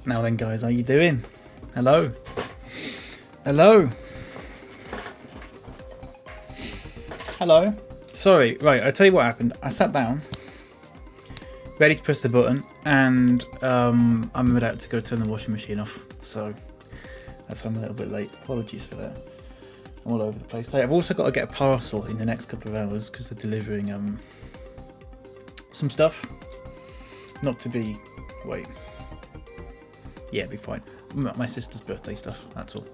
Now then, guys, how you doing? Hello. Hello. Hello. Sorry, right, I'll tell you what happened. I sat down, ready to press the button, and I'm about to go turn the washing machine off. So that's why I'm a little bit late. Apologies for that. I'm all over the place. I've also got to get a parcel in the next couple of hours because they're delivering some stuff. Not to be... wait. Yeah, it'll be fine. My sister's birthday stuff, that's all.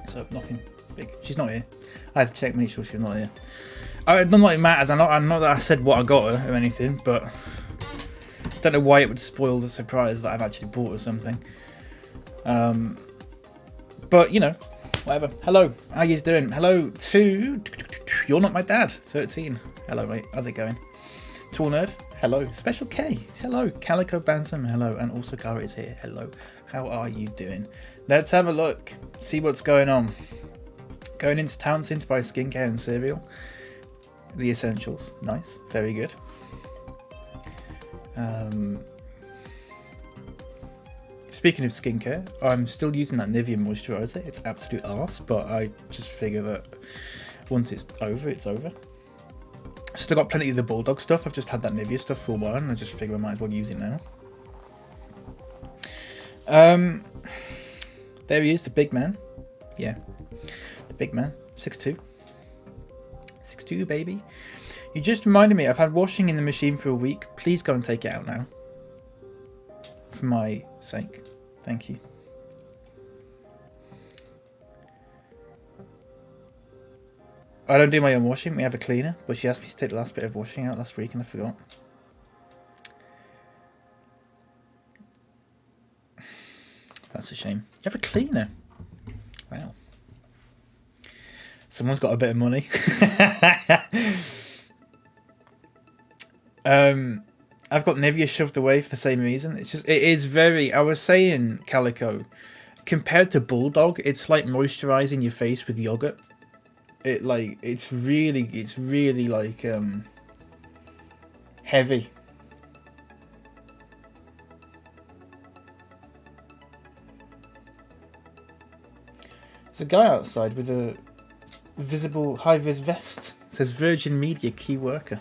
So nothing big. She's not here. I have to check, make sure she's not here. None of it matters. I'm not that I said what I got her or anything, but I don't know why it would spoil the surprise that I've actually bought her something. But you know, whatever. Hello, how you doing? Hello to You're Not My Dad, 13. Hello, mate. How's it going? Tall Nerd. Hello. Special K. Hello. Calico Bantam. Hello. And also Cara is here. Hello. How are you doing? Let's have a look. See what's going on. Going into town since buy skincare and cereal. The essentials. Nice. Very good. Speaking of skincare, I'm still using that Nivea moisturiser. It's absolute arse, but I just figure that once it's over, it's over. Still got plenty of the Bulldog stuff. I've just had that Nivea stuff for a while, and I just figure I might as well use it now. There he is, the big man. Yeah, the big man. 6'2". 6'2", baby. You just reminded me, I've had washing in the machine for a week. Please go and take it out now. For my sake. Thank you. I don't do my own washing. We have a cleaner, but she asked me to take the last bit of washing out last week and I forgot. That's a shame. You have a cleaner? Wow. Someone's got a bit of money. I've got Nivea shoved away for the same reason. It is very... I was saying, Calico, compared to Bulldog, it's like moisturising your face with yogurt. It's really like heavy. There's a guy outside with a visible high-vis vest. It says Virgin Media key worker.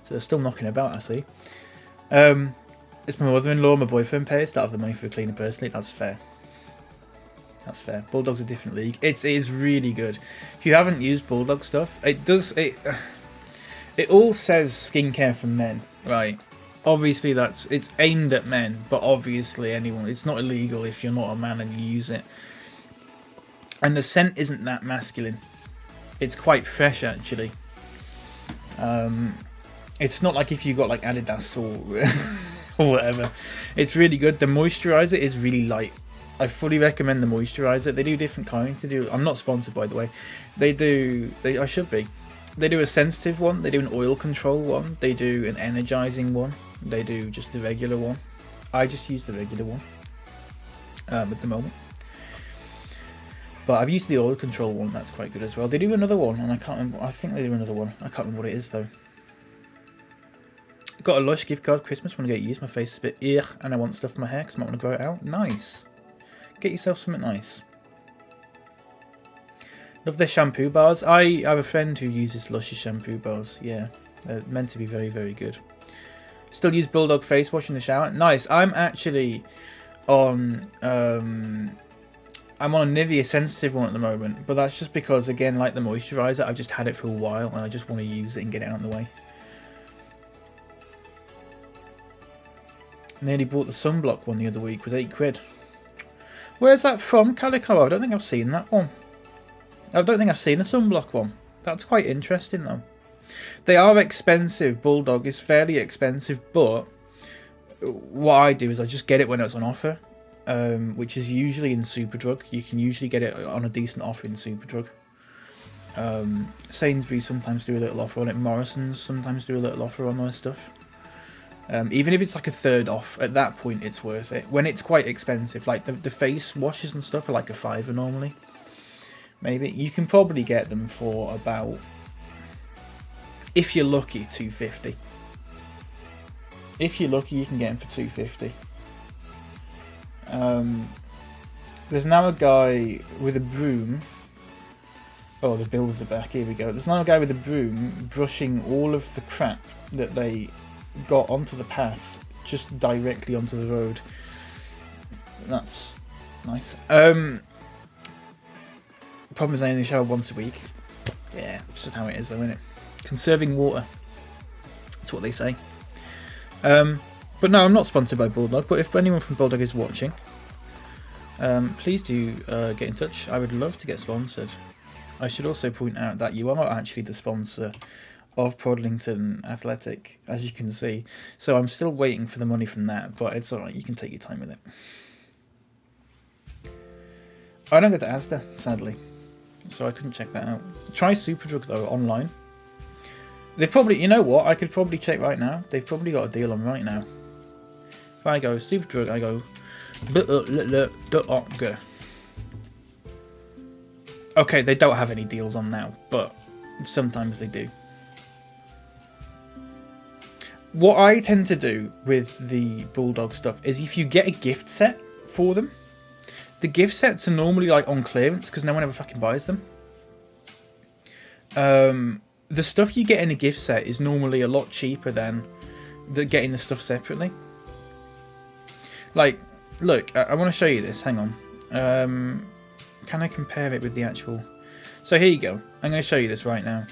So they're still knocking about, I see. It's my mother-in-law, my boyfriend pays. Don't have the money for a cleaner personally. That's fair. That's fair. Bulldog's a different league. It is really good. If you haven't used Bulldog stuff, it all says skincare for men, right? Obviously, it's aimed at men, but obviously anyone. It's not illegal if you're not a man and you use it. And the scent isn't that masculine. It's quite fresh, actually. It's not like if you got like Adidas or whatever. It's really good. The moisturizer is really light. I fully recommend the moisturizer. They do different kinds. I'm not sponsored, by the way. I should be. They do a sensitive one. They do an oil control one. They do an energizing one. They do just the regular one. I just use the regular one at the moment. But I've used the oil control one. That's quite good as well. They do another one, and I can't remember. I think they do another one. I can't remember what it is though. Got a Lush gift card Christmas. Want to get it used. My face is a bit ugh, and I want stuff for my hair because I might want to grow it out. Nice. Get yourself something nice. Love their shampoo bars. I have a friend who uses Lush's shampoo bars. Yeah, they're meant to be very, very good. Still use Bulldog face wash in the shower. Nice. I'm actually on... I'm on a Nivea sensitive one at the moment, but that's just because, again, like the moisturiser, I've just had it for a while and I just want to use it and get it out of the way. Nearly bought the sunblock one the other week. It was £8. Where's that from, Calico? I don't think I've seen that one. I don't think I've seen a sunblock one. That's quite interesting, though. They are expensive. Bulldog is fairly expensive, but what I do is I just get it when it's on offer, which is usually in Superdrug. You can usually get it on a decent offer in Superdrug. Sainsbury's sometimes do a little offer on it. Morrison's sometimes do a little offer on their stuff. Even if it's like a third off, at that point it's worth it. When it's quite expensive, like the face washes and stuff are like a £5 normally. Maybe. You can probably get them for about If you're lucky, 250. If you're lucky, you can get him for 250. There's now a guy with a broom. Oh, the builders are back. Here we go. There's now a guy with a broom brushing all of the crap that they got onto the path just directly onto the road. That's nice. Problem is I only shower once a week. Yeah, it's just how it is though, isn't it? Conserving water. That's what they say. But no, I'm not sponsored by Bulldog, but if anyone from Bulldog is watching, please do get in touch. I would love to get sponsored. I should also point out that you are actually the sponsor of Prodlington Athletic, as you can see. So I'm still waiting for the money from that, but it's alright, you can take your time with it. I don't go to Asda, sadly, so I couldn't check that out. Try Superdrug though, online. They've probably, you know what, I could probably check right now. They've probably got a deal on right now. If I go Superdrug, I go... Okay, they don't have any deals on now, but sometimes they do. What I tend to do with the Bulldog stuff is if you get a gift set for them, the gift sets are normally like on clearance because no one ever fucking buys them. The stuff you get in a gift set is normally a lot cheaper than getting the stuff separately. Like, look, I want to show you this. Hang on. Can I compare it with the actual... So here you go. I'm going to show you this right now.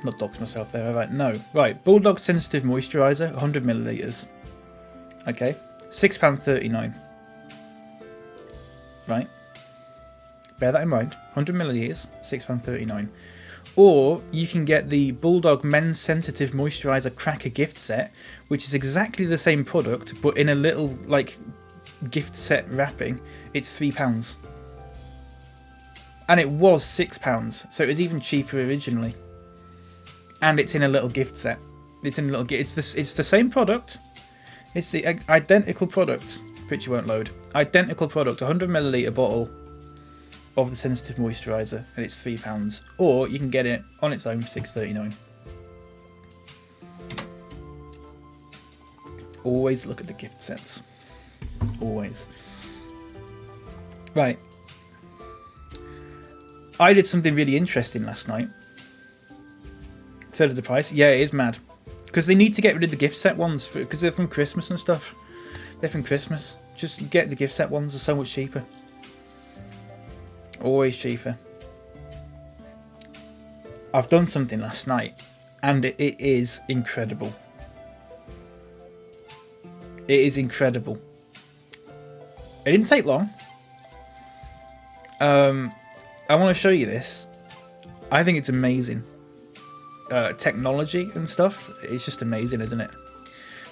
Not dox myself there, alright? No. Right, Bulldog Sensitive Moisturiser, 100 millilitres. Okay. £6.39. Right. Bear that in mind. 100 millilitres, £6.39. Or you can get the Bulldog Men's Sensitive Moisturiser Cracker gift set, which is exactly the same product, but in a little, like, gift set wrapping. It's £3. And it was £6, so it was even cheaper originally. And it's in a little gift set. It's in a little it's the same product. It's the identical product. Picture won't load. Identical product, 100 milliliter bottle of the Sensitive Moisturiser, and it's £3. Or you can get it on its own for £6.39. Always look at the gift sets. Always. Right. I did something really interesting last night. Third of the price. Yeah, it is mad. Because they need to get rid of the gift set ones because they're from Christmas and stuff. They're from Christmas. Just get the gift set ones. They're so much cheaper. Always cheaper. I've done something last night and it is incredible. It is incredible. It didn't take long. I want to show you this. I think it's amazing. Technology and stuff. It's just amazing, isn't it?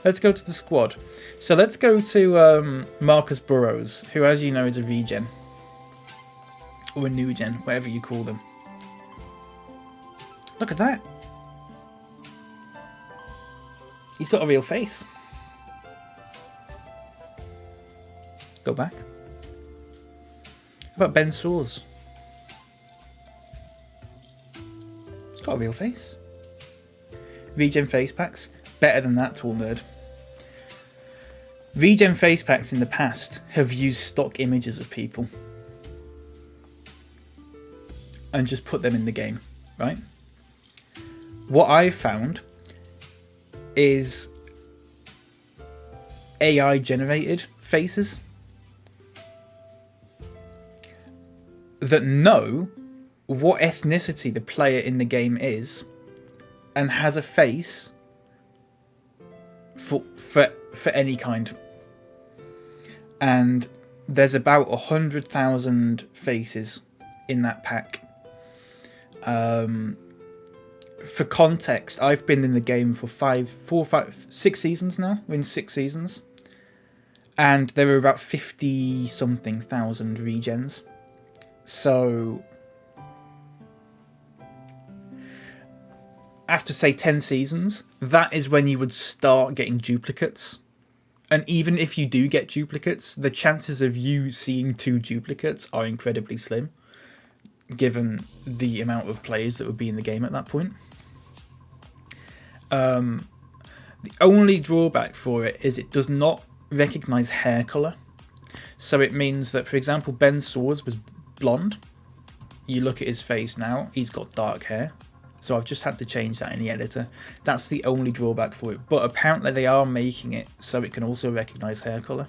Let's go to the squad. So let's go to Marcus Burrows, who, as you know, is a regen. Or a new gen, whatever you call them. Look at that. He's got a real face. Go back. How about Ben Soares? He's got a real face. Regen face packs. Better than that, tall nerd. Regen face packs in the past have used stock images of people and just put them in the game, right? What I've found is AI generated faces that know what ethnicity the player in the game is and has a face for any kind. And there's about 100,000 faces in that pack. For context, I've been in the game for 6 seasons now. We're in 6 seasons. And there were about 50-something thousand regens. So after, say, 10 seasons, that is when you would start getting duplicates. And even if you do get duplicates, the chances of you seeing 2 duplicates are incredibly slim, given the amount of players that would be in the game at that point. The only drawback for it is it does not recognise hair colour. So it means that, for example, Ben Swords was blonde. You look at his face now, he's got dark hair. So I've just had to change that in the editor. That's the only drawback for it. But apparently they are making it so it can also recognise hair colour.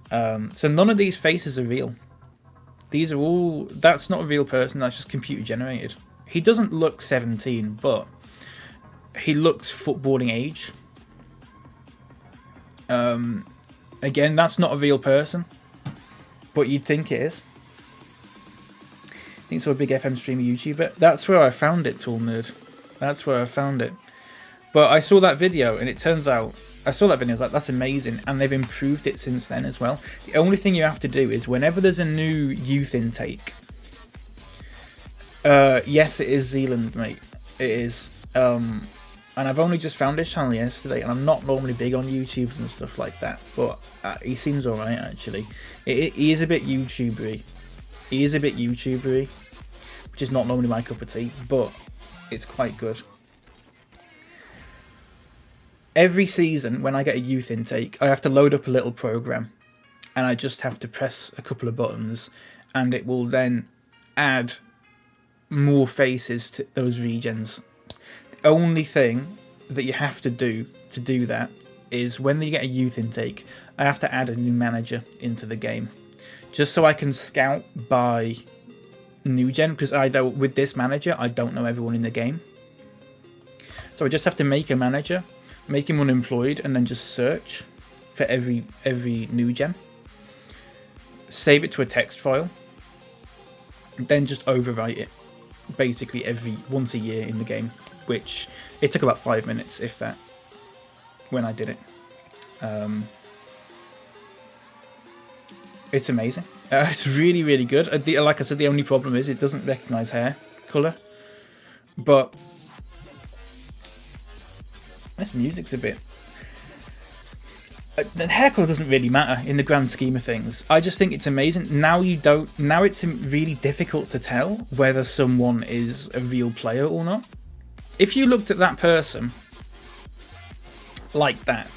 So none of these faces are real. These are all... That's not a real person, that's just computer generated. He doesn't look 17, but he looks footballing age. Again, that's not a real person, but you'd think it is. I think so, a big FM streamer YouTuber. That's where I found it, Tool Nerd. That's where I found it. But I saw that video, and it turns out... I saw that video, I was like, that's amazing. And they've improved it since then as well. The only thing you have to do is, whenever there's a new youth intake... yes, it is Zealand, mate. It is. And I've only just found his channel yesterday, and I'm not normally big on YouTubers and stuff like that, but he seems alright, actually. He is a bit YouTubery. He is a bit YouTubery, which is not normally my cup of tea, but it's quite good. Every season, when I get a youth intake, I have to load up a little program, and I just have to press a couple of buttons, and it will then add more faces to those regens. The only thing that you have to do that is when you get a youth intake, I have to add a new manager into the game, just so I can scout by new gen, because with this manager I don't know everyone in the game. So I just have to make a manager, make him unemployed, and then just search for every new gen. Save it to a text file, then just overwrite it basically once a year in the game, which it took about 5 minutes, if that, when I did it. It's amazing. It's really, really good. Like I said, the only problem is it doesn't recognise hair colour. But this music's a bit... The hair colour doesn't really matter in the grand scheme of things. I just think it's amazing. Now it's really difficult to tell whether someone is a real player or not. If you looked at that person like that,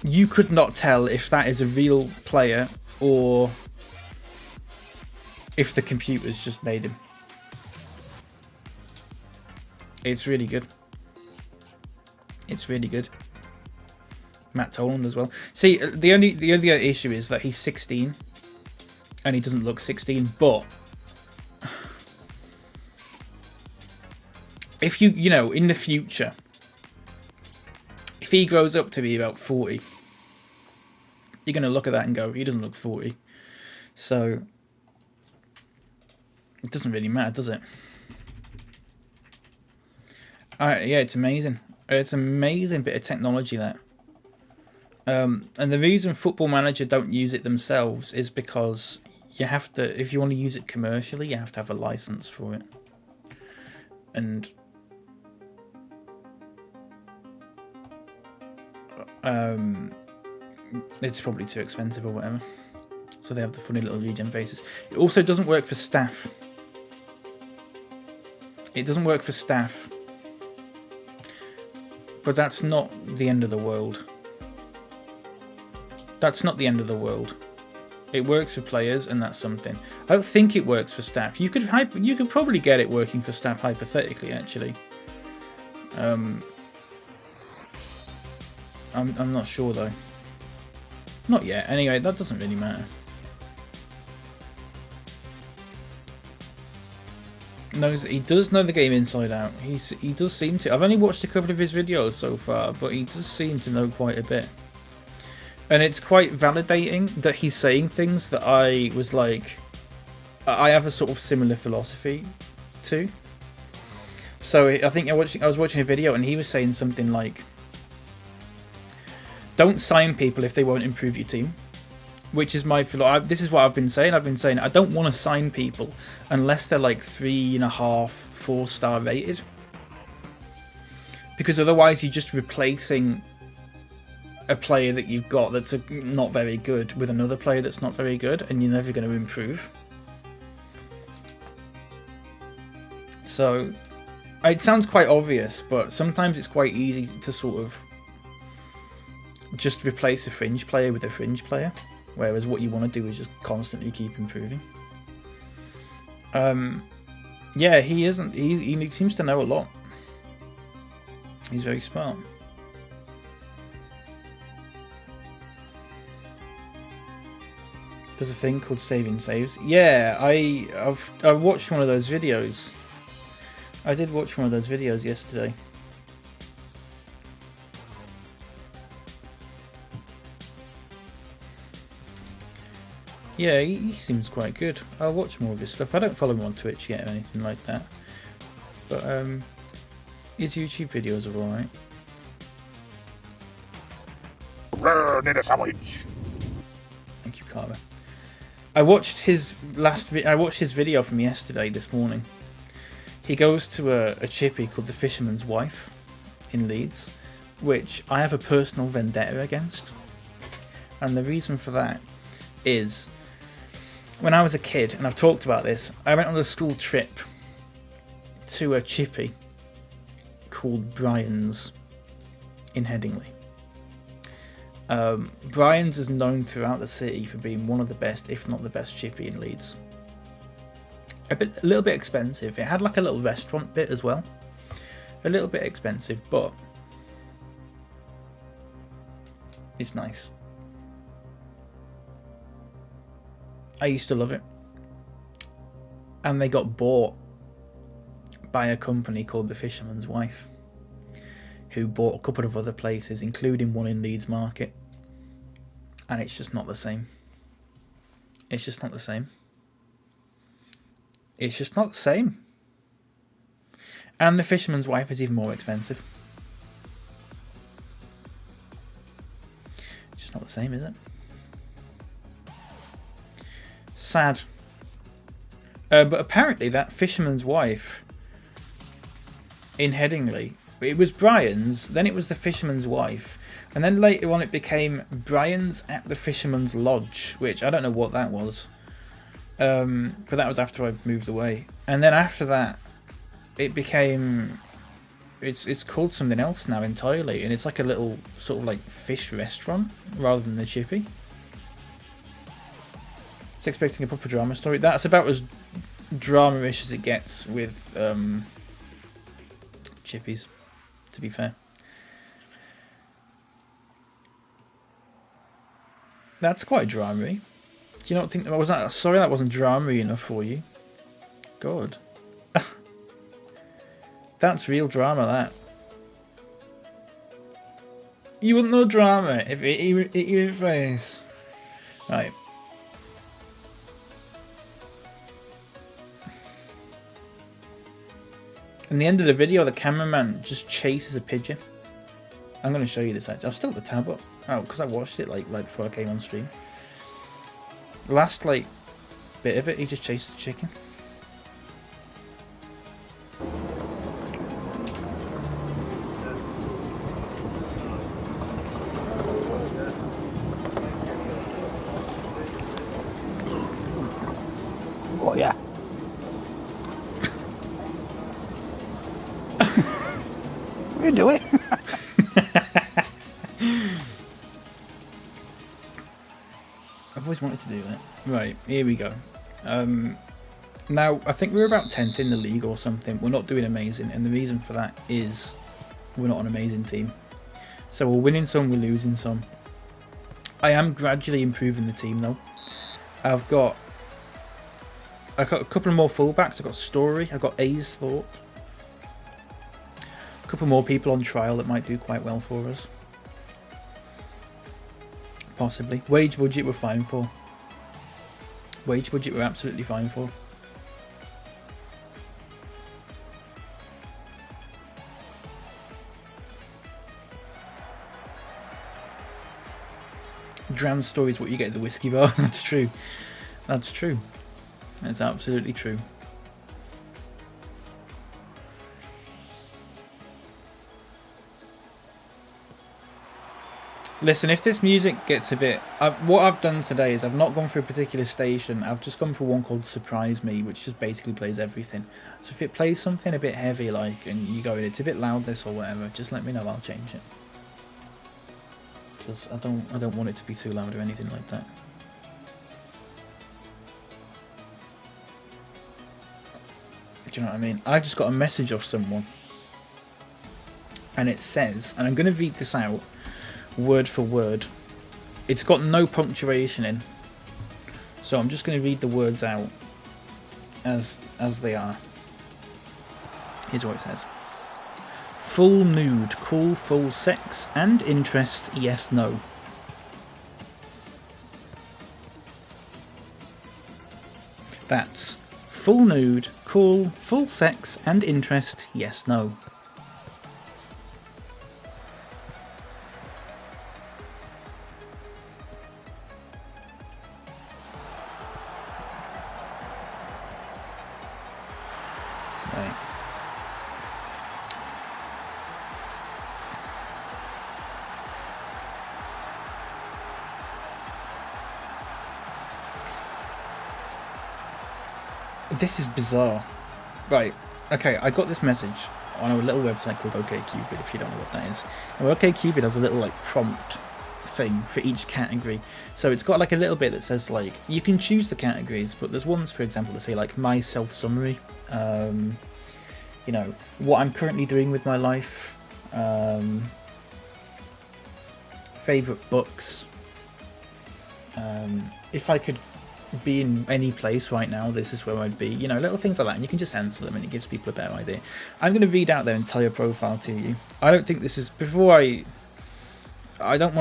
you could not tell if that is a real player or if the computer's just made him. It's really good. It's really good. Matt Toland as well. See, the other issue is that he's 16 and he doesn't look 16, but if you know, in the future, if he grows up to be about 40, you're going to look at that and go, he doesn't look 40. So it doesn't really matter, does it? Yeah, it's amazing. It's an amazing bit of technology, that. And the reason Football Manager don't use it themselves is because you have to, if you want to use it commercially, you have to have a license for it. And it's probably too expensive or whatever. So they have the funny little regen faces. It also doesn't work for staff. It doesn't work for staff. But that's not the end of the world. That's not the end of the world. It works for players, and that's something. I don't think it works for staff. You could probably get it working for staff hypothetically, actually. I'm not sure though. Not yet. Anyway, that doesn't really matter. He does know the game inside out. He does seem to. I've only watched a couple of his videos so far, but he does seem to know quite a bit. And it's quite validating that he's saying things that I was like, I have a sort of similar philosophy to. So I think I was watching a video and he was saying something like, don't sign people if they won't improve your team. Which is my philosophy. This is what I've been saying. I've been saying I don't want to sign people unless they're like 3.5, 4-star rated. Because otherwise you're just replacing a player that you've got that's not very good with another player that's not very good, and you're never going to improve. So it sounds quite obvious, but sometimes it's quite easy to sort of just replace a fringe player with a fringe player, whereas what you want to do is just constantly keep improving. Yeah, he isn't. He seems to know a lot. He's very smart. There's a thing called saving saves. Yeah, I watched one of those videos. I did watch one of those videos yesterday. Yeah, he seems quite good. I'll watch more of his stuff. I don't follow him on Twitch yet or anything like that. But his YouTube videos are alright. Need a sandwich. Thank you, Carver. I watched his video from yesterday, this morning. He goes to a chippy called the Fisherman's Wife in Leeds, which I have a personal vendetta against. And the reason for that is, when I was a kid, and I've talked about this, I went on a school trip to a chippy called Brian's in Headingley. Brian's is known throughout the city for being one of the best, if not the best, chippy in Leeds. A little bit expensive. It had like a little restaurant bit as well. A little bit expensive, but it's nice. I used to love it. And they got bought by a company called the Fisherman's Wife, who bought a couple of other places, including one in Leeds Market. And it's just not the same. It's just not the same. It's just not the same. And the Fisherman's Wife is even more expensive. It's just not the same, is it? Sad. But apparently that Fisherman's Wife in Headingley, it was Brian's, then it was the Fisherman's Wife, and then later on it became Brian's at the Fisherman's Lodge, which I don't know what that was. But that was after I moved away. And then after that, it became... It's called something else now entirely, and it's like a little sort of like fish restaurant rather than the chippy. It's expecting a proper drama story. That's about as drama-ish as it gets with chippies, to be fair. That's quite drama-y. Do you not think that was that? Sorry, that wasn't drama-y enough for you. God. That's real drama, that. You wouldn't know drama if it hit you in the face. Right. In the end of the video, the cameraman just chases a pigeon. I'm going to show you this actually. I've still got the tab up. Oh, because I watched it like right before I came on stream. The last like bit of it, he just chases the chicken. Oh yeah. What are you doing? I've always wanted to do that. Right, here we go. Now, I think we're about 10th in the league or something. We're not doing amazing, and the reason for that is we're not an amazing team. So we're winning some, we're losing some. I am gradually improving the team though. I've got a couple more fullbacks. I've got Story, I've got A's Thorpe. A couple more people on trial that might do quite well for us. Possibly. Wage budget we're fine for. Wage budget we're absolutely fine for. Dram Story is what you get at the whiskey bar. That's true. That's true. That's absolutely true. Listen, if this music gets a bit... what I've done today is I've not gone for a particular station. I've just gone for one called Surprise Me, which just basically plays everything. So if it plays something a bit heavy, like, and you go, it's a bit loud, this or whatever, just let me know. I'll change it. Because I don't want it to be too loud or anything like that. Do you know what I mean? I just got a message off someone. And it says, and I'm going to read this out word for word. It's got no punctuation in, so I'm just going to read the words out as they are. Here's what it says: full nude, cool, full sex and interest, yes, no. That's full nude, cool, full sex and interest, yes, no. This is bizarre. Right, okay, I got this message on a little website called OkCupid, if you don't know what that is. Now, OkCupid has a little like prompt thing for each category. So it's got like a little bit that says like, you can choose the categories, but there's ones, for example, that say like my self-summary, you know, what I'm currently doing with my life, favourite books, if I could be in any place right now, this is where I'd be, you know, little things like that, and you can just answer them and it gives people a better idea. I'm going to read out their entire profile to you. I don't think this is, I'm not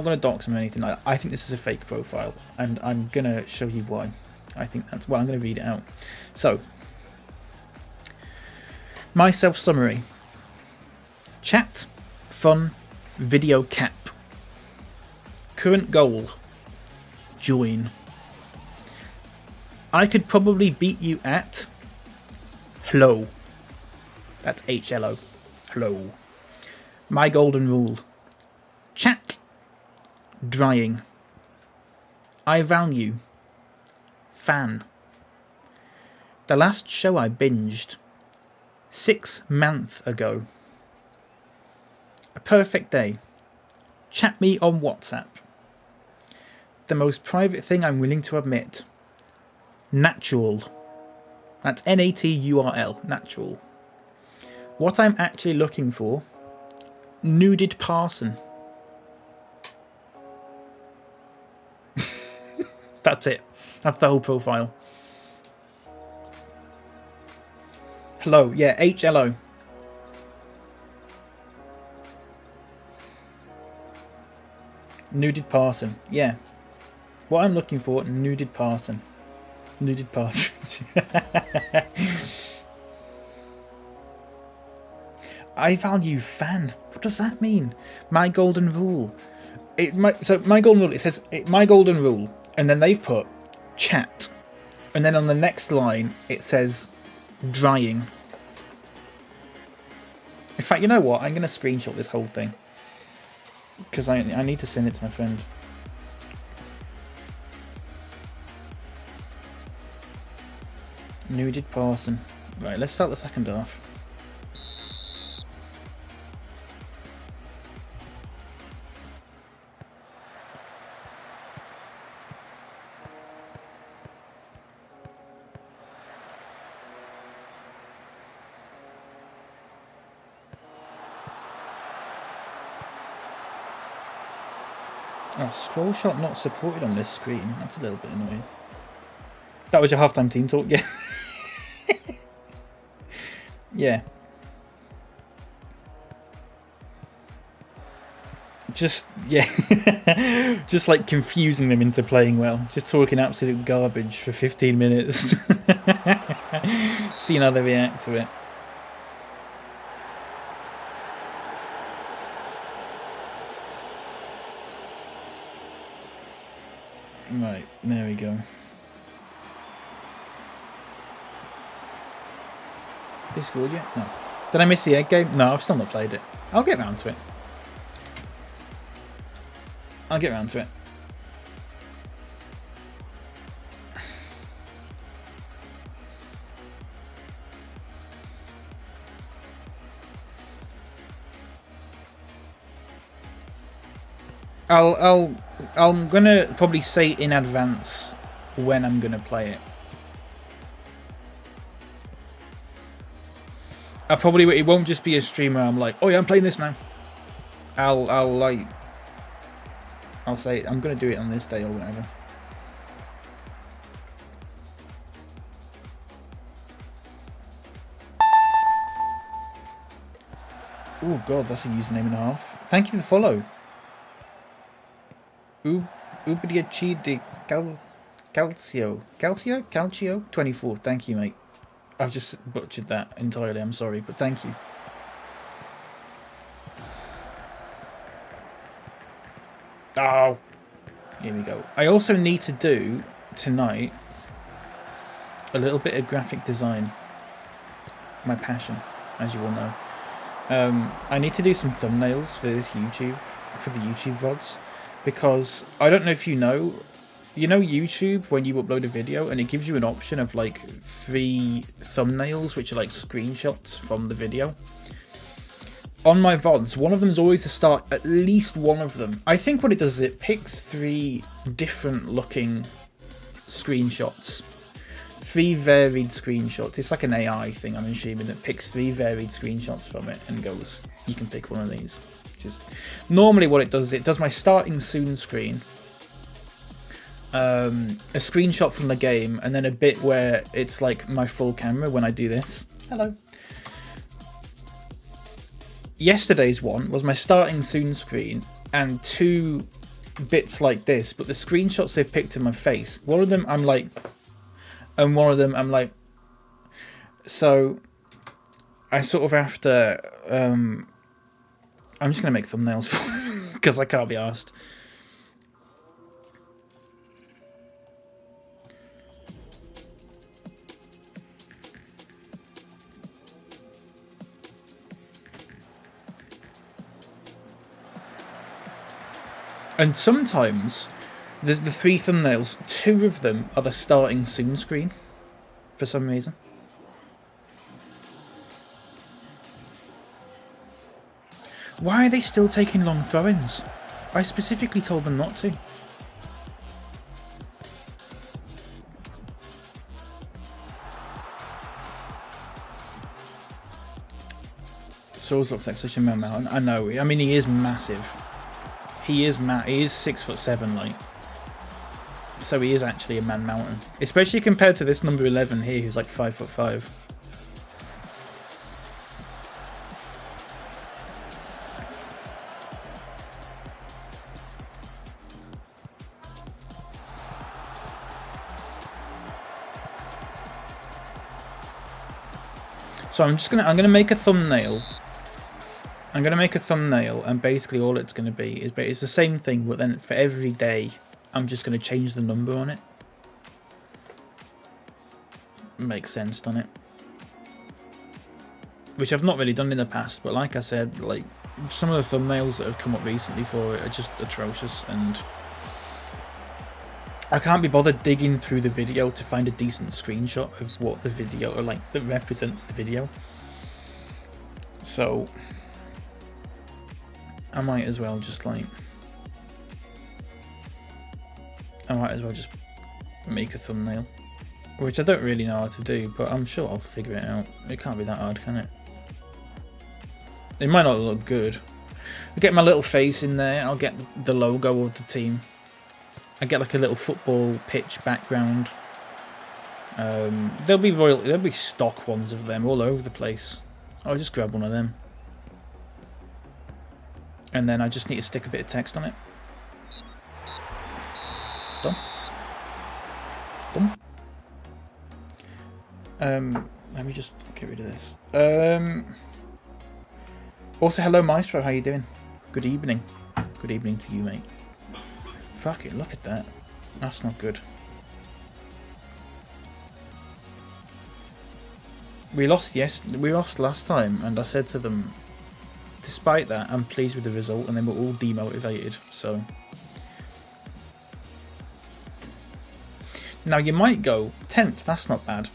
going to dox them or anything. I think this is a fake profile, and I'm going to show you why. I think that's, well, I'm going to read it out. So, my self-summary: chat, fun, video cap. Current goal: join. I could probably beat you at hello. That's HLO. Hello. My golden rule: chat, drying. I value fan. The last show I binged 6 months ago. A perfect day. Chat me on WhatsApp. The most private thing I'm willing to admit. Natural. That's NATURL. Natural. What I'm actually looking for. Nuded parson. That's it. That's the whole profile. Hello. Yeah, HLO. Nuded parson. Yeah. What I'm looking for, nuded parson. Nuded partridge. I value fan. What does that mean? My golden rule. So my golden rule, it says my golden rule, and then they've put chat, and then on the next line it says drying. In fact, you know what? I'm going to screenshot this whole thing because I need to send it to my friend. Nuded parson. Right, let's start the second half. Oh, scroll shot not supported on this screen. That's a little bit annoying. That was your halftime team talk, yeah. Yeah. Just, yeah. Just like confusing them into playing well. Just talking absolute garbage for 15 minutes. Seeing how they react to it. Right, there we go. Discord yet? No. Did I miss the egg game? No, I've still not played it. I'll get round to it. I'll get around to it. I'm gonna probably say in advance when I'm gonna play it. It won't just be a stream where I'm like, oh yeah, I'm playing this now. I'll say I'm gonna do it on this day or whatever. Oh god, that's a username and a half. Thank you for the follow. Ubriachi de Calcio 24. Thank you, mate. I've just butchered that entirely. I'm sorry, but thank you. Oh, here we go. I also need to do tonight a little bit of graphic design. My passion, as you all know. I need to do some thumbnails for this YouTube, for the YouTube VODs, because I don't know if you know YouTube when you upload a video and it gives you an option of like 3 thumbnails which are like screenshots from the video. On my VODs, one of them is always to start, at least one of them. I think what it does is it picks 3 different looking screenshots. 3 varied screenshots. It's like an AI thing, I'm assuming, that picks 3 varied screenshots from it and goes, you can pick one of these. Just normally what it does is it does my starting soon screen, a screenshot from the game, and then a bit where it's like my full camera when I do this. Hello. Yesterday's one was my starting soon screen and 2 bits like this, but the screenshots they've picked in my face, one of them I'm like, and one of them I'm like, so I sort of have to, I'm just going to make thumbnails for them because I can't be arsed. And sometimes there's the 3 thumbnails, 2 of them are the starting soon screen for some reason. Why are they still taking long throw-ins? I specifically told them not to. Souls looks like such a man mountain. I know. I mean, he is massive. He is 6'7", like. So he is actually a man mountain, especially compared to this number 11 here, who's like 5'5". So I'm gonna make a thumbnail. I'm gonna make a thumbnail, and basically all it's gonna be is it's the same thing, but then for every day, I'm just gonna change the number on it. Makes sense, doesn't it? Which I've not really done in the past, but like I said, like some of the thumbnails that have come up recently for it are just atrocious, and I can't be bothered digging through the video to find a decent screenshot of what the video, or like that represents the video. So I might as well just make a thumbnail, which I don't really know how to do, but I'm sure I'll figure it out. It can't be that hard, can it? It might not look good. I'll get my little face in there. I'll get the logo of the team. I get like a little football pitch background. There'll be stock ones of them all over the place. I'll just grab one of them. And then I just need to stick a bit of text on it. Done. Done. Let me just get rid of this. Also, hello Maestro, how you doing? Good evening. Good evening to you, mate. Fuck it, look at that. That's not good. We lost last time, and I said to them, despite that, I'm pleased with the result, and they were all demotivated, so Now you might go 10th, that's not bad.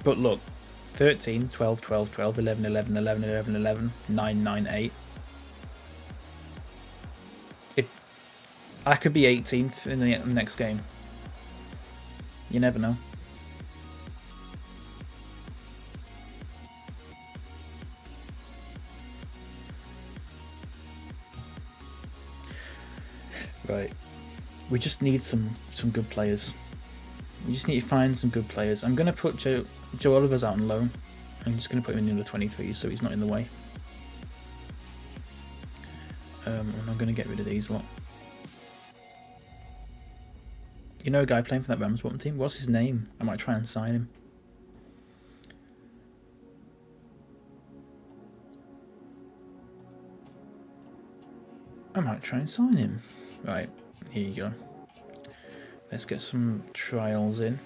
But look, 13, 12, 12, 12, 11, 11, 11, 11, 11, 9, 9, 8. I could be 18th in the next game. You never know. Right. We just need some good players. We just need to find some good players. I'm going to put Joe Oliver's out on loan. I'm just going to put him in the 23 so he's not in the way. And I'm going to get rid of these lot. You know a guy playing for that Rams bottom team? What's his name? I might try and sign him. Right, here you go. Let's get some trials in.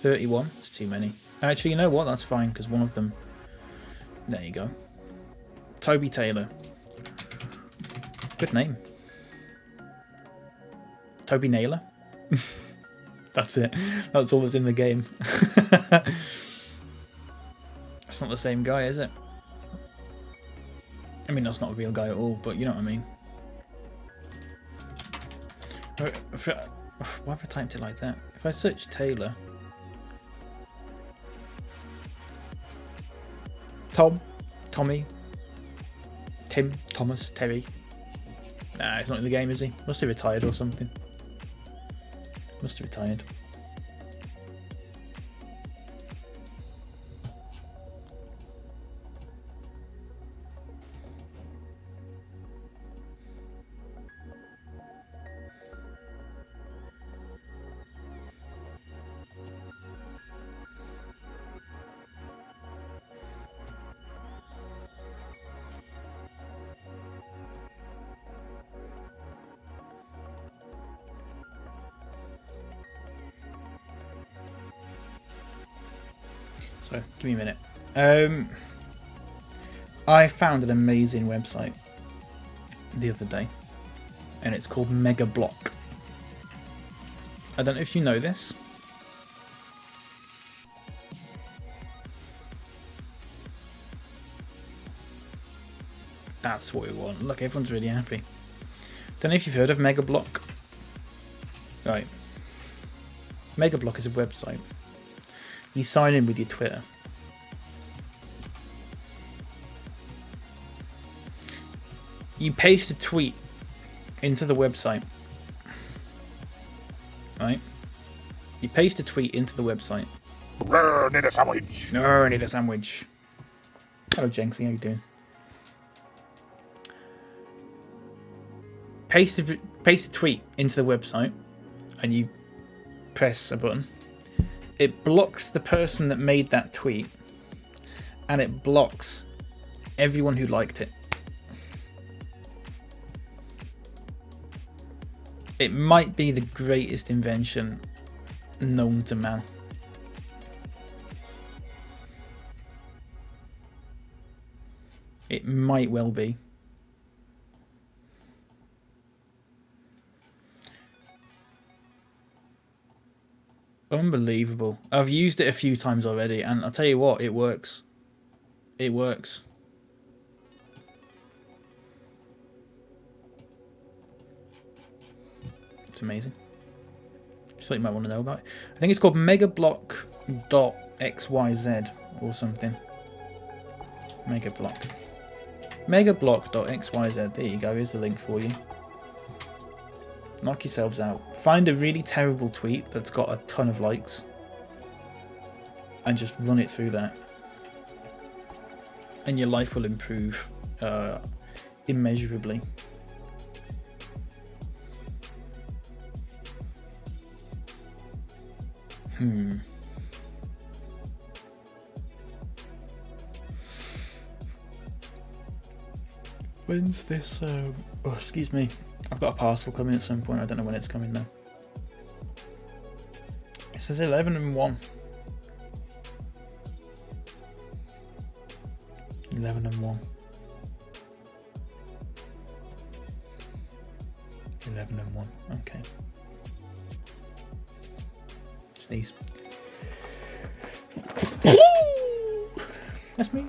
31, it's too many. Actually, you know what? That's fine, because one of them... There you go. Toby Taylor. Good name. Toby Naylor. That's it. That's all that's in the game. It's not the same guy, is it? I mean, that's not a real guy at all, but you know what I mean. Why have I typed it like that? If I search Taylor... Tom, Tommy, Tim, Thomas, Terry. Nah, he's not in the game, is he? Must have retired or something. Must have retired. So, give me a minute. I found an amazing website the other day, and it's called Mega Block. I don't know if you know this. That's what we want. Look, everyone's really happy. Don't know if you've heard of Mega Block. Right. Mega Block is a website. You sign in with your Twitter. You paste a tweet into the website. Right? You paste a tweet into the website. Need a sandwich. No, need a sandwich. Hello, Jenksy. How you doing? Paste a tweet into the website, and you press a button. It blocks the person that made that tweet, and it blocks everyone who liked it. It might be the greatest invention known to man. It might well be. Unbelievable. I've used it a few times already, and I'll tell you what, it works. It works. It's amazing. Just thought you might want to know about it. I think it's called megablock.xyz or something. Megablock. Megablock.xyz. There you go. Here's the link for you. Knock yourselves out. Find a really terrible tweet that's got a ton of likes and just run it through that. And your life will improve immeasurably. When's this? Oh, excuse me. I've got a parcel coming at some point. I don't know when it's coming though. It says 11 and 1. 11 and 1. 11 and 1. Okay. Sneeze. That's me.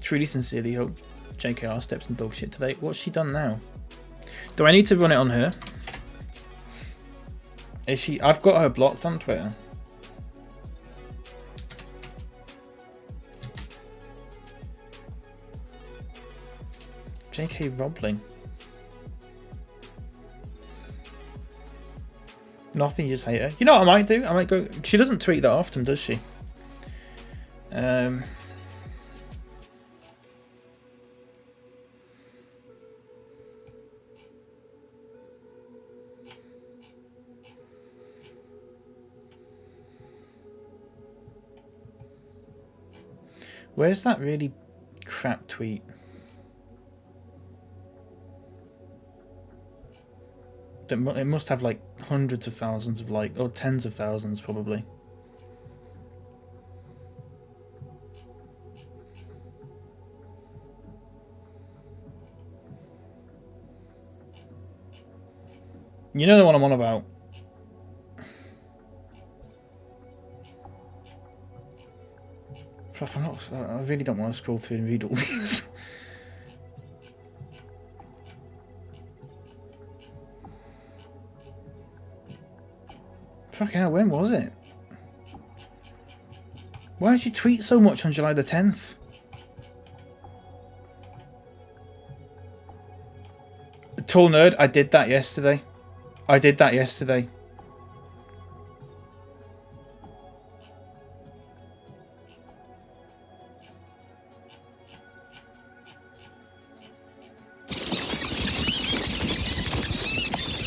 Truly sincerely hope JKR steps in dog shit today. What's she done now? Do I need to run it on her? Is she? I've got her blocked on Twitter. JK Robling. Nothing, you just hate her. You know what I might do? I might go. She doesn't tweet that often, does she? Where's that really crap tweet? It must have like hundreds of thousands of likes, or tens of thousands probably. You know the one I'm on about. Fuck, I really don't want to scroll through and read all these. Fucking hell, when was it? Why did you tweet so much on July the 10th? Tall nerd, I did that yesterday.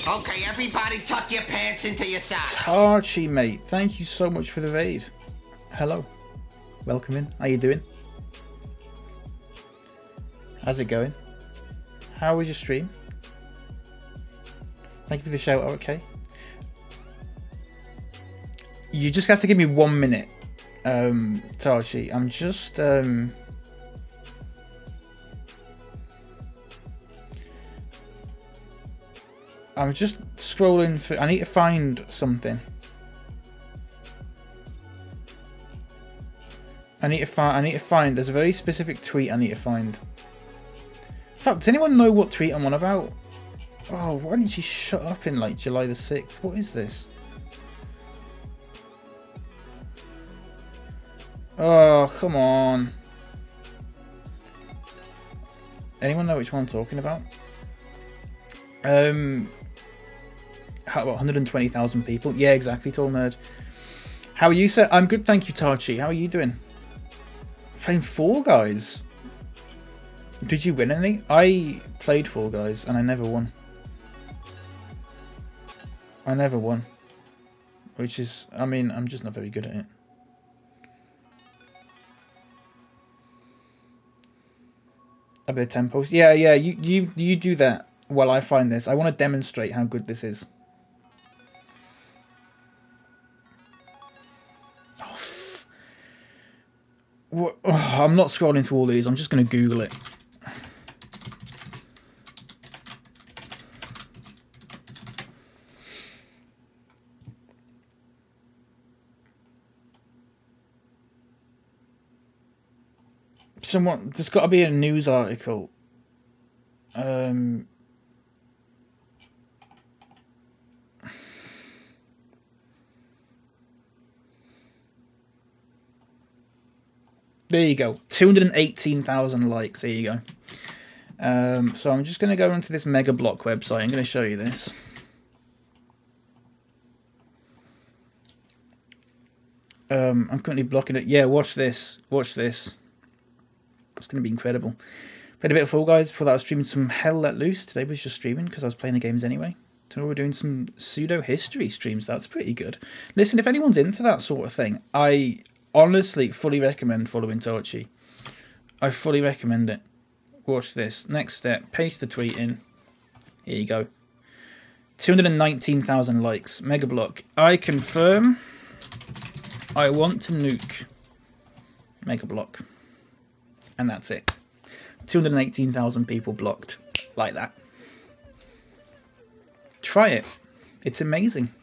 Okay, everybody tuck your pants into your socks. Archie, mate, thank you so much for the raid. Hello. Welcome in. How you doing? How's it going? How was your stream? Thank you for the shout out, okay? You just have to give me 1 minute, Tarchi. I'm just scrolling through. I need to find something. I need to find. There's a very specific tweet I need to find. Fuck, does anyone know what tweet I'm on about? Oh, why didn't she shut up in like July the 6th? What is this? Oh, come on. Anyone know which one I'm talking about? How, what, 120,000 people? Yeah, exactly, Tall Nerd. How are you, sir? I'm good, thank you, Tarchi. How are you doing? Playing Fall Guys. Did you win any? I played Fall Guys and I never won. Which is, I mean, I'm just not very good at it. A bit of tempos. Yeah, you do that while I find this. I want to demonstrate how good this is. Oh, I'm not scrolling through all these. I'm just going to Google it. There's got to be a news article. There you go. 218,000 likes. There you go. So I'm just going to go into this Mega Block website. I'm going to show you this. I'm currently blocking it. Yeah, watch this. Watch this. It's going to be incredible. Played a bit of Fall Guys. Before that, I was streaming some Hell Let Loose. Today was just streaming because I was playing the games anyway. Tomorrow we're doing some pseudo-history streams. That's pretty good. Listen, if anyone's into that sort of thing, I honestly fully recommend following Torchy. I fully recommend it. Watch this. Next step. Paste the tweet in. Here you go. 219,000 likes. Mega Block. I confirm I want to nuke Mega Block. And that's it. 218,000 people blocked. Like that. Try it. It's amazing.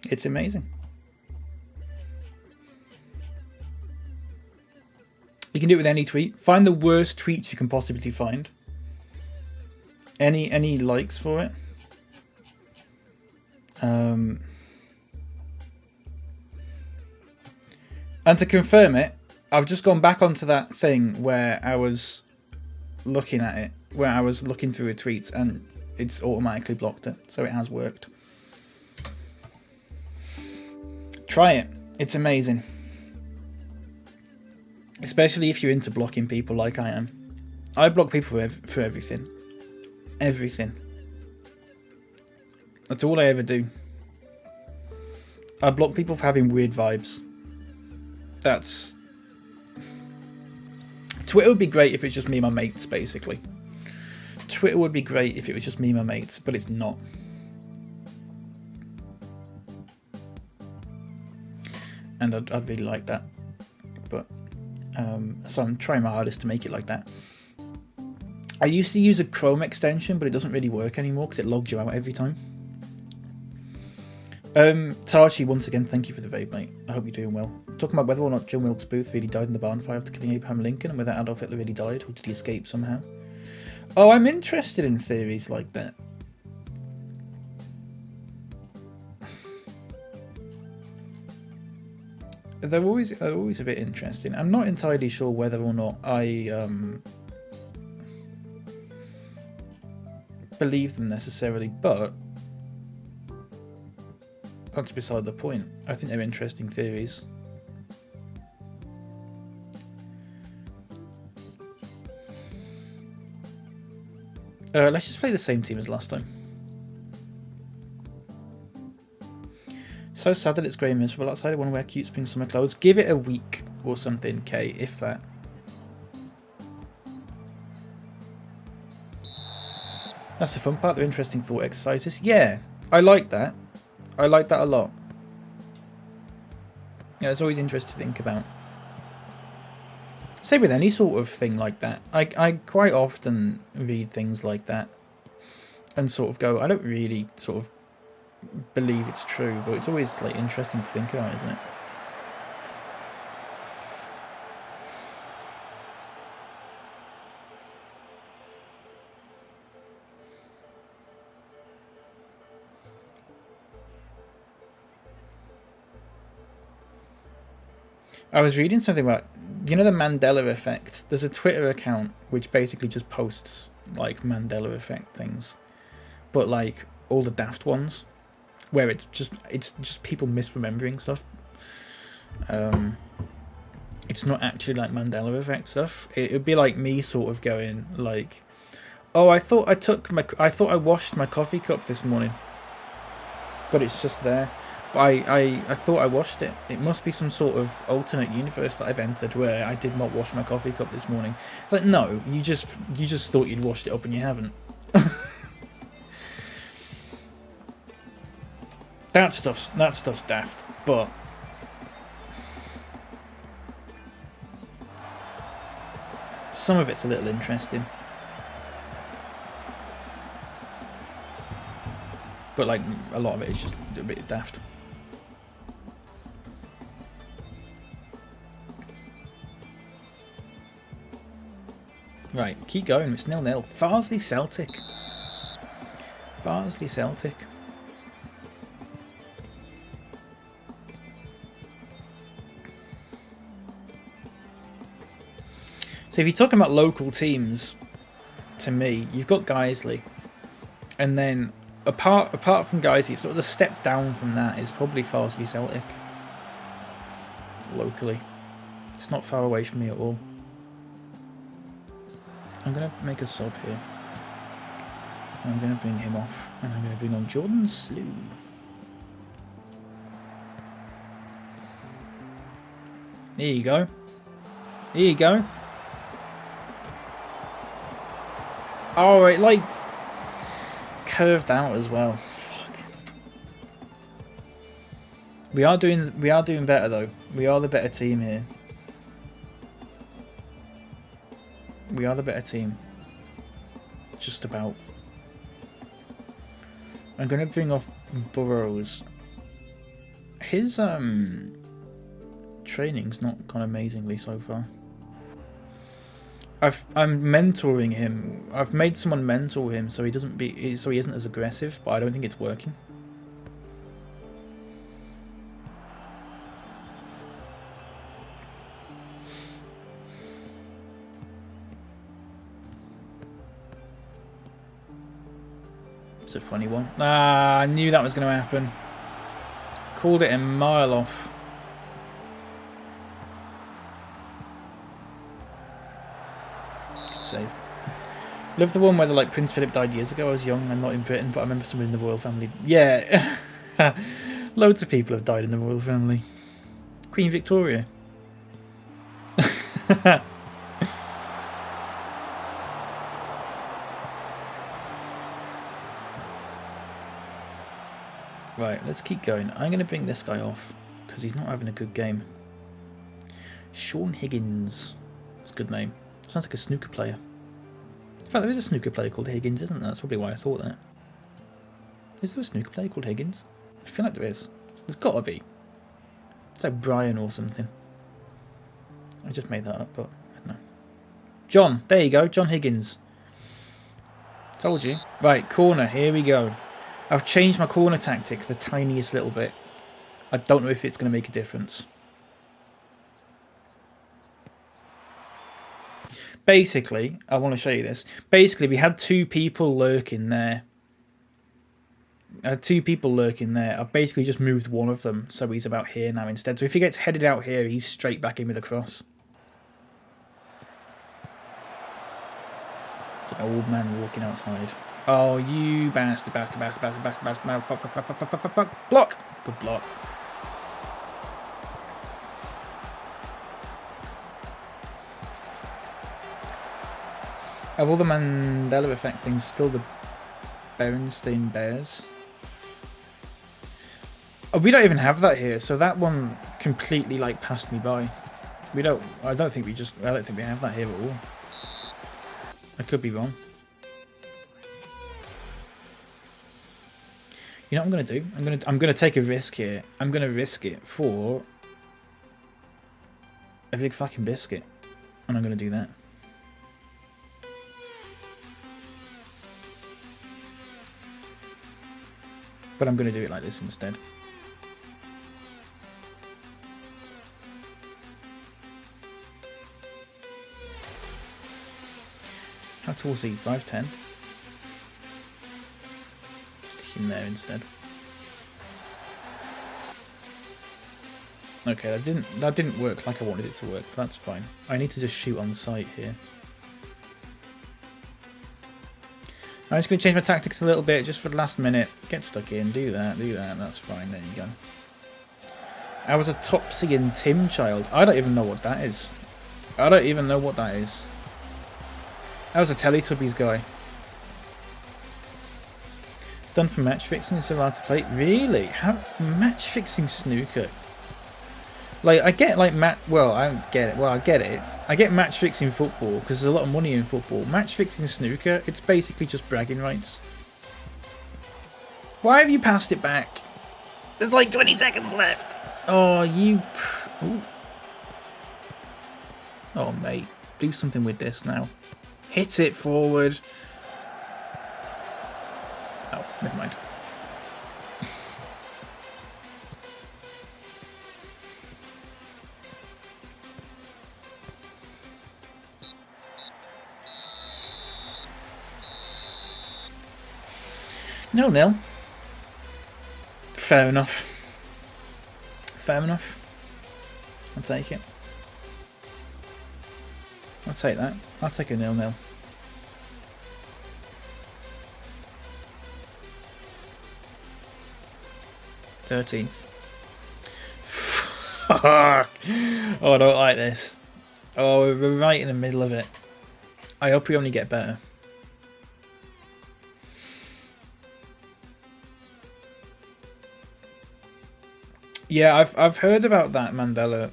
It's amazing. You can do it with any tweet. Find the worst tweets you can possibly find. Any likes for it. And to confirm it, I've just gone back onto that thing where I was looking at it, where I was looking through the tweets, and it's automatically blocked it, so it has worked. Try it. It's amazing. Especially if you're into blocking people like I am. I block people for everything. Everything. That's all I ever do. I block people for having weird vibes. That's... Twitter would be great if it's just me and my mates, basically. Twitter would be great if it was just me and my mates, but it's not. And I'd really like that. But so I'm trying my hardest to make it like that. I used to use a Chrome extension, but it doesn't really work anymore because it logged you out every time. Tachi, once again, thank you for the vape, mate. I hope you're doing well. Talking about whether or not Joe Wilkes Booth really died in the barn fire after killing Abraham Lincoln, and whether Adolf Hitler really died, or did he escape somehow? Oh, I'm interested in theories like that. They're always a bit interesting. I'm not entirely sure whether or not I believe them necessarily, but that's beside the point. I think they're interesting theories. Let's just play the same team as last time. So sad that it's grey and miserable outside. I want to wear cute spring summer clothes. Give it a week or something, Kay, if that. That's the fun part, the interesting thought exercises. Yeah, I like that. I like that a lot. Yeah, it's always interesting to think about. Same with any sort of thing like that. I quite often read things like that and sort of go, I don't really sort of believe it's true, but it's always like interesting to think about, isn't it? I was reading something about, you know, the Mandela effect. There's a Twitter account which basically just posts like Mandela effect things, but like all the daft ones, where it's just people misremembering stuff. It's not actually like Mandela effect stuff. It would be like me sort of going like, oh, I thought I washed my coffee cup this morning, but it's just there. I thought I washed it. It must be some sort of alternate universe that I've entered where I did not wash my coffee cup this morning. It's like, no, you just thought you'd washed it up and you haven't. That stuff's daft, but some of it's a little interesting. But like a lot of it is just a bit daft. Right, keep going. It's 0-0. Farsley Celtic. Farsley Celtic. So if you're talking about local teams, to me, you've got Guiseley, and then apart from Guiseley, sort of the step down from that is probably Farsley Celtic. Locally, it's not far away from me at all. I'm going to make a sub here. I'm going to bring him off, and I'm going to bring on Jordan Slew. There you go. There you go. Oh, it like curved out as well. Fuck. We are doing better though. We are the better team here. We are the better team. Just about. I'm gonna bring off Burrows. His training's not gone amazingly so far. I'm mentoring him. I've made someone mentor him so he isn't as aggressive, but I don't think it's working. It's a funny one. Ah, I knew that was going to happen. Called it a mile off. Save. Love the one where like Prince Philip died years ago. I was young and not in Britain, but I remember someone in the royal family. Yeah, loads of people have died in the royal family. Queen Victoria. Right, let's keep going. I'm going to bring this guy off because he's not having a good game. Sean Higgins. That's a good name. Sounds like a snooker player. In fact, there is a snooker player called Higgins, isn't there? That's probably why I thought that. Is there a snooker player called Higgins? I feel like there is. There's got to be. It's like Brian or something. I just made that up, but I don't know. John. There you go. John Higgins. Told you. Right, corner. Here we go. I've changed my corner tactic the tiniest little bit. I don't know if it's going to make a difference. Basically, I want to show you this. Basically, we had two people lurking there. I've basically just moved one of them, so he's about here now instead. So if he gets headed out here, he's straight back in with a cross. It's an old man walking outside. Oh, you bastard. No, fuck. Block! Good block. Of all the Mandela effect things, still the Berenstain Bears. Oh, we don't even have that here, so that one completely like passed me by. I don't think we have that here at all. I could be wrong. You know what I'm gonna do? I'm gonna take a risk here. I'm gonna risk it for a big fucking biscuit. And I'm gonna do that. But I'm gonna do it like this instead. How tall is he? 5'10". Stick him there instead. Okay, that didn't work like I wanted it to work, but that's fine. I need to just shoot on sight here. I'm just going to change my tactics a little bit just for the last minute. Get stuck in, do that, that's fine, there you go. I was a Topsy and Tim child. I don't even know what that is. I was a Teletubbies guy. Done for match fixing, it's allowed to play. Really? How match fixing snooker? Like, I get like I don't get it. Well, I get it. I get match fixing football because there's a lot of money in football. Match fixing snooker, it's basically just bragging rights. Why have you passed it back? There's like 20 seconds left. Oh, you. Ooh. Oh, mate, do something with this now. Hit it forward. Oh, never mind. Nil. Fair enough. I'll take it. I'll take that. I'll take a 0-0. Fuck. Oh, I don't like this. Oh, we're right in the middle of it. I hope we only get better. Yeah, I've heard about that Mandela,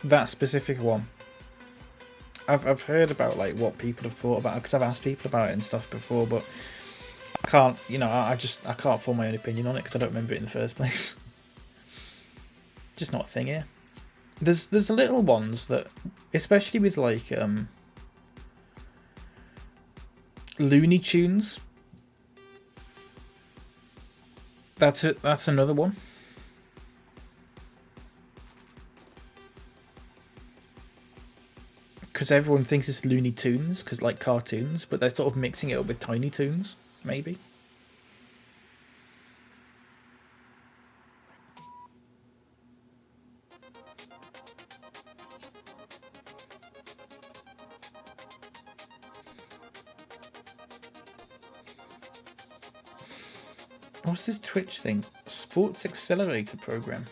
that specific one. I've heard about like what people have thought about it because I've asked people about it and stuff before, but I can't, I can't form my own opinion on it because I don't remember it in the first place. Just not a thing here. There's little ones that, especially with like Looney Tunes. That's another one. Because everyone thinks it's Looney Tunes, because like cartoons, but they're sort of mixing it up with Tiny Toons, maybe. What's this Twitch thing? Sports Accelerator program.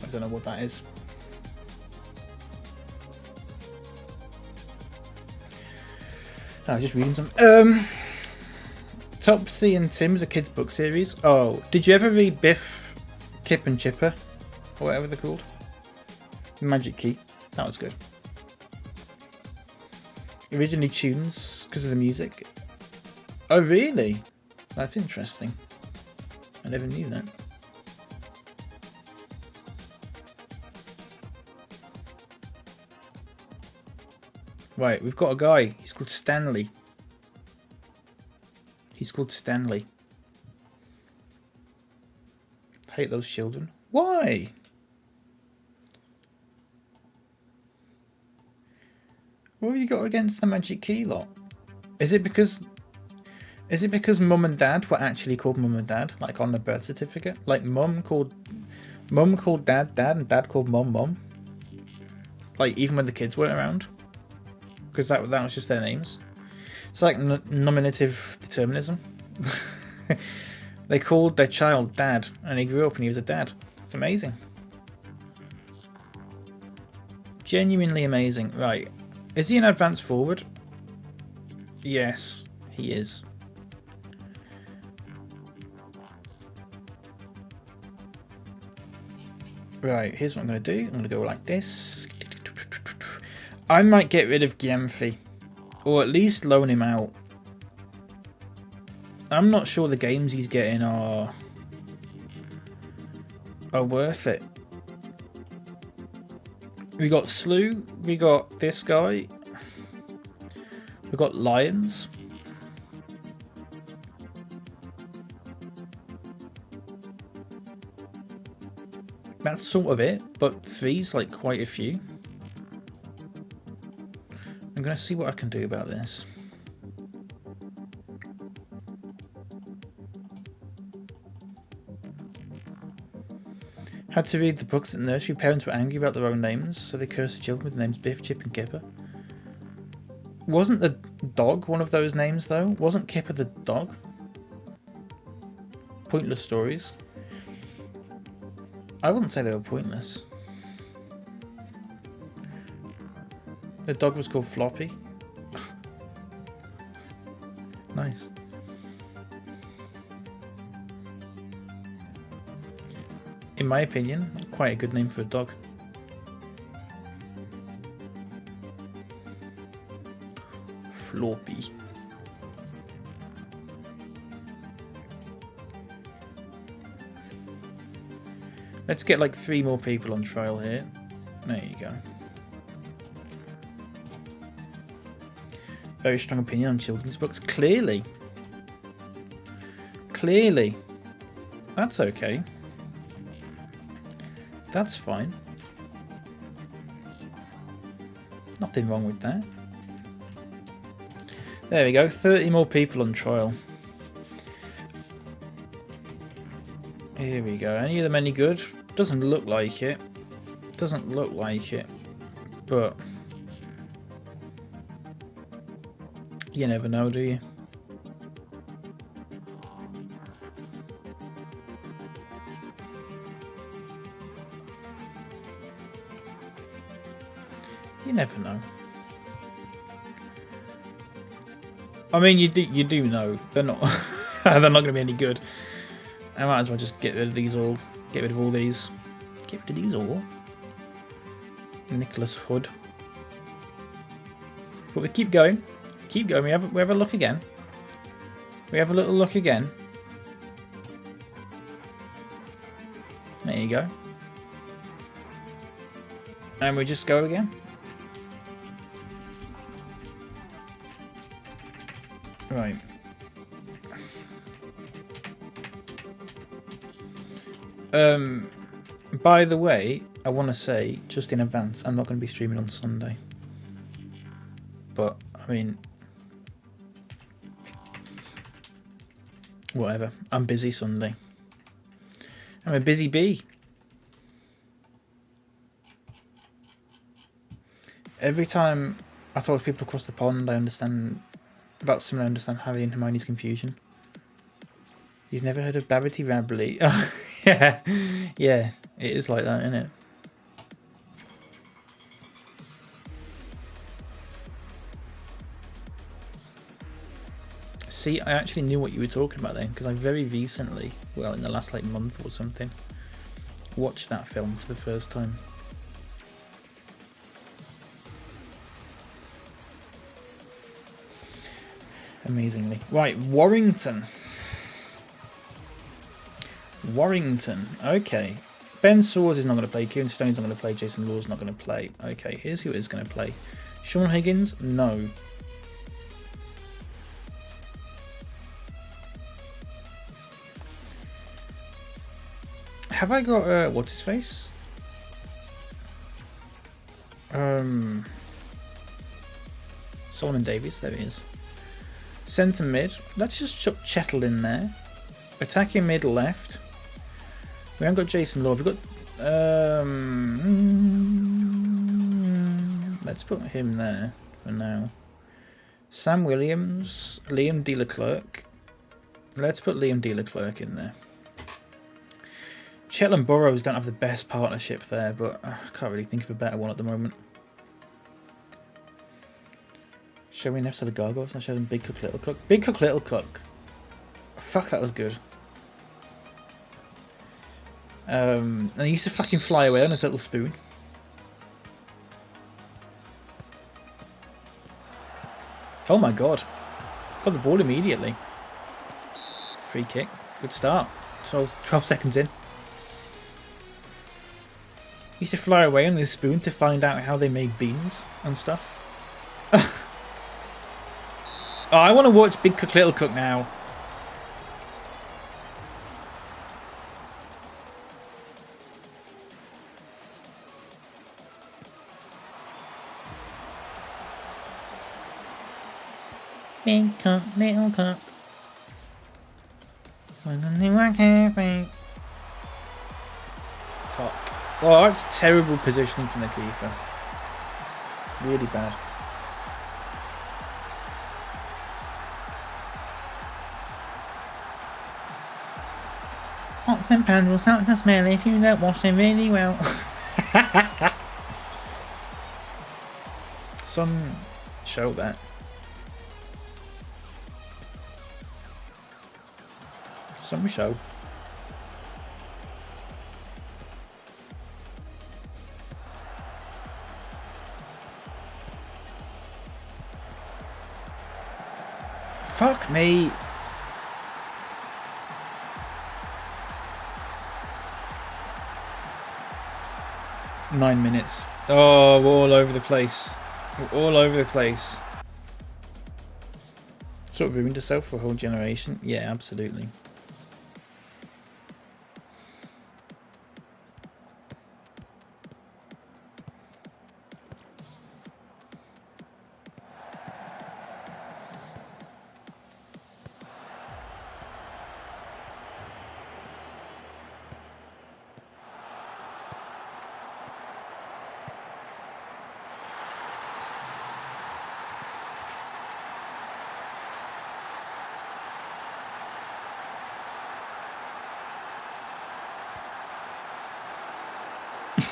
I don't know what that is. I was just reading some. Topsy and Tim's a kids' book series. Oh, did you ever read Biff, Kip and Chipper, or whatever they're called? Magic Key. That was good. Originally tunes because of the music. Oh, really? That's interesting. I never knew that. Right, we've got a guy. He's called Stanley. He's called Stanley. Hate those children. Why? What have you got against the Magic Key lot? Is it because Mum and Dad were actually called Mum and Dad, like on the birth certificate? Like Mum called Dad Dad and Dad called Mum. Like even when the kids weren't around, because that was just their names. It's like nominative determinism. They called their child Dad, and he grew up and he was a dad. It's amazing. Genuinely amazing. Right. Is he an advance forward? Yes, he is. Right, here's what I'm going to do. I'm going to go like this. I might get rid of Gyamfi. Or at least loan him out. I'm not sure the games he's getting are worth it. We got Slew. We got this guy. We got Lions. That's sort of it, but 3's like quite a few. I'm going to see what I can do about this. Had to read the books at the nursery. Parents were angry about their own names, so they cursed the children with the names Biff, Chip and Kipper. Wasn't the dog one of those names, though? Wasn't Kipper the dog? Pointless stories. I wouldn't say they were pointless. The dog was called Floppy. Nice. In my opinion, quite a good name for a dog. Floppy. Let's get like 3 more people on trial here. There you go. Very strong opinion on children's books. Clearly. Clearly. That's okay. That's fine. Nothing wrong with that. There we go. 30 more people on trial. Here we go. Any of them any good? Doesn't look like it. Doesn't look like it. But you never know, do you? You never know. I mean, you do know they're not they're not going to be any good. I might as well just get rid of these all. Get rid of all these. Get rid of these all. Nicholas Hood. But we keep going. Keep going. We have a look again. We have a little look again. There you go. And we just go again. Right. By the way, I want to say, just in advance, I'm not going to be streaming on Sunday. But, I mean, whatever. I'm busy Sunday. I'm a busy bee. Every time I talk to people across the pond, I understand about similar. I understand Harry and Hermione's confusion. You've never heard of Babbity Rabbly? Oh, yeah, yeah, it is like that, isn't it? See, I actually knew what you were talking about then, because I very recently, well, in the last like month or something, watched that film for the first time. Amazingly. Right, Warrington. Warrington. Okay. Ben Sawers is not going to play. Kieran Stoney's not going to play. Jason Law's not going to play. Okay, here's who is going to play. Sean Higgins? No. Have I got, what's his face? Solomon Davies, there he is. Centre mid. Let's just chuck Chettle in there. Attacking mid left. We haven't got Jason Law. We've got. Let's put him there for now. Sam Williams, Liam De Leclerc. Let's put Liam De Leclerc in there. Chettle and Burrows don't have the best partnership there, but I can't really think of a better one at the moment. Show me an episode of Gargoyles. I showed them Big Cook, Little Cook. Big Cook, Little Cook. Fuck, that was good. And he used to fucking fly away on his little spoon. Oh my god. Got the ball immediately. Free kick. Good start. 12 seconds in. He used to fly away on his spoon to find out how they made beans and stuff. Oh, I want to watch Big Cook, Little Cook now. Big Cook, Little Cook. Fuck. Oh, that's terrible positioning from the keeper. Really bad. Pots and pans will start to smell if you don't wash them really well. Some show that. Some show. Fuck me. Nine minutes. Oh, we're all over the place. We're all over the place. Sort of ruined herself for a whole generation. Yeah, absolutely.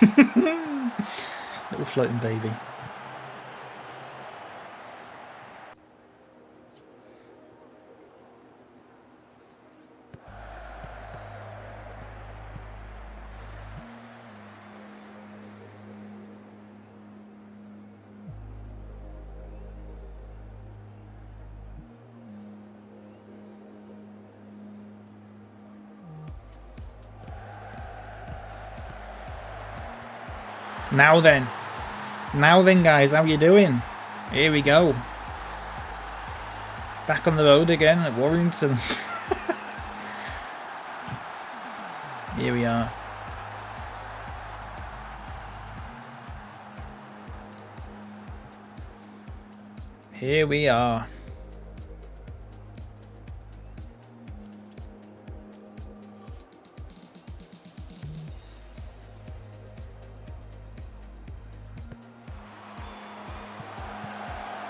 Little floating baby. Now then guys, how you doing? Here we go. Back on the road again at Warrington. Here we are. Here we are.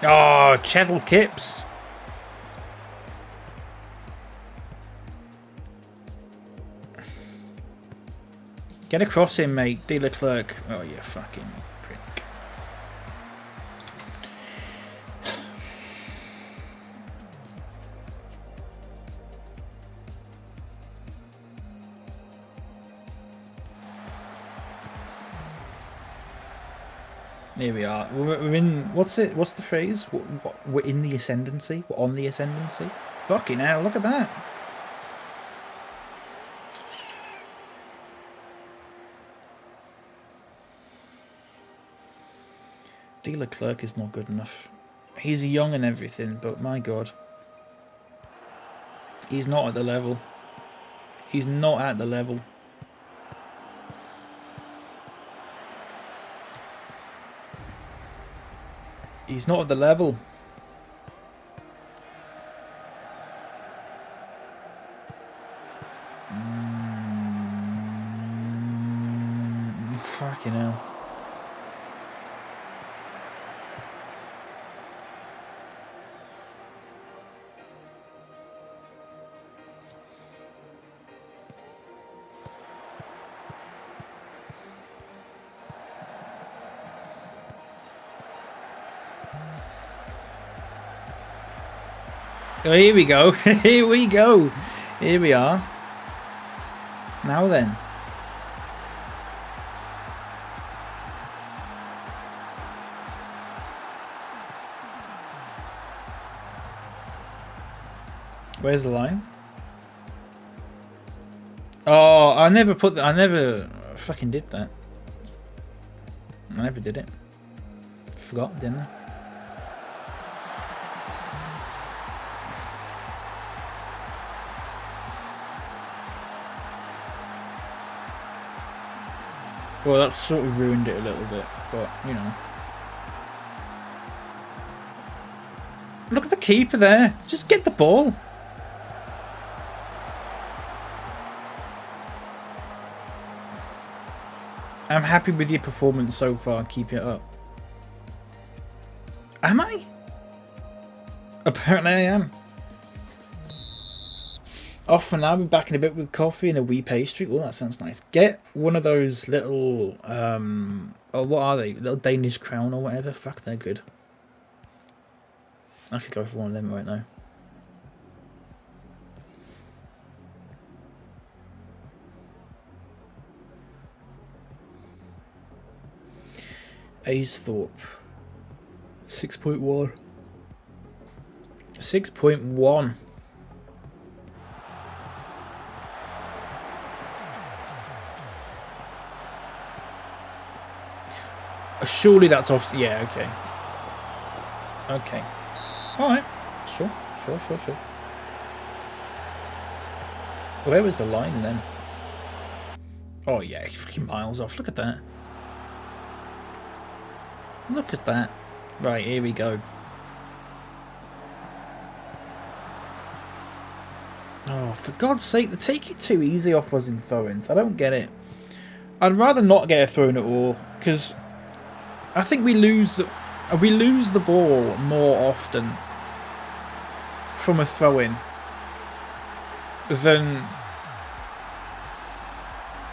Oh, Cheddle Kips. Get across him, mate. Dealer clerk. Oh, you fucking prick. Here we are. We're in. What's it? What's the phrase? We're in the ascendancy. We're on the ascendancy. Fucking hell! Look at that. Dealer clerk is not good enough. He's young and everything, but my god, he's not at the level. He's not at the level. He's not at the level. Fucking hell. Oh, here we go. Here we go. Here we are. Now then. Where's the line? Oh, I never fucking did that. I never did it. Forgot, didn't I? Well, that sort of ruined it a little bit, but, you know. Look at the keeper there. Just get the ball. I'm happy with your performance so far. Keep it up. Am I? Apparently I am. Off for now. I'll be back in a bit with coffee and a wee pastry. Oh, that sounds nice. Get one of those little, oh, what are they? Little Danish crown or whatever. Fuck, they're good. I could go for one of them right now. Aesthorpe. 6.1. 6.1. Surely that's off. Yeah, okay. Okay. Alright. Sure. Where was the line then? Oh yeah, freaking miles off. Look at that. Look at that. Right, here we go. Oh, for God's sake, they take it too easy off us in throw-ins. I don't get it. I'd rather not get a throw-in at all, because I think we lose the ball more often from a throw-in than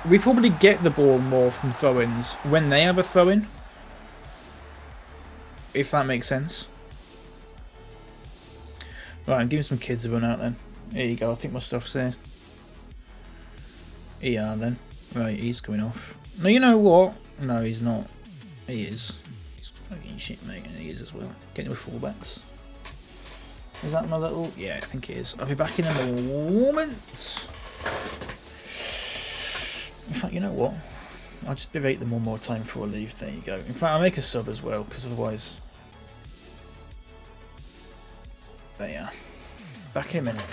We probably get the ball more from throw-ins when they have a throw-in. If that makes sense. Right, I'm giving some kids a run out then. Here you go, I think my stuff's there. Yeah, then. Right, he's going off. No, you know what? No, he's not. He is. He's fucking shit, mate, and he is as well. Getting with fullbacks. Is that my little... Yeah, I think it is. I'll be back in a moment. In fact, you know what? I'll just berate them one more time before I leave. There you go. In fact, I'll make a sub as well, because otherwise... There you are. Back in a minute.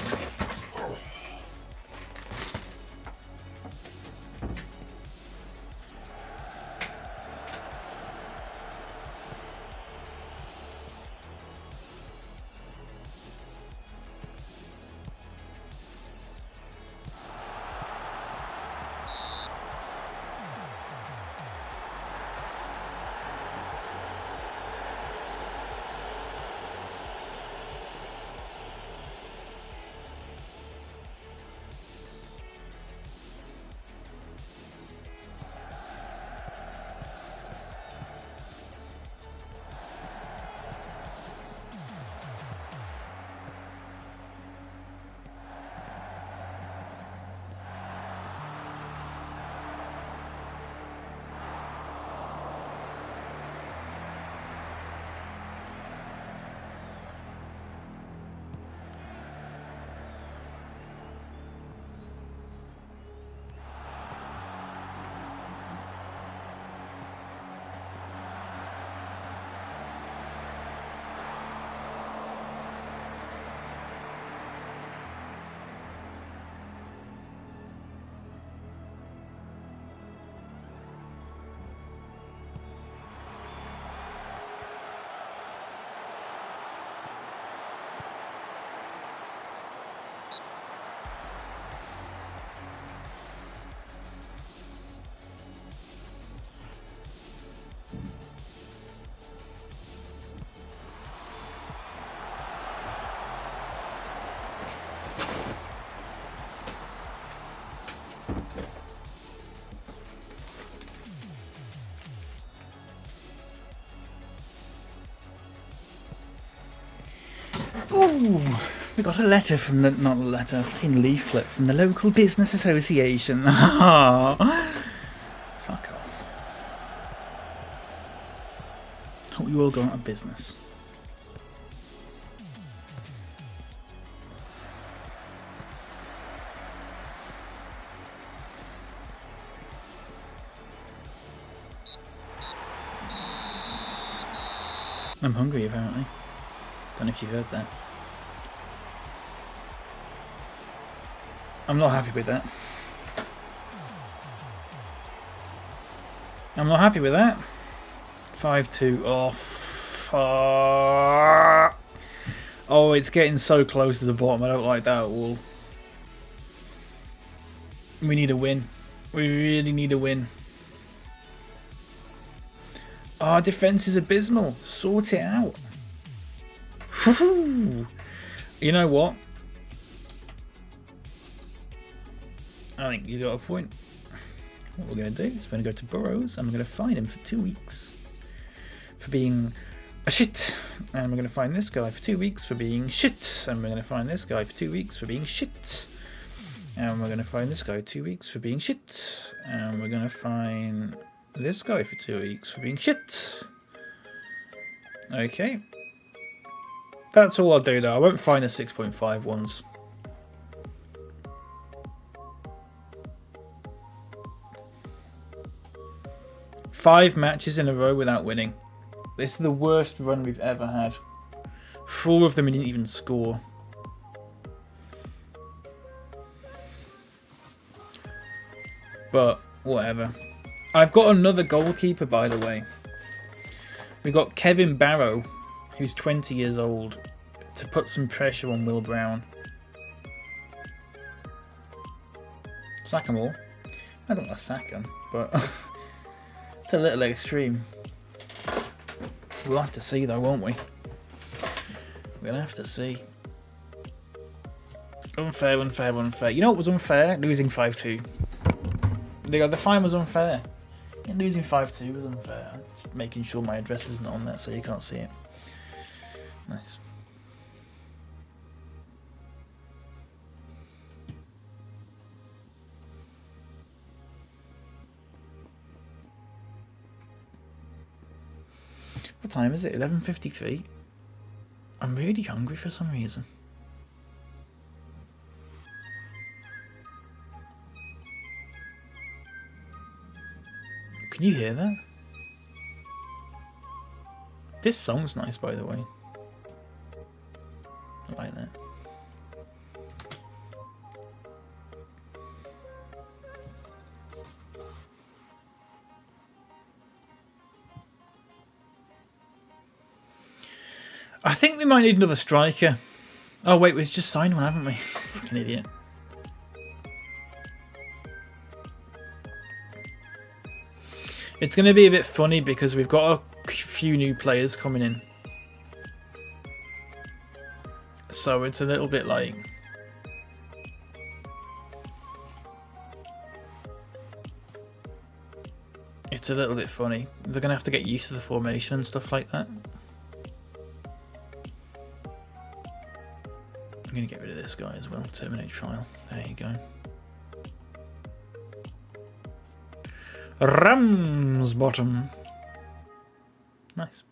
Ooh, we got a letter from the, not a letter, a fucking leaflet from the local business association. Fuck off. Hope you all go out of business. I'm hungry apparently. Don't know if you heard that. I'm not happy with that. I'm not happy with that. 5-2. Oh, fuck. Oh, it's getting so close to the bottom. I don't like that at all. We need a win. We really need a win. Our defense is abysmal. Sort it out. You know what? I think you got a point. What we're going to do is we're going to go to Burrows and we're going to fine him for 2 weeks for being a shit. And we're going to find this guy for 2 weeks for being shit. And we're going to find this guy for 2 weeks for being shit. And we're going to find this guy 2 weeks for being shit. And we're going to find this guy for 2 weeks for being shit. Okay. That's all I'll do though. I won't find the 6.5 ones. Five matches in a row without winning. This is the worst run we've ever had. 4 of them we didn't even score. But whatever. I've got another goalkeeper, by the way. We got Kevin Barrow, who's 20 years old, to put some pressure on Will Brown. Sack them all. I don't want to sack them, but it's a little extreme. We'll have to see though, won't we? We'll have to see. Unfair, unfair, unfair. You know what was unfair? Losing 5-2. The fine was unfair. Yeah, losing 5-2 was unfair. Just making sure my address isn't on there so you can't see it. Nice. What time is it? 11:53. I'm really hungry for some reason. Can you hear that? This song's nice, by the way. I like that. I think we might need another striker. Oh wait, we've just signed one, haven't we? Fucking idiot. It's going to be a bit funny because we've got a few new players coming in. So it's a little bit like... It's a little bit funny. They're going to have to get used to the formation and stuff like that. I'm going to get rid of this guy as well. Terminate trial. There you go. Ramsbottom. Nice.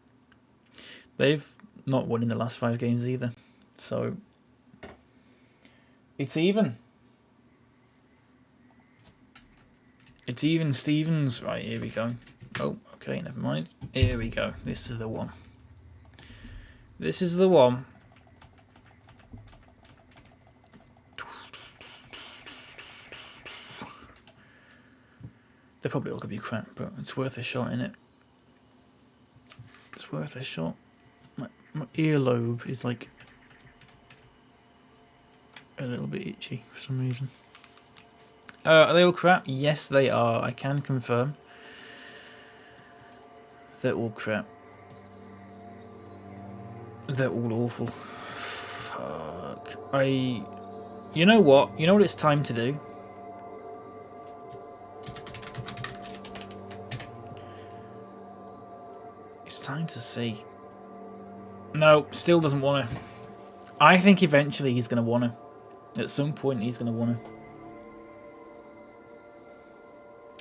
They've not won in the last 5 games either. So it's even. It's even Stevens. Right, here we go. Oh, okay, never mind. Here we go. This is the one. This is the one. They're probably all going to be crap, but it's worth a shot, innit? It's worth a shot. My earlobe is like a little bit itchy for some reason. Are they all crap? Yes, they are. I can confirm. They're all crap. They're all awful. Fuck. You know what? You know what it's time to do? It's time to see. No, still doesn't want to. I think eventually he's going to want to. At some point he's going to want to.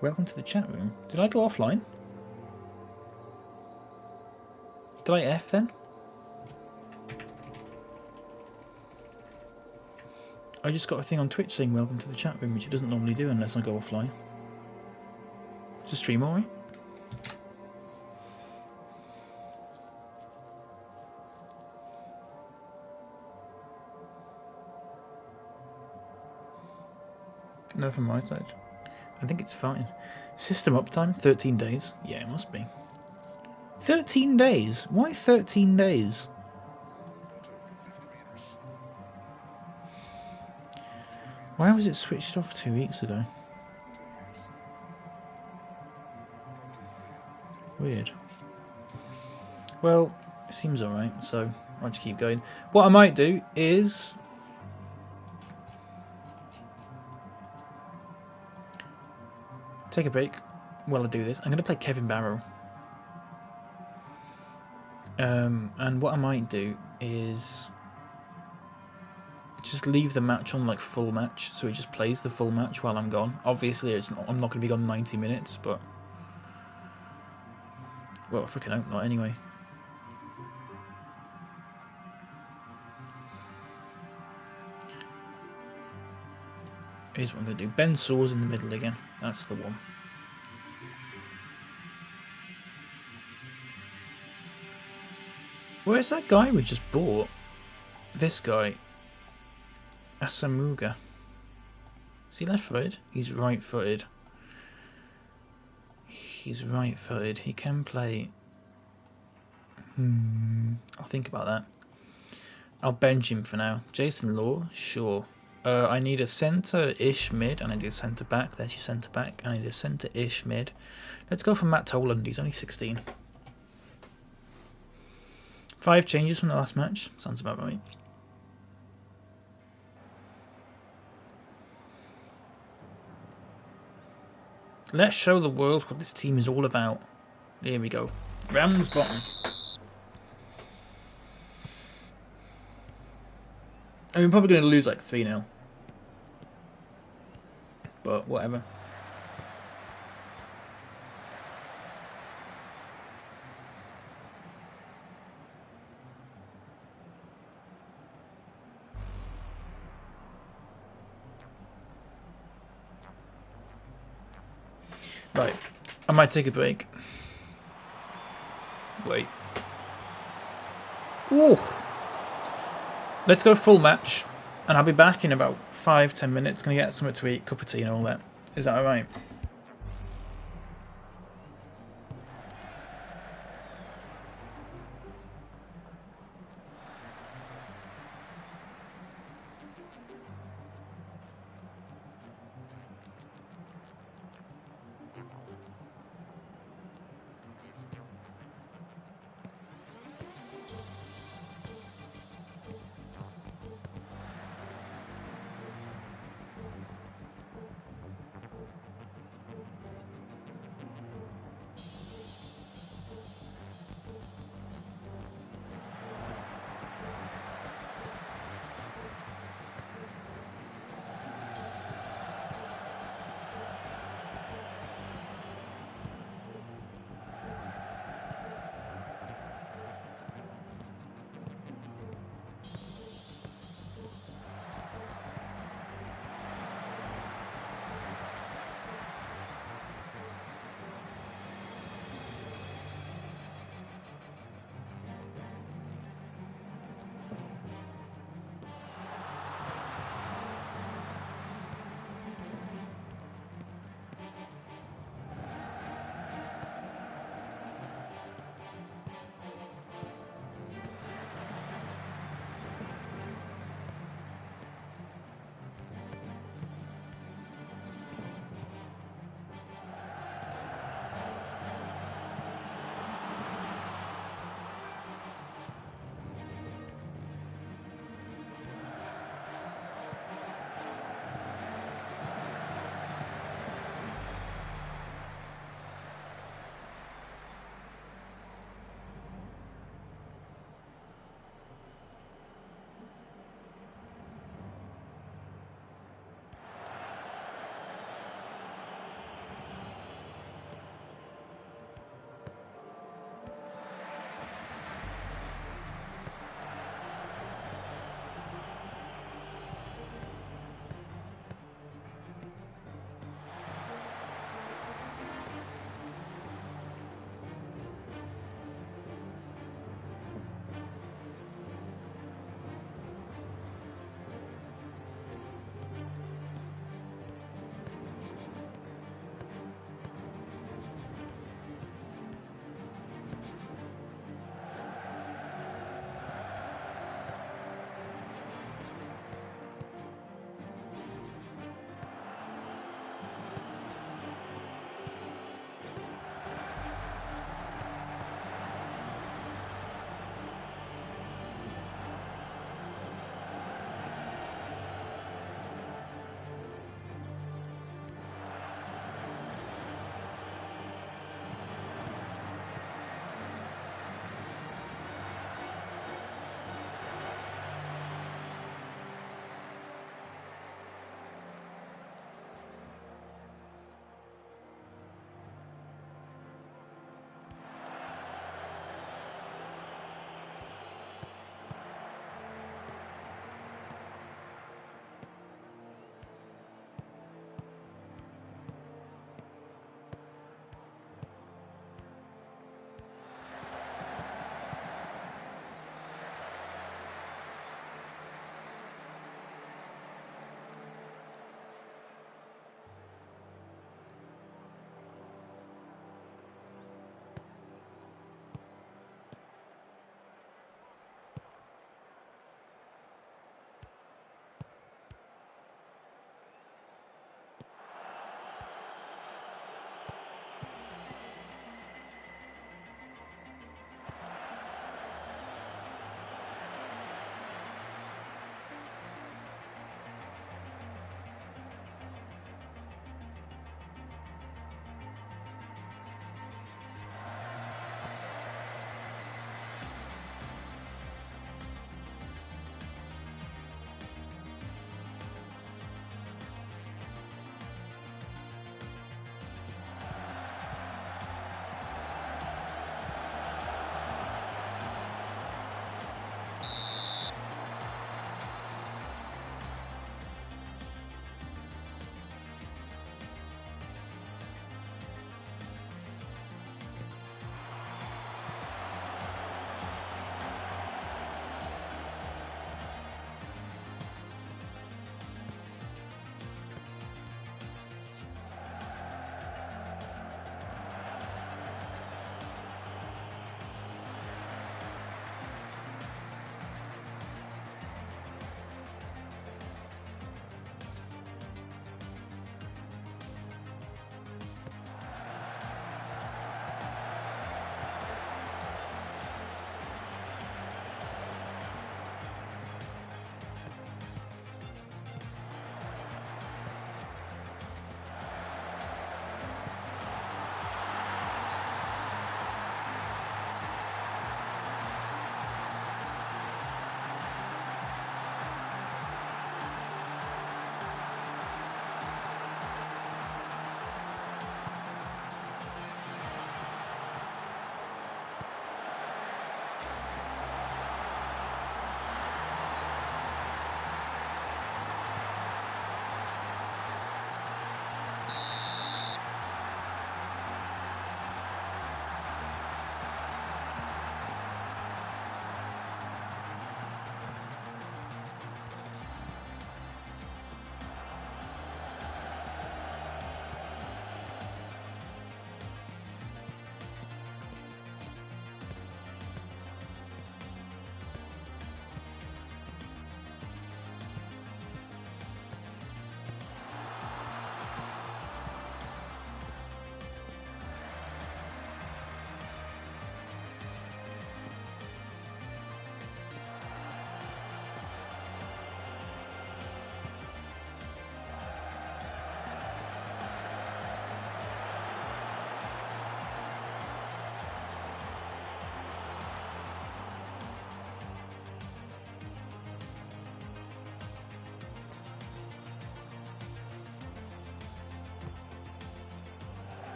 Welcome to the chat room. Did I go offline? Did I F then? I just got a thing on Twitch saying welcome to the chat room, which it doesn't normally do unless I go offline. Is the stream alright? No, from my side. I think it's fine. System uptime, 13 days. Yeah, it must be. 13 days? Why 13 days? Why was it switched off 2 weeks ago? Weird. Well, it seems alright, so I'll just keep going. What I might do is... take a break while I do this. I'm going to play Kevin Barrow. And what I might do is just leave the match on like full match, so it just plays the full match while I'm gone. Obviously, I'm not going to be gone 90 minutes, but well, I freaking hope not. Anyway, here's what I'm going to do. Ben Saw's in the middle again. That's the one. Where's that guy we just bought? This guy. Asamuga. Is he left-footed? He's right-footed. He's right-footed. He can play... I'll think about that. I'll bench him for now. Jason Law? Sure. I need a centre-ish mid, and I need a centre-back. There's your centre-back. I need a centre-ish mid. Let's go for Matt Toland. He's only 16. 5 changes from the last match. Sounds about right. Let's show the world what this team is all about. Here we go. Rams bottom. I mean, we're probably going to lose like 3-0. But whatever. Right. I might take a break. Wait. Ooh. Let's go full match. And I'll be back in about 5-10 minutes. Gonna get something to eat, cup of tea and all that. Is that alright?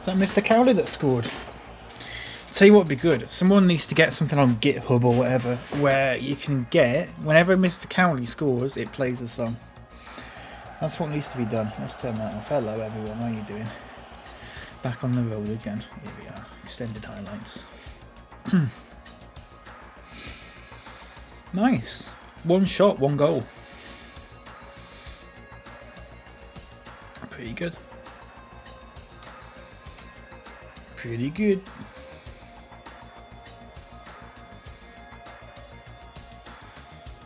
Is that Mr. Cowley that scored? Tell you what would be good. Someone needs to get something on GitHub or whatever where you can get, whenever Mr. Cowley scores, it plays a song. That's what needs to be done. Let's turn that off. Hello everyone, how are you doing? Back on the road again. Here we are. Extended highlights. Nice. One shot, one goal. Pretty good. Pretty good.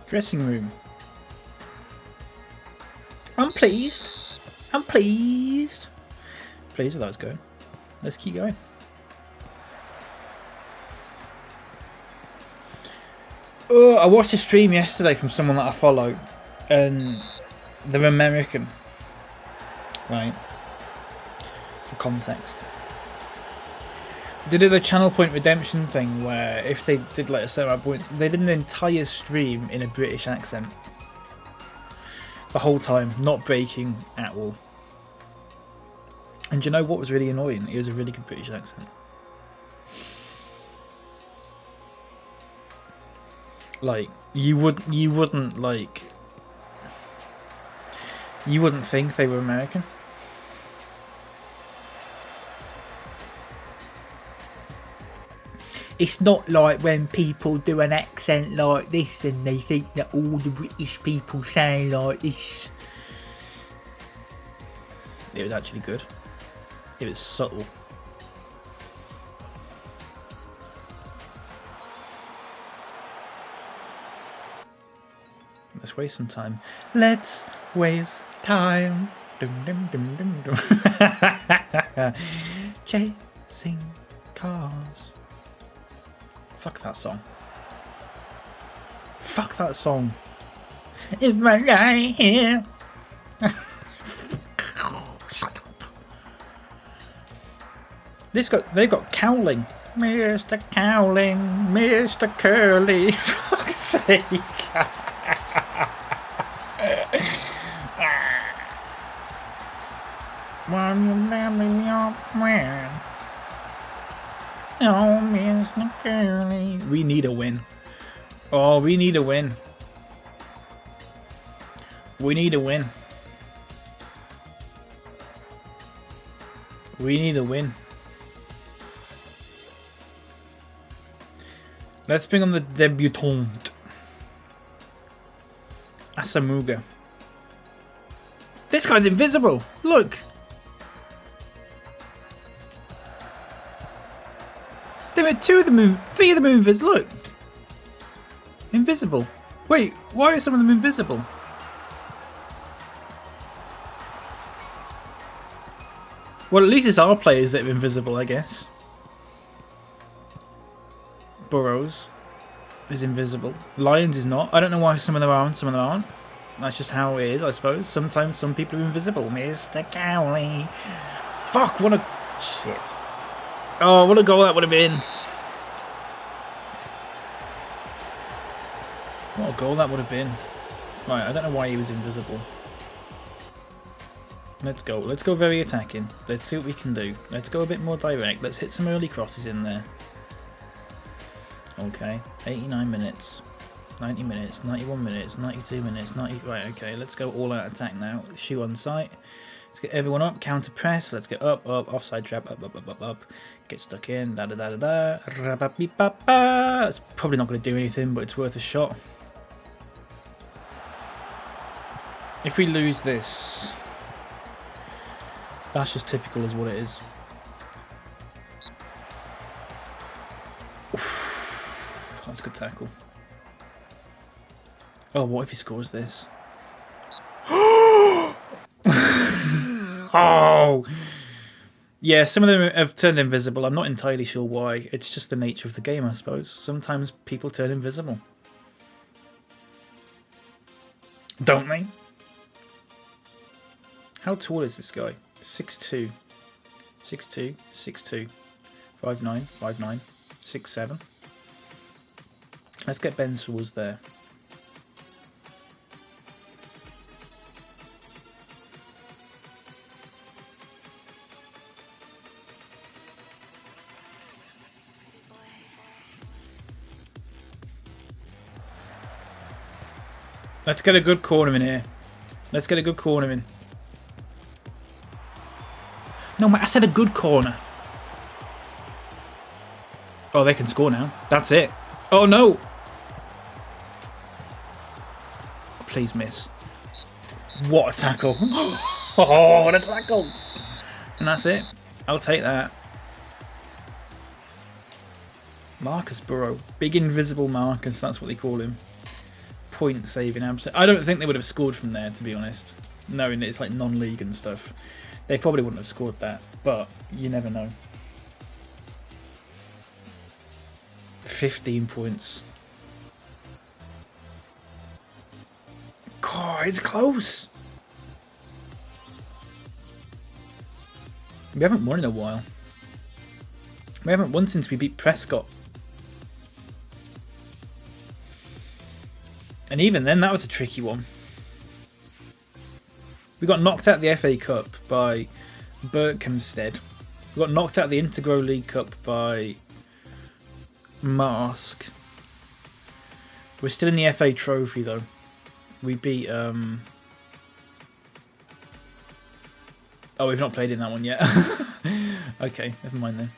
Dressing room. I'm pleased. I'm pleased. Pleased with how it's going. Let's keep going. Oh, I watched a stream yesterday from someone that I follow, and they're American, right? For context, they did a channel point redemption thing where if they did like a certain amount of points, they did an entire stream in a British accent the whole time, not breaking at all. And do you know what was really annoying? It was a really good British accent. Like you wouldn't think they were American. It's not like when people do an accent like this and they think that all the British people sound like this. It was actually good. It was subtle. Let's waste some time. Let's waste time. Dum, dum, dum, dum, dum. Chasing cars. Fuck that song. Fuck that song. It's right here. Shut up. They've got Cowling. Mr. Cowling, Mr. Curly. Fuck's sake. When you marry your man. Oh, Mr. Curly. We need a win. Oh, we need a win. We need a win. We need a win. Let's bring on the debutante. Asamuga. This guy's invisible. Look. There are three of the movers. Look. Invisible. Wait, why are some of them invisible? Well, at least it's our players that are invisible, I guess. Burrows is invisible. Lions is not. I don't know why some of them are and some of them aren't. That's just how it is, I suppose. Sometimes some people are invisible. Mr. Cowley. Fuck, what a... Shit. Oh, what a goal that would have been. What a goal that would have been. Right, I don't know why he was invisible. Let's go. Let's go very attacking. Let's see what we can do. Let's go a bit more direct. Let's hit some early crosses in there. Okay. 89 minutes. 90 minutes. 91 minutes. 92 minutes. 90... Right, okay. Let's go all out attack now. Shoot on sight. Let's get everyone up. Counter press. Let's get up, up. Offside trap. Up, up, up, up, up. Get stuck in. Da da da da da. Ra-ba-be-ba-ba. It's probably not going to do anything, but it's worth a shot. If we lose this... That's just typical is what it is. Oof, that's a good tackle. Oh, what if he scores this? Oh! Yeah, some of them have turned invisible. I'm not entirely sure why. It's just the nature of the game, I suppose. Sometimes people turn invisible. Don't they? How tall is this guy? 6'2", 6'2", 6'2", 5'9", 5'9", 6'7". Let's get Ben Sewells there. Let's get a good corner in here. Let's get a good corner in. No, I said a good corner. Oh, they can score now. That's it. Oh, no. Please miss. What a tackle. Oh, what a tackle. And that's it. I'll take that. Marcus Burrow. Big invisible Marcus, that's what they call him. Point saving absent. I don't think they would have scored from there, to be honest. Knowing that it's like non-league and stuff. They probably wouldn't have scored that, but you never know. 15 points. God, it's close. We haven't won in a while. We haven't won since we beat Prescott. And even then, that was a tricky one. We got knocked out of the FA Cup by Berkhamsted. We got knocked out of the Integro League Cup by Mask. We're still in the FA Trophy though. We beat Oh, we've not played in that one yet. Okay, never mind then.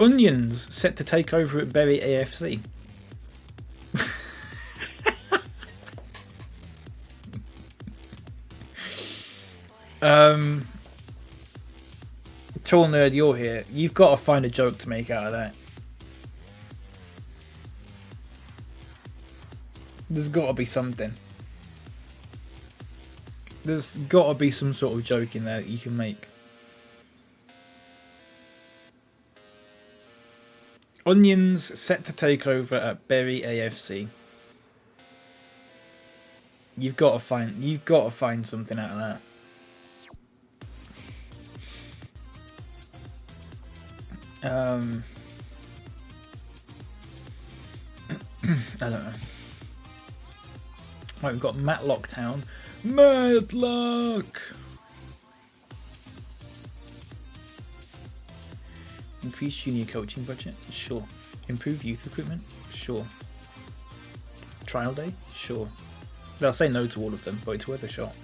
Onions set to take over at Bury AFC. Tall Nerd, you're here. You've got to find a joke to make out of that. There's got to be something. There's got to be some sort of joke in there that you can make. Onions set to take over at Bury AFC. You've got to find something out of that. I don't know. Right, we've got Matlock Town. Matlock! Increase junior coaching budget? Sure. Improve youth recruitment? Sure. Trial day? Sure. I'll say no to all of them, but it's worth a shot.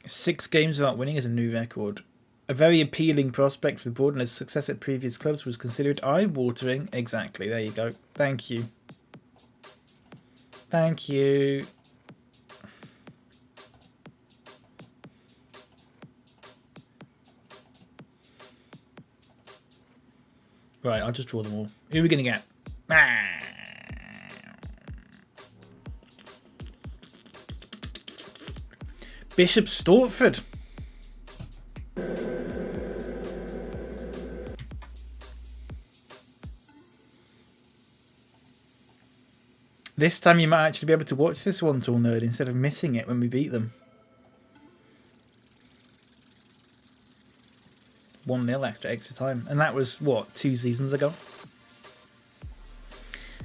Six games without winning is a new record. A very appealing prospect for the board, and his success at previous clubs was considered eye-watering. Exactly, there you go. Thank you. Thank you. Right, I'll just draw them all. Who are we going to get? Bishop Stortford. This time you might actually be able to watch this one, Tall Nerd, instead of missing it when we beat them. 1-0 extra time. And that was, what, 2 seasons ago?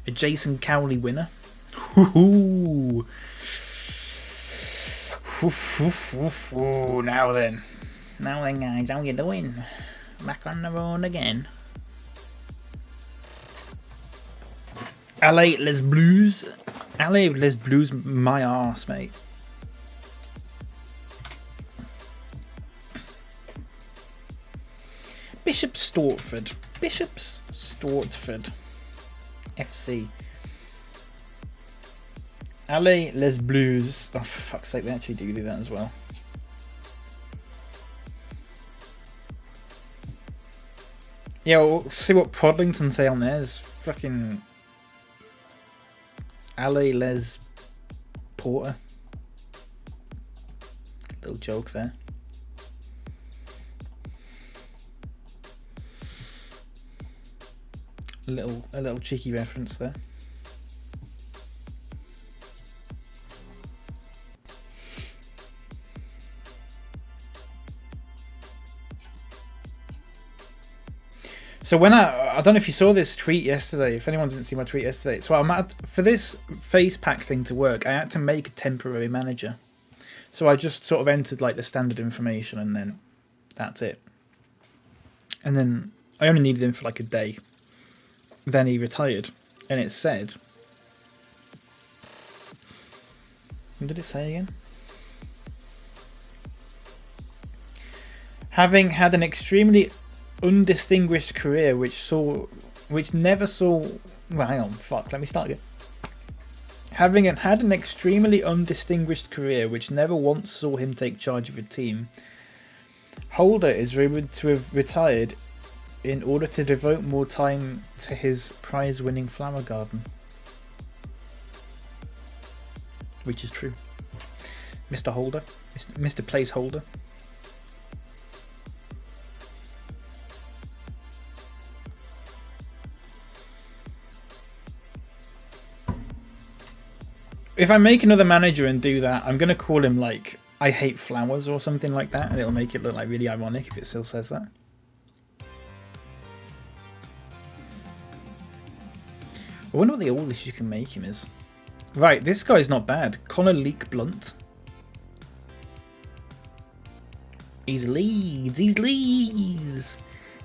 A Jason Cowley winner. Hoo-hoo. Now then. Now then, guys, how you doing? Back on the road again. LA Les Blues. LA Les Blues, my arse, mate. Bishop Stortford. Bishop's Stortford. FC. LA Les Blues. Oh, for fuck's sake, they actually do that as well. Yeah, we'll see what Prodlington say on there. Is fucking LA Les Porter. Little joke there. A little cheeky reference there. So when I don't know if you saw this tweet yesterday, if anyone didn't see my tweet yesterday, so for this face pack thing to work, I had to make a temporary manager. So I just sort of entered like the standard information and then that's it. And then I only needed him for like a day. Then he retired. And it said... What did it say again? Having had an extremely undistinguished career which never saw... Well, hang on, fuck, let me start again. Having had an extremely undistinguished career which never once saw him take charge of a team, Holder is rumoured to have retired in order to devote more time to his prize-winning flower garden. Which is true. Mr. Holder. Mr. Placeholder. If I make another manager and do that, I'm going to call him like, I hate flowers or something like that, and it'll make it look like really ironic if it still says that. I wonder what the oldest you can make him is. Right, this guy's not bad. Connor Leak Blunt. He's Leeds. He's Leeds.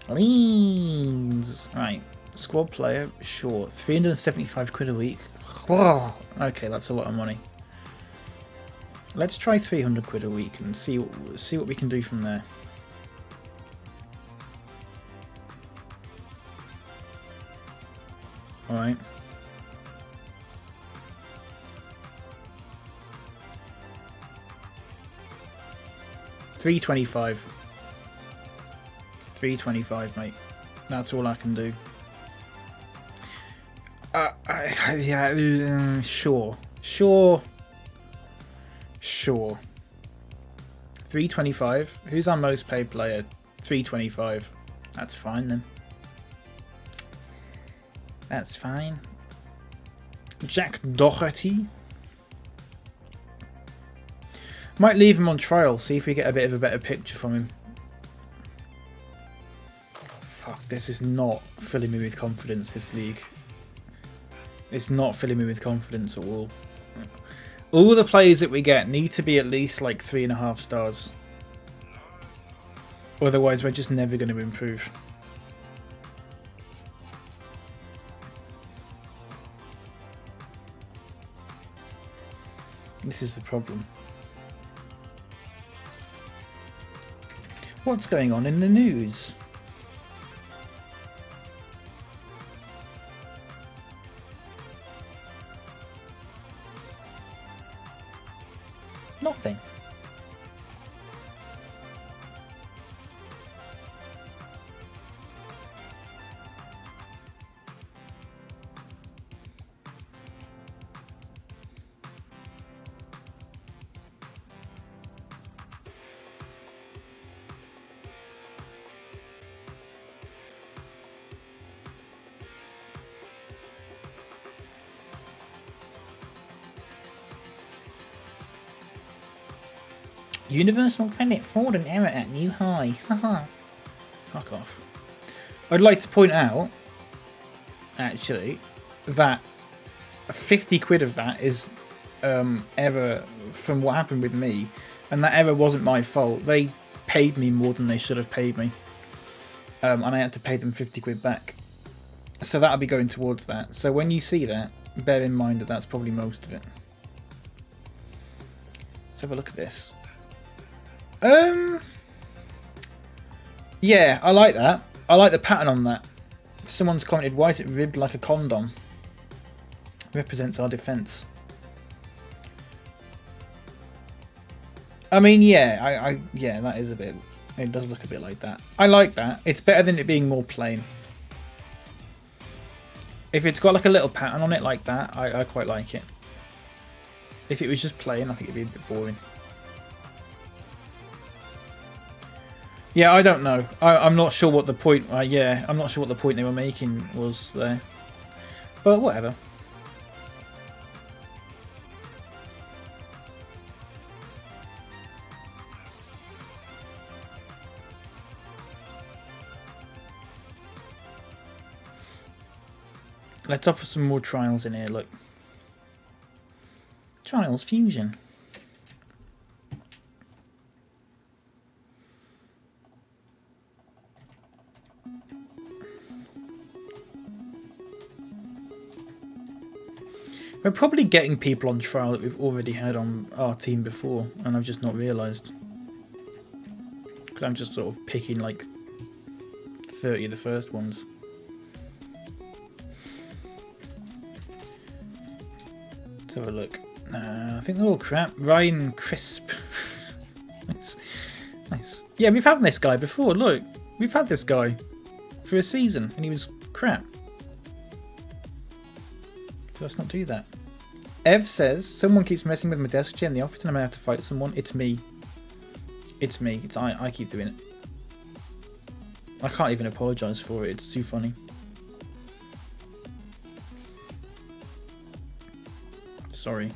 Leeds. Right, squad player, sure. 375 quid a week. Whoa. Okay, that's a lot of money. Let's try 300 quid a week and see what we can do from there. All right. $325. $325, mate. That's all I can do. Yeah, sure. 325. Who's our most paid player? 325. That's fine then. That's fine. Jack Doherty. Might leave him on trial, see if we get a bit of a better picture from him. Fuck, this is not filling me with confidence, this league. It's not filling me with confidence at all. All the players that we get need to be at least like 3.5 stars. Otherwise we're just never going to improve. This is the problem. What's going on in the news? Nothing. Universal credit fraud and error at new high. Haha. Fuck off. I'd like to point out, actually, that 50 quid of that is error from what happened with me, and that error wasn't my fault. They paid me more than they should have paid me, and I had to pay them 50 quid back. So that'll be going towards that. So when you see that, bear in mind that that's probably most of it. Let's have a look at this. Yeah, I like that. I like the pattern on that. Someone's commented, why is it ribbed like a condom? Represents our defense. I mean, yeah, yeah, that is a bit, it does look a bit like that. I like that. It's better than it being more plain. If it's got like a little pattern on it like that, I quite like it. If it was just plain, I think it'd be a bit boring. Yeah, I don't know. I'm not sure what the point. Yeah, I'm not sure what the point they were making was there. But whatever. Let's offer some more trials in here. Look, Trials Fusion. We're probably getting people on trial that we've already had on our team before, and I've just not realised. Because I'm just sort of picking like 30 of the first ones. Let's have a look. I think they're all crap. Ryan Crisp. Nice. Nice. Yeah, we've had this guy before. Look, we've had this guy for a season, and he was crap. So let's not do that. Ev says, someone keeps messing with my desk chair in the office and I'm going to have to fight someone. It's me. It's me. It's I keep doing it. I can't even apologise for it. It's too funny. Sorry.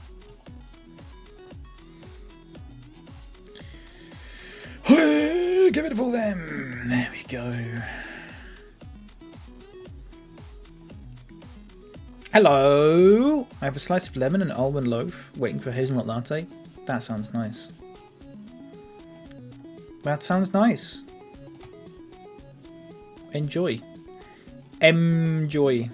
Get rid of all them. There we go. Hello. I have a slice of lemon and almond loaf waiting for a hazelnut latte. That sounds nice. That sounds nice. Enjoy. Enjoy.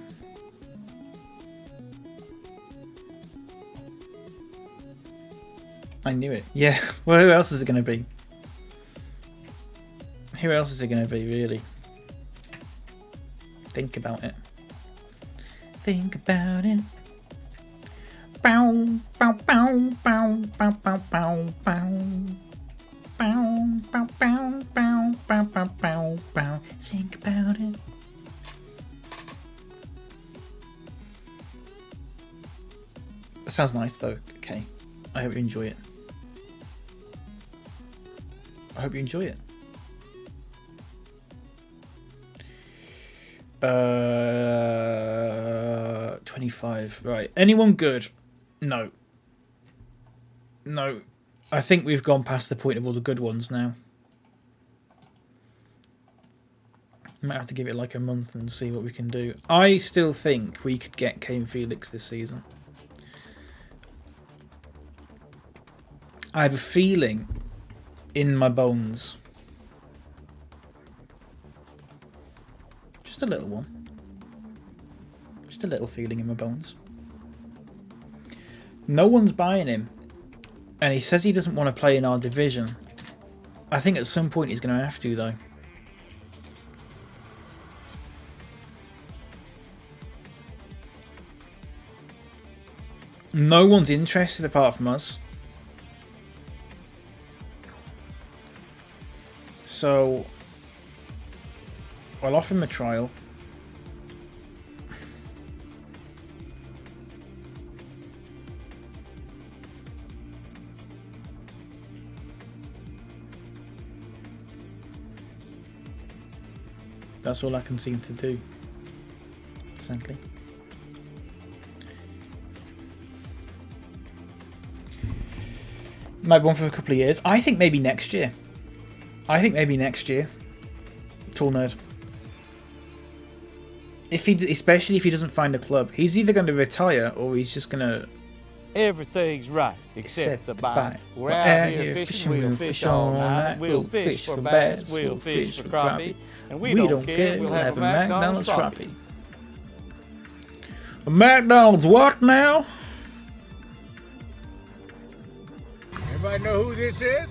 I knew it. Yeah. Well, who else is it going to be? Who else is it going to be, really? Think about it. Think about it. Bow, bow, bow, bow, bow, bow, bow, bow. Bow, bow, bow, bow, bow, bow, bow, bow. Think about it. That sounds nice, though. Okay. I hope you enjoy it. I hope you enjoy it. 25. Right. Anyone good? No. No. I think we've gone past the point of all the good ones now. Might have to give it like a month and see what we can do. I still think we could get Kane Felix this season. I have a feeling in my bones. Just a little one. Just a little feeling in my bones. No one's buying him. And he says he doesn't want to play in our division. I think at some point he's going to have to, though. No one's interested apart from us. So I'll offer him a trial. That's all I can seem to do. Sadly. Might go on for a couple of years. I think maybe next year. Tall nerd. Especially if he doesn't find a club, he's either going to retire or he's just going to. Everything's right except the bite. We're out here fishing. We'll fish all night. We'll fish for bass. We'll fish for crappie. And we don't care. We'll have a McDonald's crappie. A McDonald's what now? Everybody know who this is?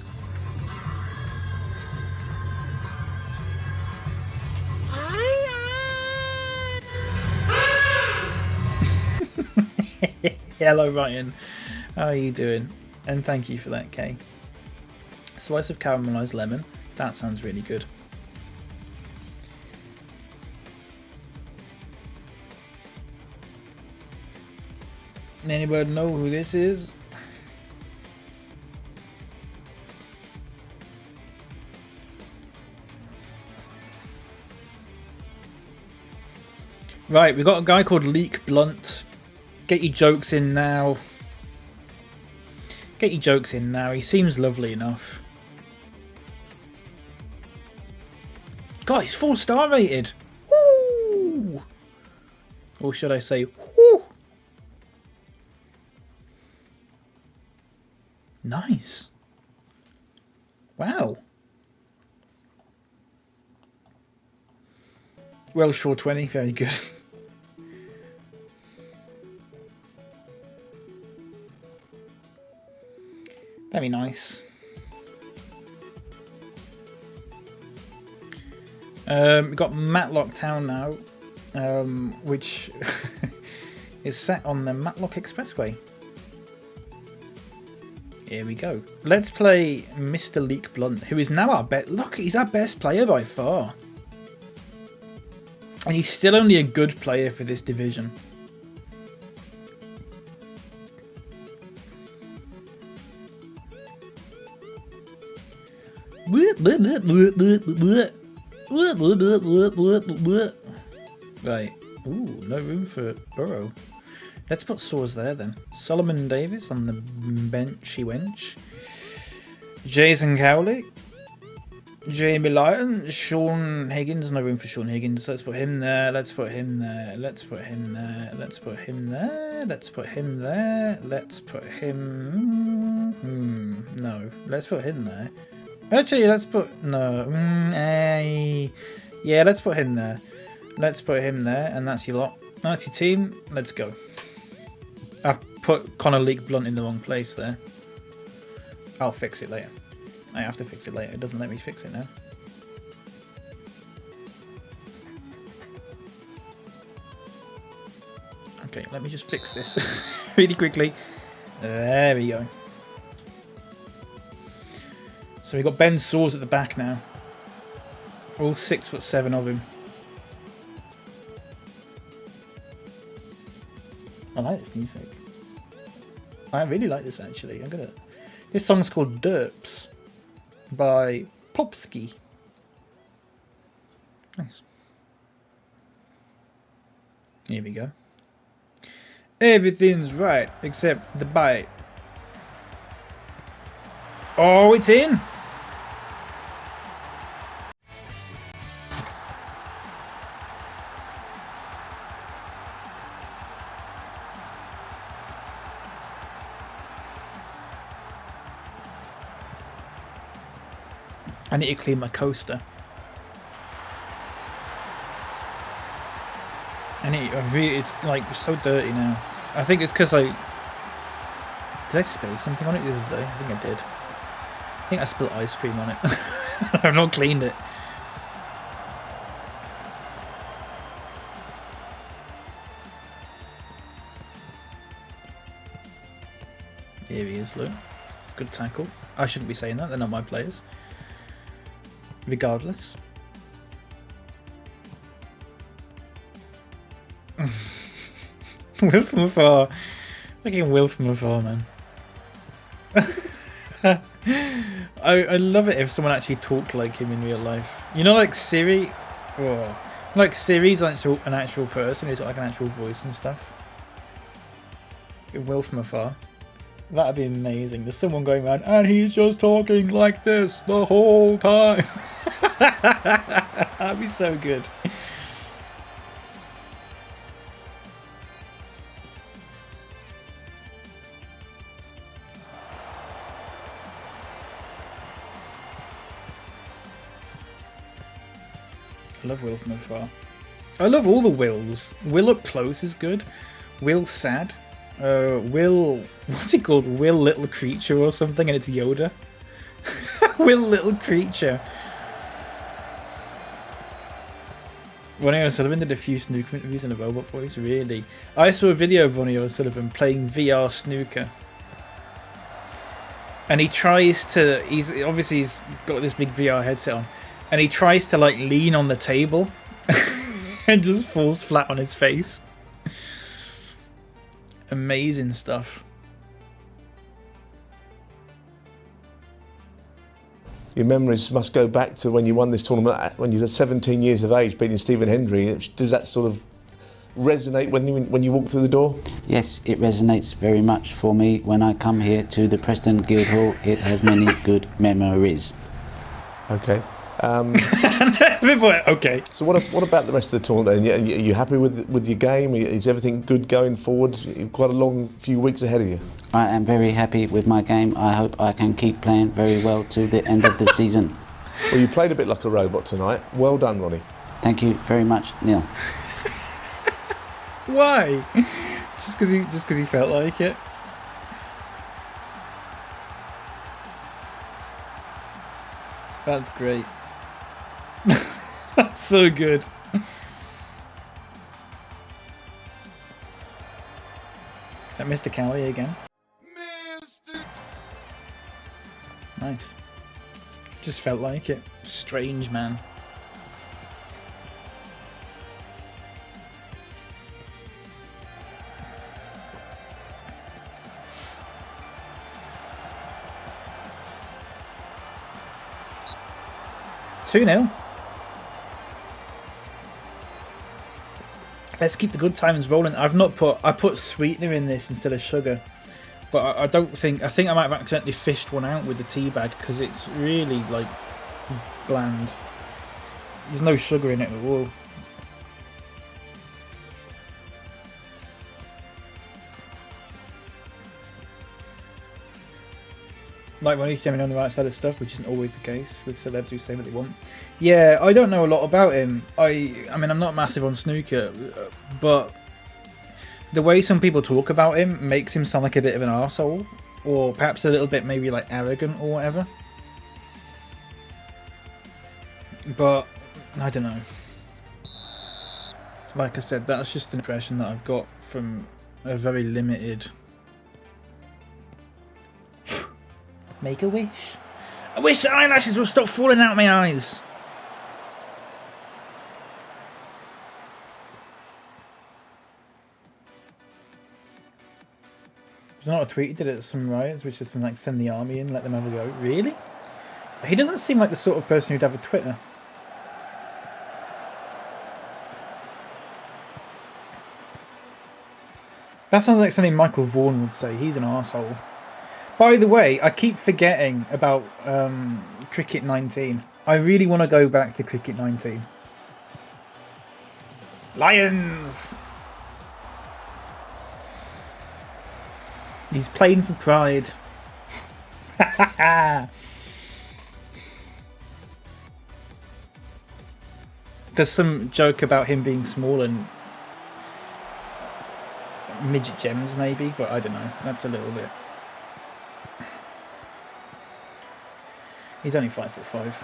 Hello Ryan, how are you doing? And thank you for that, Kay. Slice of caramelized lemon, that sounds really good. Anybody know who this is? Right, we've got a guy called Leek Blunt. Get your jokes in now. Get your jokes in now. He seems lovely enough. God, he's 4-star rated. Woo! Or should I say, whoo? Nice. Wow. Welsh 420, very good. Very nice. We've got Matlock Town now, which is set on the Matlock Expressway. Here we go. Let's play Mr. Leek Blunt, who is now our best. Look, he's our best player by far. And he's still only a good player for this division. Right. Ooh, no room for Burrow. Let's put Saws there then. Solomon Davis on the benchy wench. Jason Cowley. Jamie Lyon. Sean Higgins. No room for Sean Higgins. Let's put him there. Let's put him there. Let's put him there. Let's put him there. Let's put him there. Let's put him... No. Let's put him there. Actually, let's put... No. Yeah, let's put him there. Let's put him there. And that's your lot. That's your team. Let's go. I've put Connor Leek Blunt in the wrong place there. I'll fix it later. I have to fix it later. It doesn't let me fix it now. Okay, let me just fix this really quickly. There we go. So we've got Ben Saws at the back now. All 6'7" of him. I like this music. I really like this actually. This song's called Derps by Popsky. Nice. Here we go. Everything's right except the bite. Oh, it's in! I need to clean my coaster. It's like so dirty now. I think it's because did I spill something on it the other day? I think I did. I think I spilled ice cream on it. I've not cleaned it. Here he is, look. Good tackle. I shouldn't be saying that, they're not my players. Regardless. Will from afar. Fucking Will from afar, man. I love it if someone actually talked like him in real life. You know, like Siri? Oh. Like Siri's an actual person who's got like an actual voice and stuff. Will from afar. That'd be amazing. There's someone going around and he's just talking like this the whole time. That'd be so good. I love Will from afar. I love all the Wills. Will up close is good. Will sad. Will, what's it called? Will Little Creature or something, and it's Yoda. Will Little Creature. Ronnie O'Sullivan did a few snooker interviews in a robot voice, really. I saw a video of Ronnie O'Sullivan playing VR snooker. And he tries to, he's got this big VR headset on, and he tries to like lean on the table and just falls flat on his face. Amazing stuff. Your memories must go back to when you won this tournament when you were 17 years of age, beating Stephen Hendry. Does that sort of resonate when you walk through the door? Yes, it resonates very much for me when I come here to the Preston Guildhall. It has many good memories. Okay. Okay. So what about the rest of the tournament? Are you happy with your game? Is everything good going forward? You've quite a long few weeks ahead of you. I am very happy with my game. I hope I can keep playing very well to the end of the season. Well, you played a bit like a robot tonight. Well done, Ronnie. Thank you very much, Neil. Why? Just because he felt like it? That's great. That's so good. That Mr. Cowley again. Nice. Just felt like it. Strange, man. Two 0. Let's keep the good times rolling. I put sweetener in this instead of sugar, but I think I might have accidentally fished one out with the tea bag because it's really like bland. There's no sugar in it at all. Like when he's generally on the right side of stuff, which isn't always the case with celebs who say what they want. Yeah, I don't know a lot about him. I mean, I'm not massive on snooker, but the way some people talk about him makes him sound like a bit of an arsehole, or perhaps a little bit maybe like arrogant or whatever. But I don't know. Like I said, that's just an impression that I've got from a very limited. Make a wish. I wish the eyelashes would stop falling out of my eyes. There's not a tweet he did at some riots, which is something like send the army in, let them have a go. Really? He doesn't seem like the sort of person who'd have a Twitter. That sounds like something Michael Vaughan would say. He's an arsehole. By the way, I keep forgetting about Cricket 19. I really want to go back to Cricket 19. Lions! He's playing for pride. There's some joke about him being small and midget gems maybe, but I don't know. That's a little bit. He's only 5'5".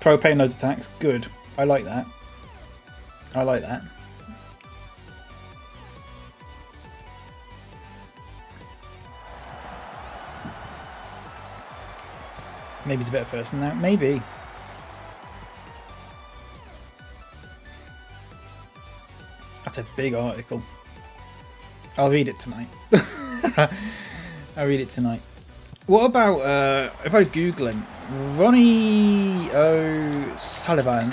Propane loads attacks. Good. I like that. I like that. Maybe he's a better person now. Maybe. That's a big article. I'll read it tonight. I'll read it tonight. What about, if I Google him, Ronnie O'Sullivan.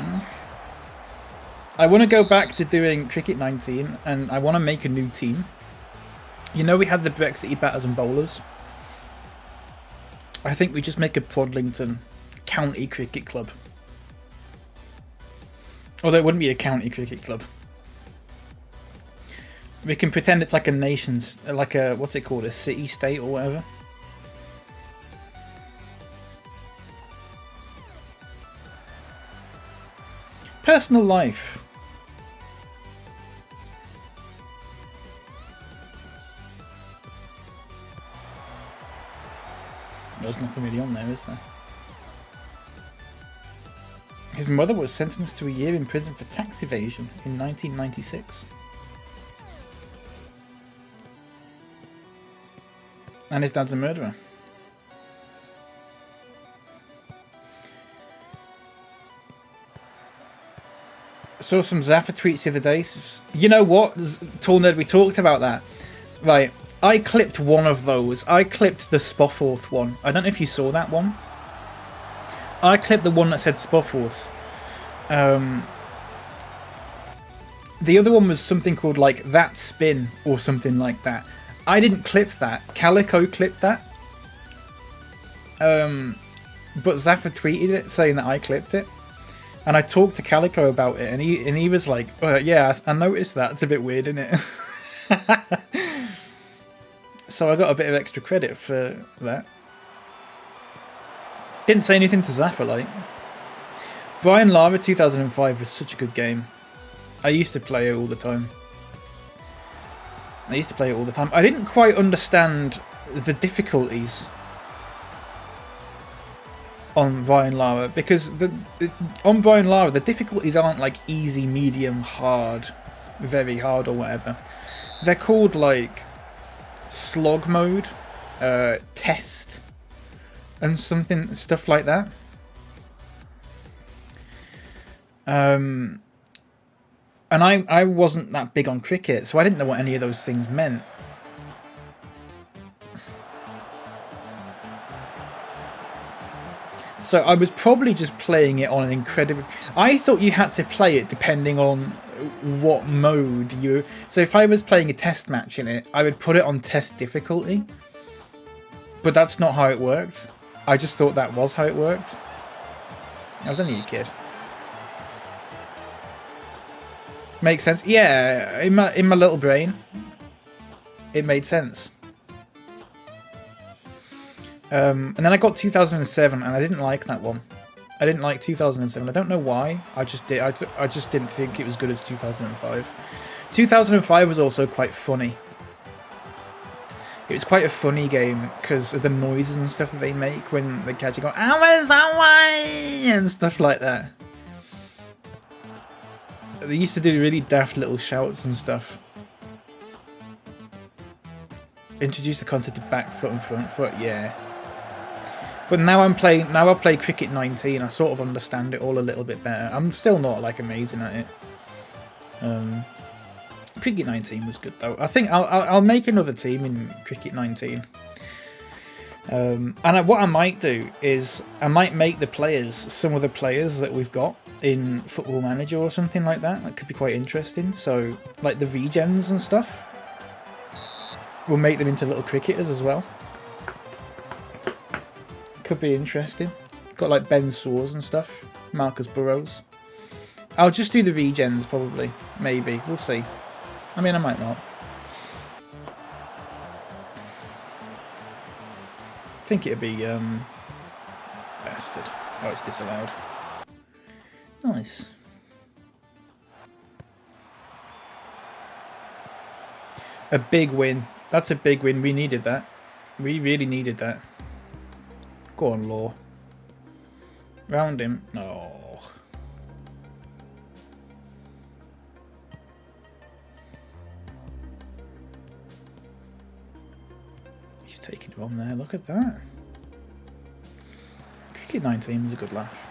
I want to go back to doing Cricket 19 and I want to make a new team. You know we had the Brexity batters and bowlers. I think we just make a Prodlington county cricket club. Although it wouldn't be a county cricket club. We can pretend it's like a nation's, like a, what's it called, a city-state or whatever. Personal life. There's nothing really on there, is there? His mother was sentenced to a year in prison for tax evasion in 1996. And his dad's a murderer. Saw some Zaffa tweets the other day. You know what? Tall Nerd, we talked about that. Right. I clipped one of those. I clipped the Spofforth one. I don't know if you saw that one. I clipped the one that said Spofforth. The other one was something called like That Spin or something like that. I didn't clip that. Calico clipped that. But Zaffa tweeted it saying that I clipped it. And I talked to Calico about it and he was like, oh, yeah, I noticed that. It's a bit weird, isn't it? So I got a bit of extra credit for that. Didn't say anything to Zaffa, like. Brian Lara 2005 was such a good game. I used to play it all the time. I used to play it all the time. I didn't quite understand the difficulties on Brian Lara, because on Brian Lara the difficulties aren't like easy, medium, hard, very hard or whatever. They're called like slog mode, test, and stuff like that. And I wasn't that big on cricket, so I didn't know what any of those things meant. So I was probably just playing it on an incredible... I thought you had to play it depending on what mode you... So if I was playing a test match in it, I would put it on test difficulty. But that's not how it worked. I just thought that was how it worked. I was only a kid. Makes sense? Yeah, in my little brain, it made sense. And then I got 2007, and I didn't like that one. I didn't like 2007. I don't know why. I just didn't think it was good as 2005. 2005 was also quite funny. It was quite a funny game because of the noises and stuff that they make when they catch you go, and stuff like that. They used to do really daft little shouts and stuff. Introduce the concept of back foot and front foot, yeah. But now I play Cricket 19. I sort of understand it all a little bit better. I'm still not like amazing at it. Cricket 19 was good though. I think I'll make another team in Cricket 19. And what I might do is I might make the players some of the players that we've got in Football Manager or something like that. That could be quite interesting. So like the regens and stuff, we'll make them into little cricketers as well. Could be interesting. Got like Ben Saws and stuff. Marcus Burrows. I'll just do the regens probably. Maybe. We'll see. I mean, I might not. I think it'd be bastard. Oh, it's disallowed. Nice. A big win. That's a big win. We needed that. We really needed that. Go on, Law. Round him. No. He's taking him on there. Look at that. Cricket 19 was a good laugh.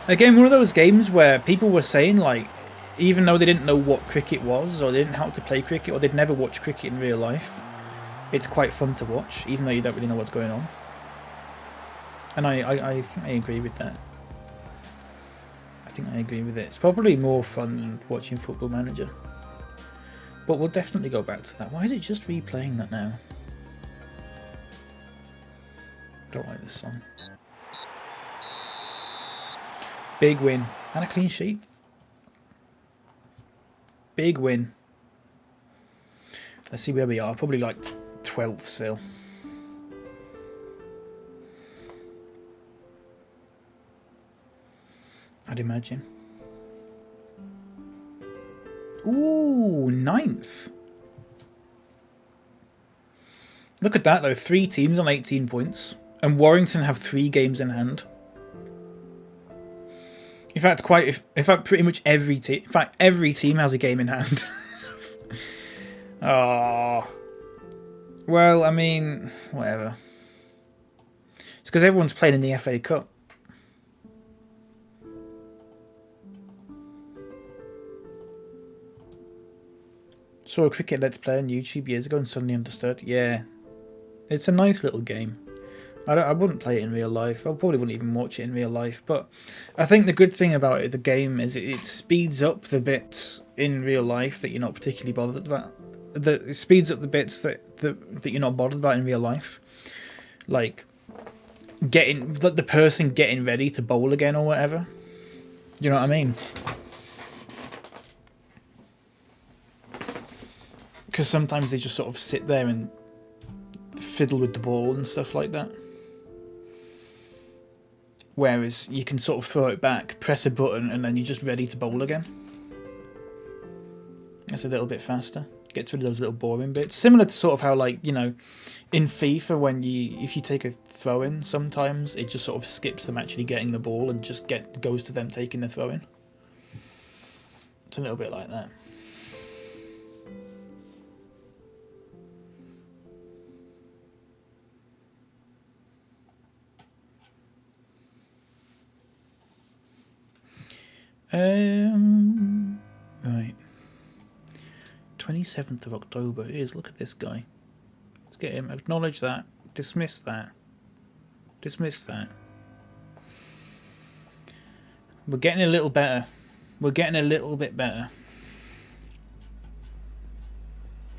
Again, one of those games where people were saying, like, even though they didn't know what cricket was, or they didn't know how to play cricket, or they'd never watched cricket in real life, it's quite fun to watch, even though you don't really know what's going on. And I think I agree with that. I think I agree with it. It's probably more fun than watching Football Manager. But we'll definitely go back to that. Why is it just replaying that now? Don't like this song. Big win. And a clean sheet. Big win. Let's see where we are. Probably like 12th still. I'd imagine. Ooh, 9th. Look at that though. 3 teams on 18 points. And Warrington have 3 games in hand. In fact, pretty much every team. In fact, every team has a game in hand. Oh. Well, I mean, whatever. It's because everyone's playing in the FA Cup. Saw a cricket Let's Play on YouTube years ago and suddenly understood. Yeah. It's a nice little game. I wouldn't play it in real life. I probably wouldn't even watch it in real life. But I think the good thing about it, the game, is it speeds up the bits in real life that you're not particularly bothered about. It speeds up the bits that you're not bothered about in real life. Like the person getting ready to bowl again or whatever. Do you know what I mean? Because sometimes they just sort of sit there and fiddle with the ball and stuff like that. Whereas you can sort of throw it back, press a button, and then you're just ready to bowl again. It's a little bit faster. Gets rid of those little boring bits. Similar to sort of how, like, you know, in FIFA, when if you take a throw in, sometimes it just sort of skips them actually getting the ball and just goes to them taking the throw in. It's a little bit like that. Right. 27th of October it is. Look at this guy. Let's get him. Acknowledge that. Dismiss that. Dismiss that. We're getting a little better. We're getting a little bit better.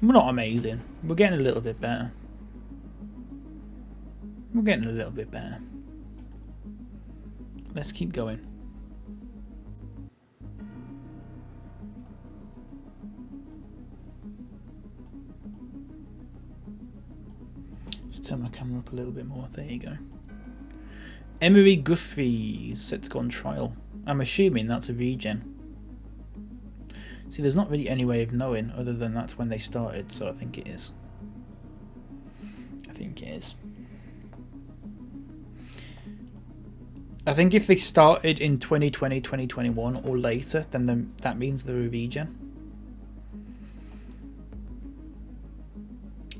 We're not amazing. We're getting a little bit better. We're getting a little bit better. Let's keep going. Turn my camera up a little bit more. There you go. Emery Guthrie is set to go on trial. I'm assuming that's a regen. See, there's not really any way of knowing other than that's when they started, so I think it is. I think it is. I think if they started in 2020, 2021 or later, then that means they're a regen.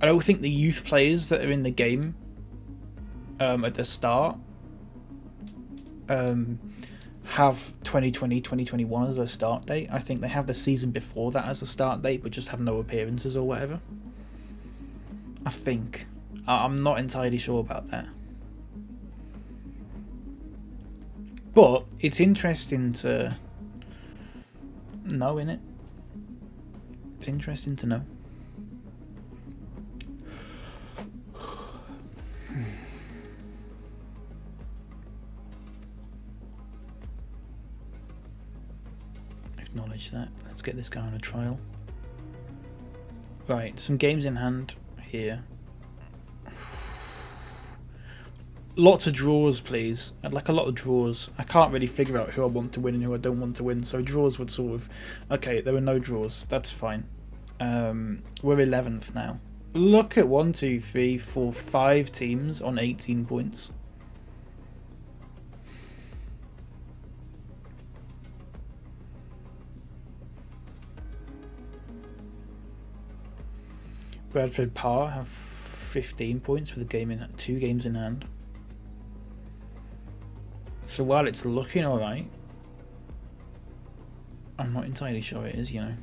I don't think the youth players that are in the game at the start have 2020, 2021 as their start date. I think they have the season before that as a start date, but just have no appearances or whatever. I think. I'm not entirely sure about that. But it's interesting to know, innit? It's interesting to know. Acknowledge that. Let's get this guy on a trial. Right, some games in hand here. Lots of draws, please. I'd like a lot of draws. I can't really figure out who I want to win and who I don't want to win, so draws would sort of... Okay, there were no draws. That's fine. We're 11th now. Look at 1, 2, 3, 4, 5 teams on 18 points. Bradford Parr have 15 points with 2 games in hand. So while it's looking alright, I'm not entirely sure it is, you know.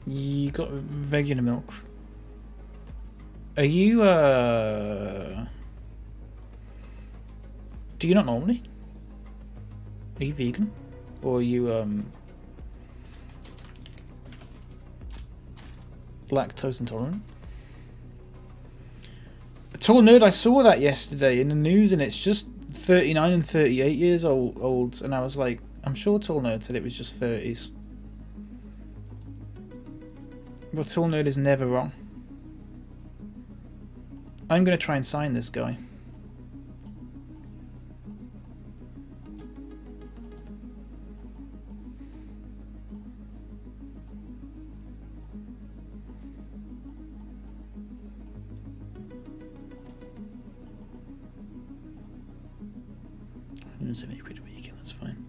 You got regular milk. Are you, do you not normally? Are you vegan? Or are you, lactose intolerant? A tall nerd, I saw that yesterday in the news and it's just 39 and 38 years old, and I was like, I'm sure Tall Nerd said it was just 30s. But Tall Nerd is never wrong. I'm going to try and sign this guy. £170 a week, that's fine.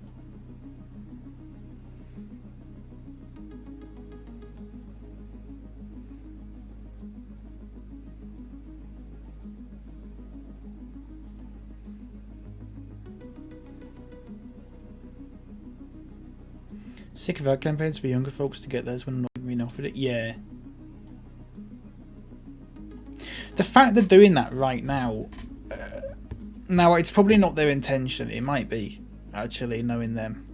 Sick of ad campaigns for younger folks to get theirs when I'm not being offered it. Yeah. The fact they're doing that right now, now it's probably not their intention. It might be, actually, knowing them.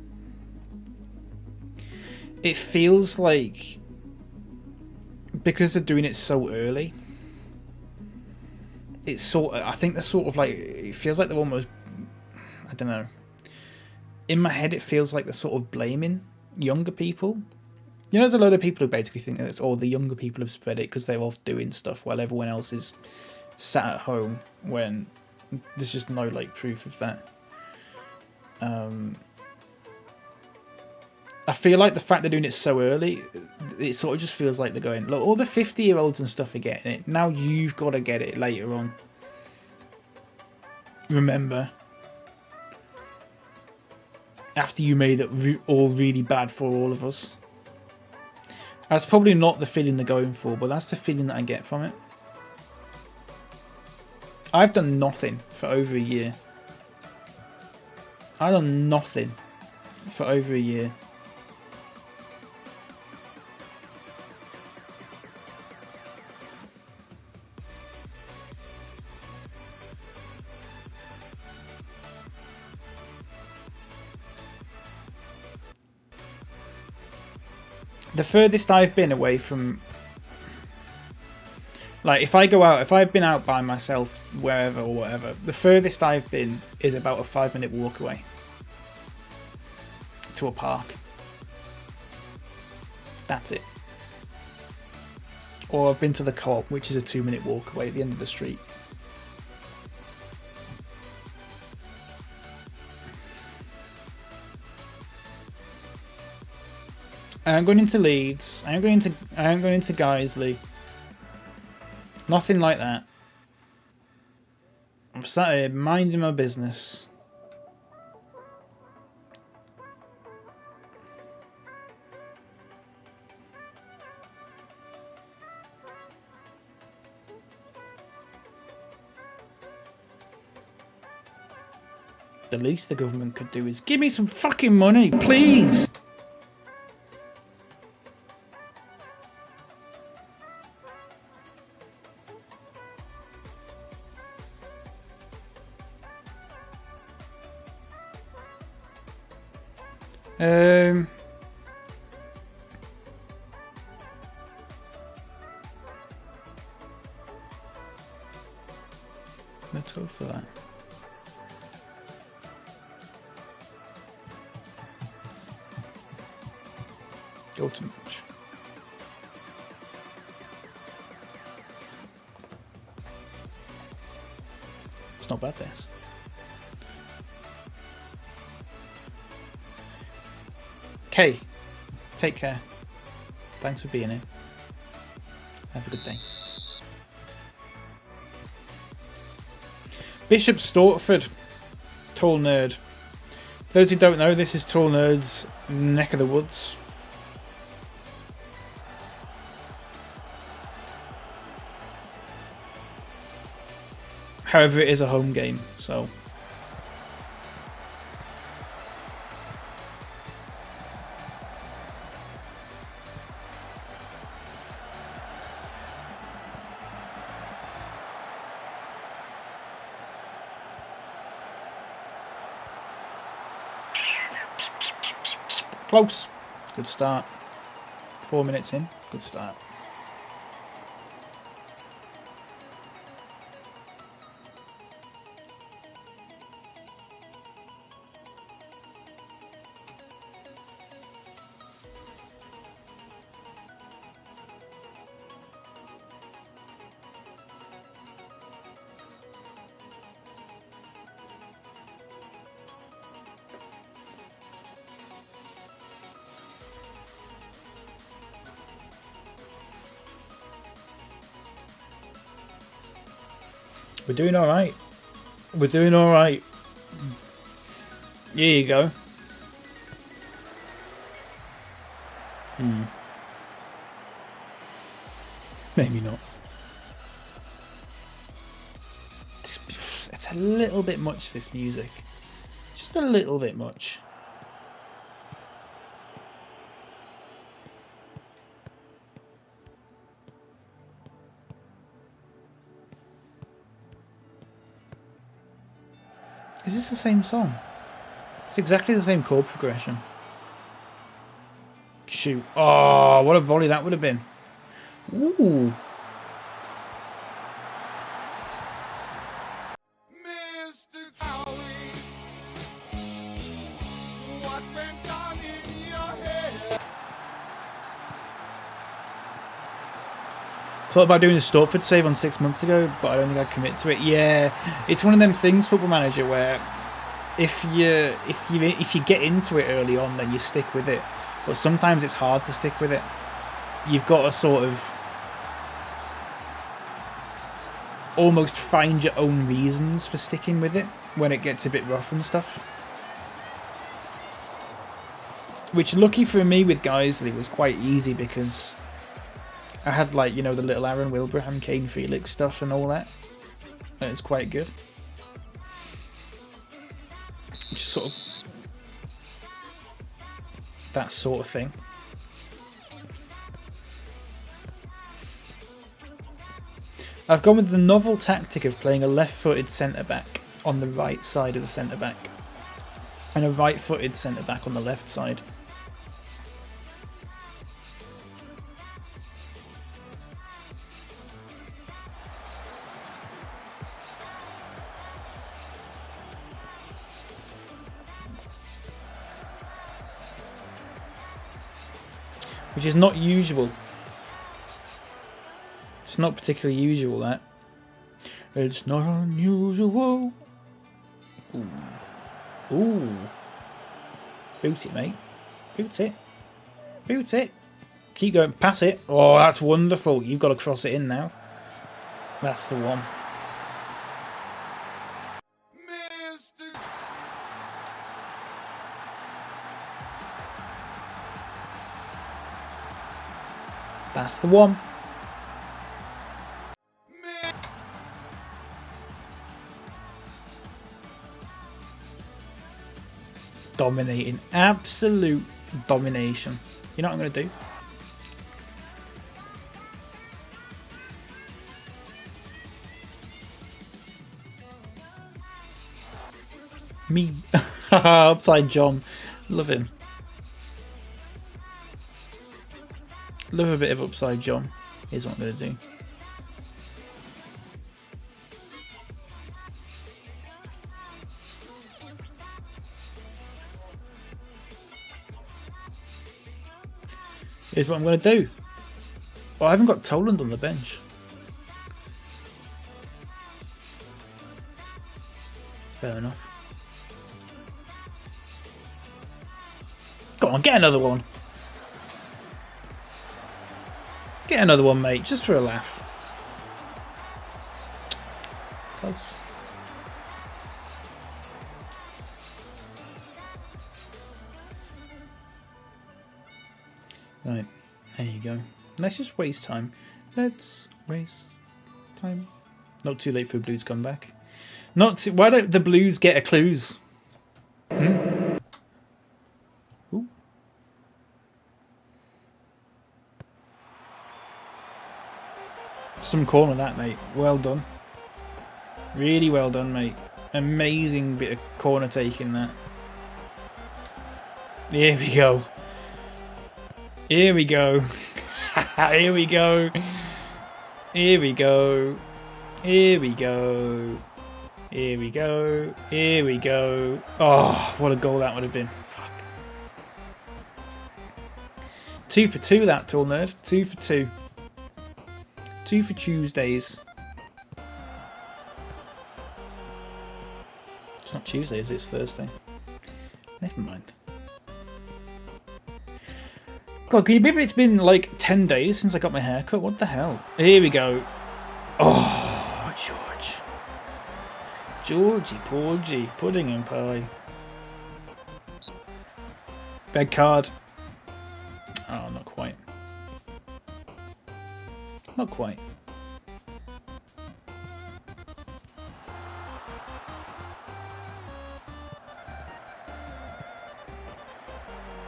It feels like, because they're doing it so early, it's sort of, I think they're sort of like, it feels like they're almost, I don't know. In my head, it feels like they're sort of blaming younger people. You know, there's a lot of people who basically think that it's all the younger people have spread it because they're off doing stuff while everyone else is sat at home, when there's just no like proof of that. I feel like the fact they're doing it so early, it sort of just feels like they're going, look, all the 50-year-olds and stuff are getting it. Now you've got to get it later on. Remember, after you made it all really bad for all of us. That's probably not the feeling they're going for, but that's the feeling that I get from it. I've done nothing for over a year. I've done nothing for over a year. The furthest I've been away from, like, if I go out, if I've been out by myself, wherever or whatever, the furthest I've been is about a 5-minute walk away to a park. That's it. Or I've been to the Co-op, which is a 2-minute walk away at the end of the street. I'm going into Leeds. I'm going into Guiseley. Nothing like that. I'm sat here minding my business. The least the government could do is give me some fucking money, please. Let's go for that. Go to match. It's not bad, this. Okay, take care. Thanks for being here. Have a good day. Bishop Stortford, Tall Nerd. For those who don't know, this is Tall Nerd's neck of the woods. However, it is a home game, so... Close. Good start. 4 minutes in. Good start. We're doing alright. We're doing alright. Here you go. Maybe not. It's a little bit much, this music. Just a little bit much. Is this the same song? It's exactly the same chord progression. Shoot. Oh, what a volley that would have been. Ooh. Mr. Cowley, what went on in your head? Thought about doing a Stortford save on 6 months ago, but I don't think I'd commit to it. Yeah, it's one of them things, Football Manager, where if you get into it early on, then you stick with it. but sometimes it's hard to stick with it. You've got to sort of almost find your own reasons for sticking with it when it gets a bit rough and stuff. Which, lucky for me with Geisley, was quite easy because I had, like, you know, the little Aaron Wilbraham, Kane Felix stuff and all that. And it's quite good. Just sort of that sort of thing. I've gone with the novel tactic of playing a left-footed centre-back on the right side of the centre-back and a right-footed centre-back on the left side. Which is not usual. It's not particularly usual, that. It's not unusual. Ooh. Ooh. Boot it, mate. Boot it. Boot it. Keep going. Pass it. Oh, that's wonderful. You've got to cross it in now. That's the one. That's the one. Dominating. Absolute domination. You know what I'm going to do? Me. Upside John. Love him. Love a bit of Upside John. Here's what I'm going to do. Here's what I'm going to do. Oh, I haven't got Toland on the bench. Fair enough. Go on, get another one. Get another one, mate, just for a laugh. Close. Right, there you go. Let's just waste time. Let's waste time. Not too late for Blues comeback. Why don't the Blues get a clues? Ooh. Some corner that, mate. Well done. Really well done, mate. Amazing bit of corner taking that. Here we go. Here we go. Here we go. Here we go. Here we go. Here we go. Here we go. Oh, what a goal that would have been. Fuck. 2 for 2 that, tall nerd. 2 for 2. 2 for Tuesdays. It's not Tuesday, is it? It's Thursday. Never mind. God, can you believe it's been like 10 days since I got my haircut? What the hell? Here we go. Oh, George. Georgie, Porgy, pudding and pie. Red card. Oh, not quite. Not quite.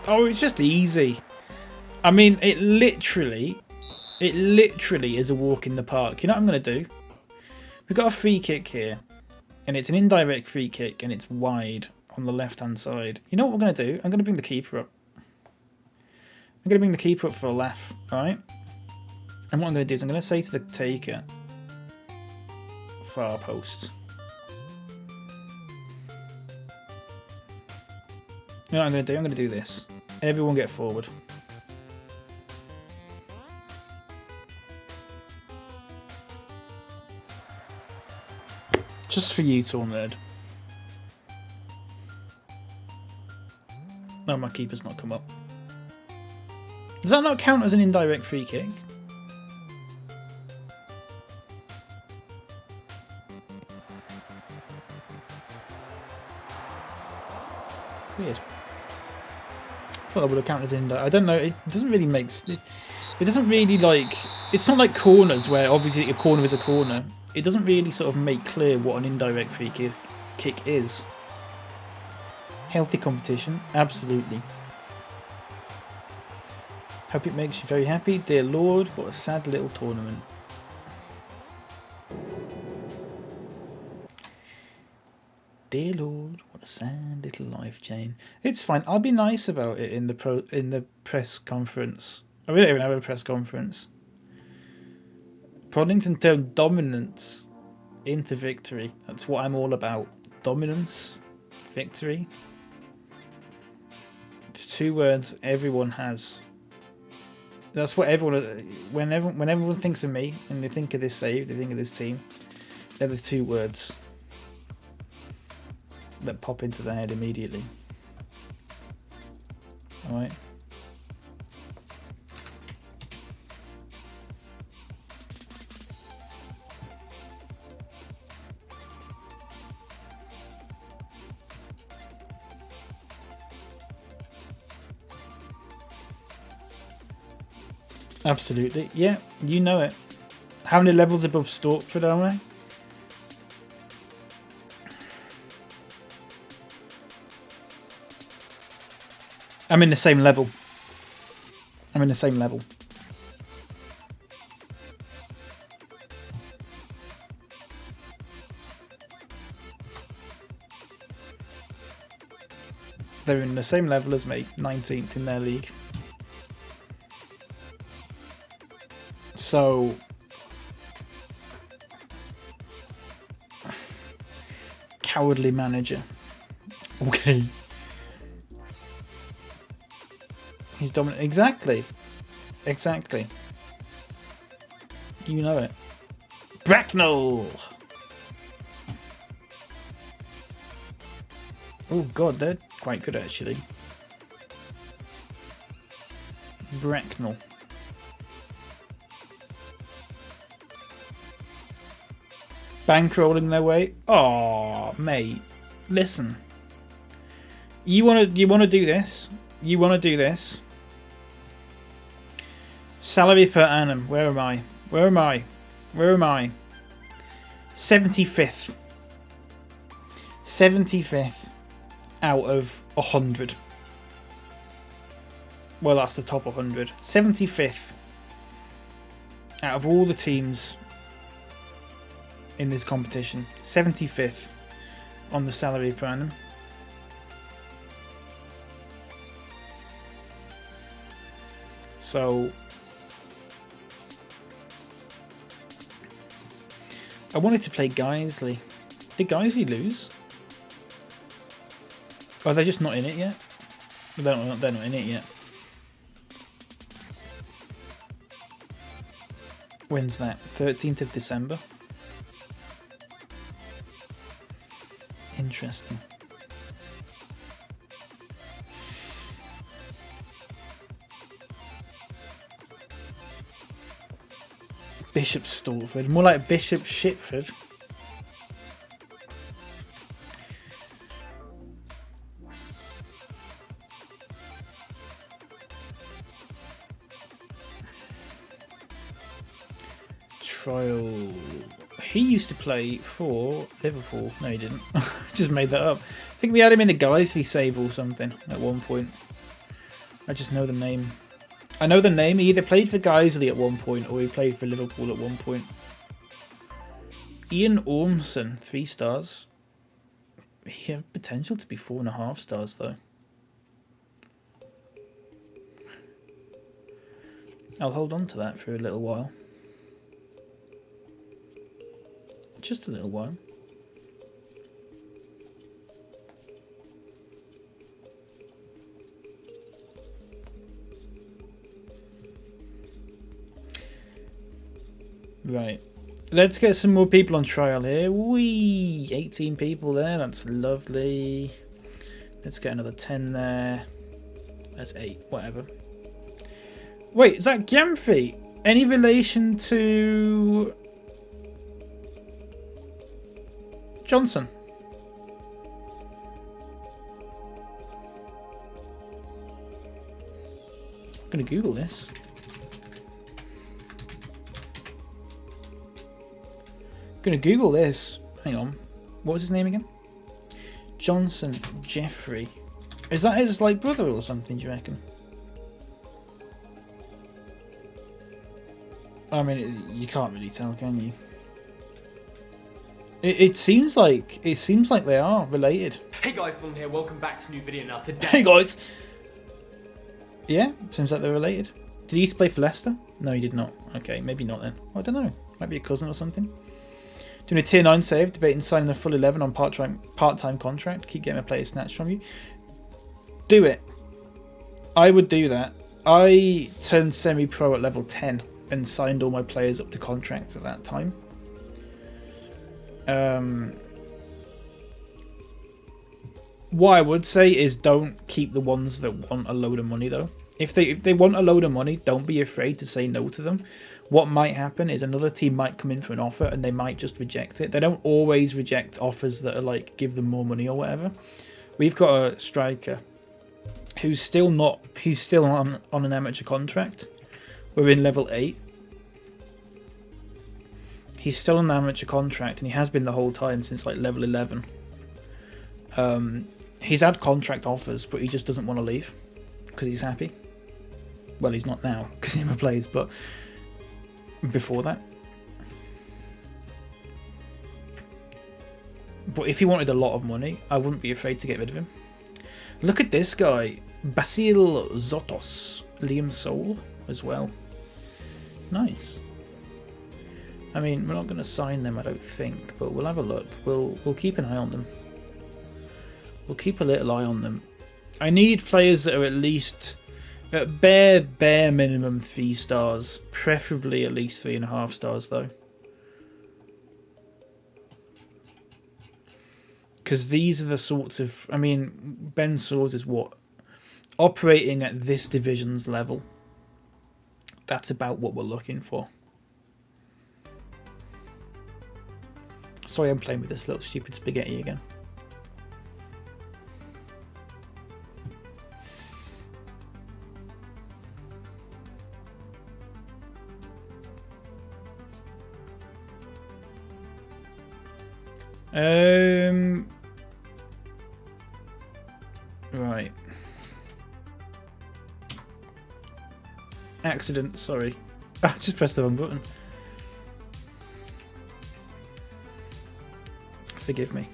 Oh, it's just easy. I mean, it literally is a walk in the park. You know what I'm going to do? We've got a free kick here, and it's an indirect free kick, and it's wide on the left-hand side. You know what we're going to do? I'm going to bring the keeper up. I'm going to bring the keeper up for a laugh, alright? And what I'm going to do is I'm going to say to the taker, far post. You know what I'm going to do? I'm going to do this. Everyone get forward. Just for you, tall nerd. No, my keeper's not come up. Does that not count as an indirect free kick? Weird. I thought that would have counted as indirect. I don't know. It doesn't really make. It doesn't really like. It's not like corners where obviously a corner is a corner. It doesn't really sort of make clear what an indirect free kick is. Healthy competition, absolutely. Hope it makes you very happy, dear Lord. What a sad little tournament. Dear Lord, what a sad little life, Jane. It's fine. I'll be nice about it in the press conference. I don't even have a press conference. Poddington turned dominance into victory. That's what I'm all about. Dominance, victory. It's two words everyone has. That's what everyone. When everyone thinks of me and they think of this save, they think of this team. They're the two words that pop into their head immediately. Alright. Absolutely. Yeah, you know it. How many levels above Stortford am I? I'm in the same level. I'm in the same level. They're in the same level as me, 19th in their league. So cowardly manager. Okay. He's dominant. Exactly. Exactly. You know it. Bracknell! Oh god, they're quite good actually. Bracknell. Bankrolling their way. Oh, mate. Listen. You wanna do this? You wanna do this? Salary per annum. Where am I? Where am I? Where am I? 75th. 75th out of 100. Well, that's the top 100. 75th out of all the teams in this competition. 75th on the salary per annum. So I wanted to play Guiseley. Did Guiseley lose? Oh, they're just not in it yet? They're not in it yet. When's that? 13th of December? Interesting. Bishop Stortford. More like Bishop Shitford. Trial. He used to play for Liverpool. No, he didn't. Just made that up. I think we had him in a Guiseley save or something at one point. I just know the name. I know the name. He either played for Guiseley at one point or he played for Liverpool at one point. Ian Ormson, 3 stars. He had potential to be 4.5 stars though. I'll hold on to that for a little while. Just a little while. Right. Let's get some more people on trial here. Whee! 18 people there. That's lovely. Let's get another 10 there. That's 8. Whatever. Wait, is that Gyamfi? Any relation to Johnson? I'm gonna Google this. Hang on. What was his name again? Johnson Jeffrey. Is that his like brother or something, do you reckon? I mean, you can't really tell, can you? It seems like they are related. Hey guys, Blum here. Welcome back to a new video. Now today. Hey guys. Yeah, seems like they're related. Did he used to play for Leicester? No, he did not. Okay, maybe not then. I don't know. Might be a cousin or something. Doing a tier 9 save, debating signing a full 11 on part-time contract. Keep getting a player snatched from you. Do it. I would do that. I turned semi-pro at level 10 and signed all my players up to contracts at that time. What I would say is don't keep the ones that want a load of money though. If they want a load of money, don't be afraid to say no to them. What might happen is another team might come in for an offer and they might just reject it. They don't always reject offers that are like give them more money or whatever. We've got a striker who's still on an amateur contract. We're in level 8. He's still on an amateur contract and he has been the whole time since like level 11. He's had contract offers, but he just doesn't want to leave because he's happy. Well, he's not now because he never plays, but before that. But if he wanted a lot of money, I wouldn't be afraid to get rid of him. Look at this guy, Basil Zotos, Liam Soul as well. Nice. I mean, we're not going to sign them, I don't think, but we'll have a look. We'll keep an eye on them. We'll keep a little eye on them. I need players that are at least at bare minimum 3 stars, preferably at least 3.5 stars though. Because these are the sorts of, I mean, Ben Swords is what? Operating at this division's level. That's about what we're looking for. Sorry, I'm playing with this little stupid spaghetti again. Right. Accident, sorry. I just pressed the wrong button. Forgive me.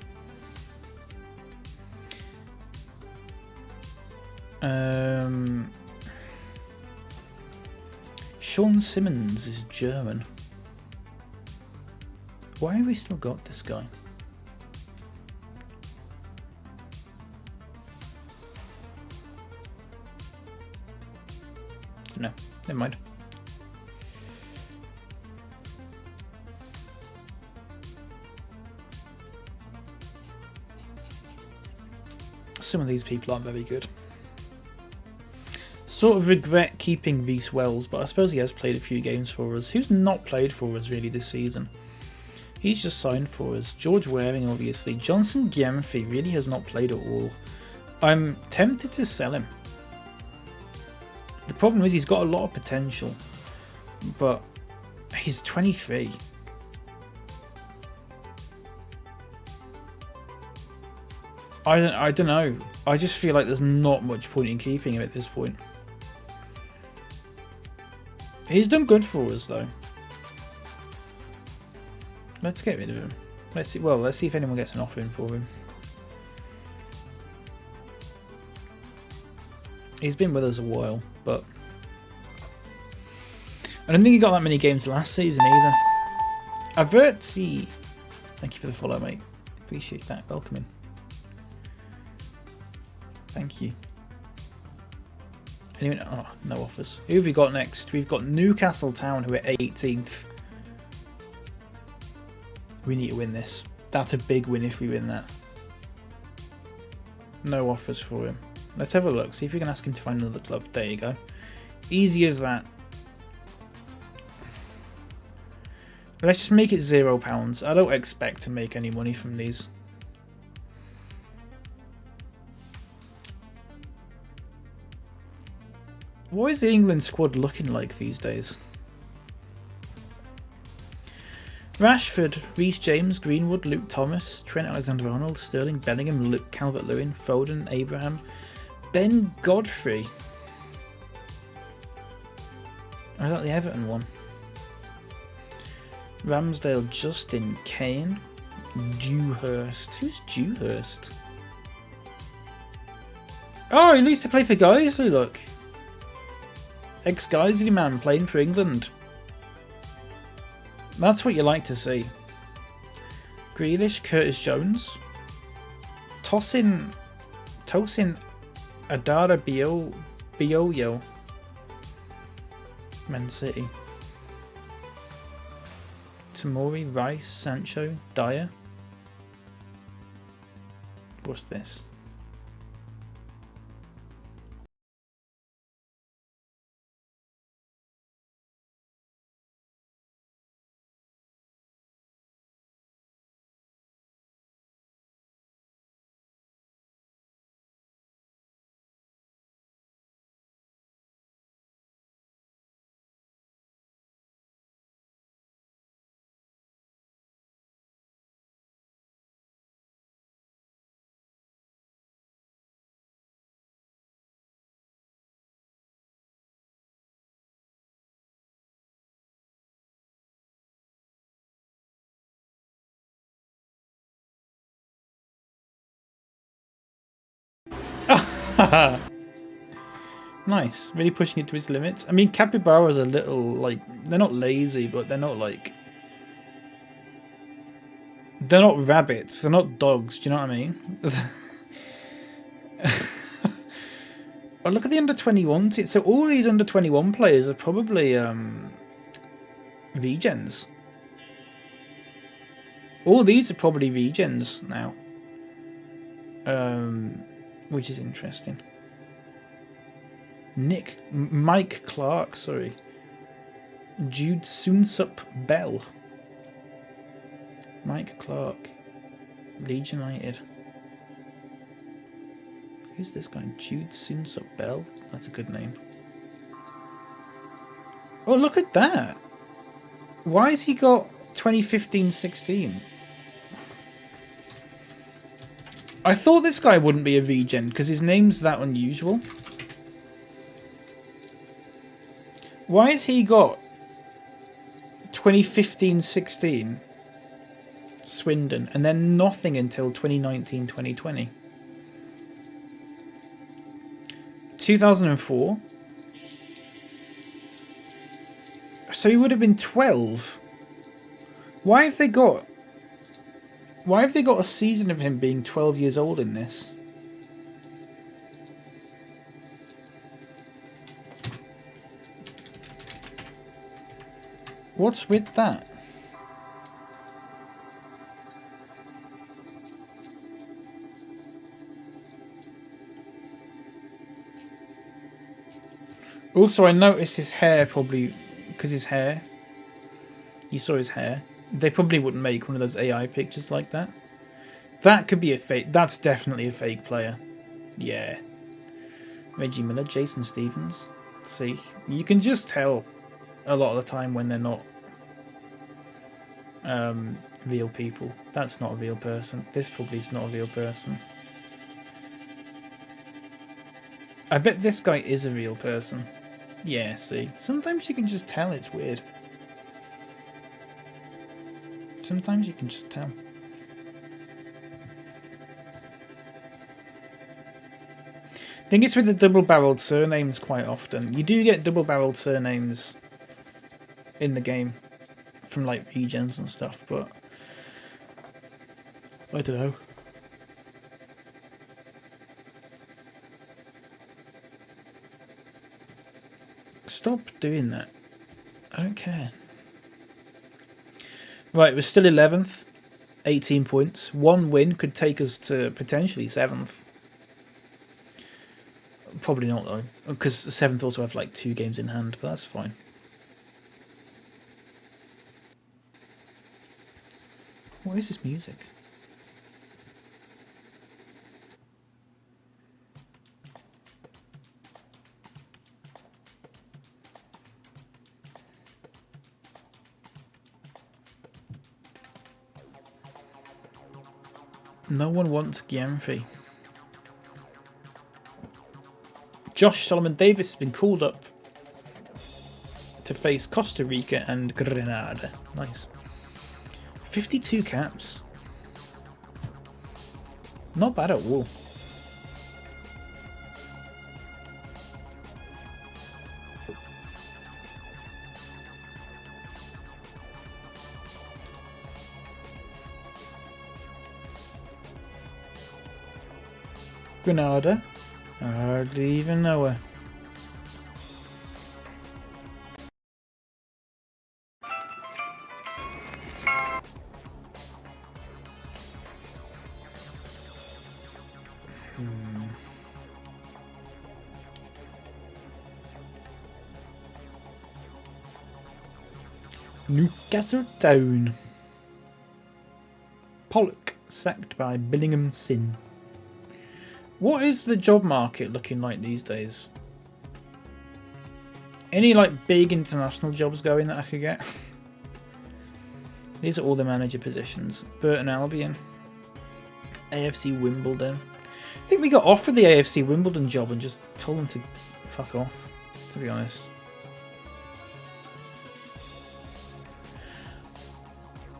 Sean Simmons is German. Why have we still got this guy? No, never mind. Some of these people aren't very good. Sort of regret keeping Reece Wells, but I suppose he has played a few games for us. Who's not played for us really this season? He's just signed for us. George Waring, obviously. Johnson Gyamfi really has not played at all. I'm tempted to sell him. The problem is he's got a lot of potential, but he's 23. I don't know. I just feel like there's not much point in keeping him at this point. He's done good for us though. Let's get rid of him. Let's see. Well, let's see if anyone gets an offer in for him. He's been with us a while, but I don't think he got that many games last season either. Avertzi, thank you for the follow, mate. Appreciate that. Welcome in. Thank you. Anyone? Oh, no offers. Who have we got next? We've got Newcastle Town, who are 18th. We need to win this. That's a big win if we win that. No offers for him. Let's have a look. See if we can ask him to find another club. There you go. Easy as that. Let's just make it £0. I don't expect to make any money from these. What is the England squad looking like these days? Rashford, Reece James, Greenwood, Luke Thomas, Trent Alexander-Arnold, Sterling, Bellingham, Luke Calvert-Lewin, Foden, Abraham, Ben Godfrey. Or is that the Everton one? Ramsdale, Justin, Kane, Dewhurst. Who's Dewhurst? Oh, he used to play for Guiseley, look. Ex-Guiseley man playing for England. That's what you like to see. Grealish, Curtis Jones. Tosin Adara Bioyo. Man City. Tamori, Rice, Sancho, Dyer. What's this? Nice, really pushing it to its limits. I mean, capybaras are a little, like, they're not lazy, but they're not like, they're not rabbits, they're not dogs, do you know what I mean? Oh, look at the under-21s. So all these under-21 players are probably regens. All these are probably regens now. Which is interesting. Mike Clark, sorry. Jude Soonsup Bell. Mike Clark. Leeds United. Who's this guy? Jude Soonsup Bell? That's a good name. Oh, look at that. Why has he got 2015-16? I thought this guy wouldn't be a regen because his name's that unusual. Why has he got 2015-16 Swindon and then nothing until 2019-2020? 2004. So he would have been 12. Why have they got a season of him being 12 years old in this? What's with that? Also, I noticed his hair probably, because his hair, you saw his hair, they probably wouldn't make one of those AI pictures like that. That could be a fake, that's definitely a fake player. Yeah. Reggie Miller, Jason Stevens. See, you can just tell a lot of the time when they're not real people. That's not a real person. This probably is not a real person. I bet this guy is a real person. Yeah, see. Sometimes you can just tell. It's weird. Sometimes you can just tell. I think it's with the double-barreled surnames quite often. You do get double-barreled surnames in the game from like regens and stuff, but I don't know. Stop doing that. I don't care. Right, we're still 11th. 18 points. One win could take us to potentially 7th. Probably not though, because the 7th also have like 2 games in hand, but that's fine. What is this music? No one wants Gianfi. Josh Solomon Davis has been called up to face Costa Rica and Grenada. Nice. 52 caps. Not bad at all. Grenada. I hardly even know her. Newcastle Town. Pollock sacked by Billingham Sin. What is the job market looking like these days? Any like big international jobs going that I could get? These are all the manager positions. Burton Albion. AFC Wimbledon. I think we got offered the AFC Wimbledon job and just told them to fuck off, to be honest.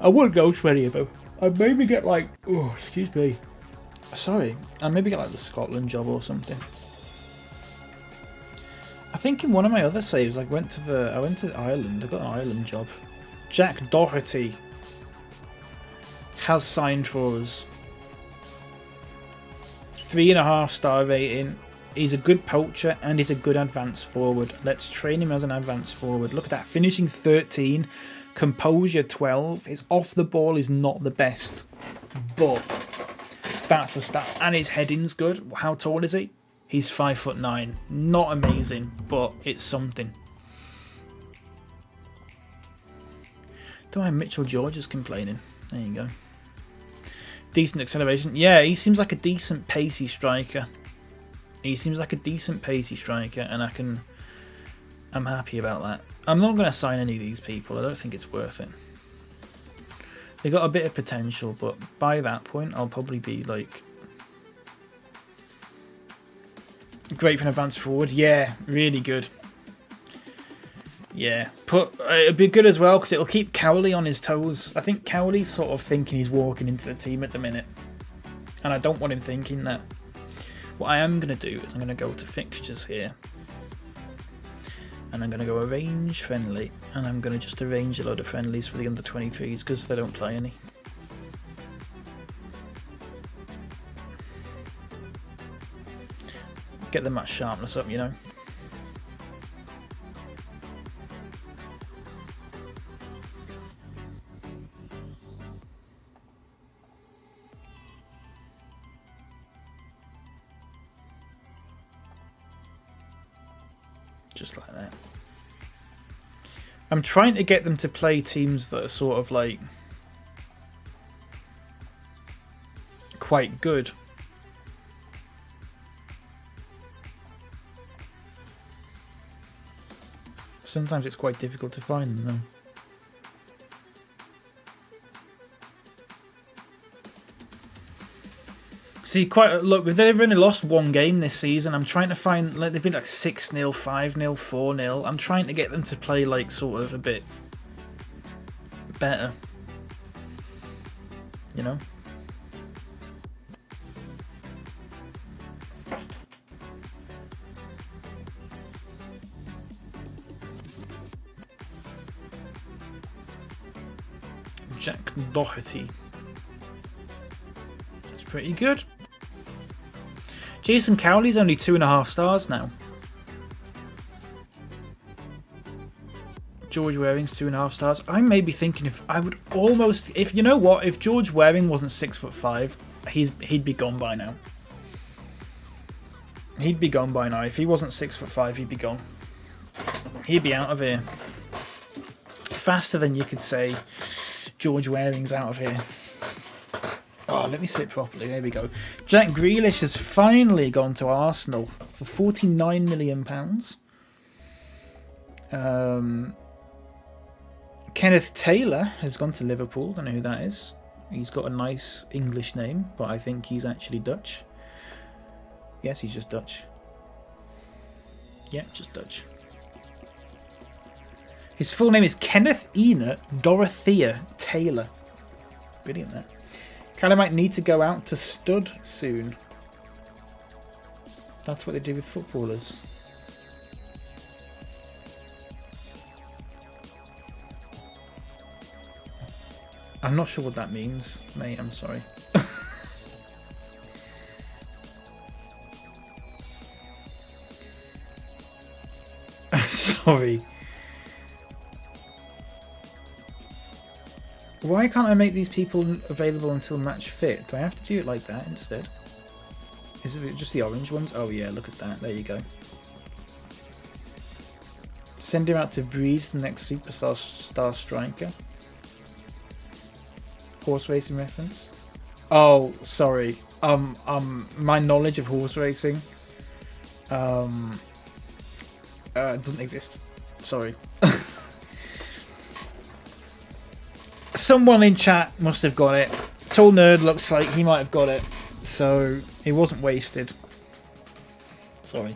I would go to any of them. I'd maybe get like, oh, excuse me. Sorry, I'd maybe get like the Scotland job or something. I think in one of my other saves, I went to Ireland. I got an Ireland job. Jack Doherty has signed for us. 3.5-star rating. He's a good poacher and he's a good advanced forward. Let's train him as an advanced forward. Look at that, finishing 13, composure 12. His off the ball is not the best, but that's a stat. And his heading's good. How tall is he? He's 5'9". Not amazing, but it's something. Don't know why Mitchell George is complaining. There you go. Decent acceleration. Yeah, he seems like a decent pacey striker. And I'm happy about that. I'm not going to sign any of these people. I don't think it's worth it. They got a bit of potential, but by that point, I'll probably be like great for an advanced forward. Yeah, really good. Yeah, it'll be good as well because it'll keep Cowley on his toes. I think Cowley's sort of thinking he's walking into the team at the minute, and I don't want him thinking that. What I am going to do is I'm going to go to fixtures here, and I'm going to go arrange friendly, and I'm going to just arrange a load of friendlies for the under 23s because they don't play any. Get the match sharpness up, you know. Just like that. I'm trying to get them to play teams that are sort of like quite good. Sometimes it's quite difficult to find them though. See, look, they've only lost one game this season. I'm trying to find, like, they've been like 6-0, 5-0, 4-0. I'm trying to get them to play like sort of a bit better, you know. Jack Doherty. That's pretty good. Jason Cowley's only 2.5 stars now. George Waring's 2.5 stars. I may be thinking if you know what, if George Waring wasn't 6'5", he'd be gone by now. He'd be gone by now. If he wasn't 6'5", he'd be gone. He'd be out of here. Faster than you could say George Waring's out of here. Oh, let me sit properly. There we go. Jack Grealish has finally gone to Arsenal for £49 million. Kenneth Taylor has gone to Liverpool. Don't know who that is. He's got a nice English name, but I think he's actually Dutch. Yes, he's just Dutch. Yeah, just Dutch. His full name is Kenneth Enoch Dorothea Taylor. Brilliant, that. Callum might need to go out to stud soon. That's what they do with footballers. I'm not sure what that means, mate. I'm sorry. Sorry. Why can't I make these people available until match fit? Do I have to do it like that instead? Is it just the orange ones? Oh yeah, look at that. There you go. Send him out to breed the next superstar striker. Horse racing reference. Oh, sorry. My knowledge of horse racing doesn't exist. Sorry. Someone in chat must have got it. Tall Nerd looks like he might have got it, so it wasn't wasted. Sorry.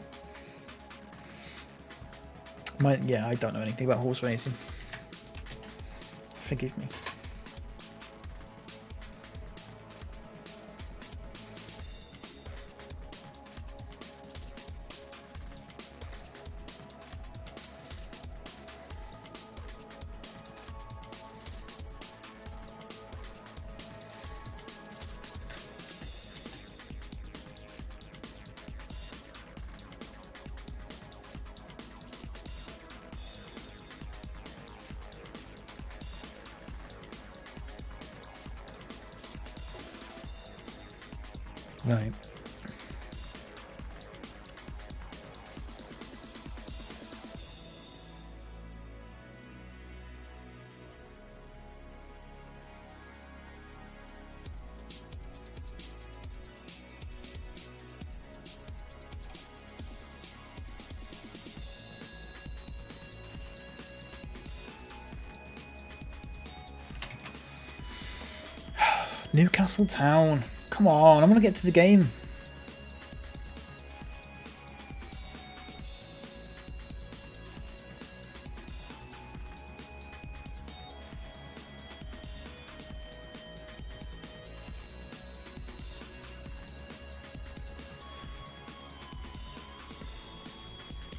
Yeah, I don't know anything about horse racing. Forgive me. Right. Newcastle Town. Come on, I want to get to the game.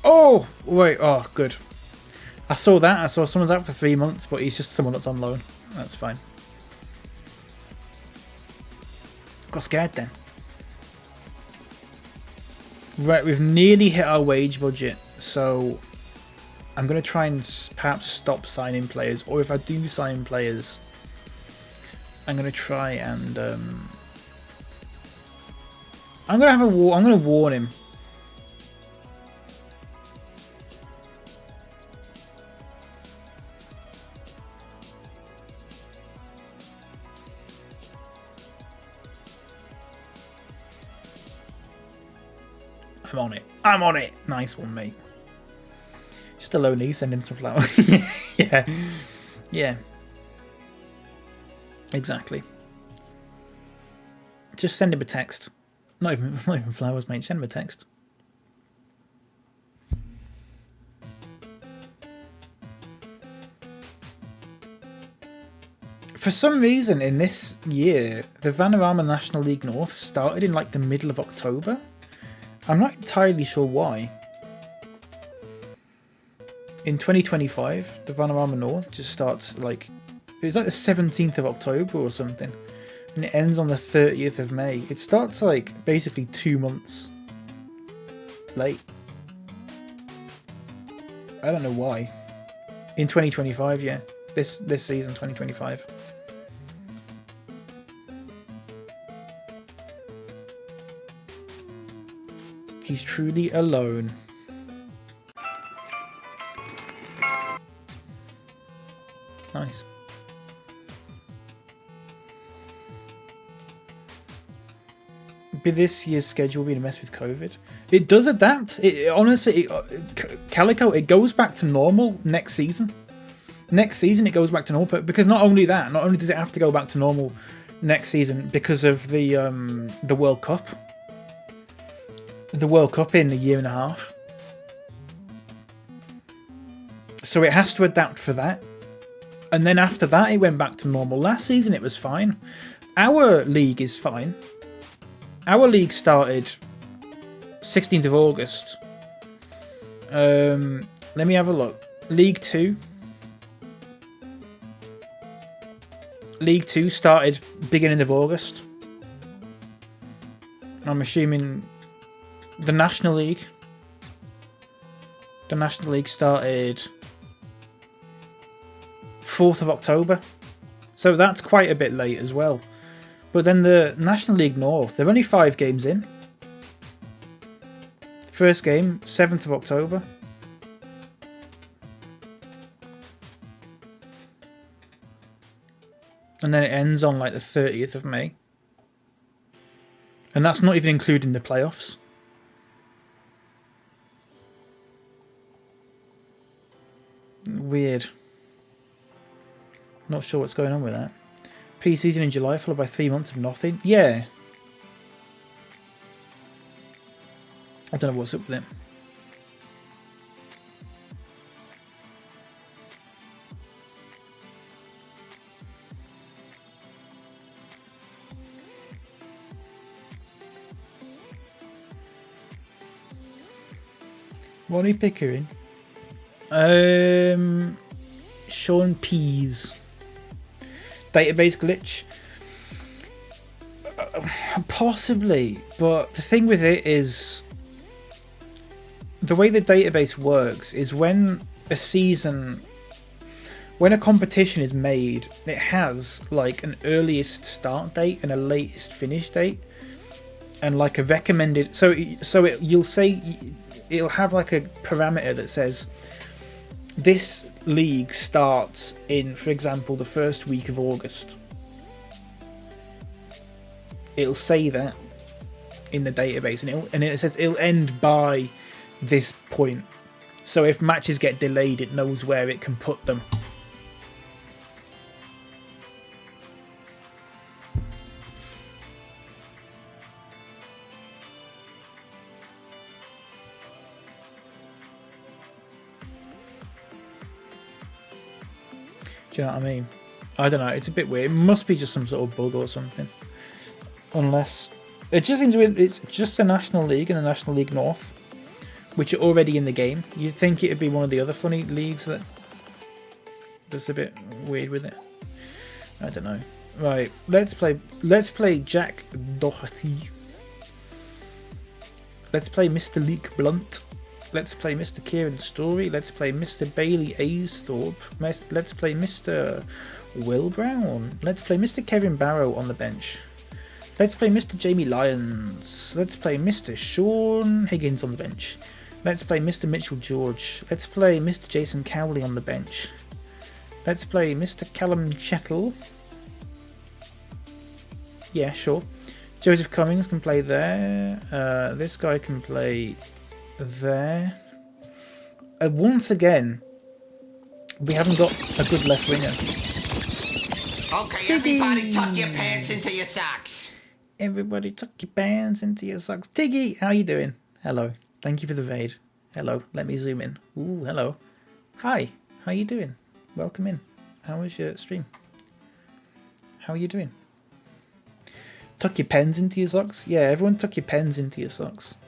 Oh, wait. Oh, good. I saw that. I saw someone's out for 3 months, but he's just someone that's on loan. That's fine. Got scared then. Right, we've nearly hit our wage budget, so I'm going to try and perhaps stop signing players, or if I do sign players, I'm going to try and I'm going to have a war. I'm going to warn him. I'm on it. I'm on it. Nice one, mate. Just a lonely, send him some flowers. Yeah. Yeah. Exactly. Just send him a text. Not even flowers, mate. Send him a text. For some reason, in this year, the Vanarama National League North started in like the middle of October. I'm not entirely sure why. In 2025, the Vanarama North just starts like... It was like the 17th of October or something. And it ends on the 30th of May. It starts like basically 2 months late. I don't know why. In 2025, yeah. This season, 2025. He's truly alone. Nice. Be this year's schedule being a mess with COVID? It does adapt. Honestly, Calico, it goes back to normal next season. Next season, it goes back to normal. But because not only does it have to go back to normal next season because of the World Cup. The World Cup in a year and a half. So it has to adapt for that. And then after that, it went back to normal. Last season, it was fine. Our league is fine. Our league started 16th of August. Let me have a look. League 2. League 2 started beginning of August. I'm assuming the National League. The National League started 4th of October. So that's quite a bit late as well. But then the National League North, they're only 5 games in. First game, 7th of October. And then it ends on like the 30th of May. And that's not even including the playoffs. Weird. Not sure what's going on with that. Pre-season in July followed by 3 months of nothing. Yeah. I don't know what's up with it. What are you picking? Sean Pease. Database glitch? Possibly, but the thing with it is the way the database works is when a competition is made, it has like an earliest start date and a latest finish date and like a recommended, it'll have like a parameter that says this league starts in, for example, the first week of August. It'll say that in the database, and it says it'll end by this point. So if matches get delayed, it knows where it can put them. Do you know what I mean? I don't know, it's a bit weird. It must be just some sort of bug or something. Unless it's just the National League and the National League North, which are already in the game. You'd think it'd be one of the other funny leagues that's a bit weird with it. I don't know. Right, let's play Jack Doherty. Let's play Mr. Leek Blunt. Let's play Mr. Kieran Story. Let's play Mr. Bailey Aisthorpe. Let's play Mr. Will Brown. Let's play Mr. Kevin Barrow on the bench. Let's play Mr. Jamie Lyons. Let's play Mr. Sean Higgins on the bench. Let's play Mr. Mitchell George. Let's play Mr. Jason Cowley on the bench. Let's play Mr. Callum Chettle. Yeah, sure. Joseph Cummings can play there. This guy can play there. Once again, we haven't got a good left winger. Okay, everybody tuck your pants into your socks. Everybody tuck your pants into your socks. Tiggy, how you doing? Hello. Thank you for the raid. Hello. Let me zoom in. Ooh, hello. Hi. How you doing? Welcome in. How was your stream? How are you doing? Tuck your pens into your socks? Yeah, everyone tuck your pens into your socks.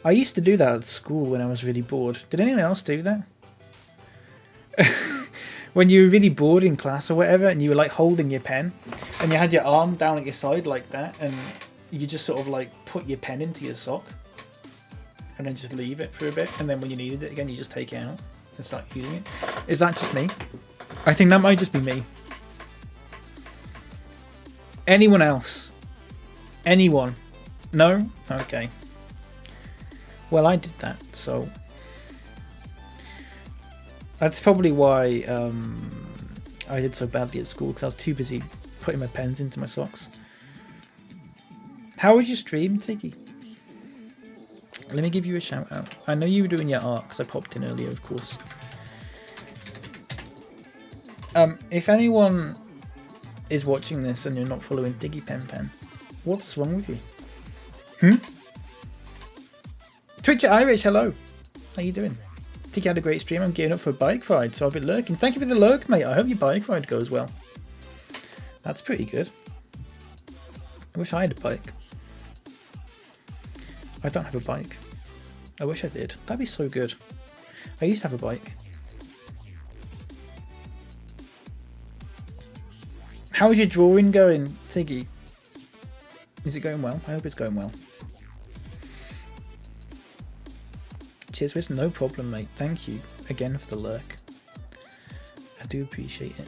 I used to do that at school when I was really bored. Did anyone else do that? When you were really bored in class or whatever and you were like holding your pen and you had your arm down at your side like that and you just sort of like put your pen into your sock and then just leave it for a bit, and then when you needed it again you just take it out and start using it. Is that just me? I think that might just be me. Anyone else? Anyone? No? Okay. Well, I did that, so that's probably why I did so badly at school, because I was too busy putting my pens into my socks. How was your stream, Tiggy? Let me give you a shout out. I know you were doing your art because I popped in earlier, of course. If anyone is watching this and you're not following Diggy Pen Pen, what's wrong with you? Twitch Irish, hello. How you doing? Think you had a great stream. I'm gearing up for a bike ride, so I've been lurking. Thank you for the lurk, mate. I hope your bike ride goes well. That's pretty good. I wish I had a bike. I don't have a bike. I wish I did. That'd be so good. I used to have a bike. How's your drawing going, Tiggy? Is it going well? I hope it's going well. Cheers, Wiz. No problem, mate. Thank you again for the lurk. I do appreciate it.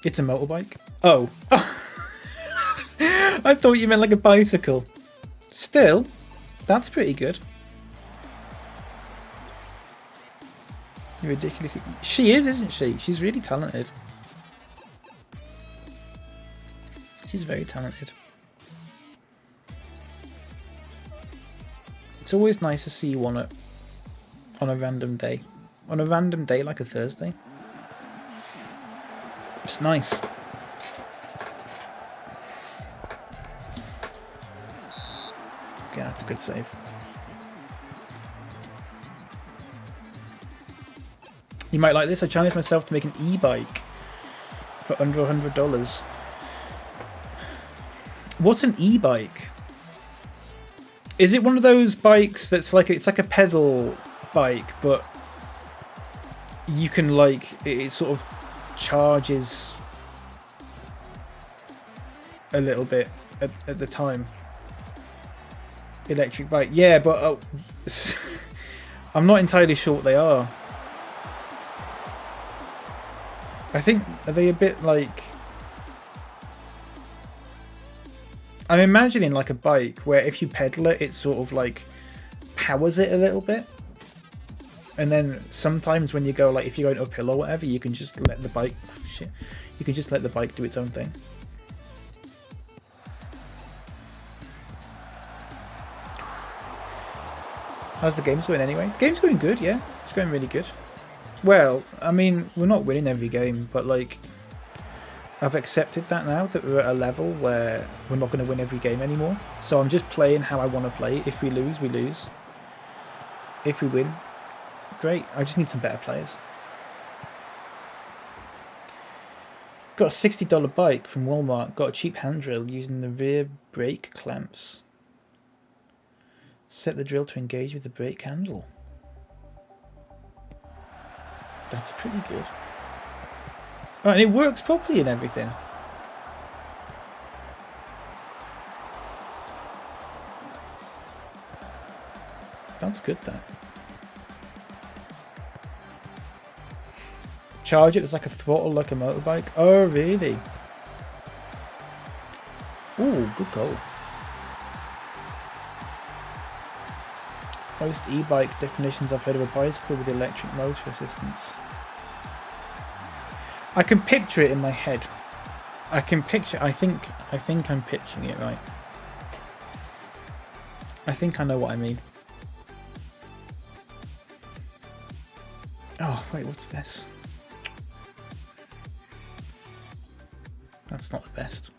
It's a motorbike? Oh. I thought you meant like a bicycle. Still, that's pretty good. You're ridiculously... She is, isn't she? She's really talented. She's very talented. It's always nice to see you on a random day. On a random day like a Thursday. It's nice. Okay, that's a good save. You might like this. I challenged myself to make an e-bike for under $100. What's an e-bike? Is it one of those bikes that's like it's like a pedal bike, but you can like it sort of charges a little bit at the time? Electric bike, yeah, but I'm not entirely sure what they are. I think, are they a bit like... I'm imagining like a bike where if you pedal it, it sort of like powers it a little bit. And then sometimes when you go, like if you're going uphill or whatever, you can just let the bike... Shit. You can just let the bike do its own thing. How's the games going anyway? The game's going good, yeah. It's going really good. Well, I mean, we're not winning every game, but like, I've accepted that now, that we're at a level where we're not going to win every game anymore. So I'm just playing how I want to play. If we lose, we lose. If we win, great. I just need some better players. Got a $60 bike from Walmart. Got a cheap hand drill using the rear brake clamps. Set the drill to engage with the brake handle. That's pretty good. Oh, and it works properly and everything. That's good, that. Charge it, it's like a throttle like a motorbike. Oh, really? Ooh, good call. Most e-bike definitions I've heard of a bicycle with electric motor assistance. I can picture it in my head. I can picture... I think I'm picturing it right. I think I know what I mean. Oh, wait, what's this? That's not the best.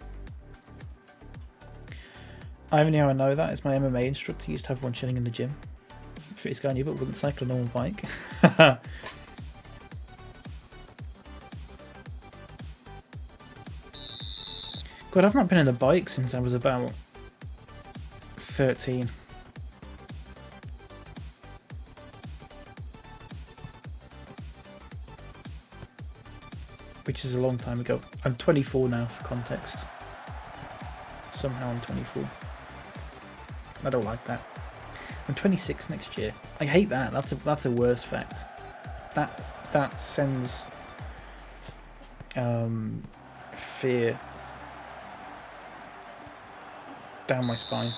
Irony how I know that is my MMA instructor used to have one chilling in the gym. Fittest guy I knew, but wouldn't cycle a normal bike. God, I've not been on a bike since I was about 13. Which is a long time ago. I'm 24 now, for context. Somehow I'm 24. I don't like that. I'm 26 next year. I hate that. That's a worse fact. That sends fear down my spine.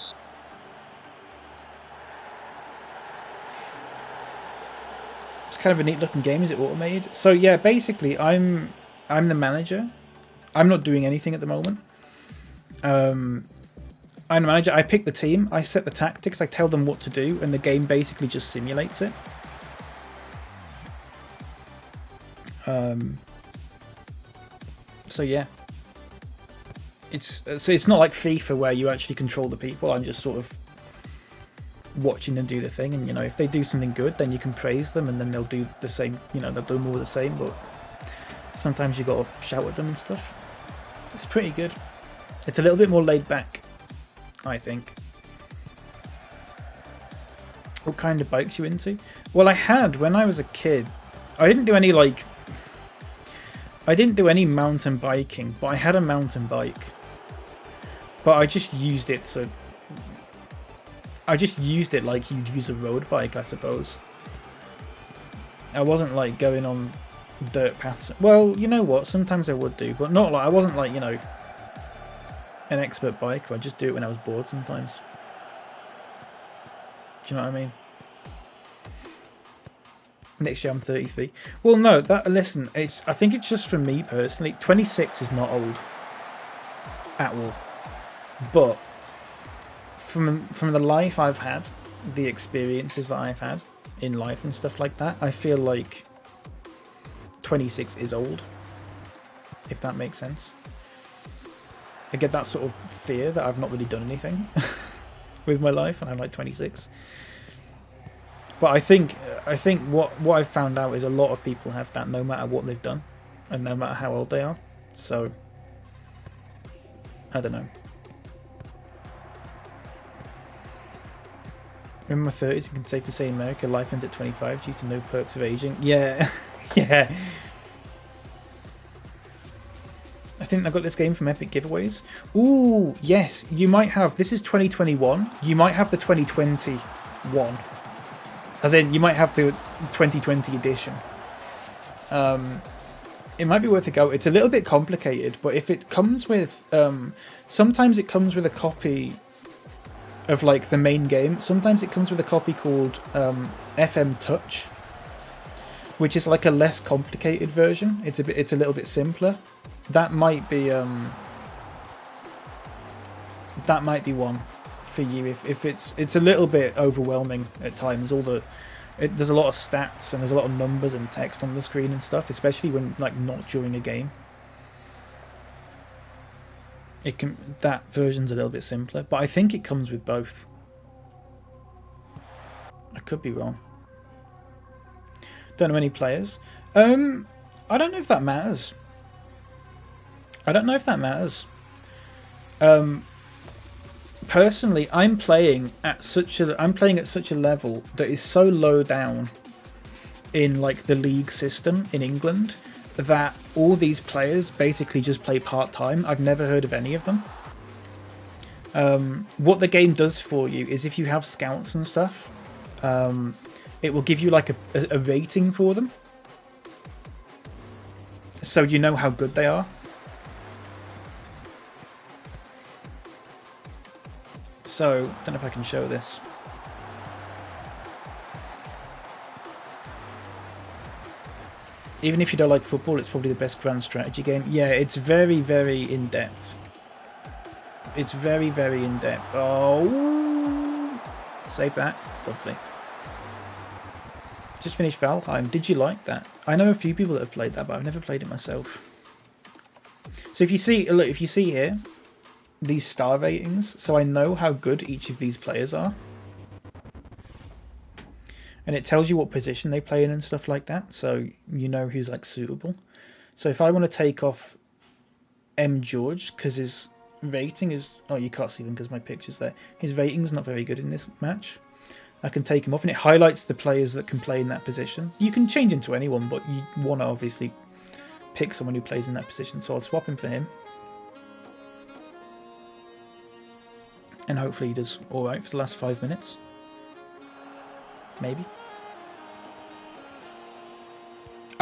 It's kind of a neat looking game. Is it automated? So yeah, basically I'm the manager. I'm not doing anything at the moment. I'm the manager. I pick the team. I set the tactics. I tell them what to do, and the game basically just simulates it. So yeah, it's not like FIFA where you actually control the people. I'm just sort of watching them do the thing, and you know, if they do something good, then you can praise them, and then they'll do the same. You know, they'll do more of the same. But sometimes you got to shout at them and stuff. It's pretty good. It's a little bit more laid back, I think. What kind of bikes you into? Well, I had when I was a kid. I didn't do any mountain biking, but I had a mountain bike. But I just used it like you'd use a road bike, I suppose. I wasn't like going on dirt paths. Well, you know what? Sometimes I would do, but not like I wasn't like, you know, an expert biker. I just do it when I was bored sometimes. Do you know what I mean? Next year I'm 33. Well, no, listen, I think it's just for me personally. 26 is not old at all. But from the life I've had, the experiences that I've had in life and stuff like that, I feel like 26 is old, if that makes sense. I get that sort of fear that I've not really done anything with my life, and I'm like 26. But I think what I've found out is a lot of people have that no matter what they've done, and no matter how old they are. So I don't know. In my 30s, you can safely say in America, life ends at 25 due to no perks of aging. Yeah, yeah. I think I got this game from Epic Giveaways. Ooh, yes, you might have. This is 2021. You might have the 2021. As in, you might have the 2020 edition. It might be worth a go. It's a little bit complicated, but if it comes with... sometimes it comes with a copy of like the main game. Sometimes it comes with a copy called FM Touch, which is like a less complicated version. It's a little bit simpler. That might be one for you if it's a little bit overwhelming at times. There's a lot of stats and there's a lot of numbers and text on the screen and stuff, especially when like not during a game. That version's a little bit simpler, but I think it comes with both. I could be wrong. Don't know any players. I don't know if that matters. Personally, I'm playing at such a level that is so low down in like the league system in England that all these players basically just play part-time. I've never heard of any of them. What the game does for you is if you have scouts and stuff, it will give you like a rating for them, so you know how good they are. So, I don't know if I can show this. Even if you don't like football, it's probably the best grand strategy game. Yeah, it's very, very in-depth. It's very, very in-depth. Oh, save that. Lovely. Just finished Valheim. Did you like that? I know a few people that have played that, but I've never played it myself. So if you see, look, if you see here, these star ratings, so I know how good each of these players are. And it tells you what position they play in and stuff like that, so you know who's like suitable. So if I want to take off M. George, because his rating is... Oh, you can't see them because my picture's there. His rating's not very good in this match. I can take him off, and it highlights the players that can play in that position. You can change into anyone, but you want to obviously pick someone who plays in that position, so I'll swap him for him. And hopefully he does alright for the last 5 minutes. Maybe.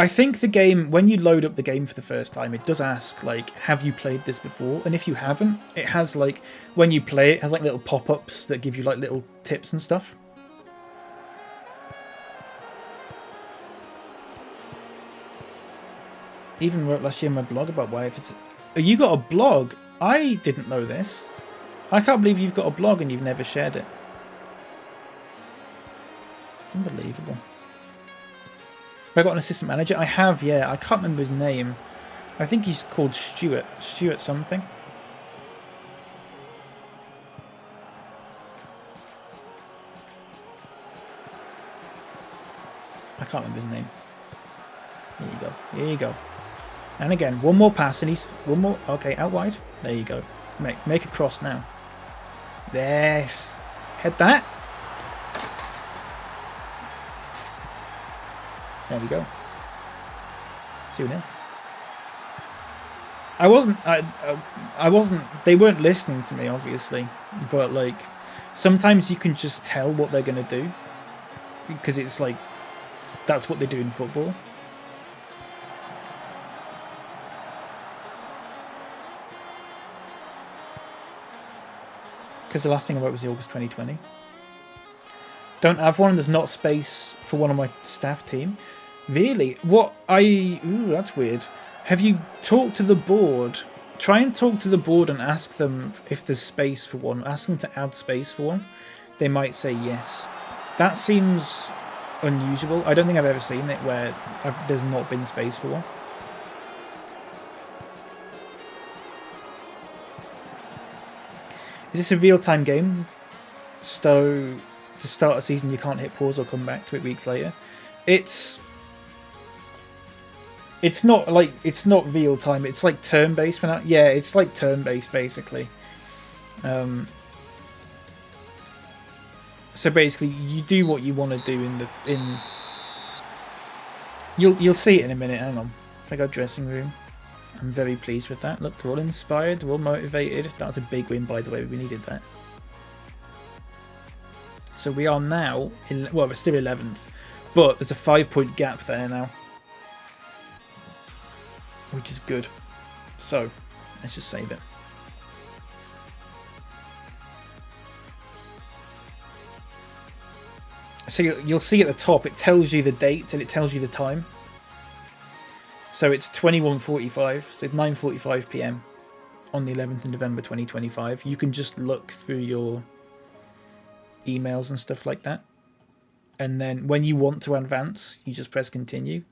I think the game, when you load up the game for the first time, it does ask, like, have you played this before? And if you haven't, it has, like, when you play it has, like, little pop-ups that give you, like, little tips and stuff. Even wrote last year in my blog about why if it's... Oh, you got a blog? I didn't know this. I can't believe you've got a blog and you've never shared it. Unbelievable. Have I got an assistant manager? I have, yeah. I can't remember his name. I think he's called Stuart. Stuart something. I can't remember his name. Here you go. Here you go. And again, one more pass and he's... One more... Okay, out wide. There you go. Make a cross now. Yes. Head that. There we go. 2-0. I wasn't... They weren't listening to me, obviously. But, like, sometimes you can just tell what they're going to do. Because it's, like, that's what they do in football. Because the last thing I wrote was the August 2020. Don't have one, and there's not space for one on my staff team. Really? What Ooh, that's weird. Have you talked to the board? Try and talk to the board and ask them if there's space for one. Ask them to add space for one. They might say yes. That seems unusual. I don't think I've ever seen it where there's not been space for one. Is this a real-time game? So, to start a season you can't hit pause or come back to it weeks later? It's not like, it's not real-time, it's like turn-based. Yeah, it's like turn-based, basically. So basically, you do what you want to do in... You'll see it in a minute, hang on. If I go dressing room. I'm very pleased with that. Look, they're all inspired, they're all motivated. That was a big win, by the way. We needed that. So we are now in... Well, we're still 11th. But there's a 5-point gap there now. Which is good. So, let's just save it. So you'll see at the top, it tells you the date and it tells you the time. So it's 21:45, so it's 9:45 PM on the 11th of November 2025. You can just look through your emails and stuff like that. And then when you want to advance, you just press continue.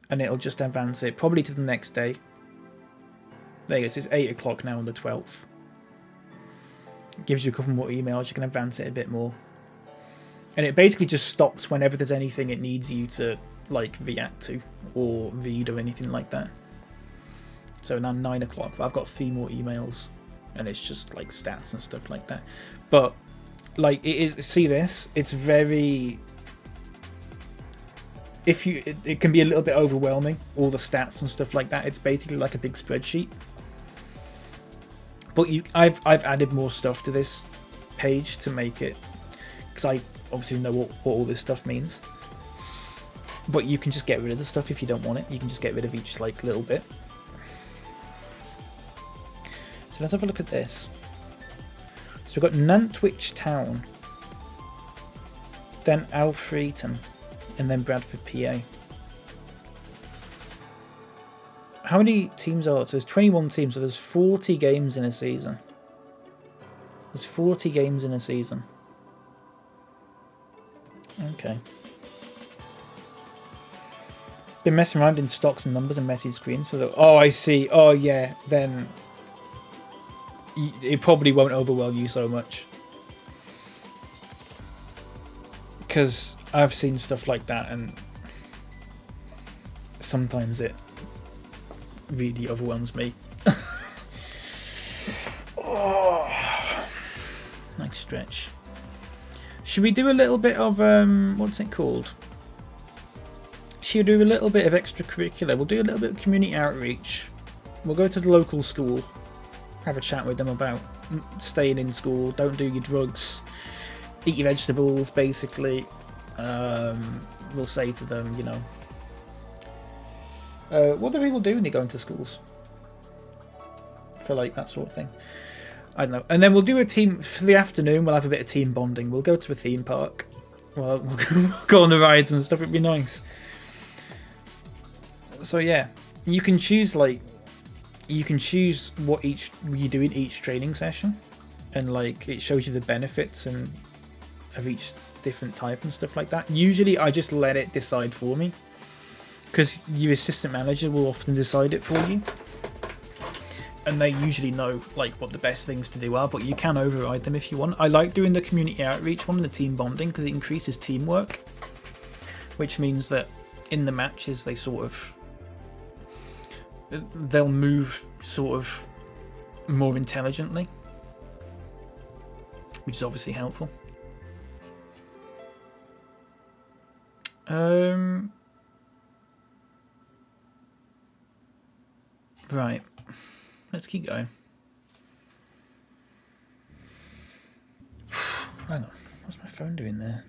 And it'll just advance it, probably to the next day. There you go, so it's 8 o'clock now on the 12th. It gives you a couple more emails, you can advance it a bit more. And it basically just stops whenever there's anything it needs you to, like, react to or read or anything like that. So now 9 o'clock, but I've got 3 more emails and it's just like stats and stuff like that. But like, it is, see this, it's very, it can be a little bit overwhelming, all the stats and stuff like that. It's basically like a big spreadsheet. But I've added more stuff to this page to make it, because I obviously know what all this stuff means. But you can just get rid of the stuff if you don't want it. You can just get rid of each like little bit. So let's have a look at this. So we've got Nantwich Town, then Alfreton, and then Bradford, PA. How many teams are there? So there's 21 teams, so there's 40 games in a season. There's 40 games in a season. Okay. Been messing around in stocks and numbers and message screens, so that, oh, I see. Oh, yeah. Then it probably won't overwhelm you so much, because I've seen stuff like that, and sometimes it really overwhelms me. Oh, nice stretch. Should we do a little bit of what's it called? Should we do a little bit of extracurricular? We'll do a little bit of community outreach. We'll go to the local school, have a chat with them about staying in school, don't do your drugs, eat your vegetables, basically. We'll say to them, you know, What do people do when they go into schools? For like that sort of thing. I don't know. And then we'll do a team for the afternoon. We'll have a bit of team bonding. We'll go to a theme park. We'll go on the rides and stuff. It'd be nice. So yeah, you can choose what you do in each training session, and like it shows you the benefits and of each different type and stuff like that. Usually, I just let it decide for me, because your assistant manager will often decide it for you. And they usually know like what the best things to do are, but you can override them if you want. I like doing the community outreach one and the team bonding because it increases teamwork, which means that in the matches they'll move sort of more intelligently, which is obviously helpful. Right. Let's keep going. Hang on. What's my phone doing there?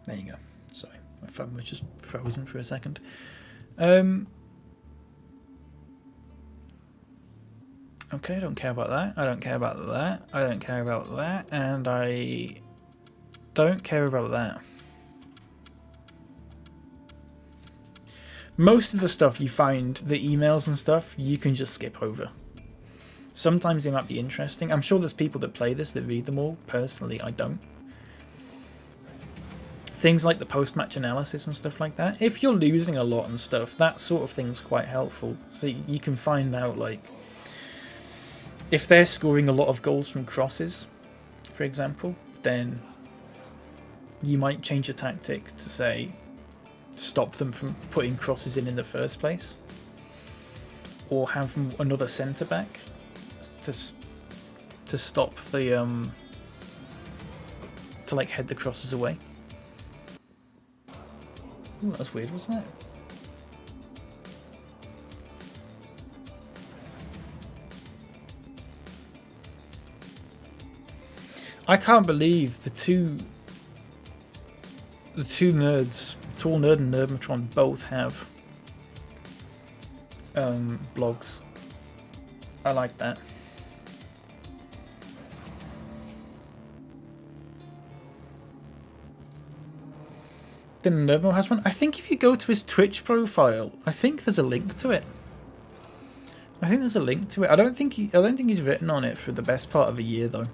There you go. Sorry. My phone was just frozen for a second. Okay, I don't care about that. I don't care about that. I don't care about that. And I don't care about that. Most of the stuff you find, the emails and stuff, you can just skip over. Sometimes they might be interesting. I'm sure there's people that play this that read them all. Personally, I don't. Things like the post-match analysis and stuff like that. If you're losing a lot and stuff, that sort of thing's quite helpful. So you can find out, like, if they're scoring a lot of goals from crosses, for example, then you might change your tactic to say, stop them from putting crosses in the first place, or have another centre back to stop the to like head the crosses away. Ooh, that was weird, wasn't it? I can't believe the two nerds, Tall Nerd and Nerdmatron, both have blogs. I like that. Then Nerdmo has one. I think if you go to his Twitch profile, I think there's a link to it. I don't think he's written on it for the best part of a year though.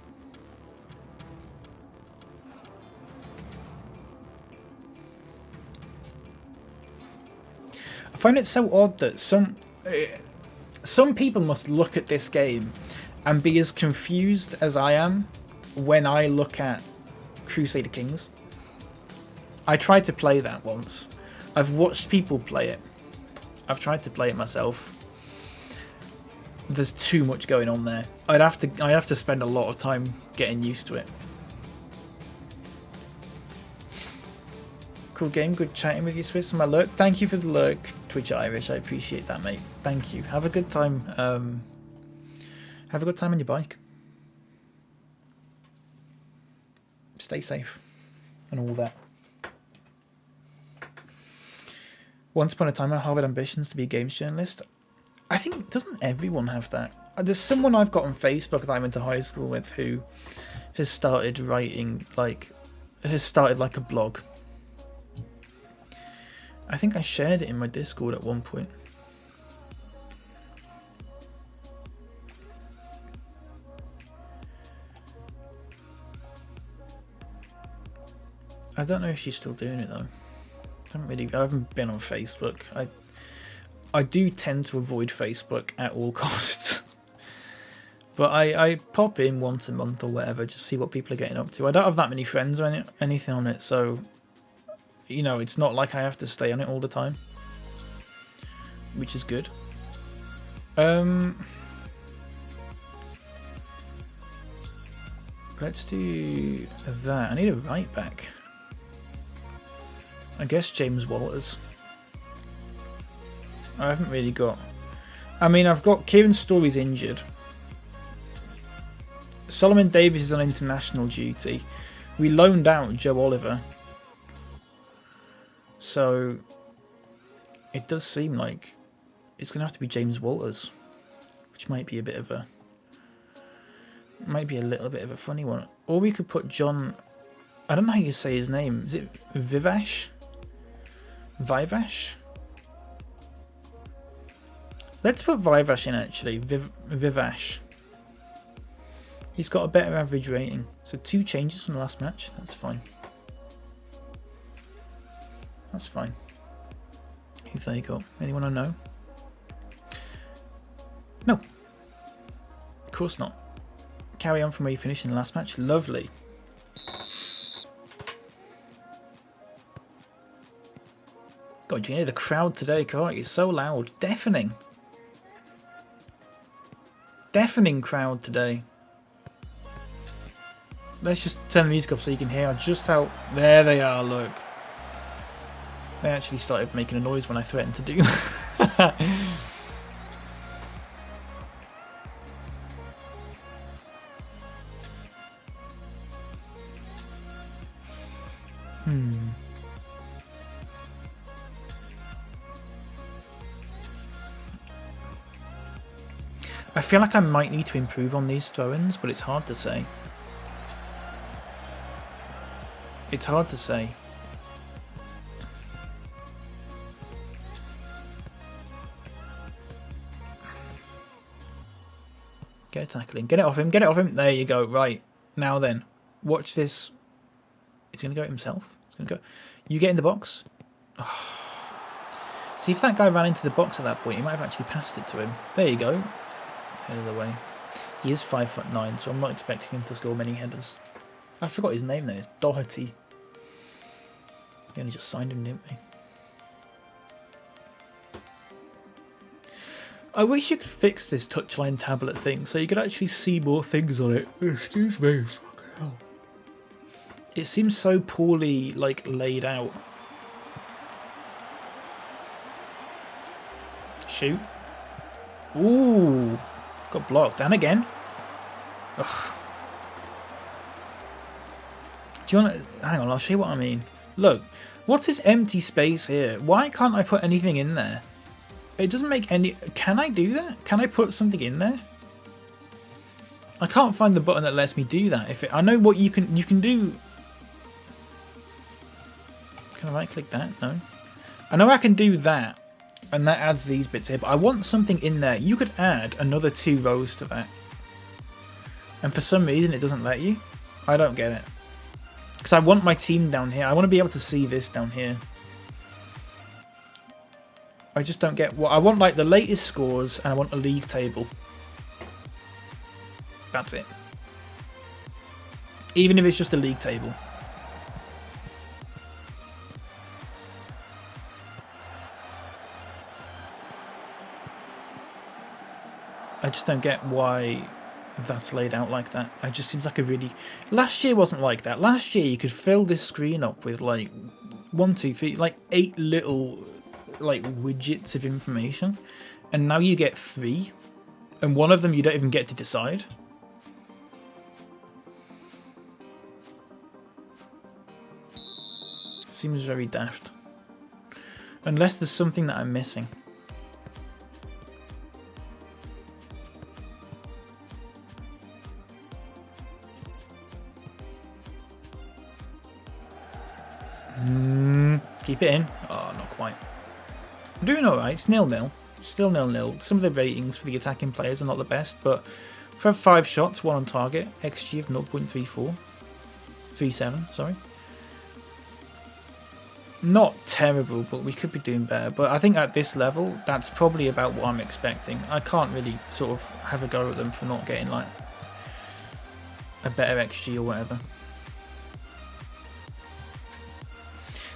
I find it so odd that some people must look at this game and be as confused as I am when I look at Crusader Kings. I tried to play that once. I've watched people play it. I've tried to play it myself. There's too much going on there. I'd have to spend a lot of time getting used to it. Cool game, good chatting with you, Swiss, on my lurk. Thank you for the lurk, Twitch Irish. I appreciate that, mate. Thank you. Have a good time. Have a good time on your bike. Stay safe and all that. Once upon a time, I harbored ambitions to be a games journalist. I think, doesn't everyone have that? There's someone I've got on Facebook that I went to high school with who has started writing, like a blog. I think I shared it in my Discord at one point. I don't know if she's still doing it though. I haven't been on Facebook. I do tend to avoid Facebook at all costs. But I pop in once a month or whatever, just see what people are getting up to. I don't have that many friends or anything on it, so you know, it's not like I have to stay on it all the time, which is good. Let's do that. I need a right back. I guess James Walters. I haven't really got... I mean, I've got Kieran Story's injured. Solomon Davis is on international duty. We loaned out Joe Oliver. So it does seem like it's going to have to be James Walters, which might be a bit of a, might be a little bit of a funny one. Or we could put John, I don't know how you say his name. Is it Vivash? Vivash? Let's put Vivash in actually. Vivash. He's got a better average rating. So 2 changes from the last match. That's fine. That's fine. Who've they got? Anyone I know? No. Of course not. Carry on from where you finished in the last match. Lovely. God, you hear the crowd today, can't you? It's so loud. Deafening. Deafening crowd today. Let's just turn the music up so you can hear just how... There they are, look. They actually started making a noise when I threatened to do that. I feel like I might need to improve on these throw-ins, but it's hard to say. It's hard to say. Get a tackle in. Get it off him. Get it off him. There you go. Right. Now then. Watch this. He's going to go himself. He's going to go. You get in the box. Oh. See, if that guy ran into the box at that point, he might have actually passed it to him. There you go. Head of the way. He is 5'9", so I'm not expecting him to score many headers. I forgot his name then. It's Doherty. We only just signed him, didn't we? I wish you could fix this touchline tablet thing so you could actually see more things on it. Excuse me. Fucking hell. It seems so poorly, like, laid out. Shoot. Ooh. Got blocked. And again. Ugh. Do you want to... Hang on, I'll show you what I mean. Look. What's this empty space here? Why can't I put anything in there? It doesn't make any... Can I do that? Can I put something in there? I can't find the button that lets me do that. If it, I know what you can do... Can I right click that? No. I know I can do that. And that adds these bits here. But I want something in there. You could add another 2 rows to that. And for some reason it doesn't let you. I don't get it. Because I want my team down here. I want to be able to see this down here. I just don't get what I want, like the latest scores, and I want a league table. That's it. Even if it's just a league table. I just don't get why that's laid out like that. It just seems like a really... Last year wasn't like that. Last year you could fill this screen up with like 1, 2, 3, like 8 little like widgets of information, and now you get 3, and one of them you don't even get to decide. Seems very daft. Unless there's something that I'm missing. Keep it in. Oh, not quite. I'm doing alright. It's 0-0. Still 0-0. Some of the ratings for the attacking players are not the best, but we've had 5 shots, 1 on target. XG of 0.34. 37, sorry. Not terrible, but we could be doing better. But I think at this level, that's probably about what I'm expecting. I can't really sort of have a go at them for not getting like a better XG or whatever.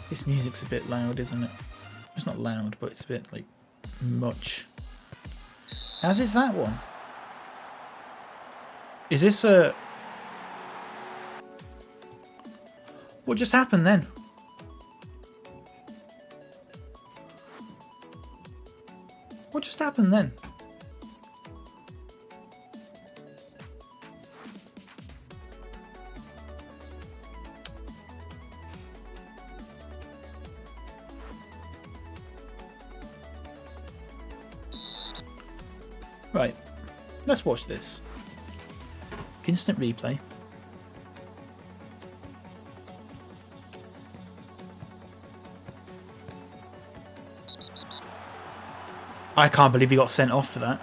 This music's a bit loud, isn't it? It's not loud, but it's a bit like much. As is that one. Is this a... What just happened then? What just happened then? Let's watch this. Instant replay. I can't believe he got sent off for that.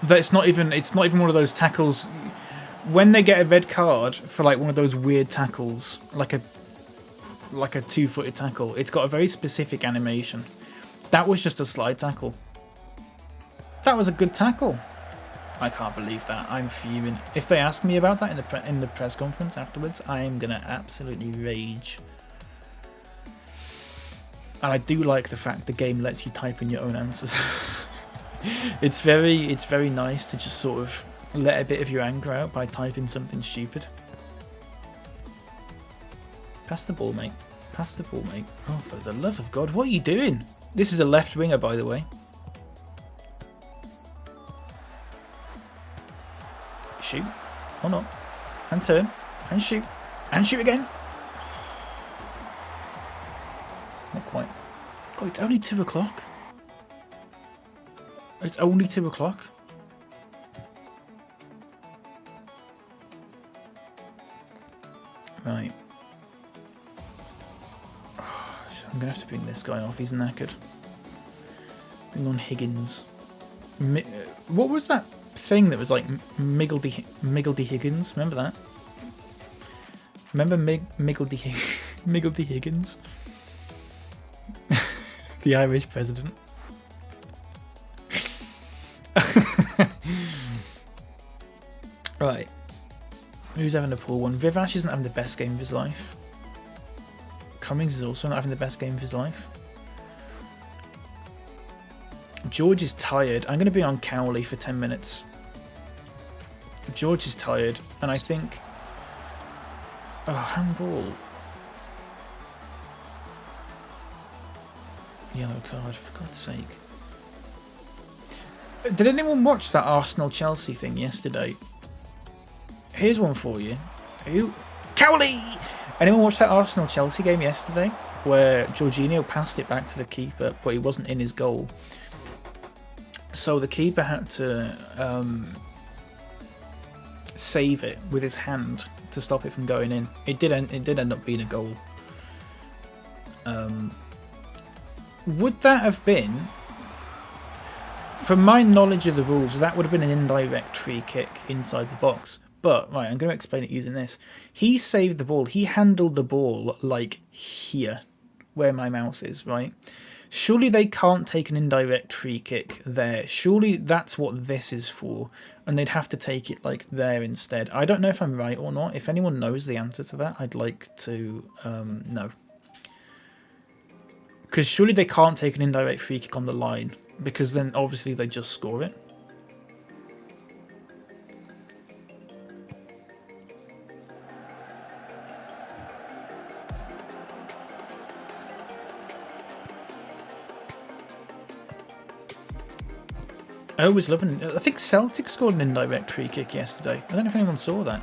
It's not even one of those tackles. When they get a red card for like one of those weird tackles, like a 2-footed tackle, it's got a very specific animation. That was just a slide tackle. That was a good tackle. I can't believe that. I'm fuming. If they ask me about that in the press conference afterwards, I am gonna absolutely rage. And I do like the fact the game lets you type in your own answers. It's very nice to just sort of let a bit of your anger out by typing something stupid. Pass the ball, mate. Pass the ball, mate. Oh, for the love of God, what are you doing? This is a left winger, by the way. Shoot. Or not. And turn. And shoot. And shoot again. Not quite. God, it's only 2 o'clock. It's only 2 o'clock. Right. I'm gonna have to bring this guy off. He's knackered. Bring on Higgins. What was that thing that was like Miggledy Higgins? Remember that? Remember Miggledy Higgins? The Irish president. Right. Who's having a poor one? Vivash isn't having the best game of his life. Cummings is also not having the best game of his life. George is tired. I'm going to be on Cowley for 10 minutes. George is tired, and I think... Oh, handball. Yellow card, for God's sake. Did anyone watch that Arsenal-Chelsea thing yesterday? Here's one for you. Who? Cowley! Anyone watch that Arsenal-Chelsea game yesterday? Where Jorginho passed it back to the keeper, but he wasn't in his goal. So the keeper had to save it with his hand to stop it from going in. It did end up being a goal. Would that have been... From my knowledge of the rules, that would have been an indirect free kick inside the box. But, right, I'm going to explain it using this. He saved the ball. He handled the ball, like, here, where my mouse is, right? Surely they can't take an indirect free kick there. Surely that's what this is for. And they'd have to take it, like, there instead. I don't know if I'm right or not. If anyone knows the answer to that, I'd like to know. Because surely they can't take an indirect free kick on the line. Because then, obviously, they just score it. I always love it. I think Celtic scored an indirect free kick yesterday. I don't know if anyone saw that.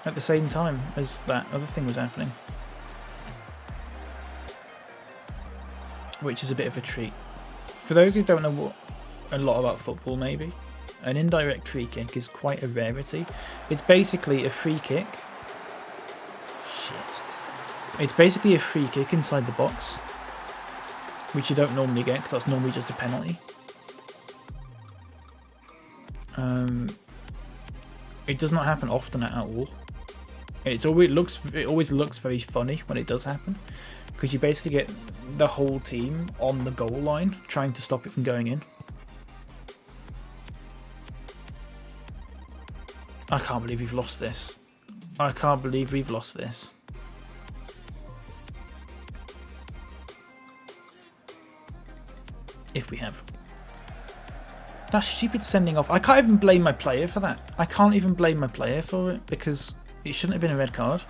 At the same time as that other thing was happening. Which is a bit of a treat. For those who don't know a lot about football, maybe, an indirect free kick is quite a rarity. It's basically a free kick. Shit. It's basically a free kick inside the box. Which you don't normally get, because that's normally just a penalty. It does not happen often at all. It always looks very funny when it does happen, because you basically get the whole team on the goal line trying to stop it from going in. I can't believe we've lost this. I can't believe we've lost this. If we have. That stupid sending off. I can't even blame my player for that. I can't even blame my player for it because it shouldn't have been a red card.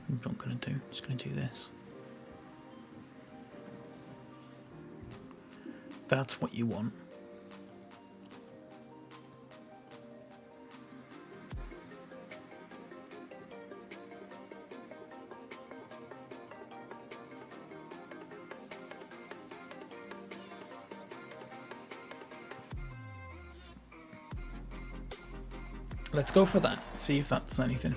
I'm not going to do. I'm just going to do this. That's what you want. Let's go for that. See if that's anything.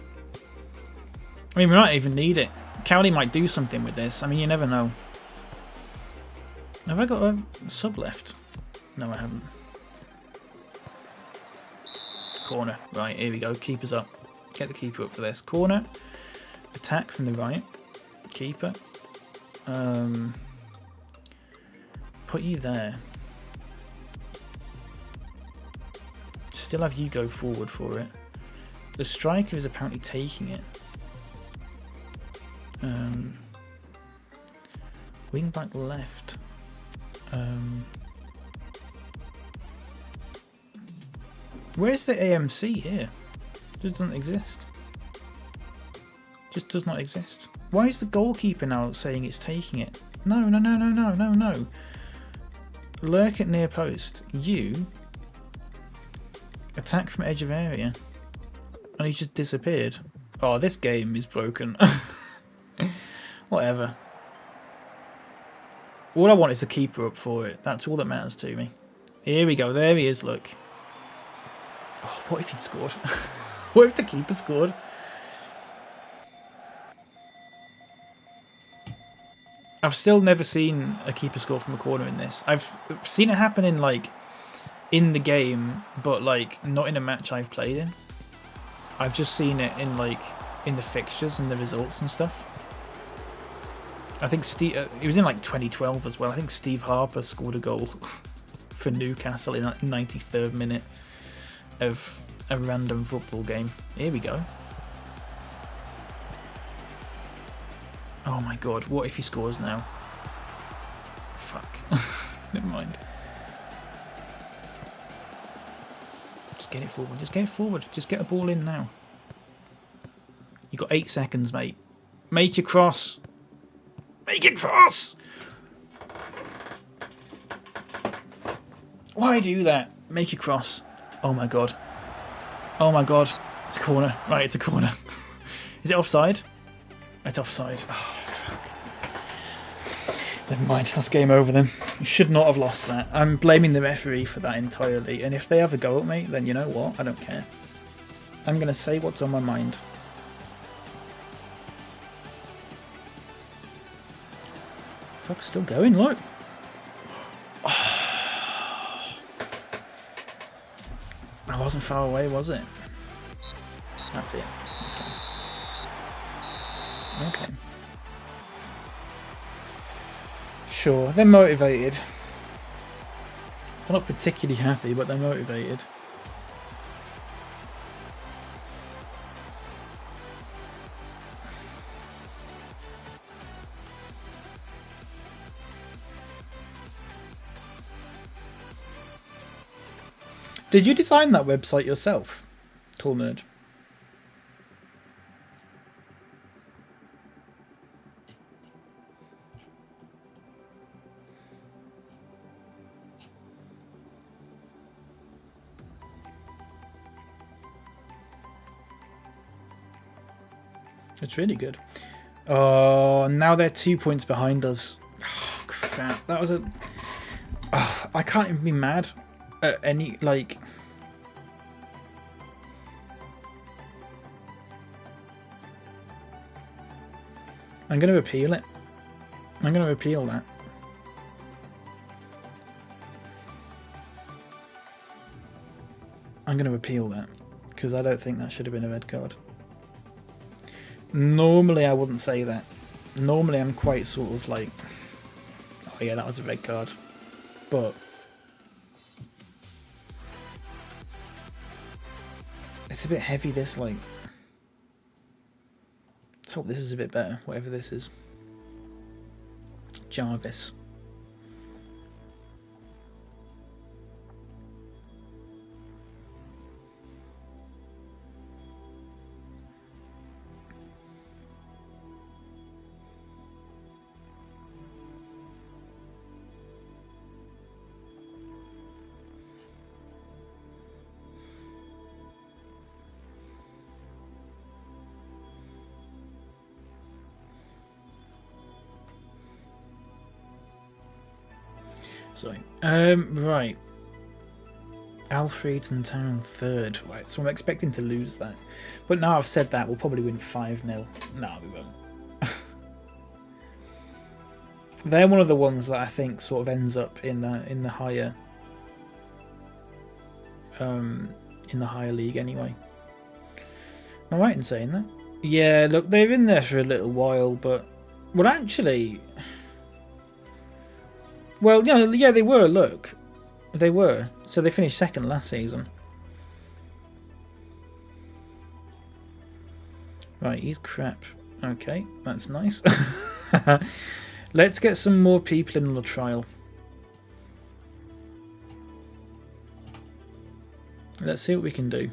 I mean, we might even need it. Cowley might do something with this. I mean, you never know. Have I got a sub left? No, I haven't. Corner. Right, here we go. Keeper's up. Get the keeper up for this. Corner. Attack from the right. Keeper. Put you there. Still have you go forward for it. The striker is apparently taking it. Wing back left. Where's the AMC here? Just doesn't exist. Just does not exist. Why is the goalkeeper now saying it's taking it? No, no, no, no, no, no, no. Lurk at near post. You attack from edge of area. And he's just disappeared. Oh, this game is broken. Whatever. All I want is the keeper up for it. That's all that matters to me. Here we go. There he is, look. Oh, what if he'd scored? What if the keeper scored? I've still never seen a keeper score from a corner in this. I've seen it happen in, like, in the game, but, like, not in a match I've played in. I've just seen it in, like, in the fixtures and the results and stuff. I think it was in like 2012 as well. I think Steve Harper scored a goal for Newcastle in that 93rd minute of a random football game. Here we go. Oh my god, what if he scores now? Fuck. Never mind. Just get it forward, just get it forward. Just get a ball in now. You got 8 seconds, mate. Make your cross. Make it cross! Why do that? Make it cross. Oh my god. Oh my god. It's a corner. Right, it's a corner. Is it offside? It's offside. Oh, fuck. Never mind. That's game over then. You should not have lost that. I'm blaming the referee for that entirely. And if they have a go at me, then you know what? I don't care. I'm going to say what's on my mind. Fuck, still going, look. Oh. I wasn't far away, was it? That's it. Okay. Okay. Sure, they're motivated. They're not particularly happy, but they're motivated. Did you design that website yourself, Tall Nerd? It's really good. Oh, now they're 2 points behind us. Oh, crap. That was a... Oh, I can't even be mad at any, like... I'm going to appeal it. I'm going to appeal that. I'm going to appeal that. Because I don't think that should have been a red card. Normally I wouldn't say that. Normally I'm quite sort of like... Oh yeah, that was a red card. But... It's a bit heavy, this, like... Let's hope this is a bit better, whatever this is. Jarvis. Sorry. Right. Alfredton Town third. Right, so I'm expecting to lose that. But now I've said that, we'll probably win 5-0. No, we won't. They're one of the ones that I think sort of ends up in the higher league anyway. Am I right in saying that? Yeah, look, they've been there for a little while, but well, actually, well, yeah, they were. Look, they were. So they finished second last season. Right, he's crap. Okay, that's nice. Let's get some more people in on the trial. Let's see what we can do.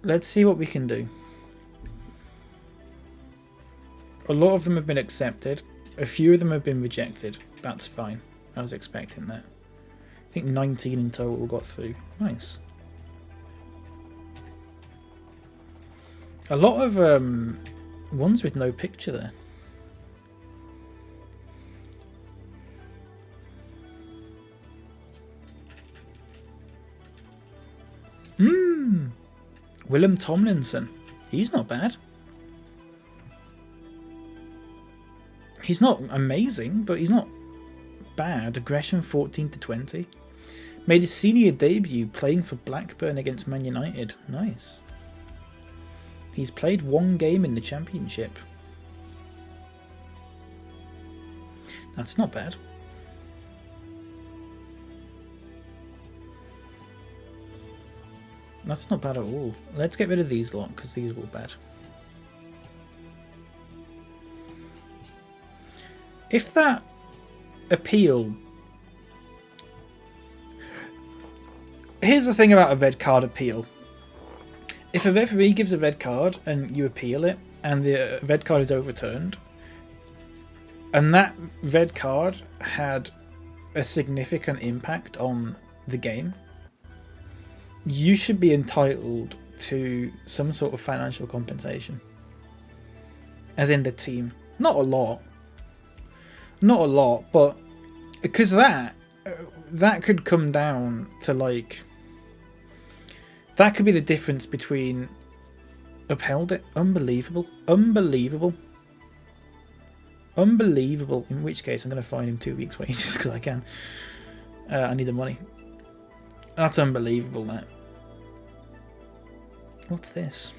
Let's see what we can do. A lot of them have been accepted. A few of them have been rejected. That's fine. I was expecting that. I think 19 in total got through. Nice. A lot of ones with no picture there. Willem Tomlinson. He's not bad. He's not amazing, but he's not bad. Aggression 14-20. Made his senior debut playing for Blackburn against Man United. Nice. He's played one game in the Championship. That's not bad. That's not bad at all. Let's get rid of these lot, because these were bad. If that appeal... Here's the thing about a red card appeal. If a referee gives a red card and you appeal it, and the red card is overturned, and that red card had a significant impact on the game, you should be entitled to some sort of financial compensation. As in the team. Not a lot. Not a lot, but because that could come down to like... That could be the difference between upheld it. Unbelievable. Unbelievable. Unbelievable. In which case I'm going to fine him 2 weeks' wages because I can. I need the money. That's unbelievable, that. What's this?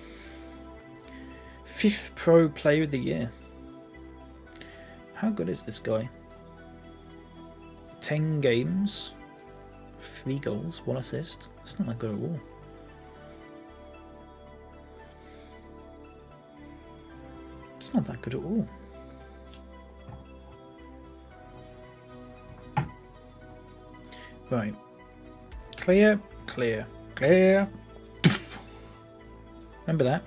5th Pro Player of the Year. How good is this guy? 10 games. 3 goals, 1 assist. That's not that good at all. It's not that good at all. Right. Clear, clear, clear. Remember that.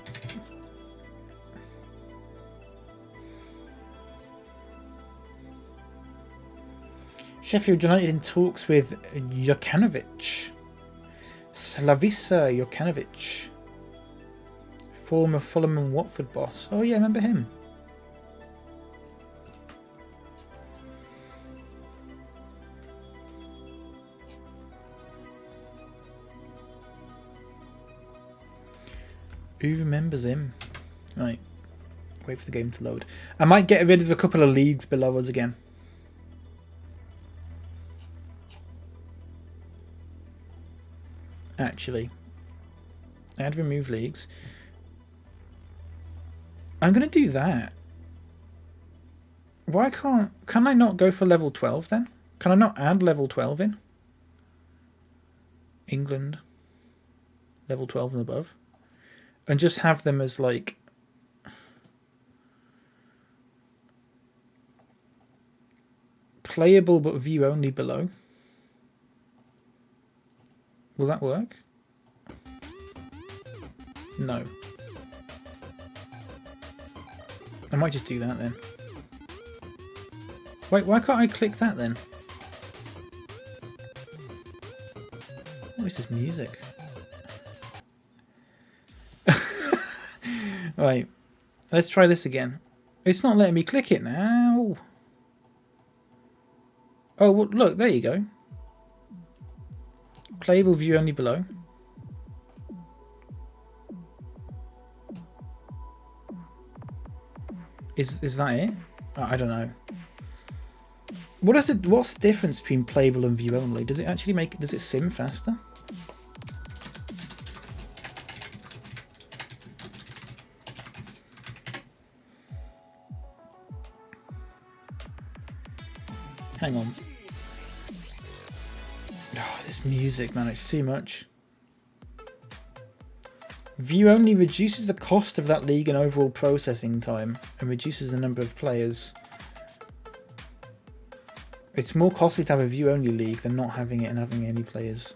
Sheffield United in talks with Jokanovic. Slavisa Jokanovic. Former Fulham and Watford boss. Oh yeah, I remember him. Who remembers him? Right. Wait for the game to load. I might get rid of a couple of leagues below us again. Actually. Add remove leagues. I'm going to do that. Why can I not go for level 12 then? Can I not add level 12 in? England. Level 12 and above. And just have them as like... Playable but view only below. Will that work? No. I might just do that then. Wait, why can't I click that then? What is this music? Right, let's try this again. It's not letting me click it now. Oh, well, look, there you go. Playable view only below. Is that it? I don't know. What's the difference between playable and view only? Does it sim faster? Hang on. Oh, this music, man, it's too much. View only reduces the cost of that league and overall processing time, and reduces the number of players. It's more costly to have a view only league than not having it and having any players.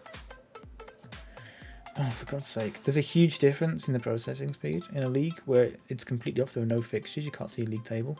Oh, for God's sake. There's a huge difference in the processing speed in a league where it's completely off. There are no fixtures. You can't see a league table.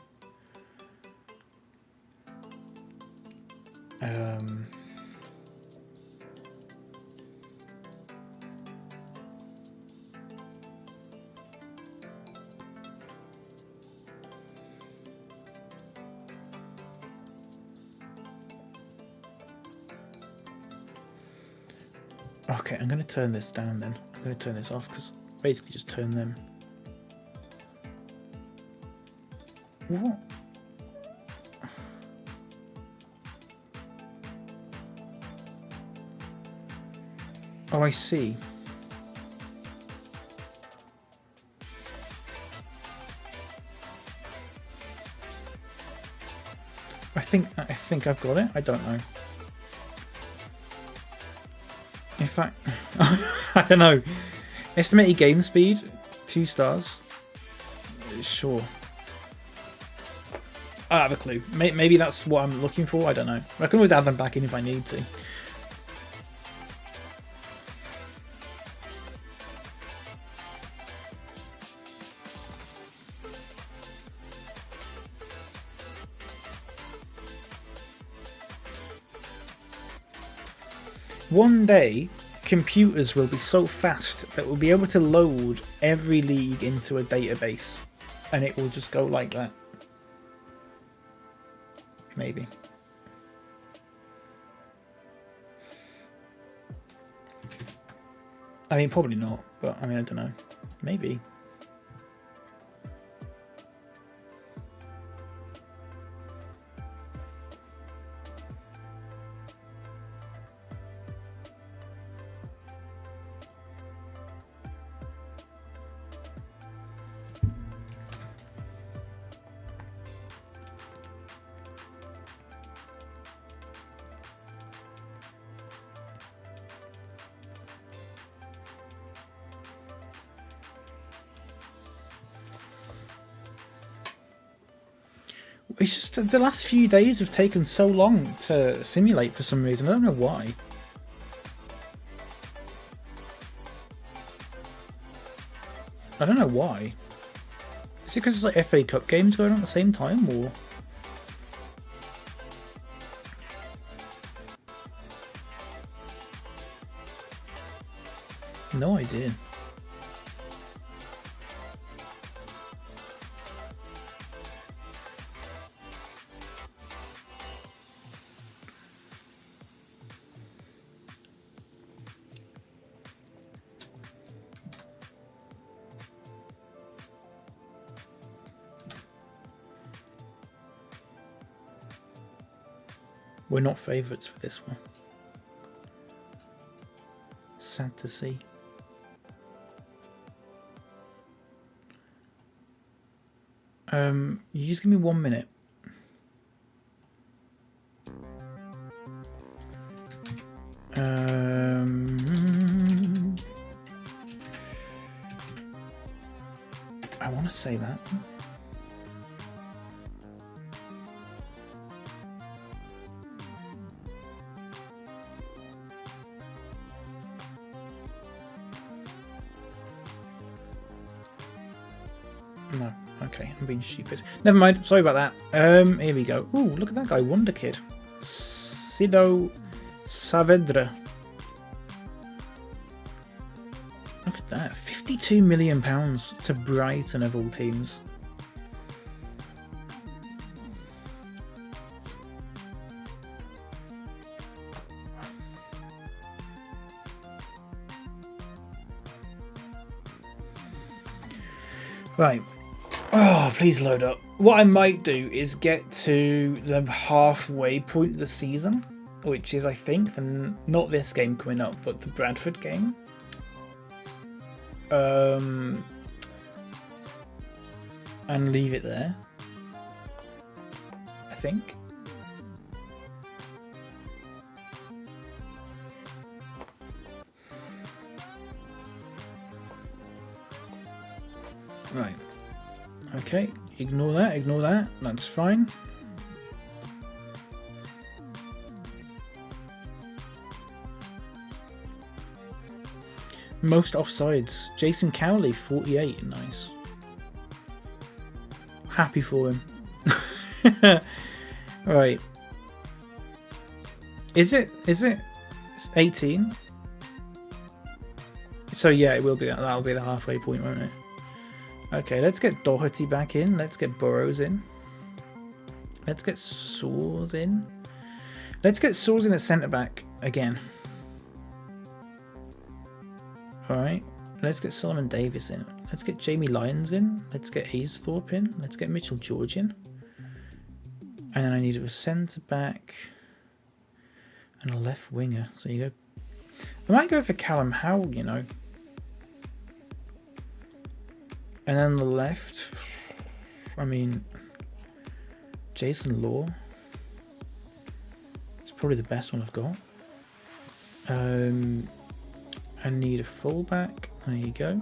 Okay, I'm going to turn this down then. I'm going to turn this off because basically just turn them. What? Oh, I see. I think I've got it. I don't know. In fact, I don't know. Estimated game speed, 2 stars. Sure. I have a clue. Maybe that's what I'm looking for. I don't know. I can always add them back in if I need to. One day, computers will be so fast that we'll be able to load every league into a database, and it will just go like that. Maybe. I mean, probably not, but I mean, I don't know. Maybe. It's just the last few days have taken so long to simulate for some reason. I don't know why. I don't know why. Is it because it's like FA Cup games going on at the same time, or? No idea. We're not favourites for this one. Sad to see. You just give me 1 minute. I want to say that. No, okay, I'm being stupid. Never mind, sorry about that. Here we go. Ooh, look at that guy, Wonder Kid. Sido Saavedra. Look at that, £52 million to Brighton of all teams. Right. Oh, please load up. What I might do is get to the halfway point of the season, which is, I think, not this game coming up, but the Bradford game. And leave it there, I think. Right. Okay, ignore that, that's fine. Most offsides. Jason Cowley, 48, nice. Happy for him. Right. Is it 18? So yeah, it will be that'll be the halfway point, won't it? Okay, let's get Doherty back in. Let's get Burrows in. Let's get Saws in. Let's get Saws in at centre back again. Alright. Let's get Solomon Davis in. Let's get Jamie Lyons in. Let's get Aesthorpe in. Let's get Mitchell George in. And then I need a centre back and a left winger. So you go. I might go for Callum Howell, you know. And then the left, I mean, Jason Law. It's probably the best one I've got. I need a fullback. There you go.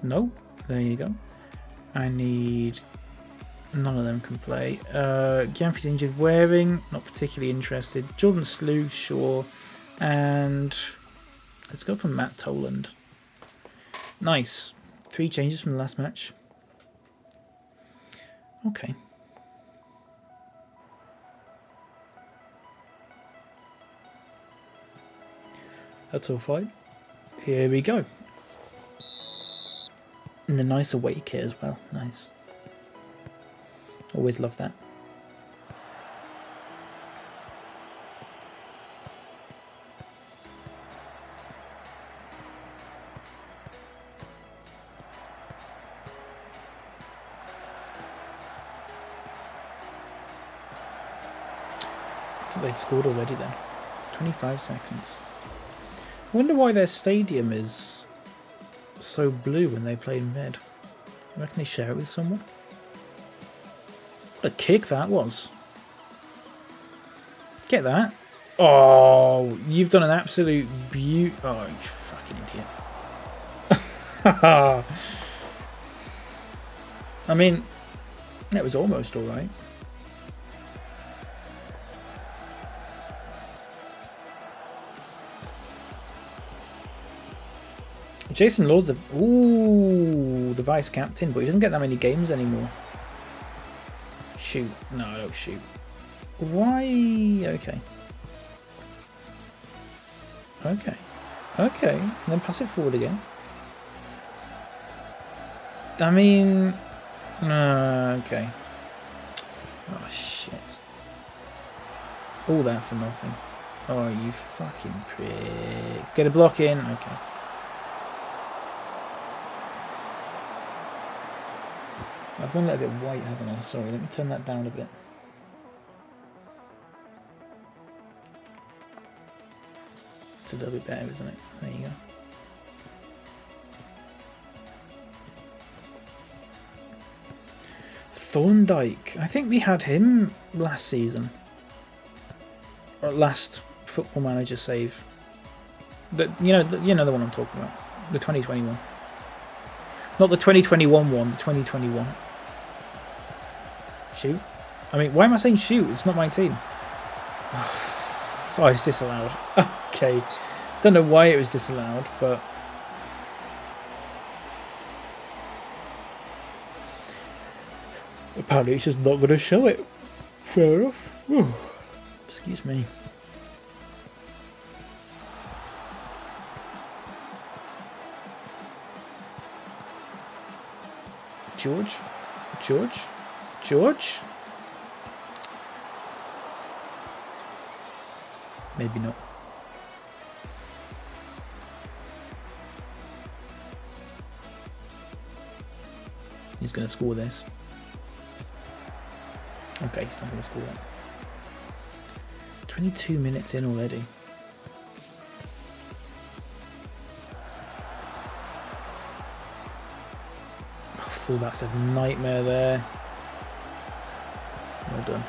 No, there you go. I need. None of them can play. Gyamfi's injured. Waring, not particularly interested. Jordan Slew, sure. And let's go for Matt Toland. Nice. 3 changes from the last match. Okay. That's all fine. Here we go. And the nice away kit as well. Nice. Always love that. They'd scored already then. 25 seconds. I wonder why their stadium is so blue when they play in red. I reckon they share it with someone. What a kick that was. Get that. Oh, you've done an absolute beaut. Oh, you fucking idiot. I mean, it was almost alright. Jason Law's the vice captain, but he doesn't get that many games anymore. Shoot. No, don't shoot. Why? Okay. Okay. Okay. And then pass it forward again. I mean... okay. Oh, shit. All that for nothing. Oh, you fucking prick. Get a block in. Okay. I've gone a little bit white, haven't I? Sorry, let me turn that down a bit. It's a little bit better, isn't it? There you go. Thorndike. I think we had him last season. Or last Football Manager save. You know the one I'm talking about. The 2021. Not the 2021 one, the 2021. Shoot. I mean, why am I saying shoot? It's not my team. Oh, it's disallowed. Okay. Don't know why it was disallowed, but... apparently it's just not going to show it. Fair enough. Whew. Excuse me. George? George? George? Maybe not. going to score this. Okay, he's not going to score that. 22 minutes in already. Oh, fullback's a nightmare there. Well done.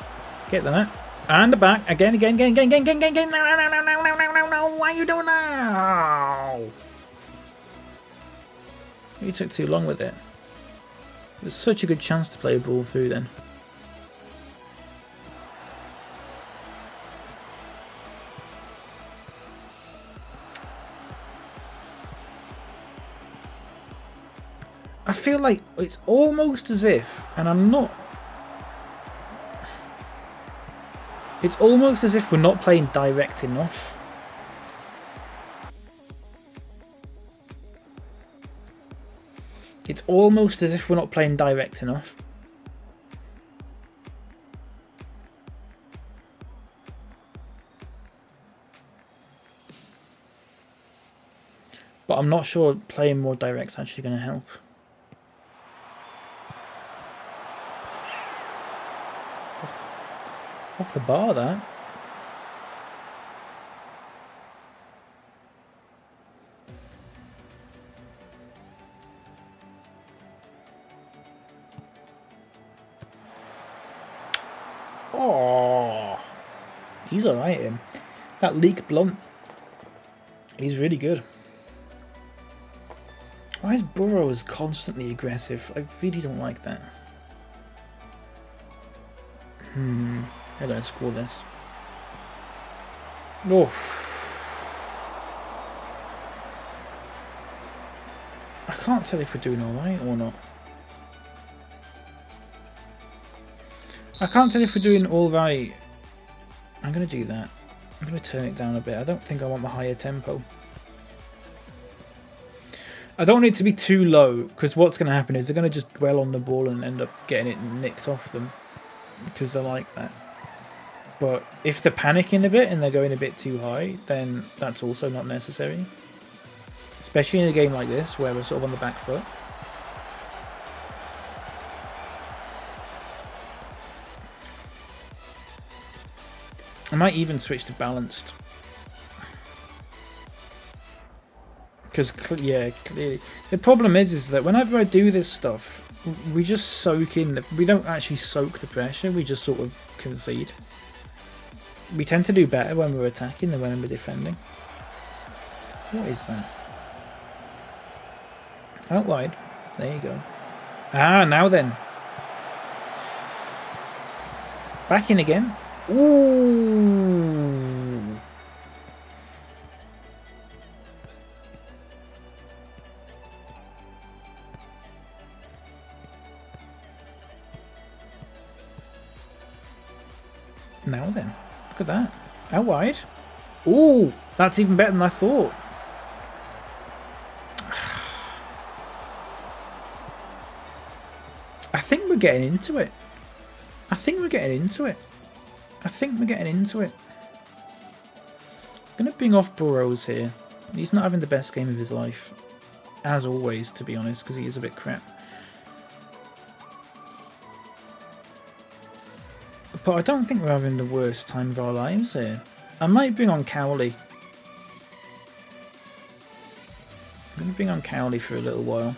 Get that. And the back. Again. No. Why are you doing that? You took too long with it. There's such a good chance to play a ball through then. I feel like it's almost as if, and I'm not... It's almost as if we're not playing direct enough. It's almost as if we're not playing direct enough. But I'm not sure playing more direct's actually going to help. Off the bar, that. Oh, he's alright, him. That Leek Blunt, he's really good. Why is Burrows constantly aggressive? I really don't like that. They're going to score this. Oof. I can't tell if we're doing alright or not. I can't tell if we're doing alright. I'm going to do that. I'm going to turn it down a bit. I don't think I want the higher tempo. I don't want it to be too low, because what's going to happen is they're going to just dwell on the ball and end up getting it nicked off them. Because they're like that. But if they're panicking a bit and they're going a bit too high, then that's also not necessary. Especially in a game like this, where we're sort of on the back foot. I might even switch to balanced. Because, yeah, clearly. The problem is that whenever I do this stuff, we just soak in. We don't actually soak the pressure, we just sort of concede. We tend to do better when we're attacking than when we're defending. What is that? Out wide. There you go. Ah, now then. Back in again. Ooh. Now then. Look at that. Out wide. Ooh, that's even better than I thought. I think we're getting into it. I think we're getting into it. I'm going to bring off Burrows here. He's not having the best game of his life. As always, to be honest, because he is a bit crap. But I don't think we're having the worst time of our lives here. I might bring on Cowley. I'm going to bring on Cowley for a little while.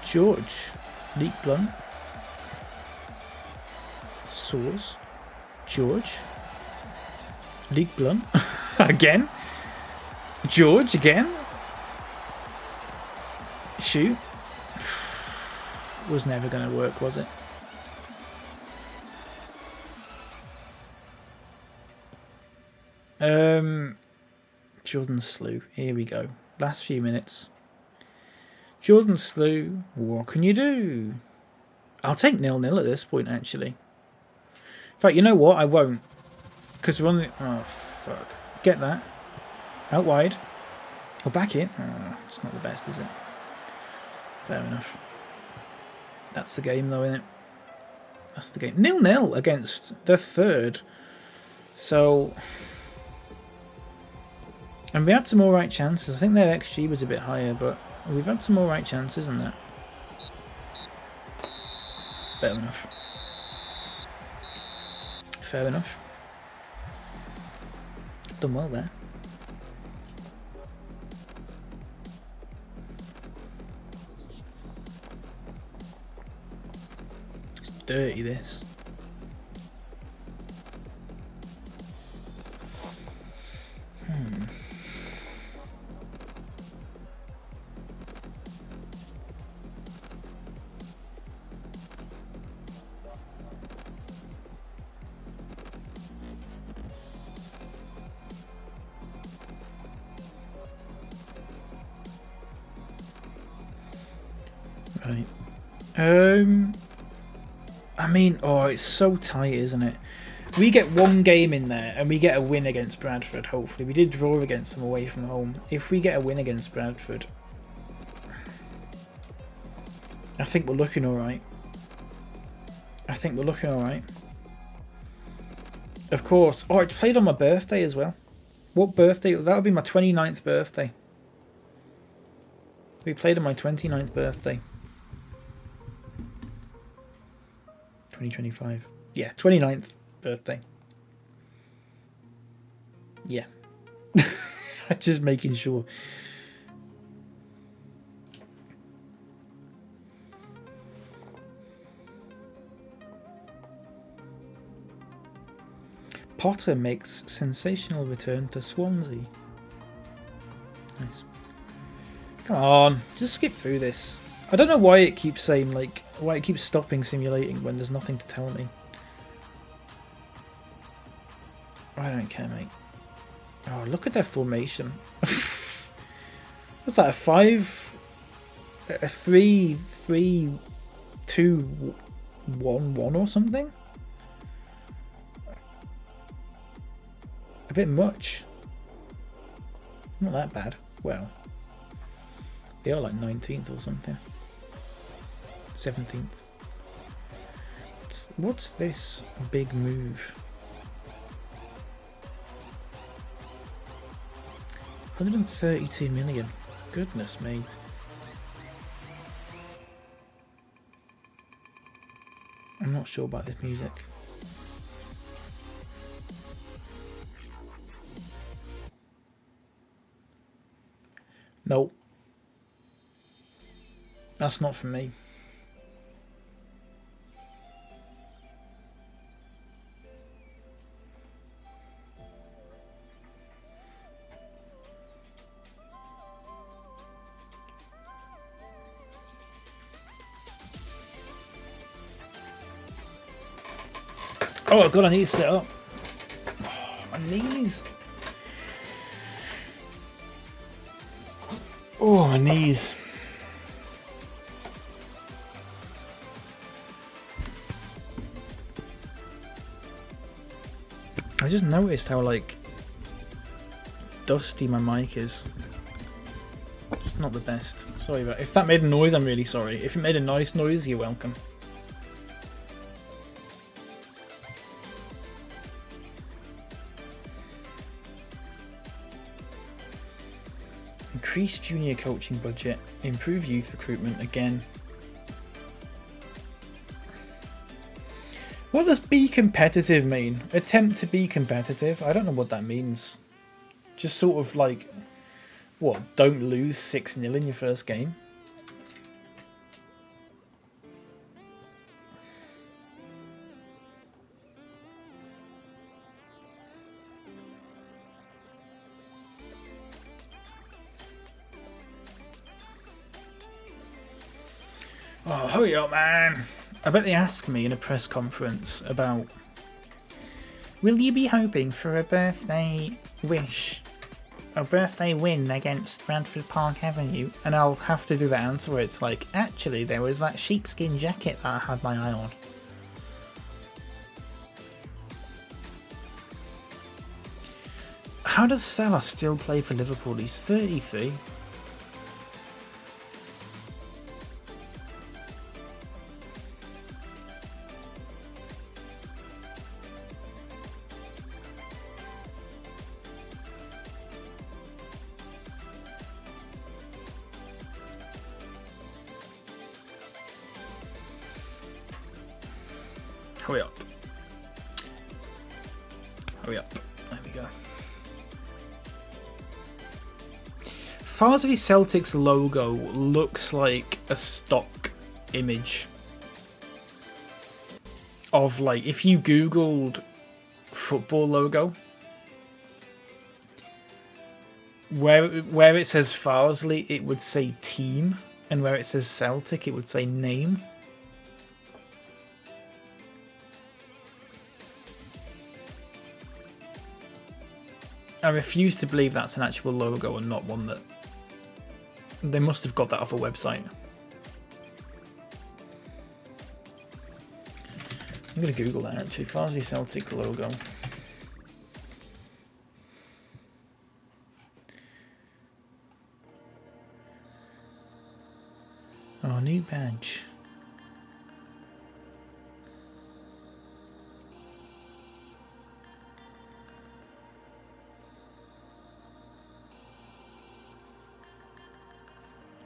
George. Leek Blunt. Source. George. Leek Blunt. Again. George again. Shoot. Was never going to work, was it? Jordan Slew. Here we go. Last few minutes. Jordan Slew, what can you do? I'll take 0-0 at this point, actually. In fact, you know what? I won't. Because we're on the... Oh, fuck. Get that. Out wide. Or back in. Oh, it's not the best, is it? Fair enough. That's the game, though, isn't it? That's the game. 0-0 against the third. So, and we had some alright chances. I think their XG was a bit higher, but we've had some alright chances in that. Fair enough. Fair enough. Done well there. It's dirty, this. Right. I mean, oh, it's so tight, isn't it? We get one game in there and we get a win against Bradford, hopefully. We did draw against them away from home. If we get a win against Bradford, I think we're looking alright. I think we're looking alright. Of course. Oh, it's played on my birthday as well. What birthday? That would be my 29th birthday. We played on my 29th birthday. 2025. Yeah, 29th birthday. Yeah. I'm just making sure. Potter makes sensational return to Swansea. Nice. Come on, just skip through this. I don't know why it keeps saying, like, why it keeps stopping simulating when there's nothing to tell me. I don't care, mate. Oh, look at their formation. What's that, a 3-3-2-1-1 or something? A bit much. Not that bad. Well, they are like 19th or something. 17th. What's this big move? 132 million. Goodness me. I'm not sure about this music. Nope. That's not for me. Oh god, I need to sit up. Oh, my knees. Oh, my knees. I just noticed how, like, dusty my mic is. It's not the best. Sorry, but if that made a noise, I'm really sorry. If it made a nice noise, you're welcome. Increase junior coaching budget, improve youth recruitment again. What does be competitive mean? Attempt to be competitive? I don't know what that means. Just sort of like, what, don't lose 6-0 in your first game? Oh, hurry up, man. I bet they asked me in a press conference about, will you be hoping for a birthday wish, a birthday win against Bradford Park Avenue? And I'll have to do the answer where it's like, actually, there was that sheepskin jacket that I had my eye on. How does Salah still play for Liverpool? He's 33. Hurry up. Hurry up. There we go. Farsley Celtic's logo looks like a stock image of, like, if you googled football logo, where it says Farsley it would say team, and where it says Celtic it would say name. I refuse to believe that's an actual logo and not one that they must have got that off a website. I'm going to Google that actually. Farsley Celtic logo. Oh, new badge.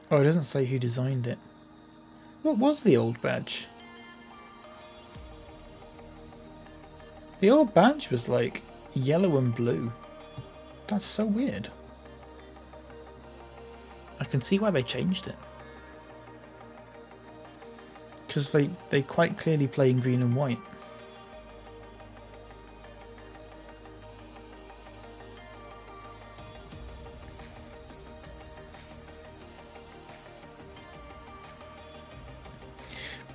Oh, it doesn't say who designed it. What was the old badge? The old badge was like yellow and blue. That's so weird. I can see why they changed it. Because they quite clearly play in green and white.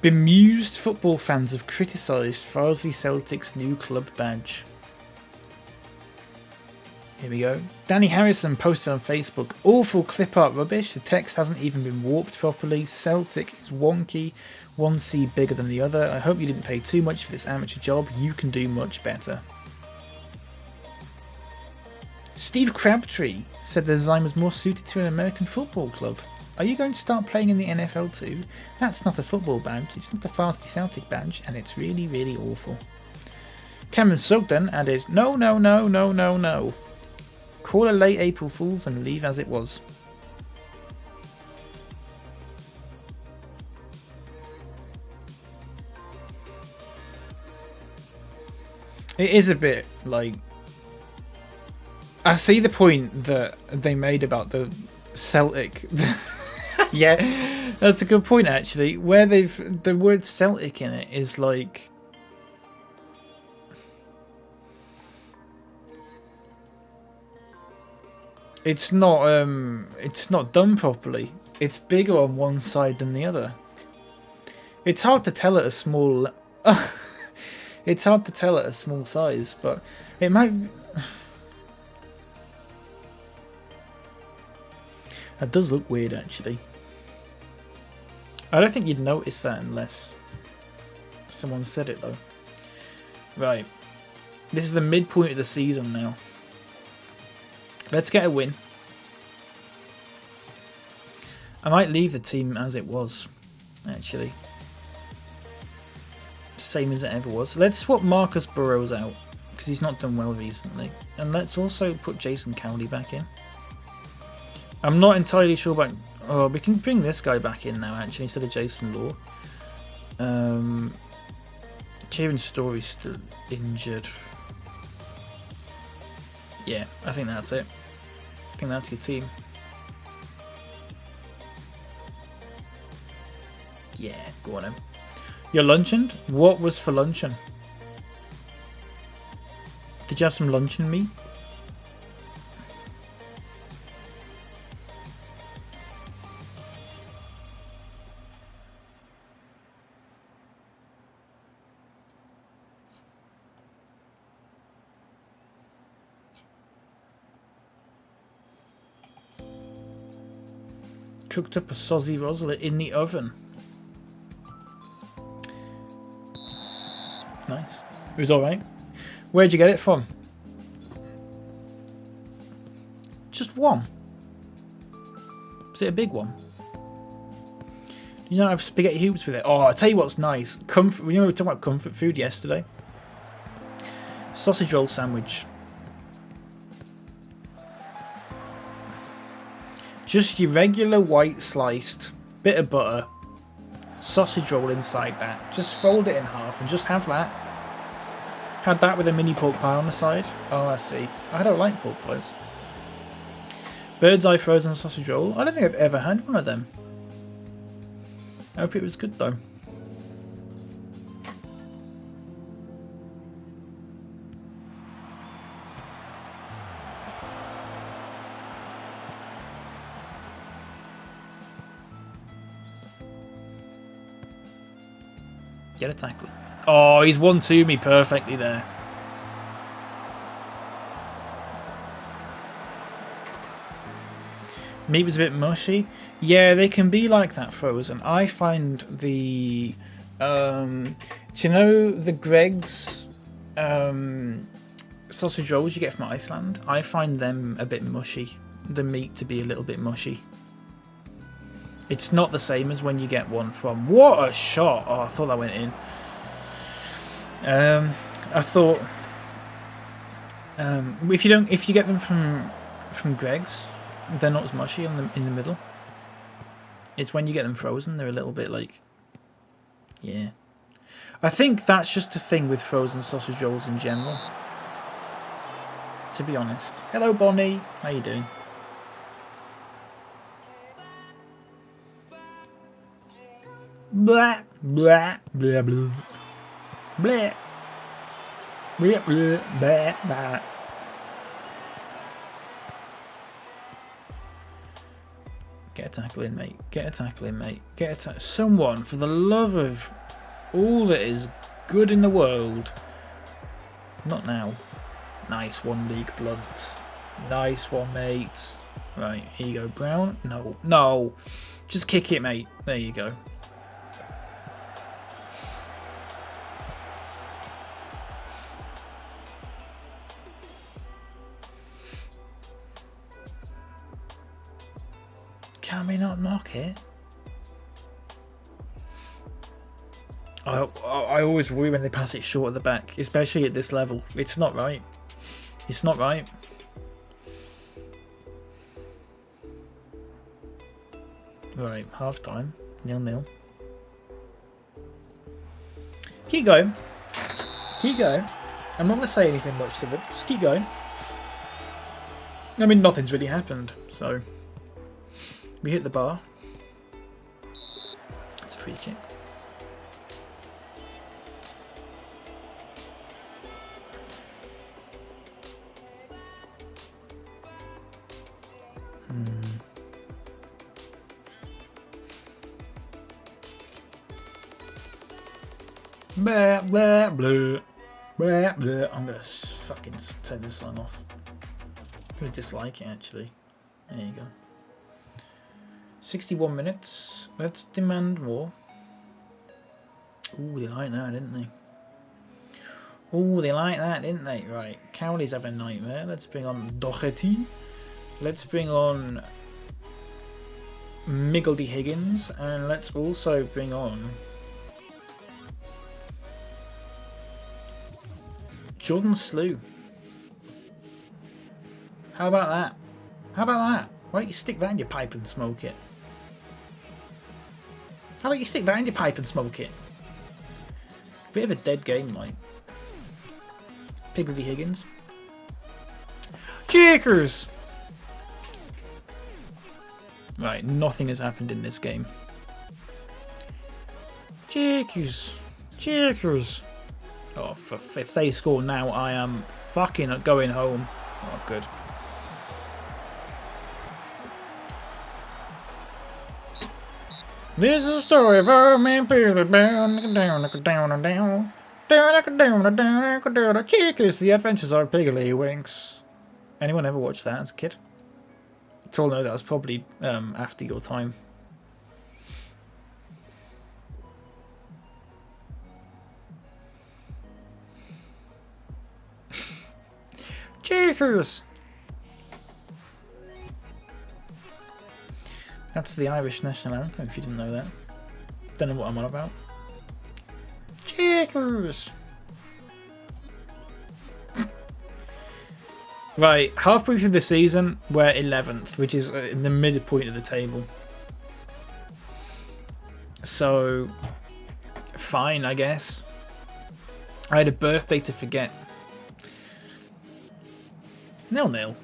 Bemused football fans have criticised Farsley Celtic's new club badge. Here we go. Danny Harrison posted on Facebook, awful clip art rubbish, the text hasn't even been warped properly, Celtic is wonky, one C bigger than the other, I hope you didn't pay too much for this amateur job, you can do much better. Steve Crabtree said the design was more suited to an American football club. Are you going to start playing in the NFL too? That's not a football badge, it's not a Farsley Celtic badge, and it's really, really awful. Cameron Sugden added, no, no, no, no, no, no. Call a late April Fools and leave as it was. It is a bit like... I see the point that they made about the Celtic... Yeah, that's a good point actually. Where the word Celtic in it is like, it's not done properly. It's bigger on one side than the other. It's hard to tell at a small it's hard to tell at a small size, but it might. That does look weird actually. I don't think you'd notice that unless someone said it though. Right. This is the midpoint of the season now. Let's get a win. I might leave the team as it was, actually. Same as it ever was. Let's swap Marcus Burrows out, because he's not done well recently. And let's also put Jason Cowley back in. I'm not entirely sure about... Oh, we can bring this guy back in now, actually, instead of Jason Law. Kieran Story's still injured. Yeah, I think that's it. I think that's your team. Yeah, go on then. Your luncheon? What was for luncheon? Did you have some luncheon meat? Cooked up a sozzy rosella in the oven. Nice. It was alright. Where'd you get it from? Just one. Was it a big one? You don't have spaghetti hoops with it. Oh, I'll tell you what's nice. Comfort. You know we were talking about comfort food yesterday. Sausage roll sandwich. Just your regular white sliced bit of butter, sausage roll inside that. Just fold it in half and just have that. Had that with a mini pork pie on the side. Oh, I see. I don't like pork pies. Bird's eye frozen sausage roll. I don't think I've ever had one of them. I hope it was good though. Get a tackle. Oh, he's 1-2 me perfectly there. Meat was a bit mushy. Yeah, they can be like that frozen. I find the... do you know the Greg's sausage rolls you get from Iceland? I find them a bit mushy. The meat to be a little bit mushy. It's not the same as when you get one from... What a shot! Oh, I thought that went in. I thought... if you get them from Greg's, they're not as mushy in the middle. It's when you get them frozen, they're a little bit like... Yeah. I think that's just a thing with frozen sausage rolls in general. To be honest. Hello, Bonnie. How you doing? Blah, blah, blah, blah. Blah. Blah, blah, blah, blah. Get a tackle in, mate. Get a tackle in, mate. Get a tackle. Someone, for the love of all that is good in the world. Not now. Nice one, League Blunt. Nice one, mate. Right, here you go, Brown. No, no. Just kick it, mate. There you go. Can we not knock it? I always worry when they pass it short at the back, especially at this level. It's not right. It's not right. Right, half time. 0-0. Keep going. Keep going. I'm not going to say anything much to it. Just keep going. I mean, nothing's really happened, so... We hit the bar. It's a free kick. Blah, blah, blah. Blah, blah. I'm gonna fucking turn this one off. I'm gonna dislike it actually. There you go. 61 minutes. Let's demand more. Ooh, they like that, didn't they? Ooh, they like that, didn't they? Right, Cowley's having a nightmare. Let's bring on Doherty. Let's bring on Miggledy Higgins. And let's also bring on Jordan Slew. How about that? How about that? Why don't you stick that in your pipe and smoke it? How about you stick that in your pipe and smoke it? Bit of a dead game, like. Miggledy Higgins. Checkers! Right, nothing has happened in this game. Checkers. Checkers. Oh, if they score now, I am fucking going home. Oh, good. This is a story of a man down, down. Checkers, The Adventures of Piggly Winks. Anyone ever watched that as a kid? It's all know that was probably after your time. Checkers. That's the Irish national anthem, if you didn't know that. Don't know what I'm on about. Checkers! Right, halfway through the season, we're 11th, which is in the midpoint of the table. So, fine, I guess. I had a birthday to forget. 0-0.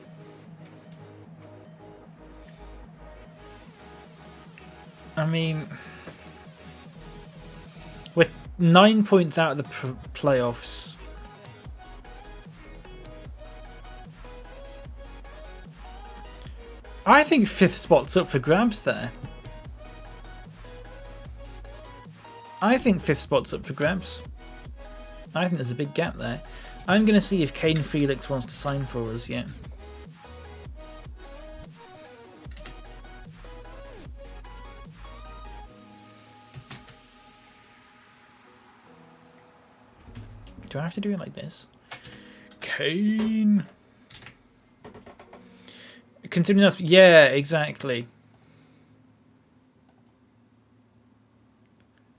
I mean, we're 9 points out of the playoffs. I think 5th spot's up for grabs there. I think 5th spot's up for grabs. I think there's a big gap there. I'm going to see if Kane Felix wants to sign for us yet. Do I have to do it like this? Kane. Considering that's... Yeah, exactly.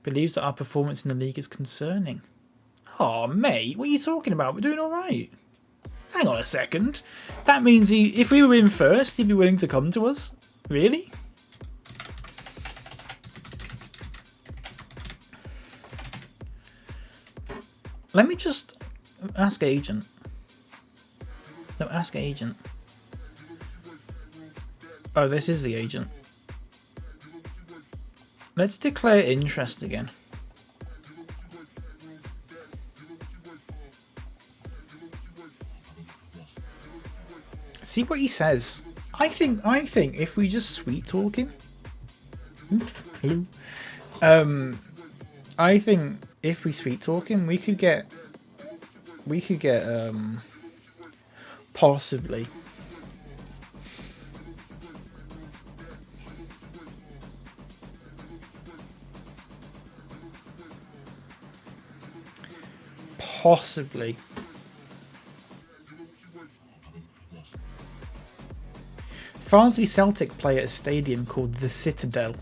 Believes that our performance in the league is concerning. Oh, mate, what are you talking about? We're doing all right. Hang on a second. That means if we were in first, he'd be willing to come to us? Really? Let me just ask agent. No, ask agent. Oh, this is the agent. Let's declare interest again. See what he says. I think if we just sweet talk him. Hello. I think if we sweet talk him, we could get possibly Farnsley Celtic play at a stadium called the Citadel.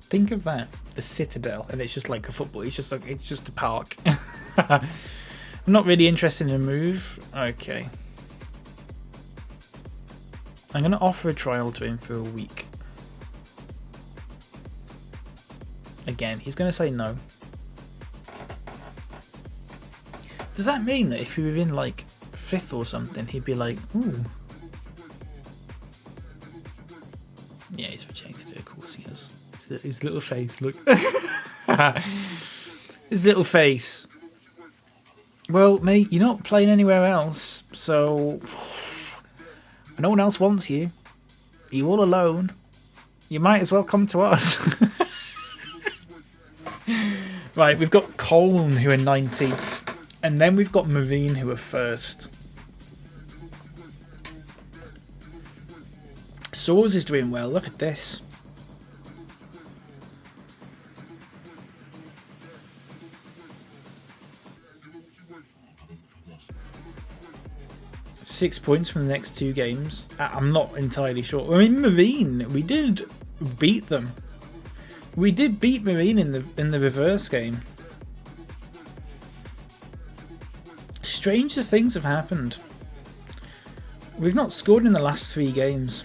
Think of that, the Citadel, and it's just like a football. It's just a park. I'm not really interested in a move. Okay, I'm gonna offer a trial to him for a week. Again, he's gonna say no. Does that mean that if we were in like 5th or something, he'd be like, ooh. Yeah, he's rejected it, of course he has. His little face, look. His little face. Well, mate, you're not playing anywhere else, so no one else wants you. You're all alone. You might as well come to us. Right, we've got Colne, who are 19th. And then we've got Marine, who are 1st. Soars is doing well. Look at this. Six points from the next 2 games. I'm not entirely sure. I mean, Marine, we did beat them. We did beat Marine in the reverse game. Stranger things have happened. We've not scored in the last 3 games.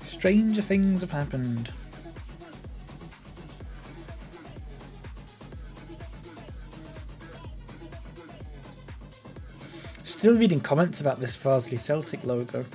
Stranger things have happened. Still reading comments about this Farnsley Celtic logo.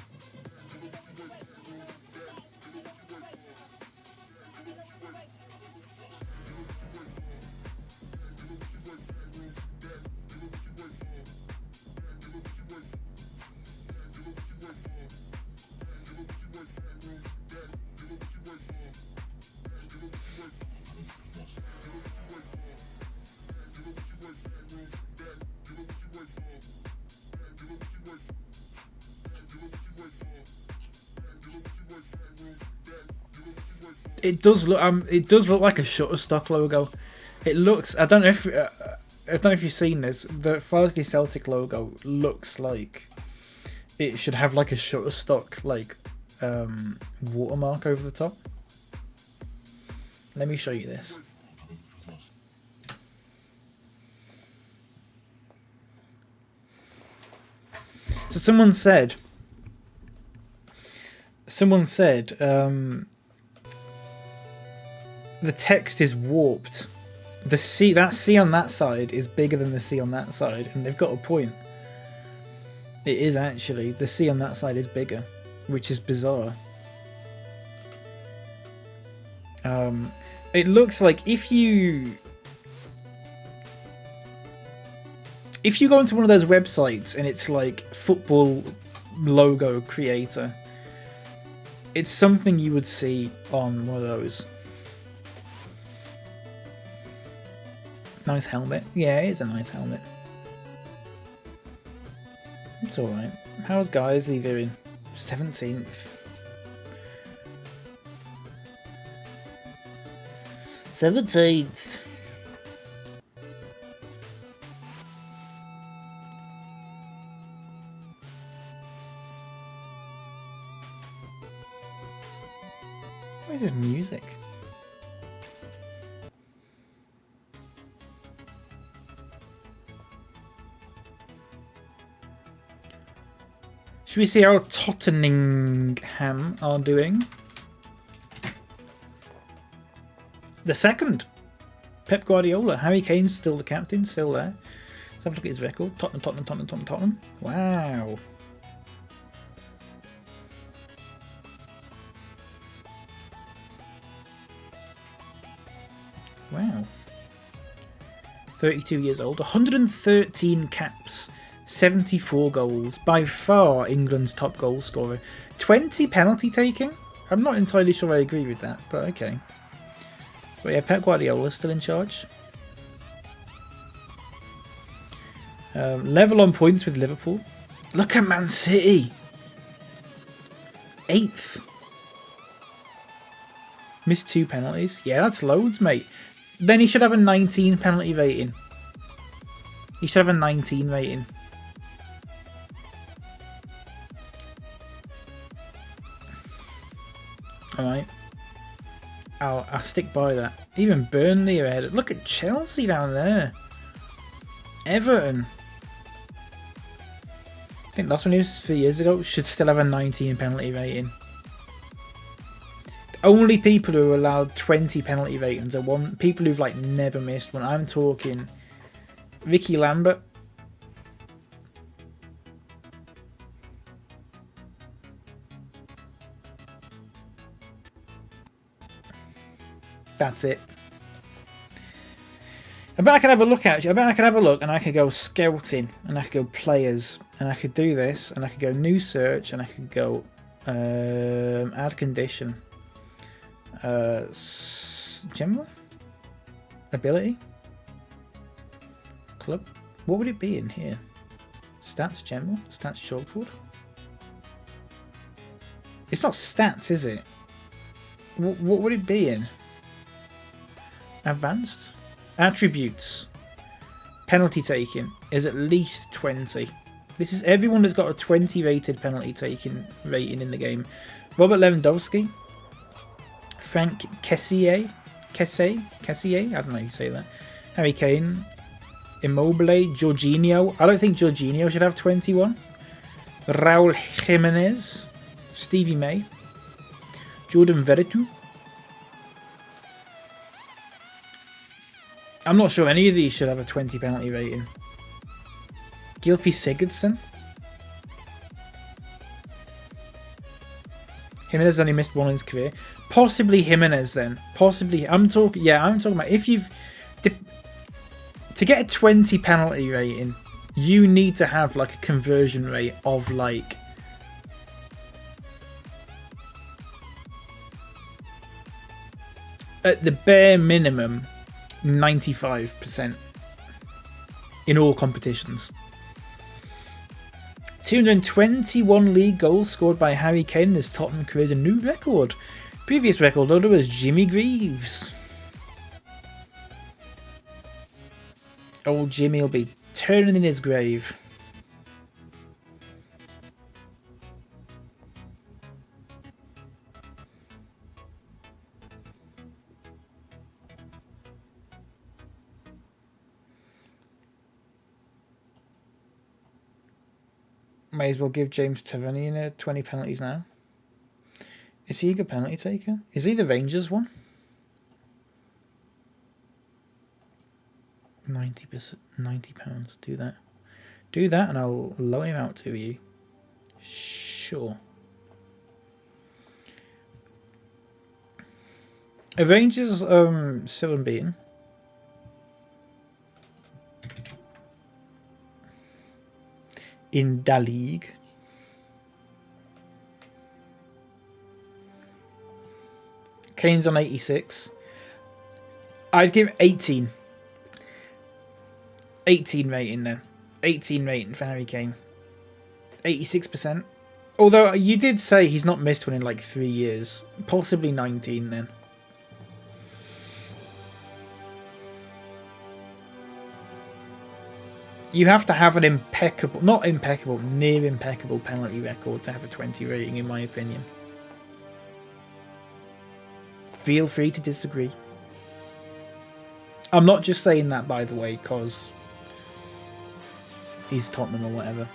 It does look like a Shutterstock logo. It looks. I don't know if you've seen this. The Farnsley Celtic logo looks like it should have like a Shutterstock watermark over the top. Let me show you this. So someone said the text is warped. The C, that C on that side is bigger than the C on that side, and they've got a point. It is actually. The C on that side is bigger, which is bizarre. It looks like if you go into one of those websites and it's like football logo creator, it's something you would see on one of those. Nice helmet. Yeah, it is a nice helmet. It's alright. How's Geisley doing? 17th. 17th. What is this music? Should we see how Tottenham are doing? The second. Pep Guardiola. Harry Kane's still the captain, still there. Let's have a look at his record. Tottenham. Wow. Wow. 32 years old. 113 caps. 74 goals. By far England's top goal scorer. 20 penalty taking? I'm not entirely sure I agree with that, but okay. But yeah, Pep Guardiola's still in charge. Level on points with Liverpool. Look at Man City. 8th. Missed 2 penalties. Yeah, that's loads, mate. Then he should have a 19 penalty rating. He should have a 19 rating. Alright. I'll stick by that. Even Burnley are ahead. Look at Chelsea down there. Everton. I think last one he was 3 years ago. Should still have a 19 penalty rating. The only people who are allowed 20 penalty ratings are people who've like never missed one. I'm talking Ricky Lambert. That's it. I bet I could have a look actually. I bet I could have a look and I could go scouting and I could go players and I could do this and I could go new search and I could go add condition. General? Ability? Club? What would it be in here? Stats general? Stats chalkboard? It's not stats, is it? What would it be in? Advanced? Attributes. Penalty taking is at least 20. This is everyone that's got a 20 rated penalty taking rating in the game. Robert Lewandowski. Frank Kessié. I don't know how you say that. Harry Kane. Immobile. Jorginho. I don't think Jorginho should have 21. Raul Jimenez. Stevie May. Jordan Veretout. I'm not sure any of these should have a 20 penalty rating. Gylfi Sigurdsson. Jimenez only missed one in his career. Possibly Jimenez then. Possibly. I'm talking about if you've... To get a 20 penalty rating, you need to have like a conversion rate of like... At the bare minimum... 95% in all competitions. 221 league goals scored by Harry Kane in his Tottenham career is a new record. Previous record holder was Jimmy Greaves. Old Jimmy will be turning in his grave. May as well give James Tavernier 20 penalties now. Is he a good penalty taker? Is he the Rangers one? 90%, £90. Do that. Do that and I'll loan him out to you. Sure. A Rangers still unbeaten. In Da League. Kane's on 86. I'd give 18. 18 rating then. 18 rating for Harry Kane. 86%. Although you did say he's not missed one in like 3 years. Possibly 19 then. You have to have an impeccable, not impeccable, near impeccable penalty record to have a 20 rating, in my opinion. Feel free to disagree. I'm not just saying that, by the way, because he's Tottenham or whatever.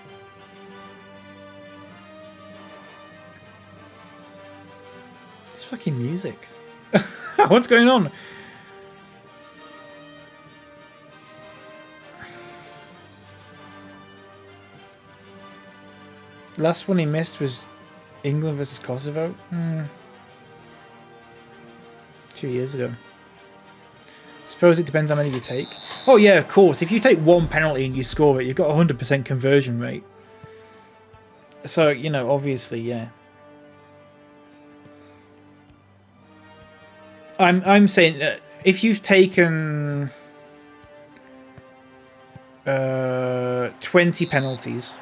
It's fucking music. What's going on? Last one he missed was England versus Kosovo. 2 years ago. Suppose it depends how many you take. Oh yeah, of course. If you take one penalty and you score it, you've got a 100% conversion rate. So, you know, obviously, yeah. I'm saying if you've taken 20 penalties.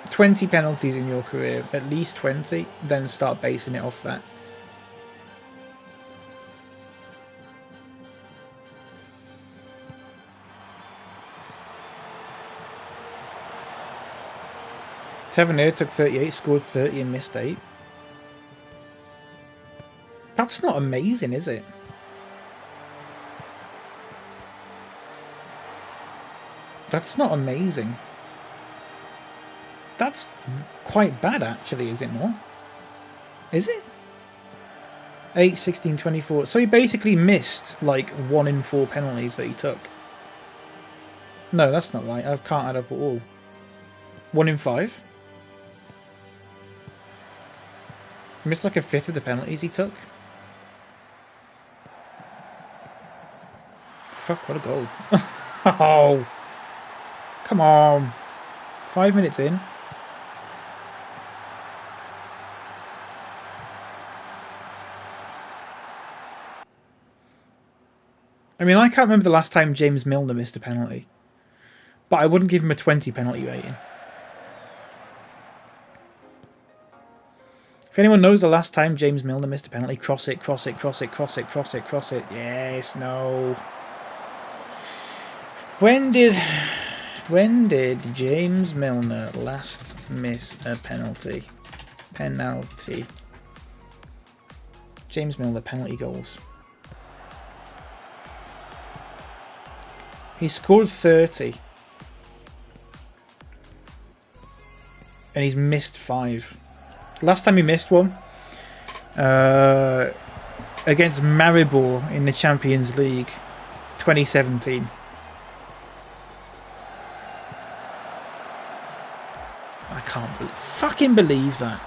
20 penalties in your career, at least 20, then start basing it off that. Tavernier took 38, scored 30 and missed 8. That's not amazing, is it? That's not amazing. That's quite bad, actually, is it not? Is it? 8, 16, 24. So he basically missed, like, 1 in 4 penalties that he took. No, that's not right. I can't add up at all. 1 in 5? Missed, like, a fifth of the penalties he took. Fuck, what a goal. Oh! Come on. 5 minutes in. I mean, I can't remember the last time James Milner missed a penalty. But I wouldn't give him a 20 penalty rating. If anyone knows the last time James Milner missed a penalty, cross it, cross it, cross it, cross it, cross it, cross it. Yes, no. When did James Milner last miss a penalty? Penalty. James Milner, penalty goals. He scored 30. And he's missed 5. Last time he missed one, against Maribor in the Champions League, 2017. I can't fucking believe that.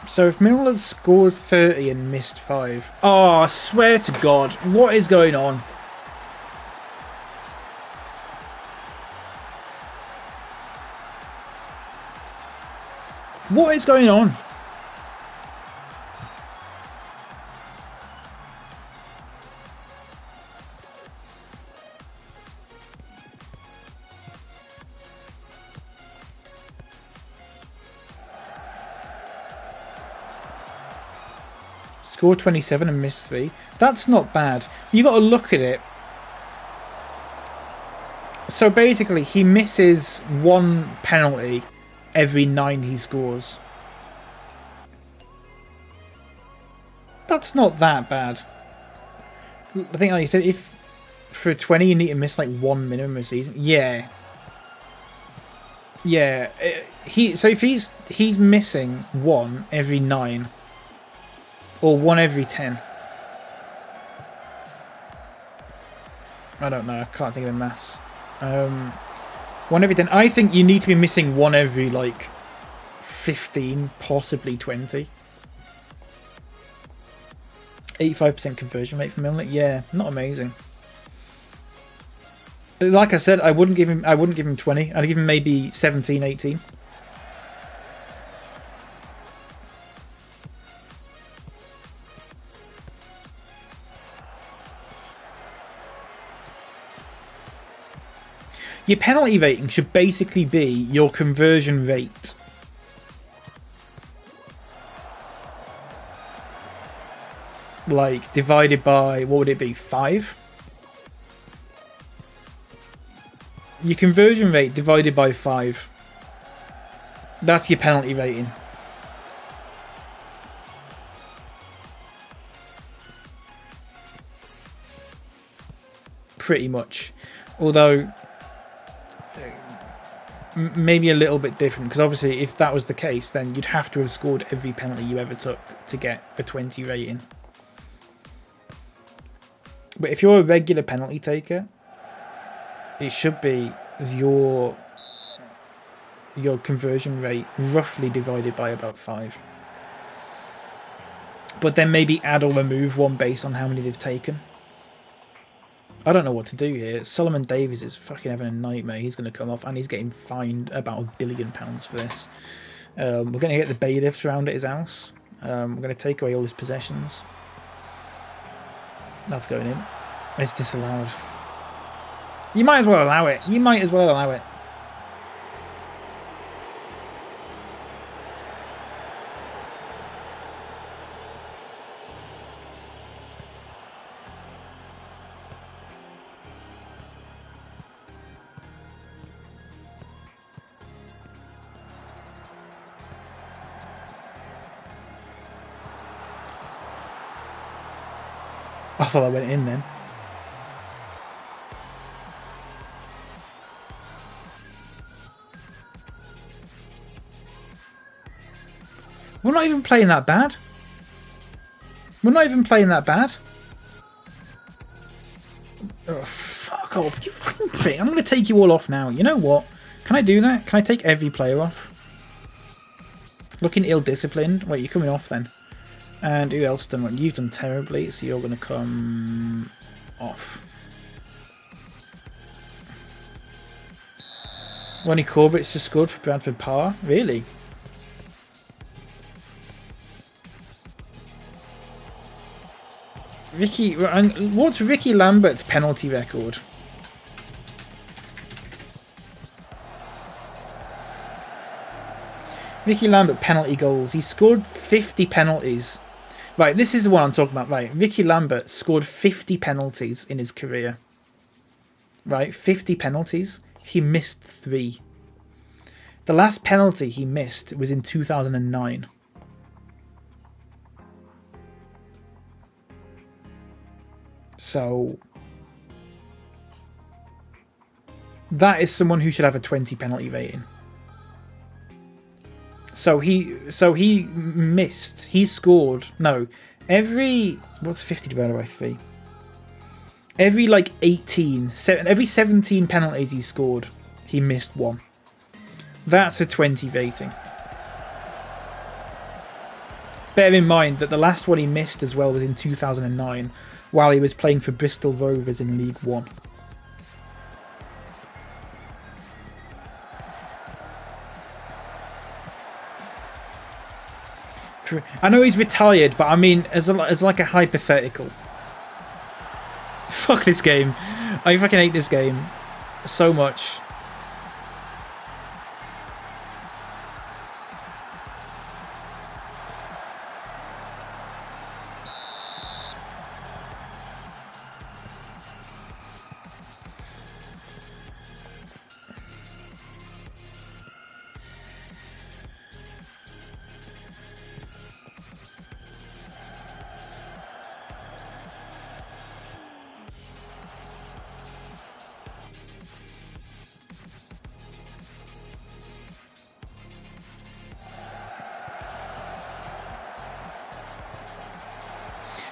So if Miller's scored 30 and missed 5... Oh, I swear to God. What is going on? What is going on? Scored 27 and missed 3. That's not bad. You got to look at it So basically, he misses 1 penalty every 9 he scores. That's not that bad. I think, like you said, if for 20 you need to miss like 1 minimum a season. Yeah. Yeah. So if he's missing 1 every 9 or 1 every 10. I don't know. I can't think of the maths. 1 every 10. I think you need to be missing 1 every like 15, possibly 20. 85% conversion rate for Milner. Yeah, not amazing. Like I said, I wouldn't give him 20. I'd give him maybe 17, 18. Your penalty rating should basically be your conversion rate. Like, divided by, what would it be, 5? Your conversion rate divided by 5. That's your penalty rating. Pretty much. Although, maybe a little bit different, because obviously if that was the case, then you'd have to have scored every penalty you ever took to get a 20 rating. But if you're a regular penalty taker, it should be your conversion rate roughly divided by about 5. But then maybe add or remove 1 based on how many they've taken. I don't know what to do here. Solomon Davies is fucking having a nightmare. He's going to come off and he's getting fined about £1 billion for this. We're going to get the bailiffs around at his house. We're going to take away all his possessions. That's going in. It's disallowed. You might as well allow it. You might as well allow it. I thought I went in then. We're not even playing that bad. We're not even playing that bad. Oh, fuck off, you fucking prick. I'm going to take you all off now. You know what? Can I do that? Can I take every player off? Looking ill-disciplined. Wait, you're coming off then. And who else done? You've done terribly, so you're going to come off. Ronnie Corbett's just scored for Bradford Power. Really? What's Ricky Lambert's penalty record? Ricky Lambert penalty goals. He scored 50 penalties. Right, this is the one I'm talking about. Right, Ricky Lambert scored 50 penalties in his career. Right, 50 penalties. He missed 3. The last penalty he missed was in 2009. So that is someone who should have a 20 penalty rating. So he missed. He scored. No, what's 50 divided by 3? Every like every 17 penalties he scored, he missed 1. That's a 20 rating. Bear in mind that the last one he missed as well was in 2009, while he was playing for Bristol Rovers in League One. I know he's retired, but I mean, as like a hypothetical. Fuck this game. I fucking hate this game so much.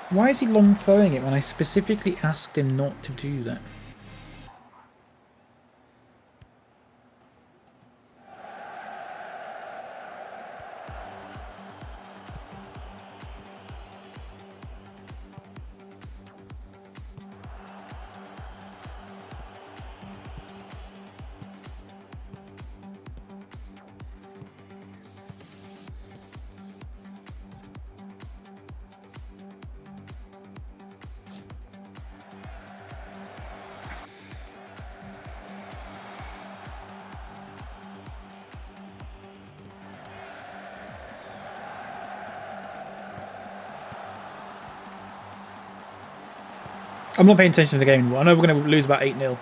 Why is he long throwing it when I specifically asked him not to do that? I'm not paying attention to the game anymore. I know we're going to lose about 8-0. We're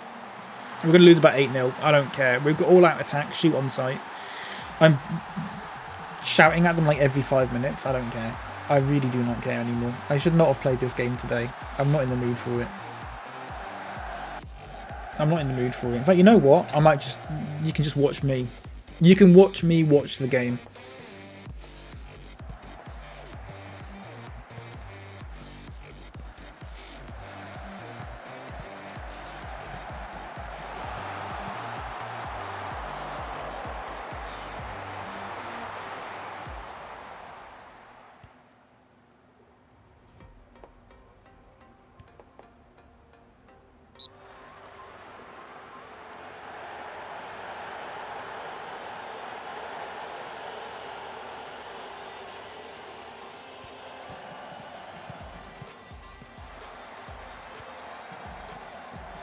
going to lose about 8-0. I don't care. We've got all-out attack, shoot on sight. I'm shouting at them like every 5 minutes. I don't care. I really do not care anymore. I should not have played this game today. I'm not in the mood for it. I'm not in the mood for it. In fact, you know what? I might just... You can just watch me. You can watch me watch the game.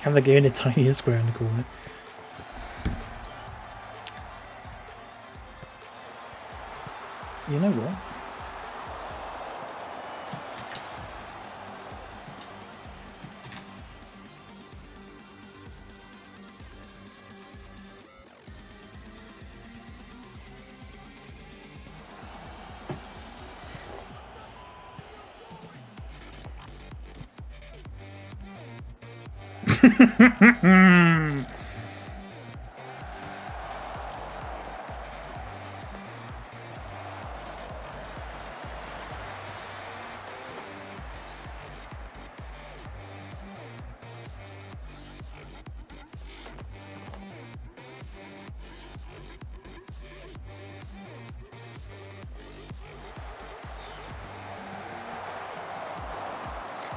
Have the game in the tiniest square in the corner. You know what?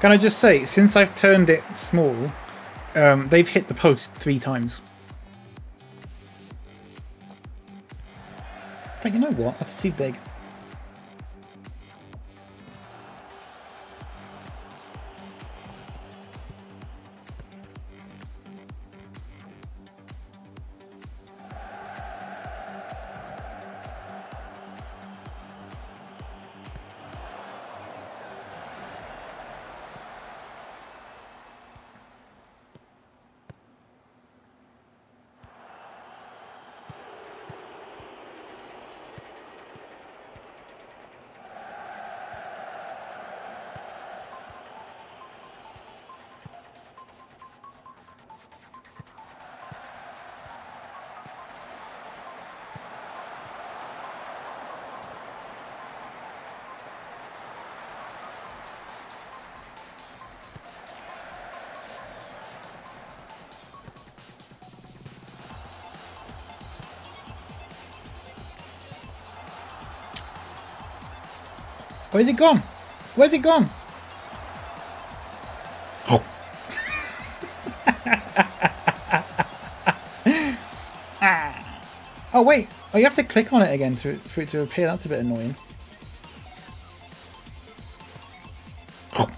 Can I just say, since I've turned it small, they've hit the post 3 times. But you know what? That's too big. Where's it gone? Where's it gone? Oh. Oh wait. Oh, you have to click on it again for it to appear. That's a bit annoying. Oh.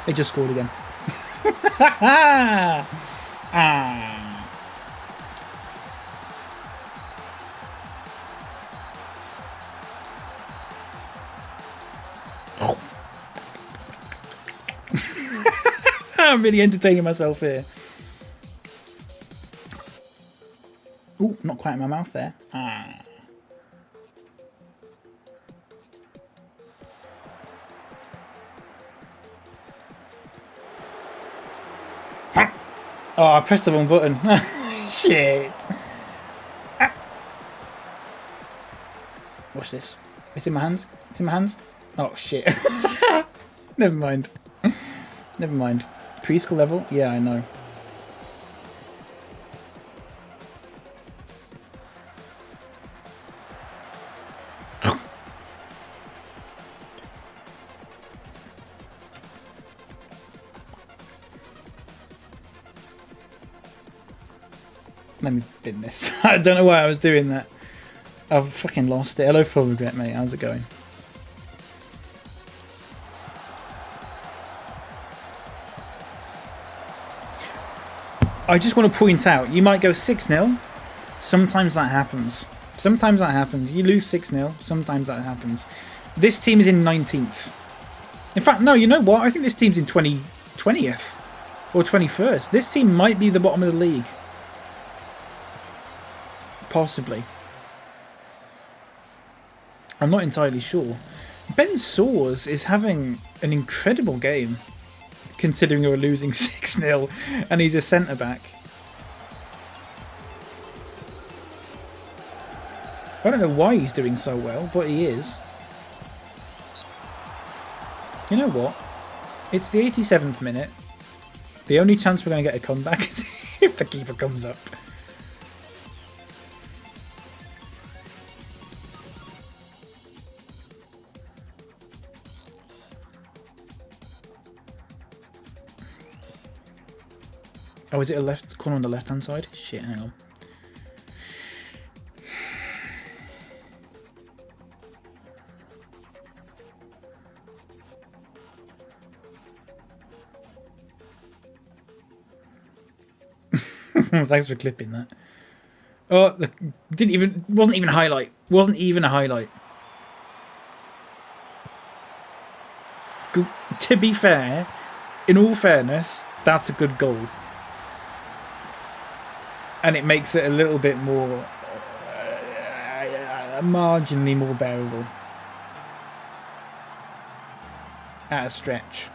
They just scored again. I'm really entertaining myself here. Ooh, not quite in my mouth there. Oh, I pressed the wrong button. Shit. Ah. Watch this. It's in my hands. It's in my hands. Oh, shit. Never mind. Never mind. Preschool level? Yeah, I know. Let me bin this. I don't know why I was doing that. I've fucking lost it. Hello, full regret, mate. How's it going? I just want to point out, you might go 6-0. Sometimes that happens. Sometimes that happens. You lose 6-0. Sometimes that happens. This team is in 19th. In fact, no, you know what? I think this team's in 20th or 21st. This team might be the bottom of the league. Possibly. I'm not entirely sure. Ben Soares is having an incredible game, considering we're losing 6-0 and he's a centre-back. I don't know why he's doing so well, but he is. You know what? It's the 87th minute. The only chance we're going to get a comeback is if the keeper comes up. Oh, is it a left corner on the left-hand side? Shit, hang on. Thanks for clipping that. Oh, wasn't even a highlight. Wasn't even a highlight. To be fair, in all fairness, that's a good goal. And it makes it a little bit more, marginally more bearable. At a stretch.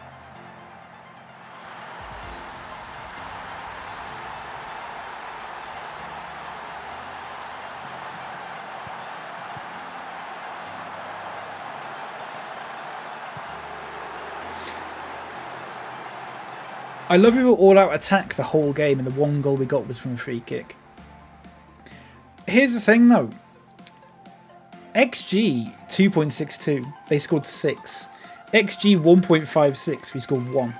I love we were all out attack the whole game and the one goal we got was from a free kick. Here's the thing though. XG 2.62. They scored 6. XG 1.56. We scored 1.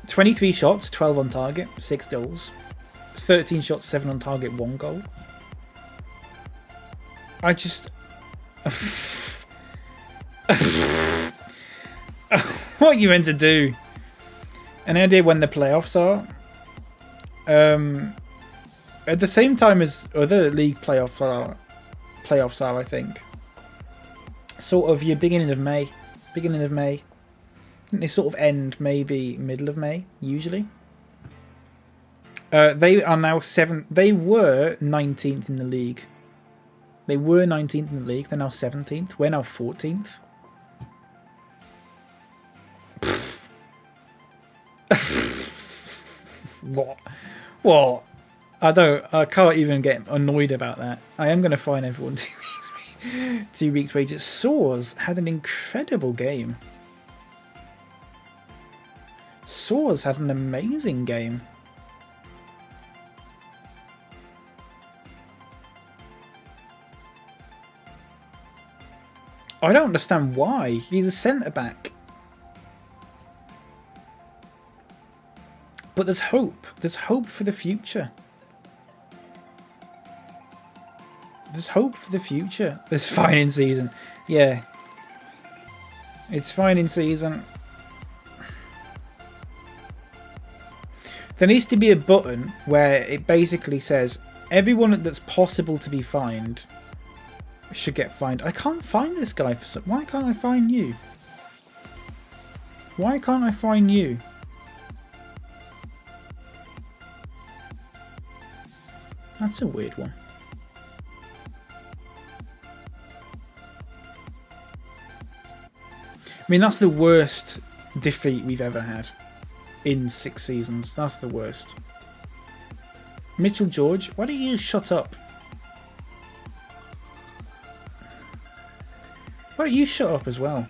23 shots, 12 on target, 6 goals. 13 shots, 7 on target, 1 goal. I just... What are you meant to do? An idea when the playoffs are. At the same time as other league playoffs are, I think. Sort of your beginning of May. Beginning of May. I think they sort of end maybe middle of May, usually. They are now they were 19th in the league. They were 19th in the league. They're now 17th. We're now 14th. What? I can't even get annoyed about that. I am going to fine everyone 2 weeks. 2 weeks wages. Soares had an incredible game. Soares had an amazing game. I don't understand why. He's a centre-back. But there's hope. There's hope for the future. There's hope for the future. It's fine in season. Yeah. It's fine in season. There needs to be a button where it basically says everyone that's possible to be fined should get fined. I can't find this guy for some... Why can't I find you? Why can't I find you? That's a weird one. I mean, that's the worst defeat we've ever had in 6 seasons. That's the worst. Mitchell George, why don't you shut up? Why don't you shut up as well?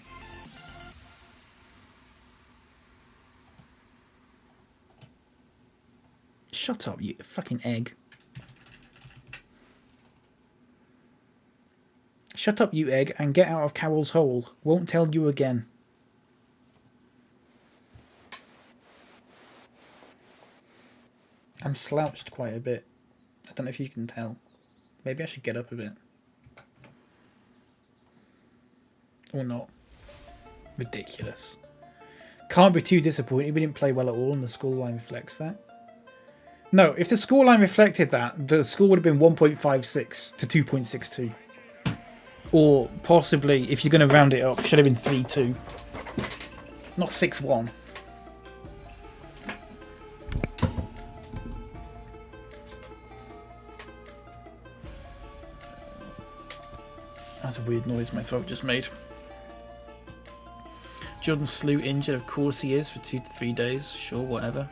Shut up, you fucking egg. Shut up, you egg, and get out of Carol's hole. Won't tell you again. I'm slouched quite a bit. I don't know if you can tell. Maybe I should get up a bit. Or not. Ridiculous. Can't be too disappointed. We didn't play well at all, and the scoreline reflects that. No, if the scoreline reflected that, the score would have been 1.56 to 2.62. Or possibly, if you're going to round it up, should have been 3-2. Not 6-1. That's a weird noise my throat just made. Jordan Slew injured, of course he is, for 2 to 3 days. Sure, whatever.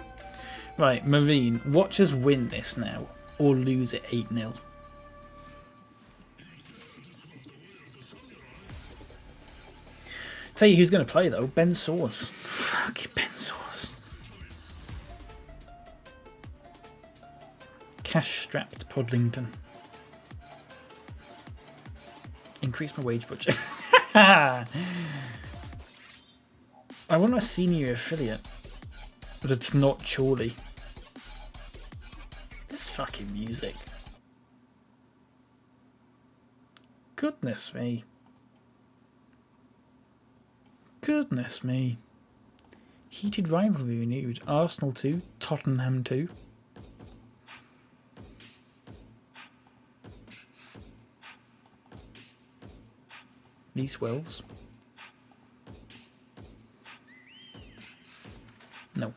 Right, Marine, watch us win this now, or lose it 8-0. Tell you who's going to play though, Ben Soares. Fuck Ben Soares. Cash-strapped Podlington. Increase my wage budget. I want a senior affiliate, but it's not Chorley. This fucking music. Goodness me. Goodness me. Heated rivalry renewed. Arsenal 2, Tottenham 2. East Wells. No.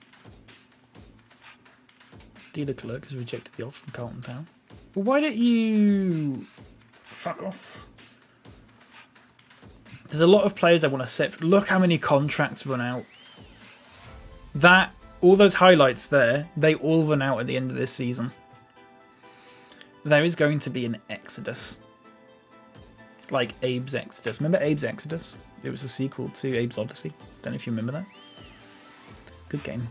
Dealer clerk has rejected the offer from Carlton Town. But why don't you... Fuck off. There's a lot of players I want to set. Look how many contracts run out. That, all those highlights there, they all run out at the end of this season. There is going to be an exodus. Like Abe's Exodus. Remember Abe's Exodus? It was a sequel to Abe's Odyssey. Don't know if you remember that. Good game.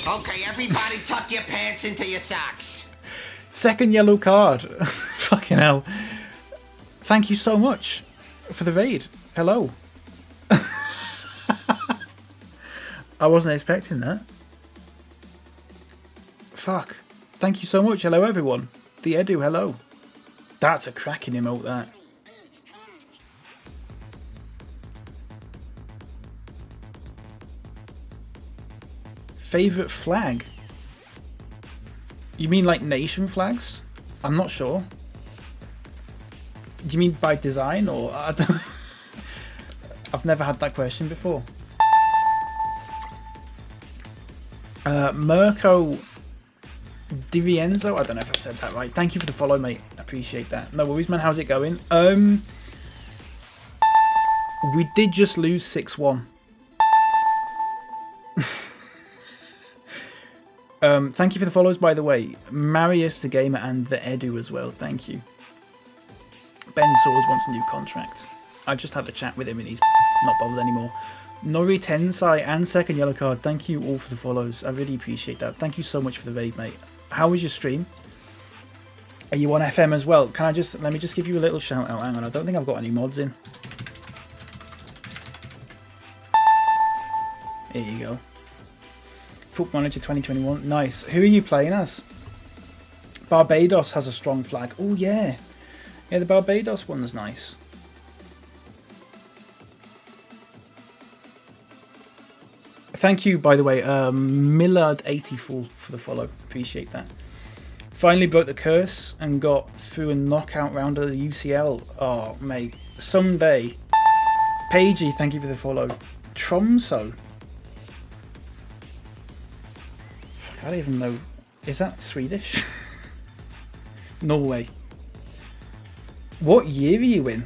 Okay, everybody tuck your pants into your socks. Second yellow card. Fucking hell. Thank you so much for the raid. Hello. I wasn't expecting that. Fuck. Thank you so much. Hello, everyone. The Edu, hello. That's a cracking emote, that. Favourite flag? You mean like nation flags? I'm not sure. Do you mean by design or... I don't... I've never had that question before. Mirko Divienzo, I don't know if I've said that right. Thank you for the follow, mate. I appreciate that. No worries, man. How's it going? We did just lose 6-1. Thank you for the follows, by the way. Marius the Gamer and the Edu as well. Thank you. Ben Soares wants a new contract. I just had a chat with him and he's not bothered anymore. Nori Tensai and second yellow card. Thank you all for the follows. I really appreciate that. Thank you so much for the raid, mate. How was your stream? Are you on FM as well? Can I just... Let me just give you a little shout out. Hang on, I don't think I've got any mods in. There you go. Football Manager 2021. Nice. Who are you playing as? Barbados has a strong flag. Oh, yeah. Yeah, the Barbados one's nice. Thank you, by the way, Millard84 for the follow. Appreciate that. Finally broke the curse and got through a knockout round of the UCL. Oh, mate. Someday. Pagey, thank you for the follow. Tromso. I don't even know. Is that Swedish? Norway. What year are you in?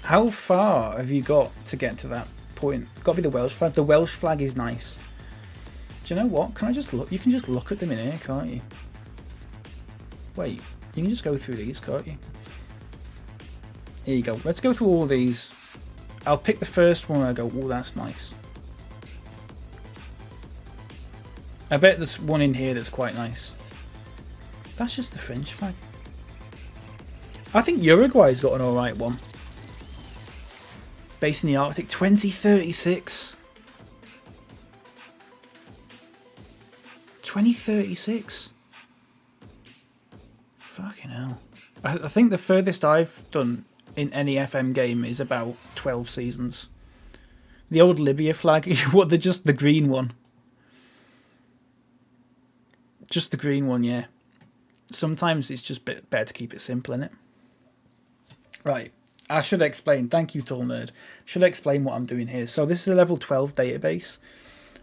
How far have you got to get to that point? Got to be the Welsh flag. The Welsh flag is nice. Do you know what? Can I just look? You can just look at them in here, can't you? Wait, you can just go through these, can't you? Here you go. Let's go through all these. I'll pick the first one and I go, oh, that's nice. I bet there's one in here that's quite nice. That's just the French flag. I think Uruguay's got an alright one. Based in the Arctic, 2036. 2036. Fucking hell. I think the furthest I've done in any FM game is about 12 seasons. The old Libya flag, what, just the green one. Just the green one, yeah. Sometimes it's just better to keep it simple, innit? Right. I should explain. Thank you, Tall Nerd. Should explain what I'm doing here. So this is a level 12 database.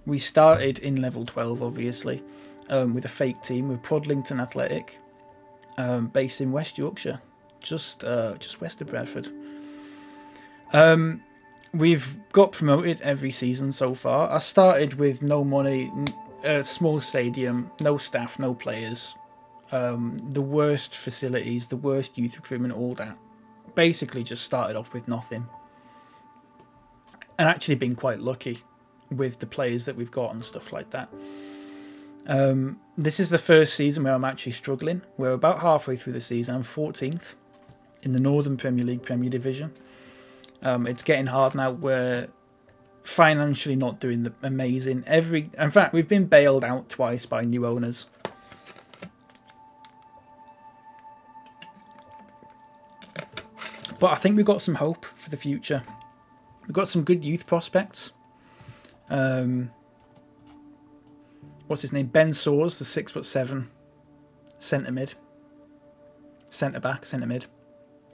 We started in level 12, obviously, with a fake team with Prodlington Athletic, based in West Yorkshire, just west of Bradford. We've got promoted every season so far. I started with no money, small stadium, no staff, no players, the worst facilities, the worst youth recruitment, all that. Basically just started off with nothing. And actually been quite lucky with the players that we've got and stuff like that. This is the first season where I'm actually struggling. We're about halfway through the season. I'm 14th in the Northern Premier League Premier Division. It's getting hard now. We're financially not doing the amazing. In fact, we've been bailed out twice by new owners. But I think we've got some hope for the future. We've got some good youth prospects. What's his name? Ben Soares, the 6'7" centre mid. Centre back, centre mid.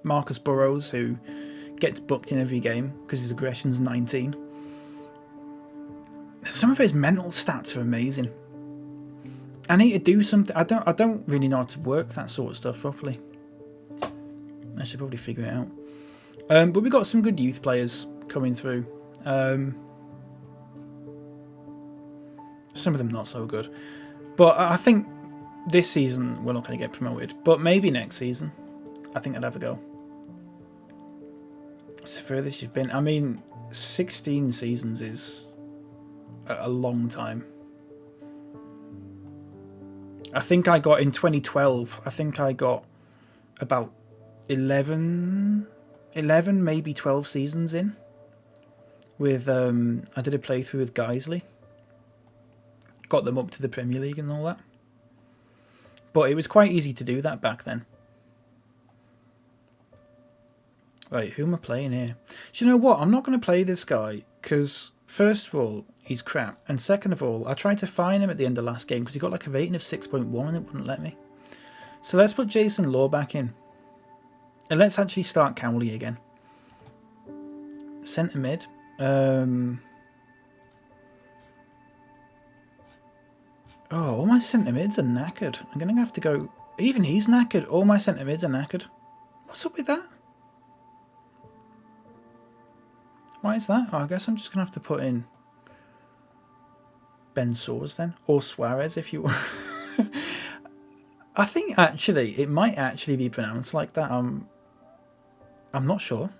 Marcus Burrows, who gets booked in every game because his aggression's 19. Some of his mental stats are amazing. I need to do something. I don't really know how to work that sort of stuff properly. I should probably figure it out. But we've got some good youth players coming through. Some of them not so good. But I think this season we're not going to get promoted. But maybe next season, I think I'd have a go. It's the furthest you've been. I mean, 16 seasons is a long time. I think I got, in 2012, I think I got about 11, maybe 12 seasons in. With, I did a playthrough with Guiseley. Got them up to the Premier League and all that. But it was quite easy to do that back then. Right, who am I playing here? Do you know what? I'm not going to play this guy because, first of all, he's crap. And second of all, I tried to find him at the end of last game because he got like a rating of 6.1 and it wouldn't let me. So let's put Jason Law back in. And let's actually start Cowley again. Centre mid. Oh, all my centre mids are knackered. I'm going to have to go... Even he's knackered. All my centre mids are knackered. What's up with that? Why is that? Oh, I guess I'm just going to have to put in Ben Soares then. Or Suarez if you want. I think actually, it might actually be pronounced like that. I'm not sure.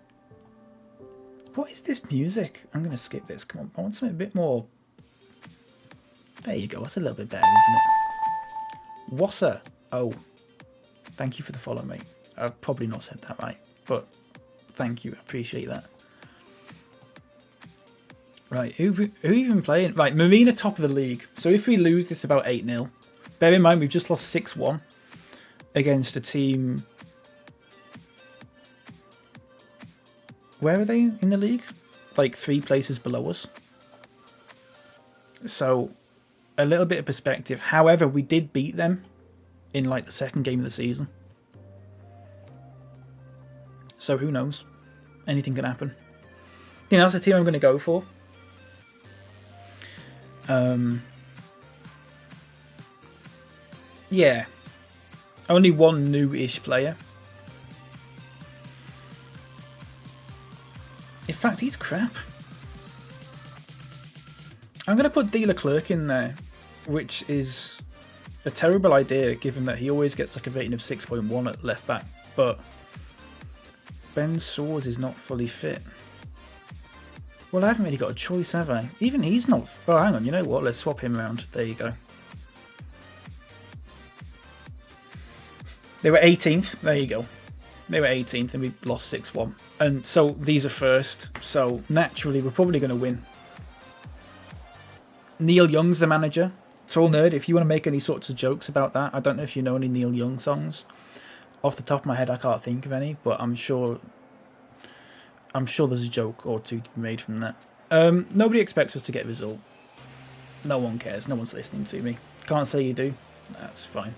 What is this music? I'm going to skip this. Come on, I want something a bit more... There you go. That's a little bit better, isn't it? Wasser. Oh, thank you for the follow, mate. I've probably not said that right, but thank you. I appreciate that. Right, who even playing? Right, Marina top of the league. So if we lose this about 8-0, bear in mind we've just lost 6-1 against a team... Where are they in the league? Like 3 places below us. So... a little bit of perspective. However, we did beat them in like the second game of the season. So who knows? Anything can happen. You know, that's the team I'm going to go for. Yeah. Only one new-ish player. In fact, he's crap. I'm going to put Dealer Clerk in there, which is a terrible idea given that he always gets like a rating of 6.1 at left back. But Ben Soares is not fully fit. Well, I haven't really got a choice, have I? Even he's not... Oh, hang on, you know what? Let's swap him around. There you go. They were 18th. There you go. They were 18th and we lost 6-1. And so these are first. So naturally, we're probably going to win. Neil Young's the manager. Troll Nerd, if you want to make any sorts of jokes about that, I don't know if you know any Neil Young songs. Off the top of my head, I can't think of any, but I'm sure there's a joke or two to be made from that. Nobody expects us to get a result. No one cares. No one's listening to me. Can't say you do. That's fine.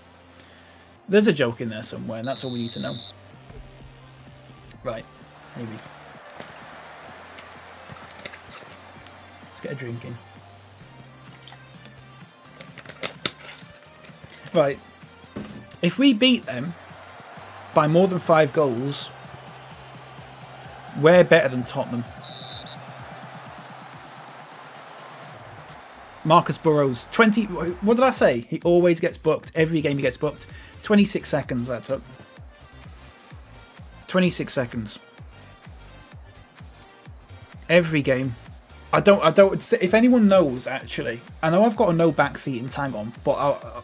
There's a joke in there somewhere, and that's all we need to know. Right. Maybe. Let's get a drink in. Right. If we beat them by more than 5 goals, we're better than Tottenham. Marcus Burrows, 20... What did I say? He always gets booked. Every game he gets booked. 26 seconds that took. 26 seconds. Every game. I don't... If anyone knows, actually... I know I've got a no backseating tag on, but...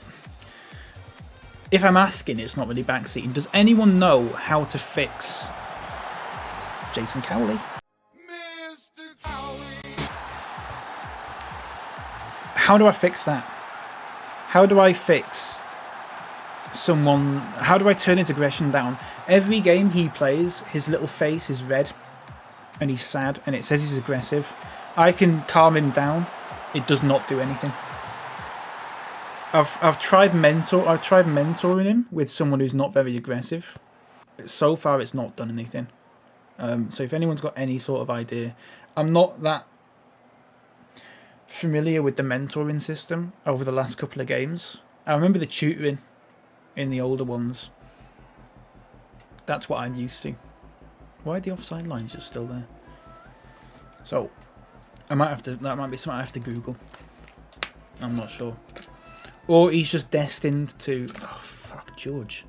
if I'm asking, it's not really backseating. Does anyone know how to fix... Jason Cowley? Mr. Cowley. How do I fix that? How do I fix someone? How do I turn his aggression down? Every game he plays, his little face is red and he's sad and it says he's aggressive. I can calm him down. It does not do anything. I've tried mentoring him with someone who's not very aggressive. So far it's not done anything. So if anyone's got any sort of idea, I'm not that familiar with the mentoring system over the last couple of games. I remember the tutoring in the older ones. That's what I'm used to. Why are the offside lines just still there? So that might be something I have to Google. I'm not sure. Or he's just destined to... Oh, fuck, George.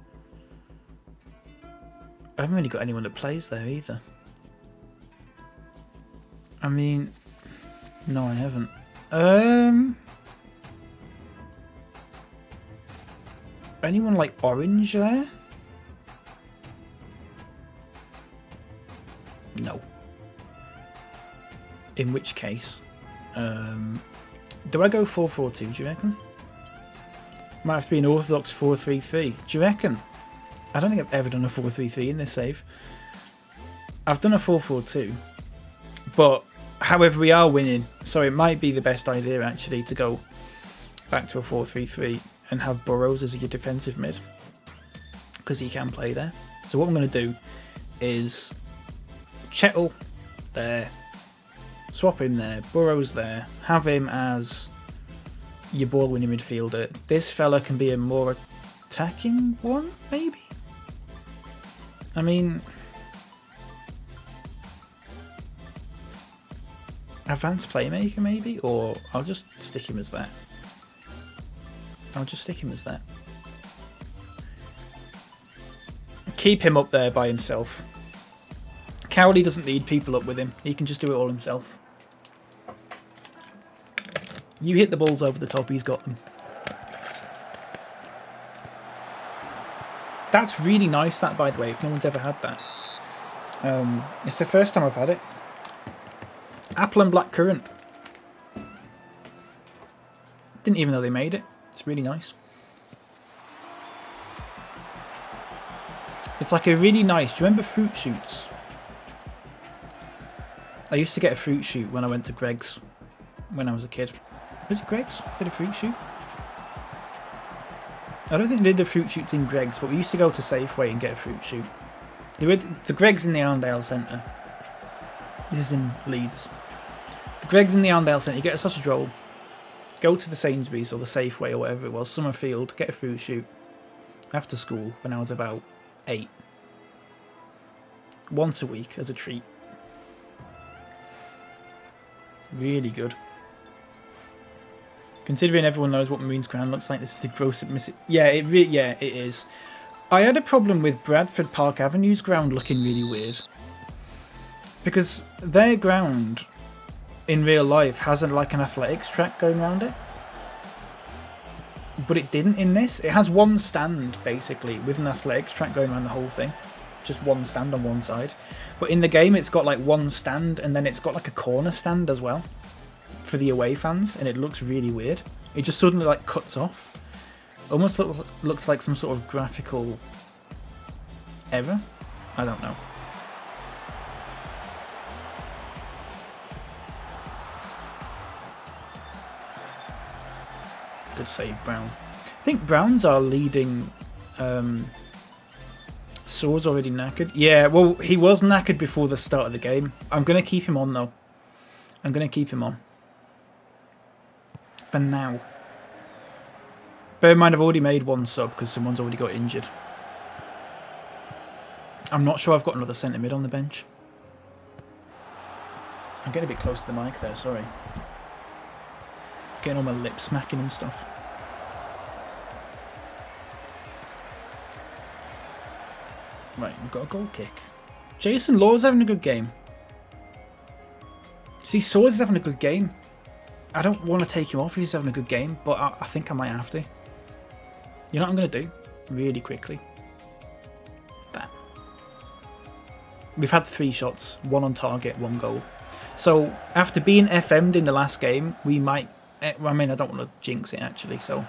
I haven't really got anyone that plays there either. I mean... No, I haven't. Anyone like Orange there? No. In which case... do I go 4-4-2, do you reckon? Might have to be an orthodox 4-3-3. Do you reckon? I don't think I've ever done a 4-3-3 in this save. I've done a 4-4-2. But, however, we are winning. So it might be the best idea, actually, to go back to a 4-3-3 and have Burrows as your defensive mid. Because he can play there. So what I'm going to do is Chettle there. Swap him there. Burrows there. Have him as... your ball-winning midfielder. This fella can be a more attacking one, maybe? I mean... advanced playmaker, maybe? Or I'll just stick him as that. Keep him up there by himself. Cowley doesn't need people up with him. He can just do it all himself. You hit the balls over the top, he's got them. That's really nice, that, by the way, if no one's ever had that. It's the first time I've had it. Apple and blackcurrant. Didn't even know they made it. It's really nice. It's like a really nice... Do you remember fruit shoots? I used to get a fruit shoot when I went to Greg's when I was a kid. Was it Greg's? Did a fruit shoot? I don't think they did the fruit shoots in Greg's, but we used to go to Safeway and get a fruit shoot. The Greg's in the Arndale Centre. This is in Leeds. The Greg's in the Arndale Centre. You get a sausage roll, go to the Sainsbury's or the Safeway or whatever it was, Summerfield, get a fruit shoot after school when I was about 8. Once a week as a treat. Really good. Considering everyone knows what Marines Ground looks like, this is the gross miss. Yeah, it is. I had a problem with Bradford Park Avenue's ground looking really weird. Because their ground in real life has like an athletics track going around it. But it didn't in this. It has one stand basically with an athletics track going around the whole thing. Just one stand on one side. But in the game it's got like one stand and then it's got like a corner stand as well for the away fans, and it looks really weird. It just suddenly like cuts off. Almost looks like some sort of graphical error. I don't know. Good save, Brown. I think Brown's our leading. Saw's already knackered. Yeah, well, he was knackered before the start of the game. I'm going to keep him on, though. I'm going to keep him on. For now. Bear in mind, I've already made one sub because someone's already got injured. I'm not sure I've got another centre mid on the bench. I'm getting a bit close to the mic there, sorry. Getting all my lip smacking and stuff. Right, we've got a goal kick. Jason Law's having a good game. See, Swords is having a good game. I don't want to take him off if he's having a good game, but I think I might have to. You know what I'm going to do? Really quickly. That. We've had 3 shots. 1 on target, 1 goal. So, after being FM'd in the last game, we might... I mean, I don't want to jinx it, actually, so...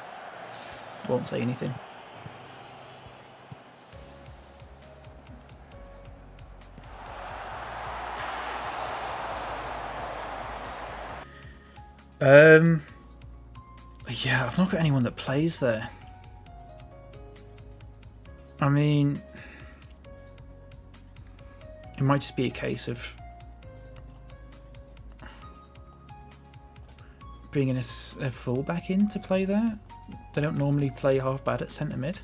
I won't say anything. Yeah, I've not got anyone that plays there. I mean, it might just be a case of bringing a fullback in to play there. They don't normally play half bad at centre mid,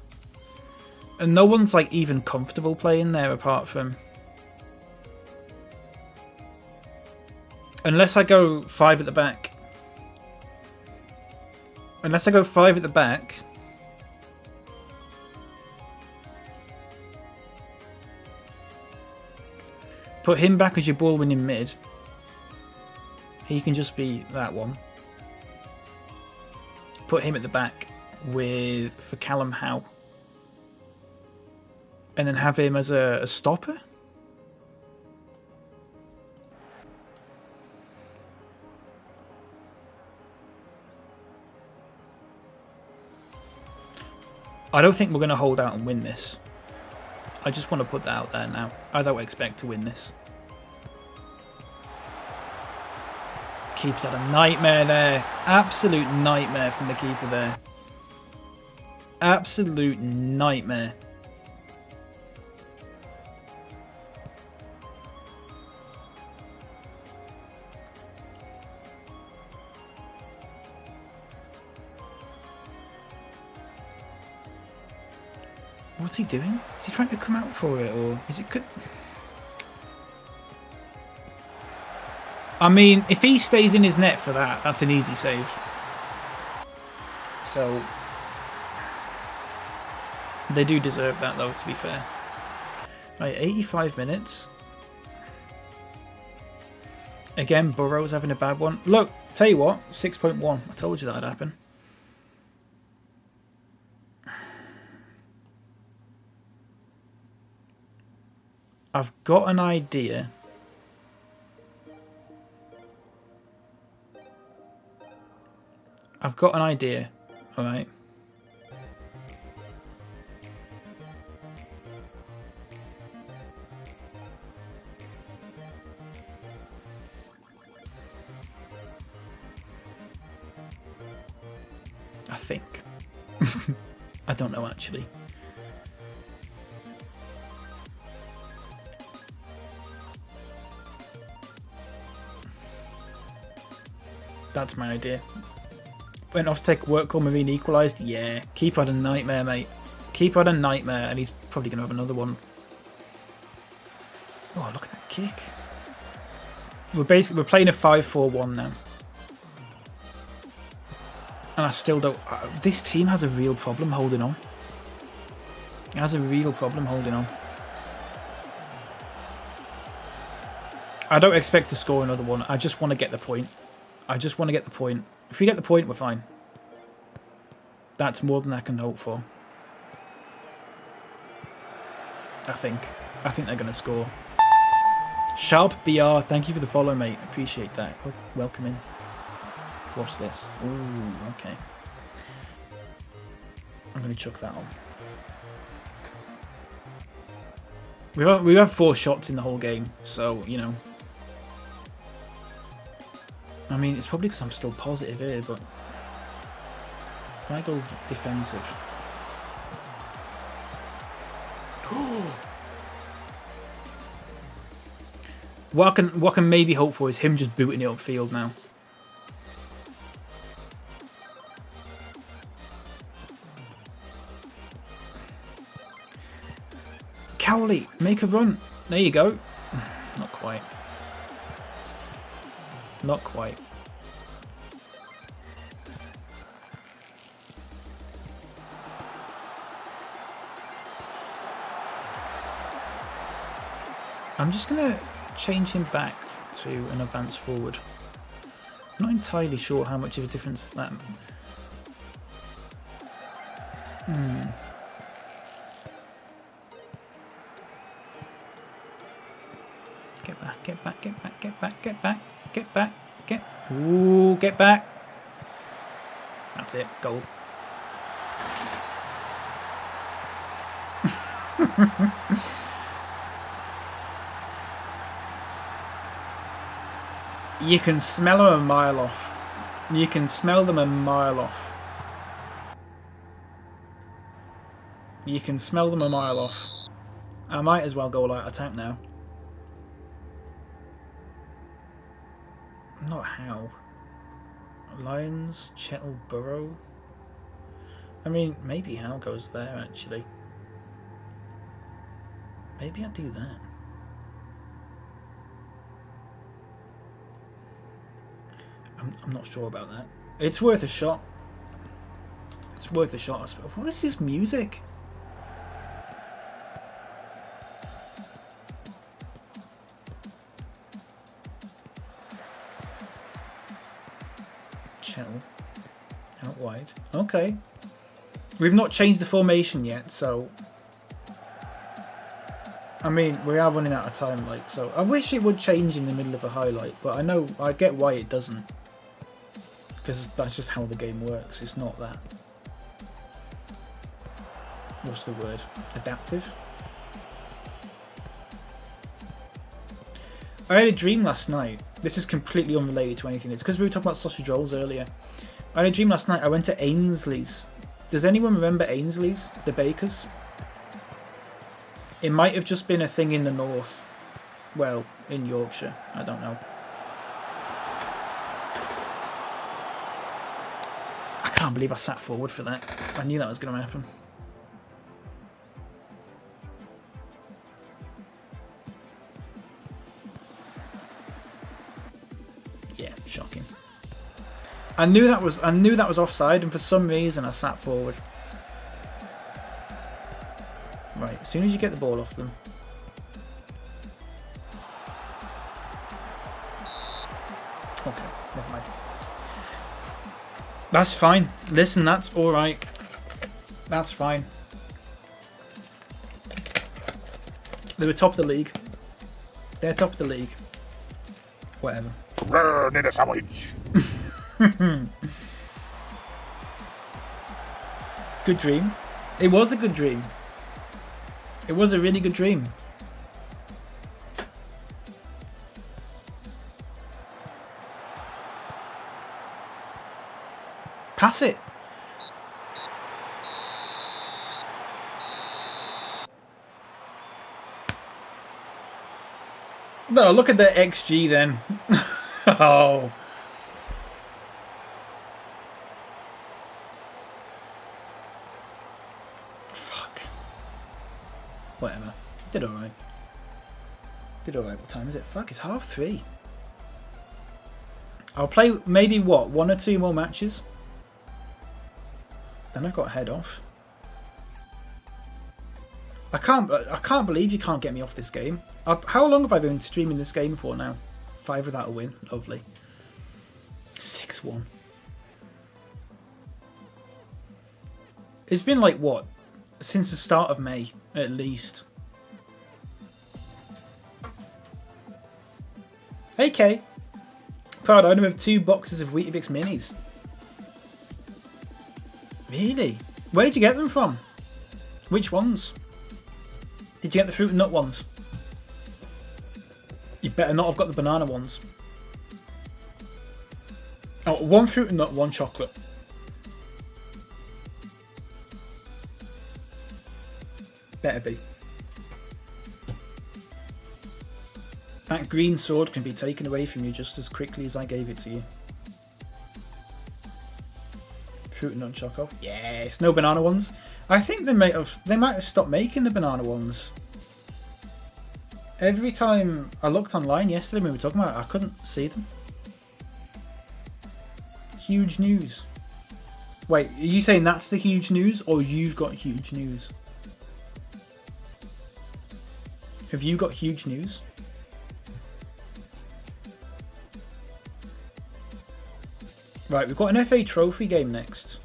and no one's like even comfortable playing there apart from. Unless I go 5 at the back. Unless I go 5 at the back. Put him back as your ball winning mid. He can just be that one. Put him at the back for Callum Howe. And then have him as a stopper. I don't think we're going to hold out and win this. I just want to put that out there now. I don't expect to win this. Keeper's had a nightmare there. Absolute nightmare from the keeper there. Absolute nightmare. What's he doing? Is he trying to come out for it, or is it good? I mean, if he stays in his net for that, that's an easy save. So they do deserve that, though, to be fair. Right, 85 minutes. Again, Burrow's having a bad one. Look, tell you what, 6.1. I told you that'd happen. I've got an idea. Alright. I think. I don't know, actually. That's my idea. Went off to take work call. Marine equalised. Yeah. Keeper had a nightmare, mate. Keeper had a nightmare, and he's probably going to have another one. Oh, look at that kick. We're playing a 5-4-1 now. And I still don't... this team has a real problem holding on. It has a real problem holding on. I don't expect to score another one. I just want to get the point. I just want to get the point. If we get the point, we're fine. That's more than I can hope for. I think they're going to score. Sharp BR, thank you for the follow, mate. Appreciate that. Oh, welcome in. What's this? Ooh, okay. I'm going to chuck that on. We have 4 shots in the whole game, so, you know. I mean, it's probably because I'm still positive here, but if I go defensive... What I can maybe hope for is him just booting it upfield now. Cowley, make a run. There you go. Not quite. Not quite. I'm just going to change him back to an advance forward. I'm not entirely sure how much of a difference that... Get back, get back, get back, get back, get back, get back, get... Ooh, get back. That's it, goal. You can smell them a mile off. You can smell them a mile off. You can smell them a mile off. I might as well go light attack now. Not how. Lions, Chettleborough. I mean, maybe Hal goes there actually. Maybe I do that. I'm not sure about that. It's worth a shot. It's worth a shot. What is this music? Chettle. Out wide. Okay. We've not changed the formation yet, so... I mean, we are running out of time, like, so... I wish it would change in the middle of a highlight, but I get why it doesn't. Because that's just how the game works. It's not that. What's the word? Adaptive? I had a dream last night. This is completely unrelated to anything. It's because we were talking about sausage rolls earlier. I had a dream last night. I went to Ainsley's. Does anyone remember Ainsley's? The bakers? It might have just been a thing in the north. Well, in Yorkshire. I don't know. I can't believe I sat forward for that. I knew that was going to happen. Yeah, shocking. I knew that was offside, and for some reason I sat forward. Right, as soon as you get the ball off them. Okay, never mind. That's fine. Listen, that's alright. That's fine. They were top of the league. They're top of the league. Whatever. Need a sandwich. Good dream. It was a good dream. It was a really good dream. Pass it. No, look at the XG then. Oh. Whatever. Did alright. Did alright. What time is it? Fuck, it's 3:30. I'll play maybe, what, 1 or 2 more matches? Then I've got to head off. I can't believe you can't get me off this game. How long have I been streaming this game for now? 5 without a win. Lovely. 6-1. It's been like, what? Since the start of May, at least. Hey, Kay. Proud owner of 2 boxes of Weetabix Minis. Really? Where did you get them from? Which ones? Did you get the fruit and nut ones? You better not have got the banana ones. Oh, 1 fruit and nut, 1 chocolate. Better be. That green sword can be taken away from you just as quickly as I gave it to you. Fruit and nut choco. Yes, no banana ones. I think they might have stopped making the banana ones. Every time I looked online yesterday when we were talking about it, I couldn't see them. Huge news. Wait, are you saying that's the huge news, or you've got huge news? Have you got huge news? Right, we've got an FA Trophy game next.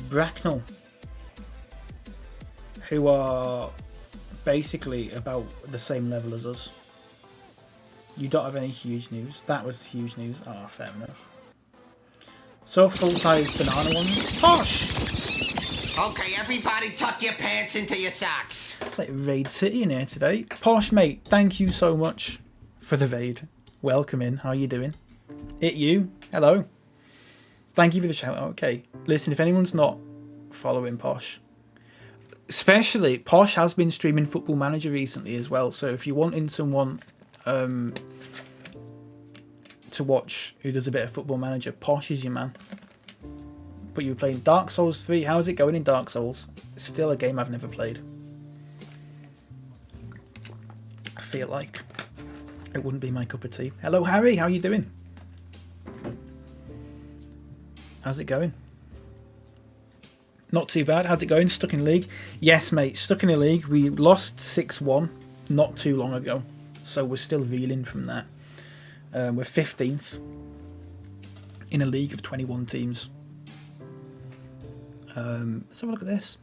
Bracknell, who are basically about the same level as us. You don't have any huge news. That was huge news. Ah, fair enough. So full-size banana ones. Posh! Okay, everybody tuck your pants into your socks. It's like Raid City in here today. Posh, mate, thank you so much for the raid. Welcome in. How you doing? It you. Hello. Thank you for the shout out. Okay. Listen, if anyone's not following Posh, especially Posh has been streaming Football Manager recently as well. So if you're wanting someone to watch who does a bit of Football Manager, Posh is your man. But you were playing Dark Souls 3. How's it going in Dark Souls? It's still a game I've never played. I feel like it wouldn't be my cup of tea. Hello, Harry. How you doing? How's it going? Not too bad. How's it going? Stuck in league? Yes, mate. Stuck in a league. We lost 6-1 not too long ago. So we're still reeling from that. We're 15th in a league of 21 teams. Let's have a look at this.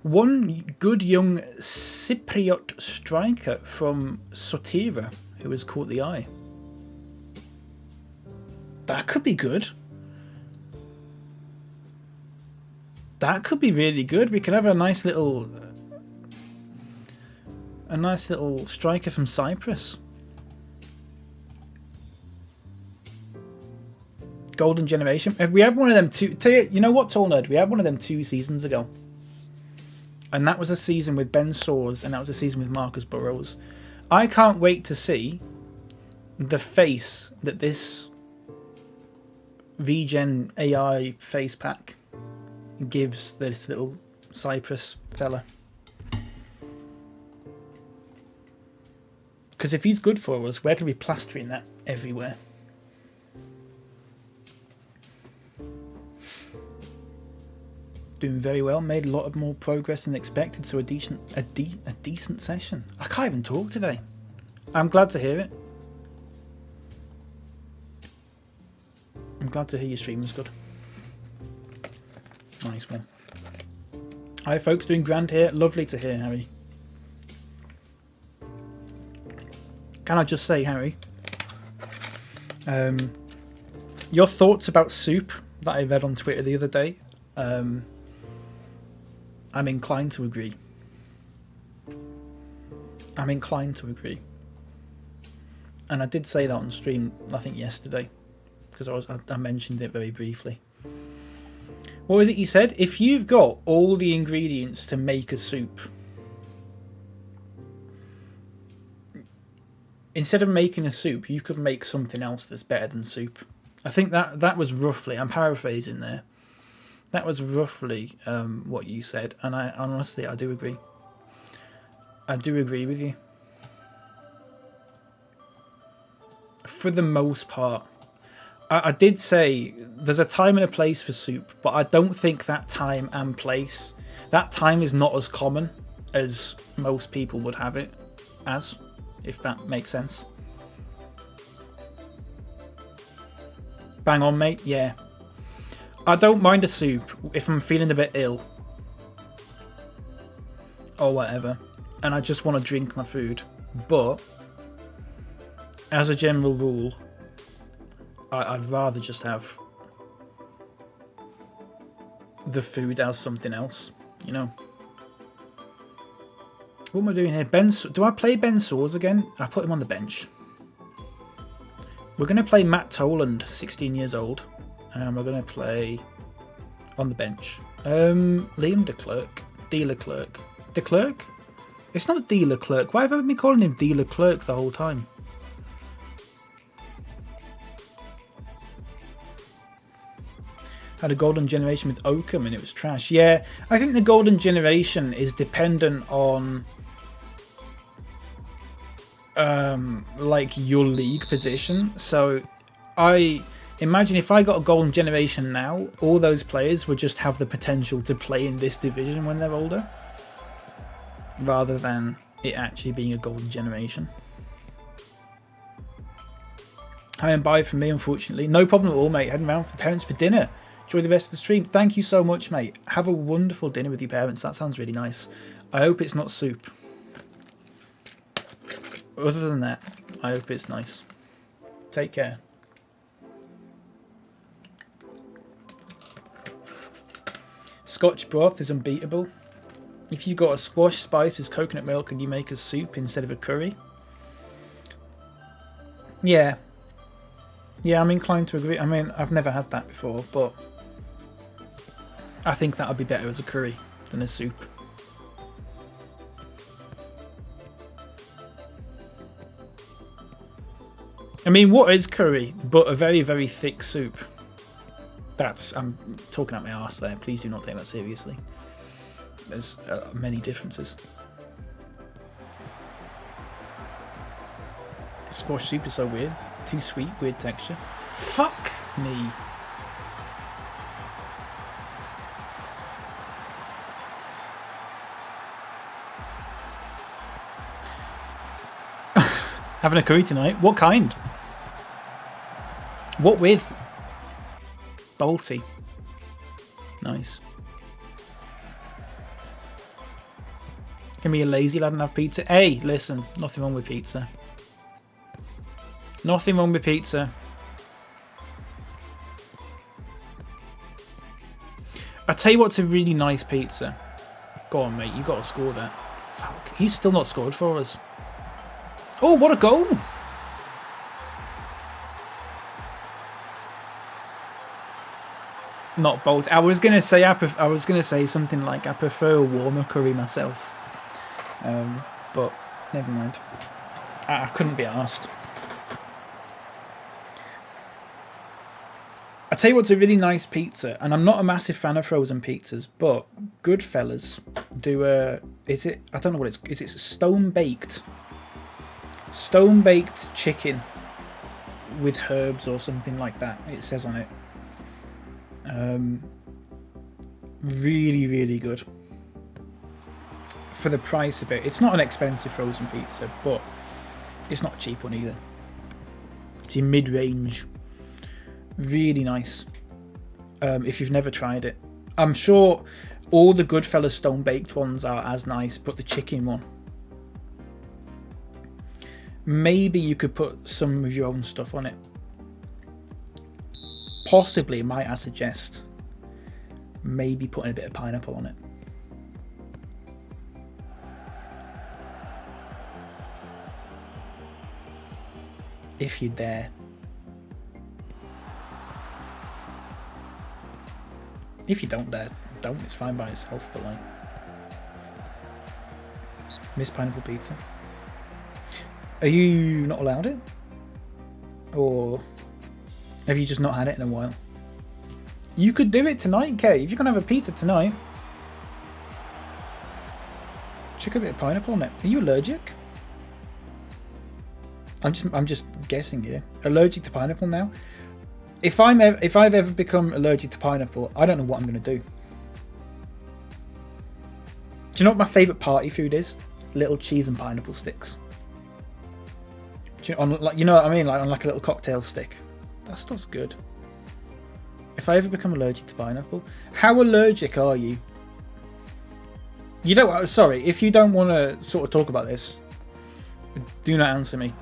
One good young Cypriot striker from Sotira who has caught the eye. That could be good. That could be really good. We could have a nice little striker from Cyprus. Golden Generation. We had one of them you know what, Tall Nerd? We had one of them 2 seasons ago. And that was a season with Ben Soares, and that was a season with Marcus Burrows. I can't wait to see the face that this Regen AI face pack gives this little Cyprus fella. Because if he's good for us, we're going to be plastering that everywhere. Doing very well. Made a lot of more progress than expected. So a decent session. I can't even talk today. I'm glad to hear it. I'm glad to hear your stream was good. Nice one. Hi folks, doing grand here. Lovely to hear, Harry. Can I just say, Harry, your thoughts about soup that I read on Twitter the other day, I'm inclined to agree. I'm inclined to agree. And I did say that on stream, I think yesterday, because I mentioned it very briefly. What was it you said? If you've got all the ingredients to make a soup, instead of making a soup, you could make something else that's better than soup. I think that was roughly, I'm paraphrasing there. That was roughly what you said, and honestly I do agree. I do agree with you. For the most part, I did say there's a time and a place for soup, but I don't think that time and place, that time is not as common as most people would have it as, if that makes sense. Bang on, mate. Yeah. I don't mind a soup if I'm feeling a bit ill or whatever, and I just want to drink my food. But as a general rule, I'd rather just have the food as something else, you know. What am I doing here? Do I play Ben Swords again? I put him on the bench. We're going to play Matt Toland, 16 years old. And we're going to play on the bench. Liam DeClerc. DeClerc? It's not DeClerc. Why have I been calling him DeClerc the whole time? Had a golden generation with Oakham and it was trash. Yeah, I think the golden generation is dependent on like your league position. So I imagine if I got a golden generation now, all those players would just have the potential to play in this division when they're older, rather than it actually being a golden generation. Hi and bye from me, unfortunately. No problem at all, mate. Heading round for parents for dinner. Enjoy the rest of the stream. Thank you so much, mate. Have a wonderful dinner with your parents. That sounds really nice. I hope it's not soup. Other than that, I hope it's nice. Take care. Scotch broth is unbeatable. If you got a squash, spices, coconut milk, and you make a soup instead of a curry. Yeah. Yeah, I'm inclined to agree. I mean, I've never had that before, but I think that would be better as a curry than a soup. I mean, what is curry but a very, very thick soup? I'm talking out my arse there. Please do not take that seriously. There's many differences. The squash soup is so weird. Too sweet, weird texture. Fuck me. Having a curry tonight? What kind? What with? Balti. Nice. Can be a lazy lad and have pizza. Hey, listen, nothing wrong with pizza. Nothing wrong with pizza. I tell you what's a really nice pizza. Go on, mate, you got to score that. Fuck, he's still not scored for us. Oh, what a goal! Not bolt. I was gonna say something like I prefer a warmer curry myself, but never mind. I couldn't be asked. I tell you what's a really nice pizza, and I'm not a massive fan of frozen pizzas, but Goodfellas do a. Is it? I don't know what it's. Is it stone baked chicken with herbs or something like that? It says on it. Really, really good for the price of it. It's not an expensive frozen pizza, but it's not a cheap one either. It's in mid-range. Really nice. If you've never tried it, I'm sure all the Goodfellas stone baked ones are as nice, but the chicken one, maybe you could put some of your own stuff on it. Possibly, might I suggest, maybe putting a bit of pineapple on it. If you dare. If you don't dare, don't. It's fine by itself, but like... Miss pineapple pizza. Are you not allowed it? Or... have you just not had it in a while? You could do it tonight, Kate. If you can have a pizza tonight. Chuck a bit of pineapple on it. Are you allergic? I'm just guessing here. Allergic to pineapple now? If I've ever become allergic to pineapple, I don't know what I'm gonna do. Do you know what my favourite party food is? Little cheese and pineapple sticks. Do you know what I mean? Like on like a little cocktail stick. That stuff's good. If I ever become allergic to pineapple, how allergic are you? You don't. Sorry, if you don't want to sort of talk about this, do not answer me.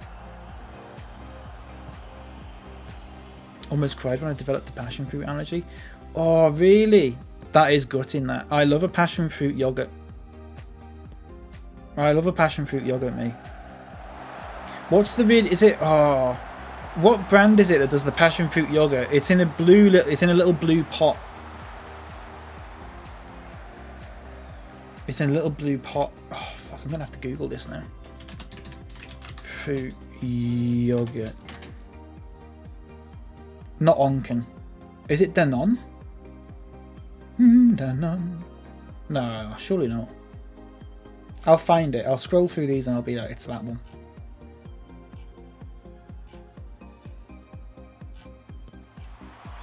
Almost cried when I developed a passion fruit allergy. Oh, really? That is gutting. That I love a passion fruit yogurt. I love a passion fruit yogurt, me. What's the real? Is it? Oh, what brand is it that does the passion fruit yogurt? It's in a blue. It's in a little blue pot. It's in a little blue pot. Oh fuck! I'm gonna have to Google this now. Fruit yogurt. Not Onken. Is it Danone? Danone. No, surely not. I'll find it. I'll scroll through these and I'll be like, it's that one.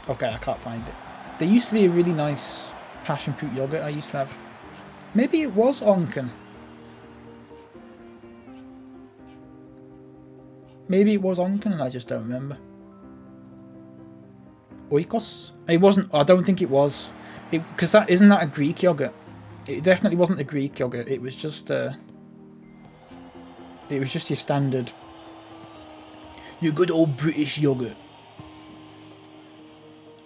Okay, I can't find it. There used to be a really nice passion fruit yogurt I used to have. Maybe it was Onken. Maybe it was Onken and I just don't remember. Oikos? It wasn't. I don't think it was. Because that isn't that a Greek yogurt? It definitely wasn't a Greek yogurt. It was just your standard, your good old British yogurt.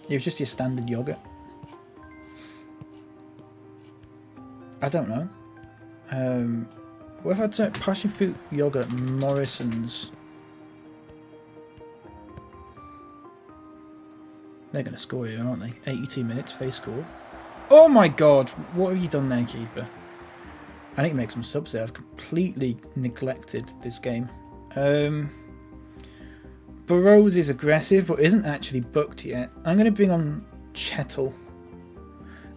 It was just your standard yogurt. I don't know. What if I'd say passion fruit yogurt Morrison's? They're going to score here, aren't they? 82 minutes, face score. Oh my god, what have you done there, keeper? I need to make some subs there. I've completely neglected this game. Burrows is aggressive, but isn't actually booked yet. I'm going to bring on Chettle.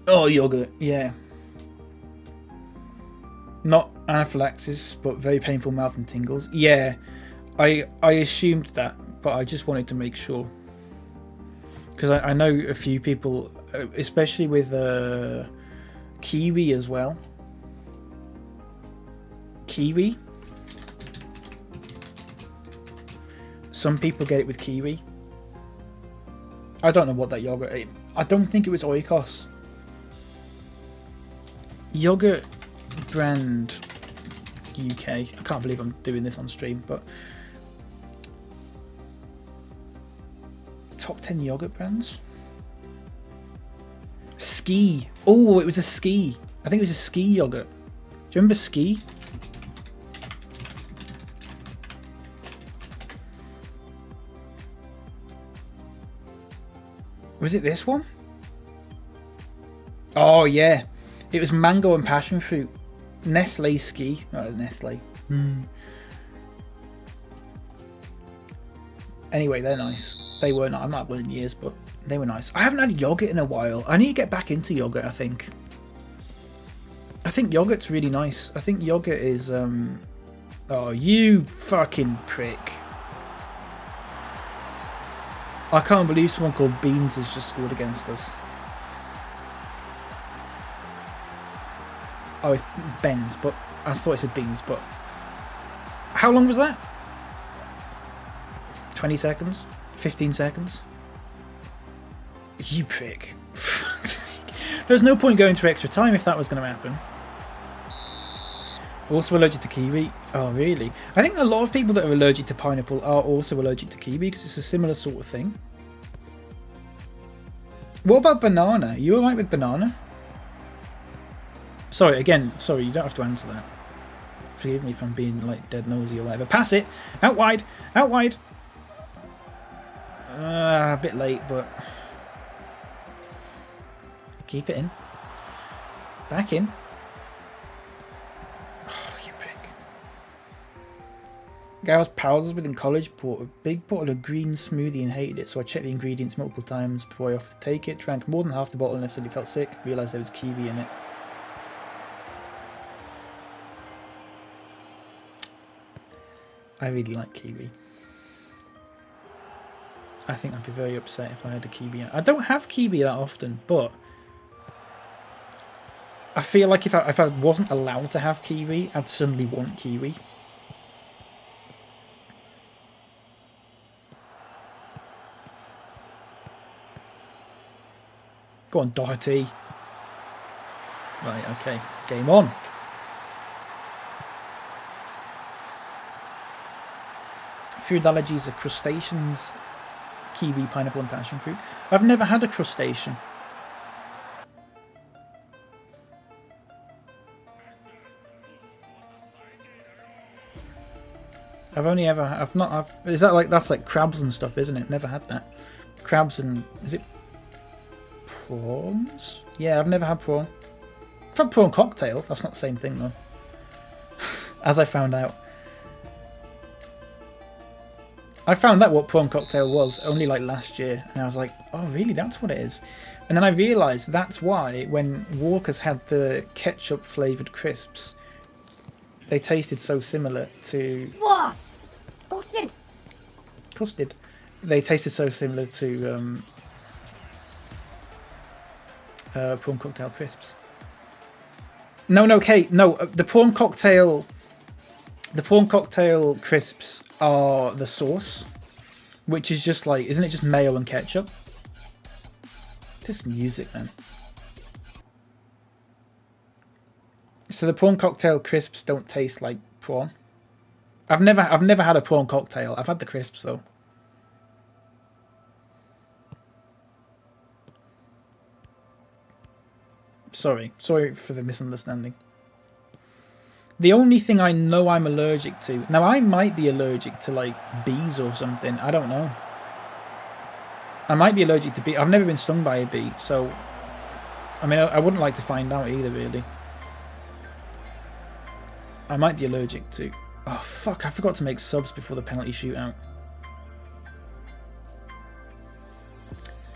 Oh, yogurt, yeah. Not anaphylaxis, but very painful mouth and tingles. Yeah, I assumed that, but I just wanted to make sure. Because I know a few people, especially with kiwi as well. Kiwi. Some people get it with kiwi. I don't know what that yogurt is. I don't think it was Oikos. Yogurt brand UK. I can't believe I'm doing this on stream, but top 10 yogurt brands. Ski. Oh, it was a Ski. I think it was a Ski yogurt. Do you remember Ski? Was it this one? Oh yeah, it was mango and passion fruit. Nestle Ski. Oh, Nestle. Anyway, they're nice. They were not. I'm not one in years, but they were nice. I haven't had yogurt in a while. I need to get back into yogurt. I think yogurt's really nice. I think yogurt is. Oh, you fucking prick! I can't believe someone called Beans has just scored against us. Oh, it's Ben's, but I thought it said Beans. But how long was that? 20 seconds? 15 seconds? You prick. There's no point going to extra time if that was going to happen. Also allergic to kiwi. Oh, really? I think a lot of people that are allergic to pineapple are also allergic to kiwi because it's a similar sort of thing. What about banana? Are you alright with banana? Sorry, again, sorry, you don't have to answer that. Forgive me if I'm being like dead nosy or whatever. Pass it! Out wide! Out wide! A bit late, but keep it in. Back in. Oh, you prick. Guy I was pals with in college bought a big bottle of green smoothie and hated it, so I checked the ingredients multiple times before I offered to take it. Drank more than half the bottle and instantly felt sick. Realised there was kiwi in it. I really like kiwi. I think I'd be very upset if I had a kiwi. I don't have kiwi that often, but I feel like if I wasn't allowed to have kiwi, I'd suddenly want kiwi. Go on, Doherty. Right, okay. Game on. Food allergies are crustaceans, kiwi, pineapple and passion fruit. I've never had a crustacean. Is that like, that's like crabs and stuff, isn't it? Never had that. Crabs and, is it prawns? Yeah, I've never had prawn. I've had prawn cocktail. That's not the same thing though. As I found out. I found out what prawn cocktail was only like last year, and I was like, oh really, that's what it is. And then I realised that's why when Walker's had the ketchup flavoured crisps, they tasted so similar to... What? Custard. They tasted so similar to prawn cocktail crisps. No, Kate, no, the prawn cocktail crisps are the sauce, which is just like, isn't it just mayo and ketchup? This music, man. So the prawn cocktail crisps don't taste like prawn. I've never had a prawn cocktail. I've had the crisps though. Sorry for the misunderstanding. The only thing I know I'm allergic to... Now, I might be allergic to, like, bees or something. I don't know. I might be allergic to bees. I've never been stung by a bee, so... I mean, I wouldn't like to find out either, really. I might be allergic to... Oh, fuck. I forgot to make subs before the penalty shootout.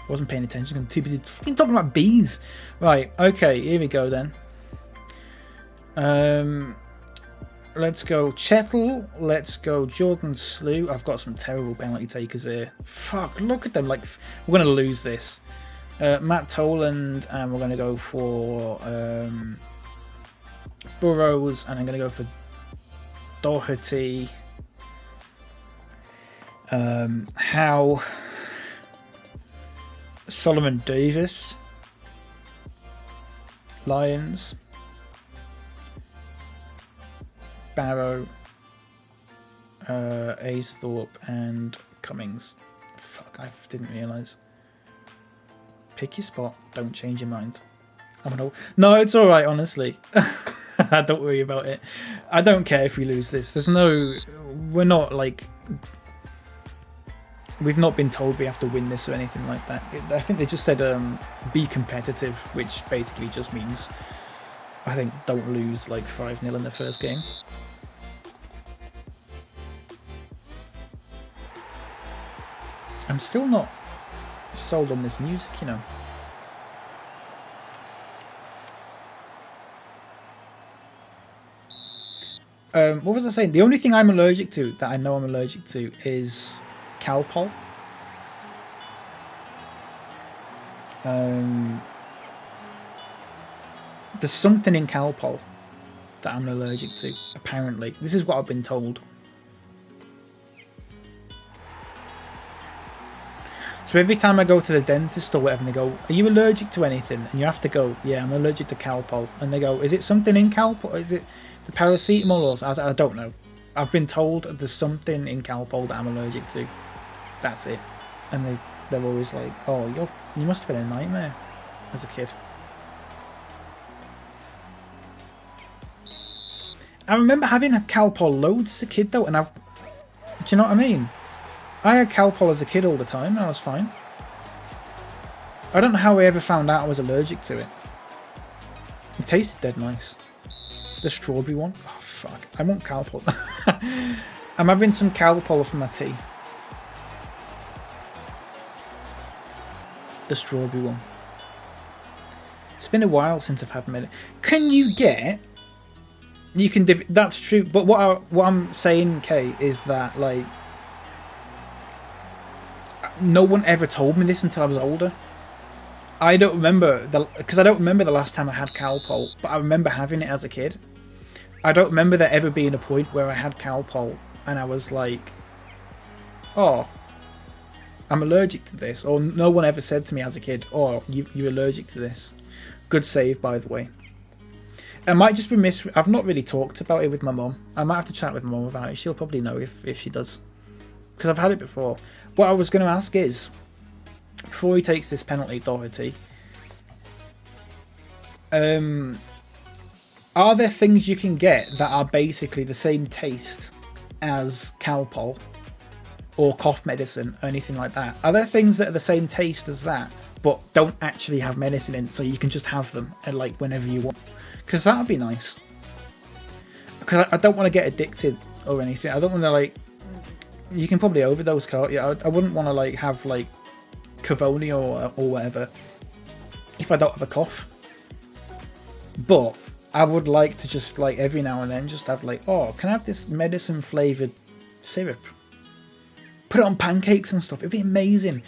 Wasn't paying attention. I'm too busy fucking talking about bees. Right, okay. Here we go, then. Let's go Chettle. Let's go Jordan Slew. I've got some terrible penalty takers here. Fuck, look at them. Like, we're going to lose this. Matt Toland, and we're going to go for Burrows, and I'm going to go for Doherty. Howe. Solomon Davis. Lions. Barrow, Aesthorpe, and Cummings. Fuck, I didn't realise. Pick your spot. Don't change your mind. No, it's all right. Honestly, don't worry about it. I don't care if we lose this. We're not like. We've not been told we have to win this or anything like that. I think they just said be competitive, which basically just means, I think, don't lose like 5-0 in the first game. I'm still not sold on this music, you know. What was I saying? The only thing I'm allergic to, that I know I'm allergic to, is Calpol. There's something in Calpol that I'm allergic to, apparently. This is what I've been told. So every time I go to the dentist or whatever, and they go, are you allergic to anything? And you have to go, yeah, I'm allergic to Calpol. And they go, is it something in Calpol? Is it the paracetamol? Or I don't know. I've been told there's something in Calpol that I'm allergic to. That's it. And they're always like, oh, you must have been a nightmare as a kid. I remember having a Calpol loads as a kid though, and do you know what I mean? I had Calpol as a kid all the time and I was fine. I don't know how I ever found out I was allergic to it. It tasted dead nice. The strawberry one? Oh fuck, I want Calpol. I'm having some Calpol for my tea. The strawberry one. It's been a while since I've had medicine. Can you get... You can... That's true. But what I'm saying, Kay, is that, like... No one ever told me this until I was older. I don't remember... Because I don't remember the last time I had Calpol. But I remember having it as a kid. I don't remember there ever being a point where I had Calpol and I was like... Oh... I'm allergic to this, or no one ever said to me as a kid, oh, you're allergic to this. Good save, by the way. I might just be I've not really talked about it with my mum. I might have to chat with my mum about it. She'll probably know if she does. Because I've had it before. What I was going to ask is, before he takes this penalty, Doherty, are there things you can get that are basically the same taste as Calpol? Or cough medicine, or anything like that? Are there things that are the same taste as that, but don't actually have medicine in, so you can just have them and like whenever you want? Because that would be nice. Because I don't want to get addicted or anything. I don't want to like. You can probably overdose, can't you? I wouldn't want to like have like Cavoni or whatever if I don't have a cough. But I would like to just like every now and then just have like, oh, can I have this medicine flavored syrup? Put it on pancakes and stuff. It'd be amazing.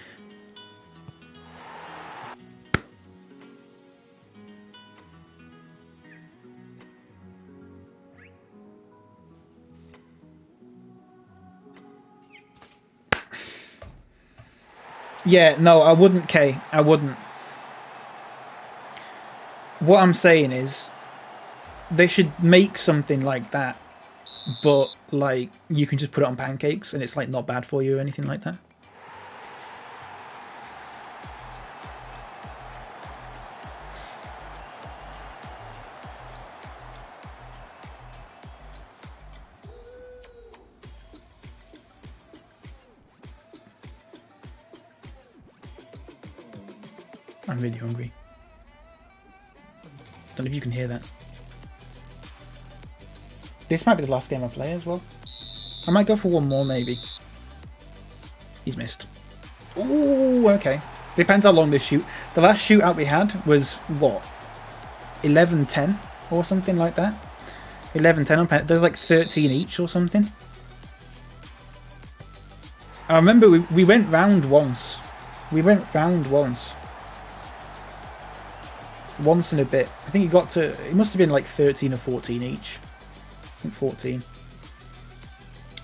Yeah, no, I wouldn't, Kay. I wouldn't. What I'm saying is, they should make something like that. But, like, you can just put it on pancakes and it's, like, not bad for you or anything like that. I'm really hungry. Don't know if you can hear that. This might be the last game I play as well. I might go for one more, maybe. He's missed. Ooh, okay. Depends how long this shoot. The last shootout we had was, what? 11-10 or something like that? 11-10 on pen. There's like 13 each or something. I remember we went round once. We went round once. Once in a bit. I think it got to... It must have been like 13 or 14 each. I think 14.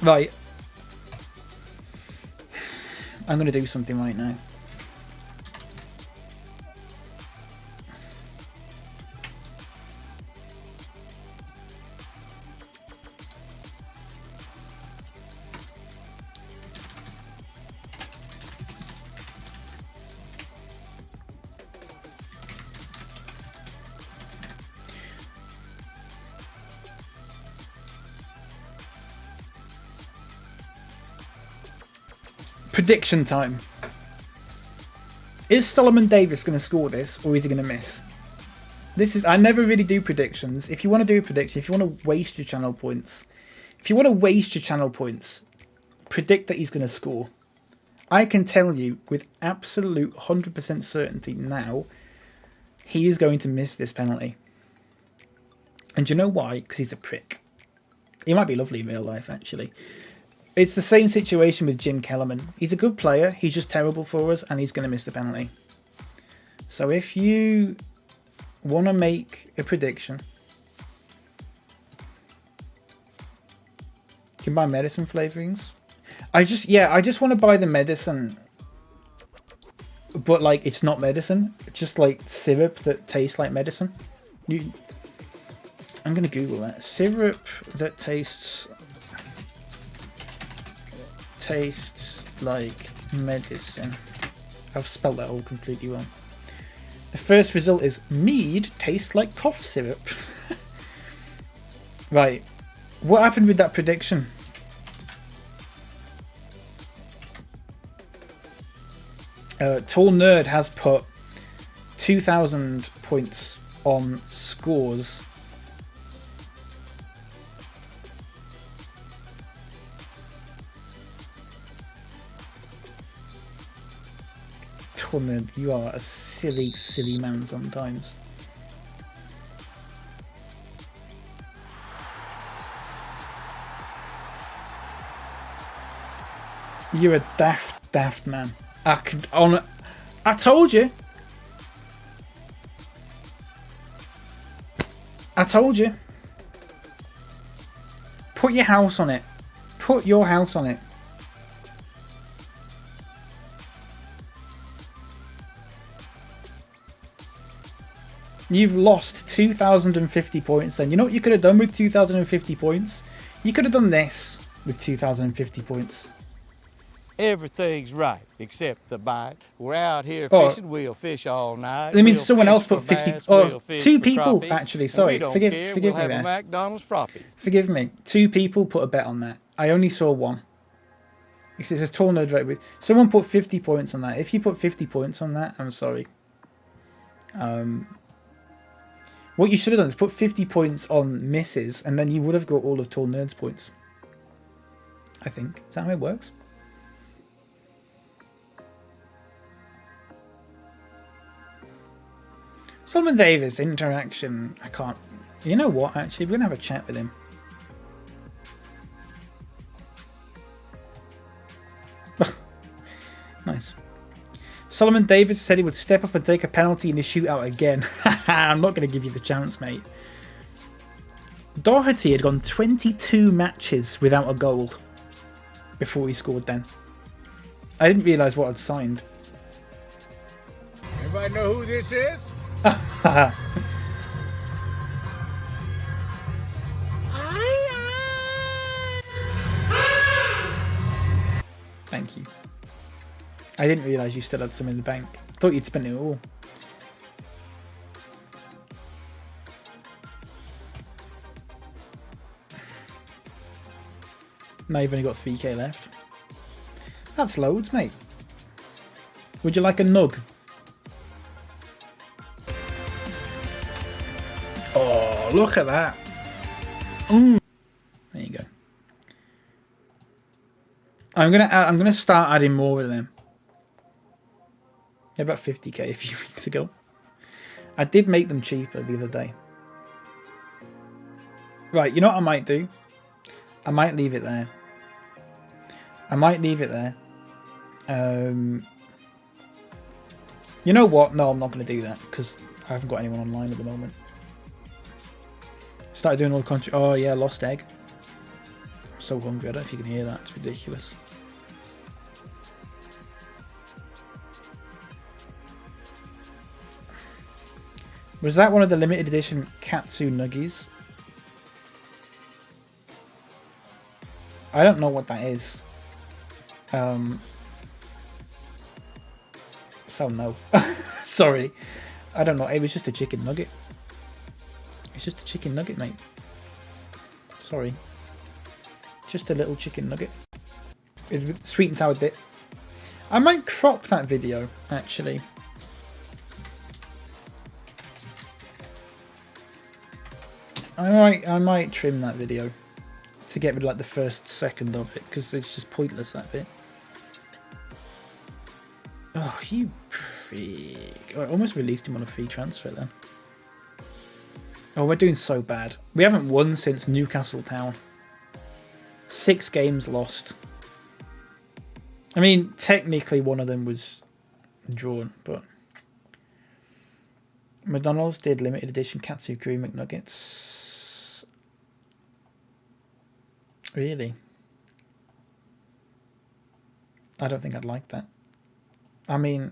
Right. I'm going to do something right now. Prediction time. Is Solomon Davis going to score this, or is he going to miss? This is... I never really do predictions. If you want to do a prediction, if you want to waste your channel points, predict that he's going to score. I can tell you with absolute 100% certainty now, he is going to miss this penalty. And do you know why? Because he's a prick. He might be lovely in real life, actually. It's the same situation with Jim Kellerman. He's a good player, he's just terrible for us, and he's going to miss the penalty. So if you want to make a prediction, you can buy medicine flavorings. I just want to buy the medicine, but like it's not medicine, it's just like syrup that tastes like medicine. I'm going to Google that. Syrup that tastes like medicine. I've spelled that all completely wrong. The first result is mead tastes like cough syrup. Right. What happened with that prediction? Tall Nerd has put 2,000 points on scores. Torn Nerd, you are a silly, silly man sometimes. You're a daft man. I told you. I told you. Put your house on it. Put your house on it. You've lost 2,050 points then. You know what you could have done with 2,050 points? You could have done this with 2,050 points. Everything's right except the bite. We're out here fishing. We'll fish all night. I mean, someone else put 50. Oh, two people actually. Sorry, forgive me there. McDonald's Froppy. Forgive me. Two people put a bet on that. I only saw one. Because it says Torn Nerd right with. Someone put 50 points on that. If you put 50 points on that, I'm sorry. What you should have done is put 50 points on misses, and then you would have got all of Torn Nerd's points. I think. Is that how it works? Solomon Davis, interaction. I can't. You know what, actually? We're going to have a chat with him. Nice. Solomon Davis said he would step up and take a penalty in the shootout again. I'm not going to give you the chance, mate. Doherty had gone 22 matches without a goal before he scored then. I didn't realise what I'd signed. Anybody know who this is? Thank you. I didn't realise you still had some in the bank. Thought you'd spent it all. Now you've only got 3k left. That's loads, mate. Would you like a nug? Oh, look at that. Ooh. There you go. I'm gonna start adding more of them. Yeah, about 50k a few weeks ago. I did make them cheaper the other day. Right, you know what I might do? I might leave it there. I might leave it there. You know what? No, I'm not going to do that because I haven't got anyone online at the moment. Started doing all the country. Oh yeah, lost egg. I'm so hungry. I don't know if you can hear that. It's ridiculous. Was that one of the limited edition Katsu Nuggies? I don't know what that is. So no. Sorry. I don't know. It was just a chicken nugget. It's just a chicken nugget, mate. Sorry. Just a little chicken nugget. It's with sweet and sour dip. I might crop that video, actually. I might trim that video to get rid of like the first second of it because it's just pointless, that bit. Oh, you freak. I almost released him on a free transfer then. Oh, we're doing so bad. We haven't won since Newcastle Town. 6 games lost. I mean, technically one of them was drawn, but... McDonald's did limited edition Katsu Cream McNuggets. Really? I don't think I'd like that. I mean...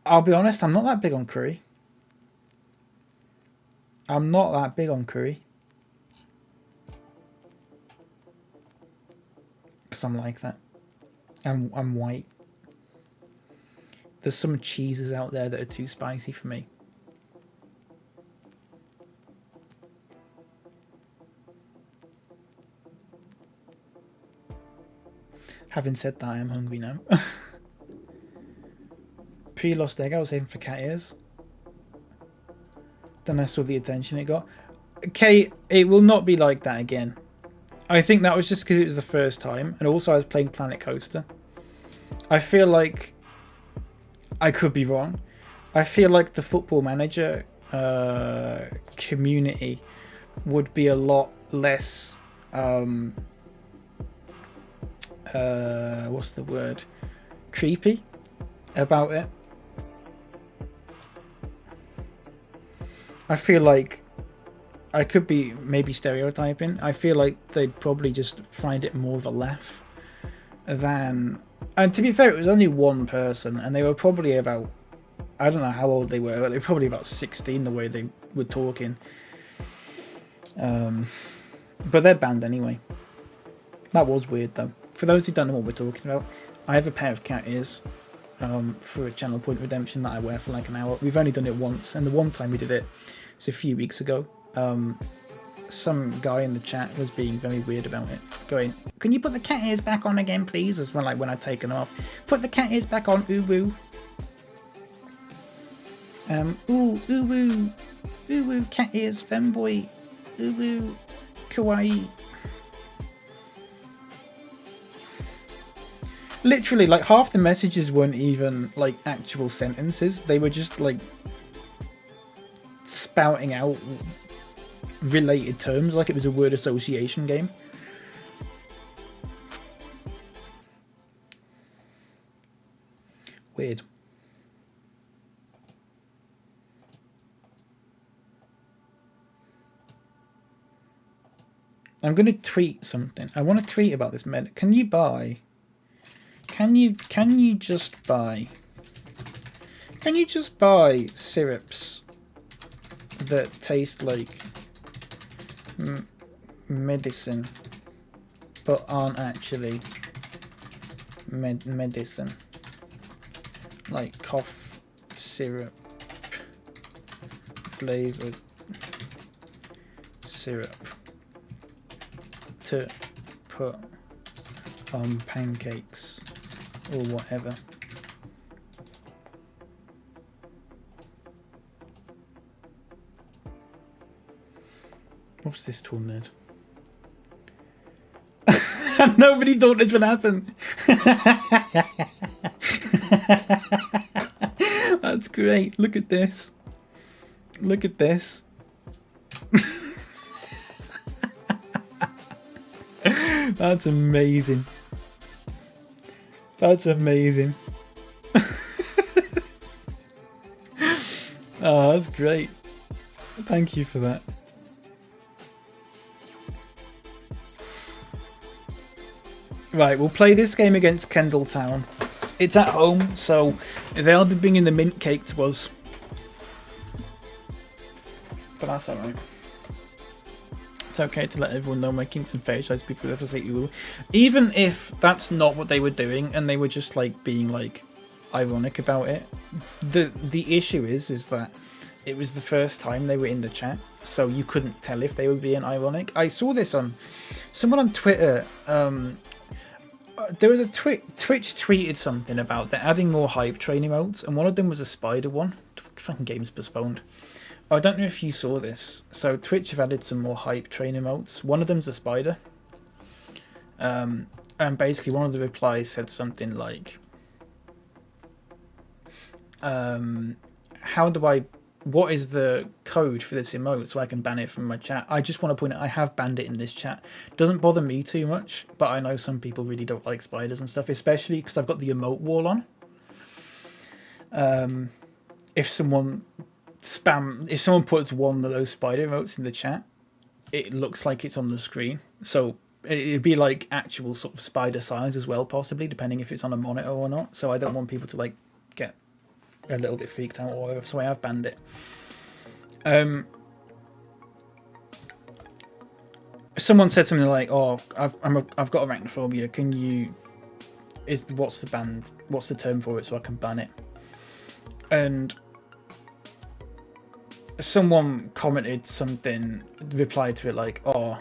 I'll be honest, I'm not that big on curry. I'm not that big on curry. Because I'm like that. I'm white. There's some cheeses out there that are too spicy for me. Having said that, I am hungry now. Pre-lost egg, I was aiming for cat ears. Then I saw the attention it got. Okay, it will not be like that again. I think that was just because it was the first time, and also I was playing Planet Coaster. I feel like I could be wrong. I feel like the Football Manager community would be a lot less what's the word? Creepy about it. I feel like I could be maybe stereotyping. I feel like they'd probably just find it more of a laugh than. And to be fair, it was only one person, and they were probably about, I don't know how old they were, but they were probably about 16 the way they were talking. But they're banned anyway. That was weird though. For those who don't know what we're talking about, I have a pair of cat ears for a channel point redemption that I wear for like an hour. We've only done it once, and the one time we did it was a few weeks ago. Some guy in the chat was being very weird about it, going, "Can you put the cat ears back on again, please?" As well, like when I take them off, put the cat ears back on. Ooh woo. Ooh woo, ooh woo, cat ears, femboy. Ooh woo, kawaii. Literally, like half the messages weren't even like actual sentences. They were just like spouting out related terms like it was a word association game. Weird. I'm going to tweet something. I want to tweet about this med. Can you just buy syrups that taste like medicine but aren't actually medicine, like cough syrup, flavored syrup to put on pancakes or whatever. What's this tool, nerd? Nobody thought this would happen. That's great. Look at this. Look at this. That's amazing. That's amazing. Oh, that's great. Thank you for that. Right, we'll play this game against Kendall Town. It's at home, so they'll be bringing the mint cake to us. But that's alright. It's okay to let everyone know my kinks and fetishes people ever say you. Even if that's not what they were doing and they were just like being like ironic about it. The issue is that it was the first time they were in the chat, so you couldn't tell if they were being ironic. I saw this on someone on Twitter. There was a Twitch tweeted something about they're adding more hype train emotes, and one of them was a spider one. The fucking game's postponed. I don't know if you saw this. So Twitch have added some more hype train emotes. One of them's a spider. And basically one of the replies said something like, what is the code for this emote so I can ban it from my chat? I just want to point out I have banned it in this chat. Doesn't bother me too much, but I know some people really don't like spiders and stuff, especially because I've got the emote wall on. If someone puts one of those spider emotes in the chat, it looks like it's on the screen. So it'd be like actual sort of spider size as well, possibly, depending if it's on a monitor or not. So I don't want people to like get a little bit freaked out or whatever, so I have banned it. Someone said something like, "Oh, I've got arachnophobia. Can you? What's the term for it so I can ban it?" And someone commented something, replied to it like, "Oh,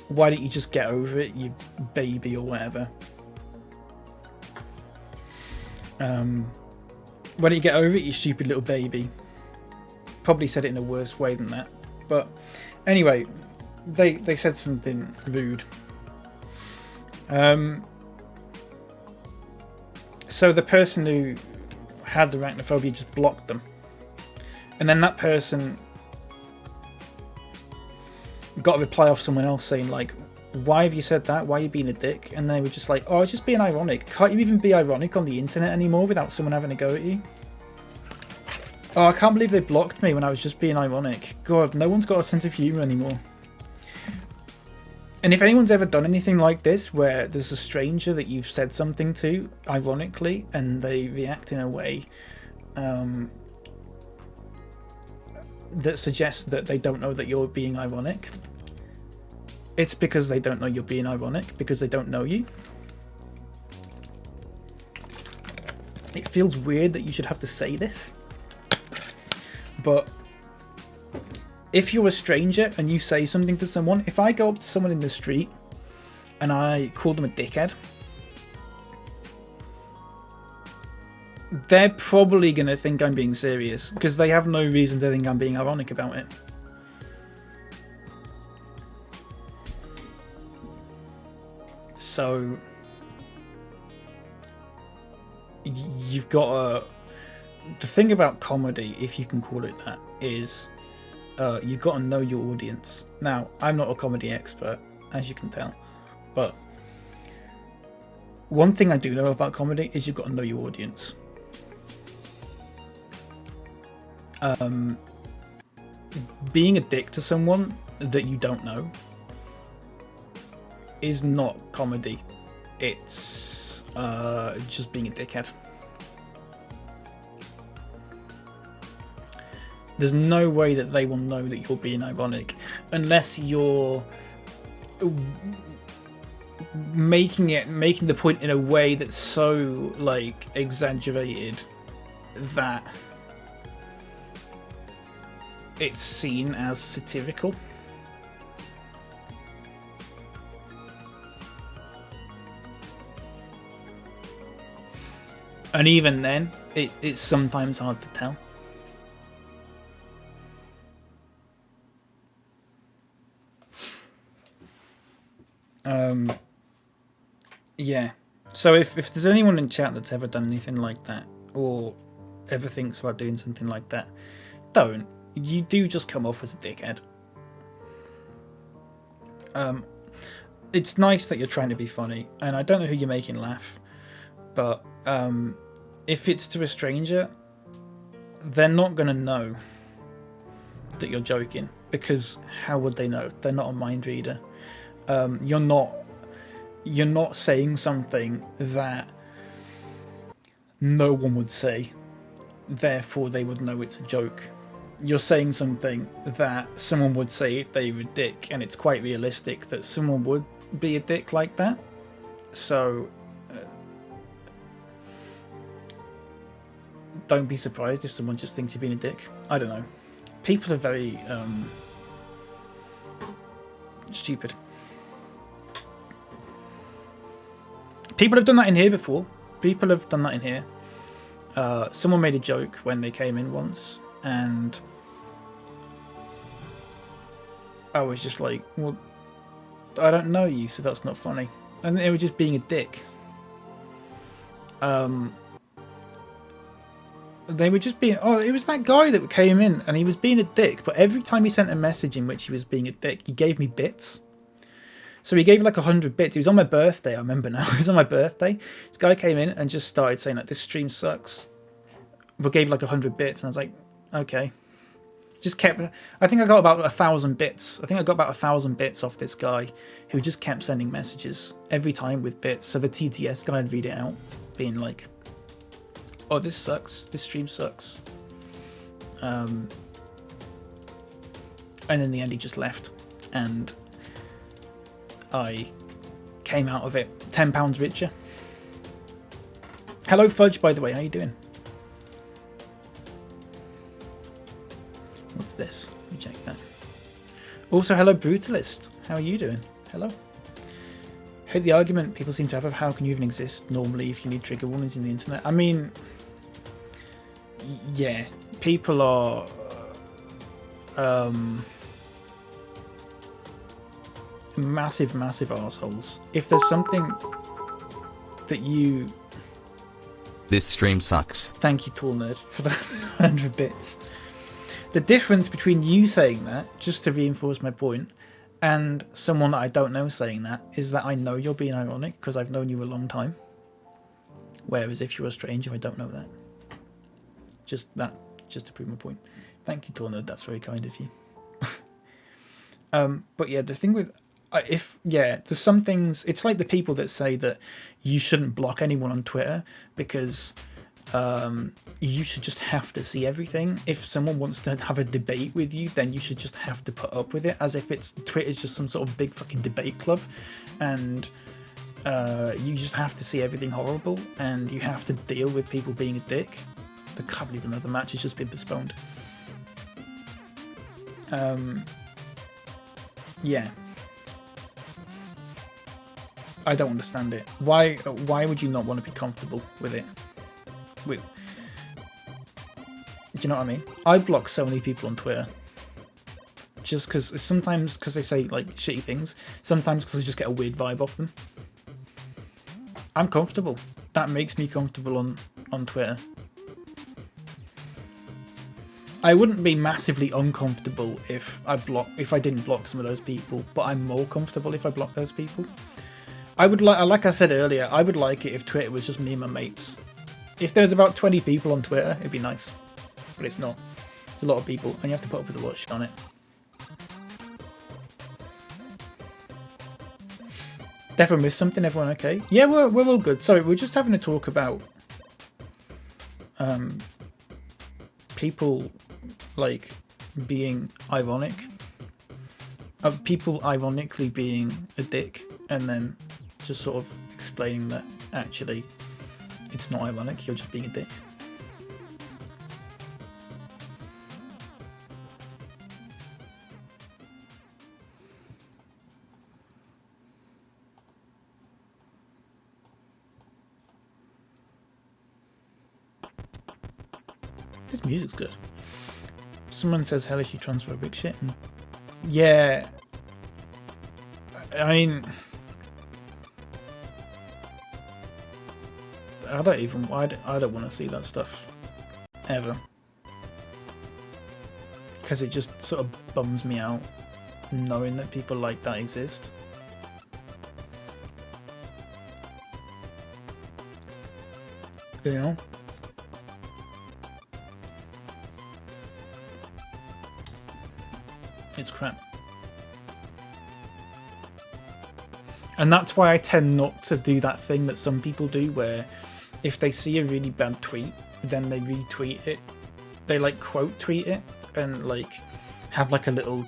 why don't you just get over it, you baby," or whatever. Why don't you get over it, you stupid little baby? Probably said it in a worse way than that. But anyway, they said something rude. So the person who had the arachnophobia just blocked them, and then that person got a reply off someone else saying like, "Why have you said that? Why are you being a dick?" And they were just like, "Oh, I was just being ironic." Can't you even be ironic on the internet anymore without someone having a go at you? Oh, I can't believe they blocked me when I was just being ironic. God, no one's got a sense of humour anymore. And if anyone's ever done anything like this, where there's a stranger that you've said something to, ironically, and they react in a way that suggests that they don't know that you're being ironic, it's because they don't know you're being ironic, because they don't know you. It feels weird that you should have to say this, but if you're a stranger and you say something to someone, if I go up to someone in the street and I call them a dickhead, they're probably going to think I'm being serious because they have no reason to think I'm being ironic about it. So you've got a... The thing about comedy, if you can call it that, is you've got to know your audience. Now, I'm not a comedy expert, as you can tell, but one thing I do know about comedy is you've got to know your audience. Being a dick to someone that you don't know is not comedy. It's just being a dickhead. There's no way that they will know that you're being ironic unless you're making the point in a way that's so like exaggerated that it's seen as satirical. And even then, it's sometimes hard to tell. Yeah. So if there's anyone in chat that's ever done anything like that, or ever thinks about doing something like that, don't. You do just come off as a dickhead. It's nice that you're trying to be funny, and I don't know who you're making laugh, but if it's to a stranger, they're not going to know that you're joking, because how would they know? They're not a mind reader. You're not saying something that no one would say, therefore they would know it's a joke. You're saying something that someone would say if they were a dick, and it's quite realistic that someone would be a dick like that. So don't be surprised if someone just thinks you're being a dick. I don't know. People are very stupid. People have done that in here before. People have done that in here. Someone made a joke when they came in once, and I was just like, well, I don't know you, so that's not funny. And they were just being a dick. They were just being... Oh, it was that guy that came in, and he was being a dick, but every time he sent a message in which he was being a dick, he gave me bits. So he gave like 100 bits. It was on my birthday, I remember now. It was on my birthday. This guy came in and just started saying like, this stream sucks. But gave like 100 bits, and I was like, okay. Just kept... I think I got about 1,000 bits. I think I got about 1,000 bits off this guy who just kept sending messages every time with bits. So the TTS guy would read it out, being like, oh, this sucks. This stream sucks. And in the end, he just left. And I came out of it £10 richer. Hello, Fudge, by the way. How you doing? What's this? Let me check that. Also, hello, Brutalist. How are you doing? Hello. Hate the argument people seem to have of how can you even exist normally if you need trigger warnings in the internet. I mean, yeah, people are massive, massive arseholes. If there's something that you... This stream sucks. Thank you, Tall Nerd, for the 100 bits. The difference between you saying that, just to reinforce my point, and someone that I don't know saying that, is that I know you're being ironic because I've known you a long time. Whereas if you're a stranger, I don't know that. Just to prove my point. Thank you, Tall Nerd, that's very kind of you. But yeah, the thing with... there's some things... It's like the people that say that you shouldn't block anyone on Twitter because you should just have to see everything. If someone wants to have a debate with you, then you should just have to put up with it, as if Twitter's just some sort of big fucking debate club, and you just have to see everything horrible, and you have to deal with people being a dick. I can't believe another match has just been postponed. Yeah. I don't understand it. Why would you not want to be comfortable with it? Do you know what I mean? I block so many people on Twitter. Just because, sometimes because they say like shitty things, sometimes because I just get a weird vibe off them. I'm comfortable. That makes me comfortable on Twitter. I wouldn't be massively uncomfortable if I didn't block some of those people, but I'm more comfortable if I block those people. I would like I said earlier, I would like it if Twitter was just me and my mates. If there's about 20 people on Twitter, it'd be nice. But it's not. It's a lot of people, and you have to put up with a lot of shit on it. Definitely missed something, everyone okay? Yeah, we're all good. Sorry, we're just having a talk about people like being ironic. People ironically being a dick, and then just sort of explaining that actually it's not ironic, you're just being a dick. This music's good. Someone says hellish transphobic shit, and yeah, I mean, I don't want to see that stuff ever, because it just sort of bums me out knowing that people like that exist. You know? It's crap. And that's why I tend not to do that thing that some people do, where if they see a really bad tweet, then they retweet it. They like quote tweet it and like have like a little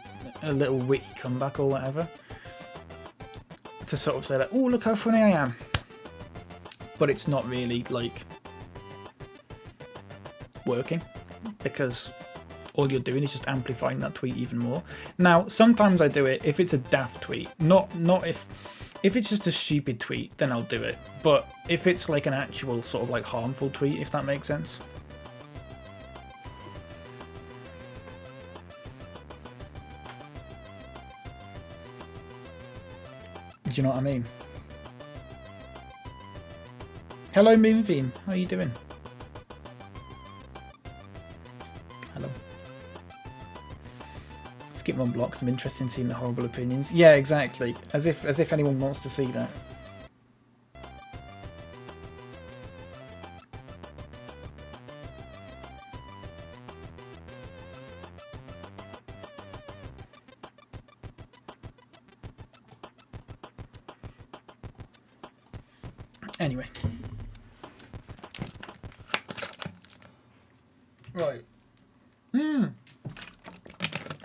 witty comeback or whatever to sort of say like, oh, look how funny I am. But it's not really like working, because all you're doing is just amplifying that tweet even more. Now, sometimes I do it if it's a daft tweet, not if it's just a stupid tweet, then I'll do it. But if it's like an actual sort of like harmful tweet, if that makes sense. Do you know what I mean? Hello, Moonbeam. How are you doing? Hello. Skip one block, 'cause I'm interested in seeing the horrible opinions. Yeah, exactly. As if anyone wants to see that. Anyway. Right.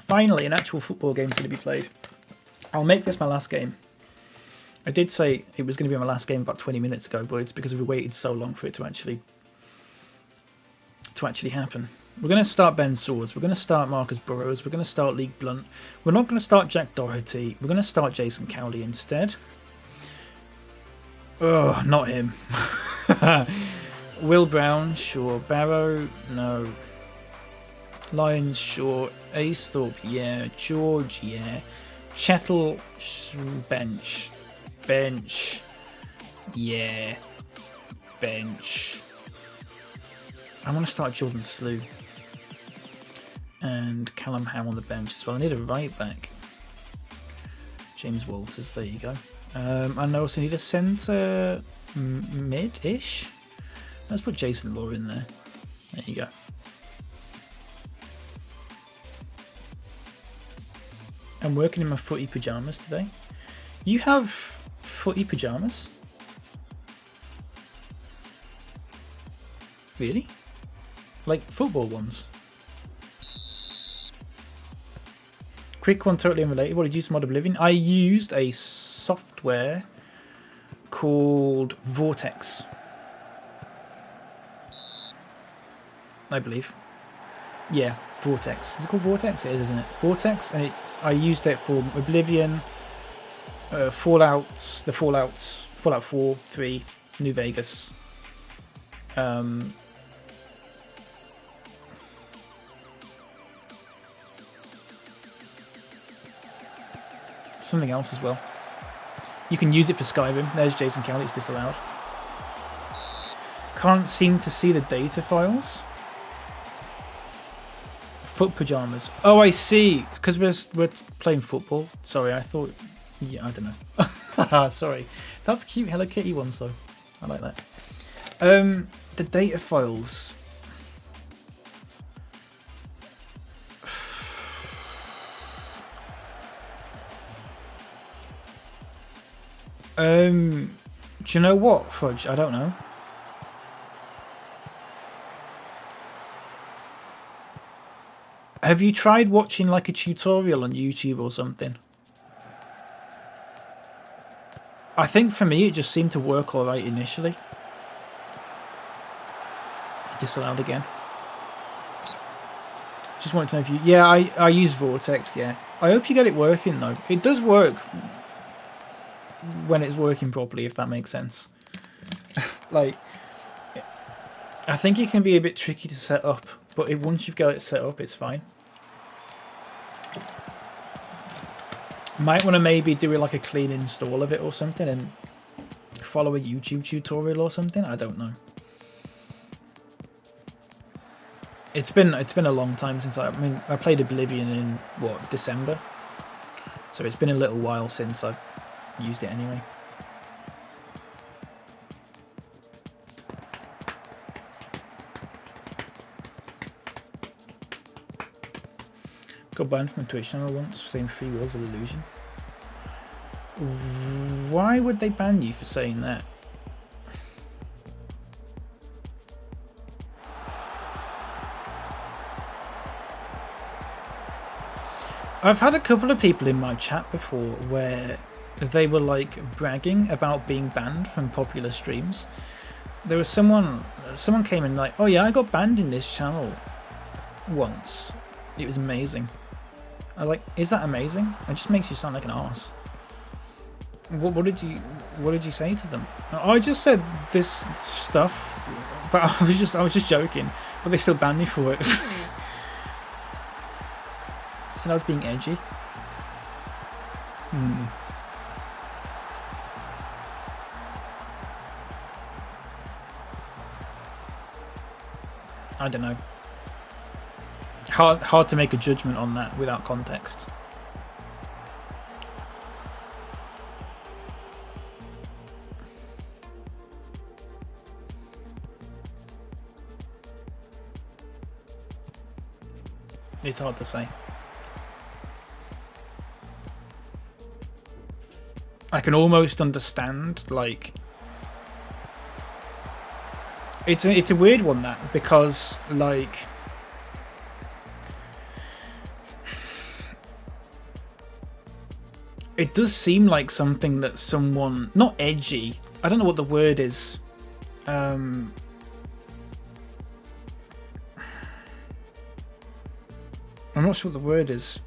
Finally, an actual football game's going to be played. I'll make this my last game. I did say it was going to be my last game about 20 minutes ago, but it's because we waited so long for it to actually happen. We're going to start Ben Swords. We're going to start Marcus Burrows. We're going to start League Blunt. We're not going to start Jack Doherty. We're going to start Jason Cowley instead. Oh, not him. Will Brown, sure. Barrow, no. Lyons, sure. Ace Thorpe, yeah. George, yeah. Chettle bench. Bench. Yeah. Bench. I want to start Jordan Slew. And Callum Howe on the bench as well. I need a right back. James Walters, there you go. And I also need a centre mid-ish. Let's put Jason Law in there. There you go. I'm working in my footy pyjamas today. You have footy pyjamas? Really? Like football ones? Quick one, totally unrelated. What did you use? Mod Oblivion? I used a software called Vortex. I believe. Yeah, Vortex. Is it called Vortex? It is, isn't it? Vortex, and I used it for Oblivion, Fallout 4, 3, New Vegas. Something else as well. You can use it for Skyrim. There's Jason Cowley, it's disallowed. Can't seem to see the data files. Foot pajamas. Oh, I see. It's because we're playing football. Sorry, I thought. Yeah, I don't know. Sorry. That's cute Hello Kitty ones though. I like that. The data files. Do you know what, Fudge? I don't know. Have you tried watching like a tutorial on YouTube or something? I think for me it just seemed to work alright initially. Disallowed again. Just wanted to know if you... Yeah, I use Vortex, yeah. I hope you get it working though. It does work when it's working properly, if that makes sense. Like, I think it can be a bit tricky to set up, but once you've got it set up, it's fine. Might want to maybe do like a clean install of it or something and follow a YouTube tutorial or something. I don't know. It's been a long time since I played Oblivion in what, December. So it's been a little while since I've used it anyway. Got banned from a Twitch channel once for saying free will's an illusion. Why would they ban you for saying that? I've had a couple of people in my chat before where they were like bragging about being banned from popular streams. There was someone came in like, oh yeah, I got banned in this channel once. It was amazing. I was like, is that amazing? It just makes you sound like an arse. What did you say to them? I just said this stuff, but I was just joking. But they still banned me for it. So I was being edgy. I don't know. Hard to make a judgment on that without context. It's hard to say. I can almost understand, like, it's a weird one, that, because like it does seem like something that someone, not edgy, I don't know what the word is, I'm not sure what the word is.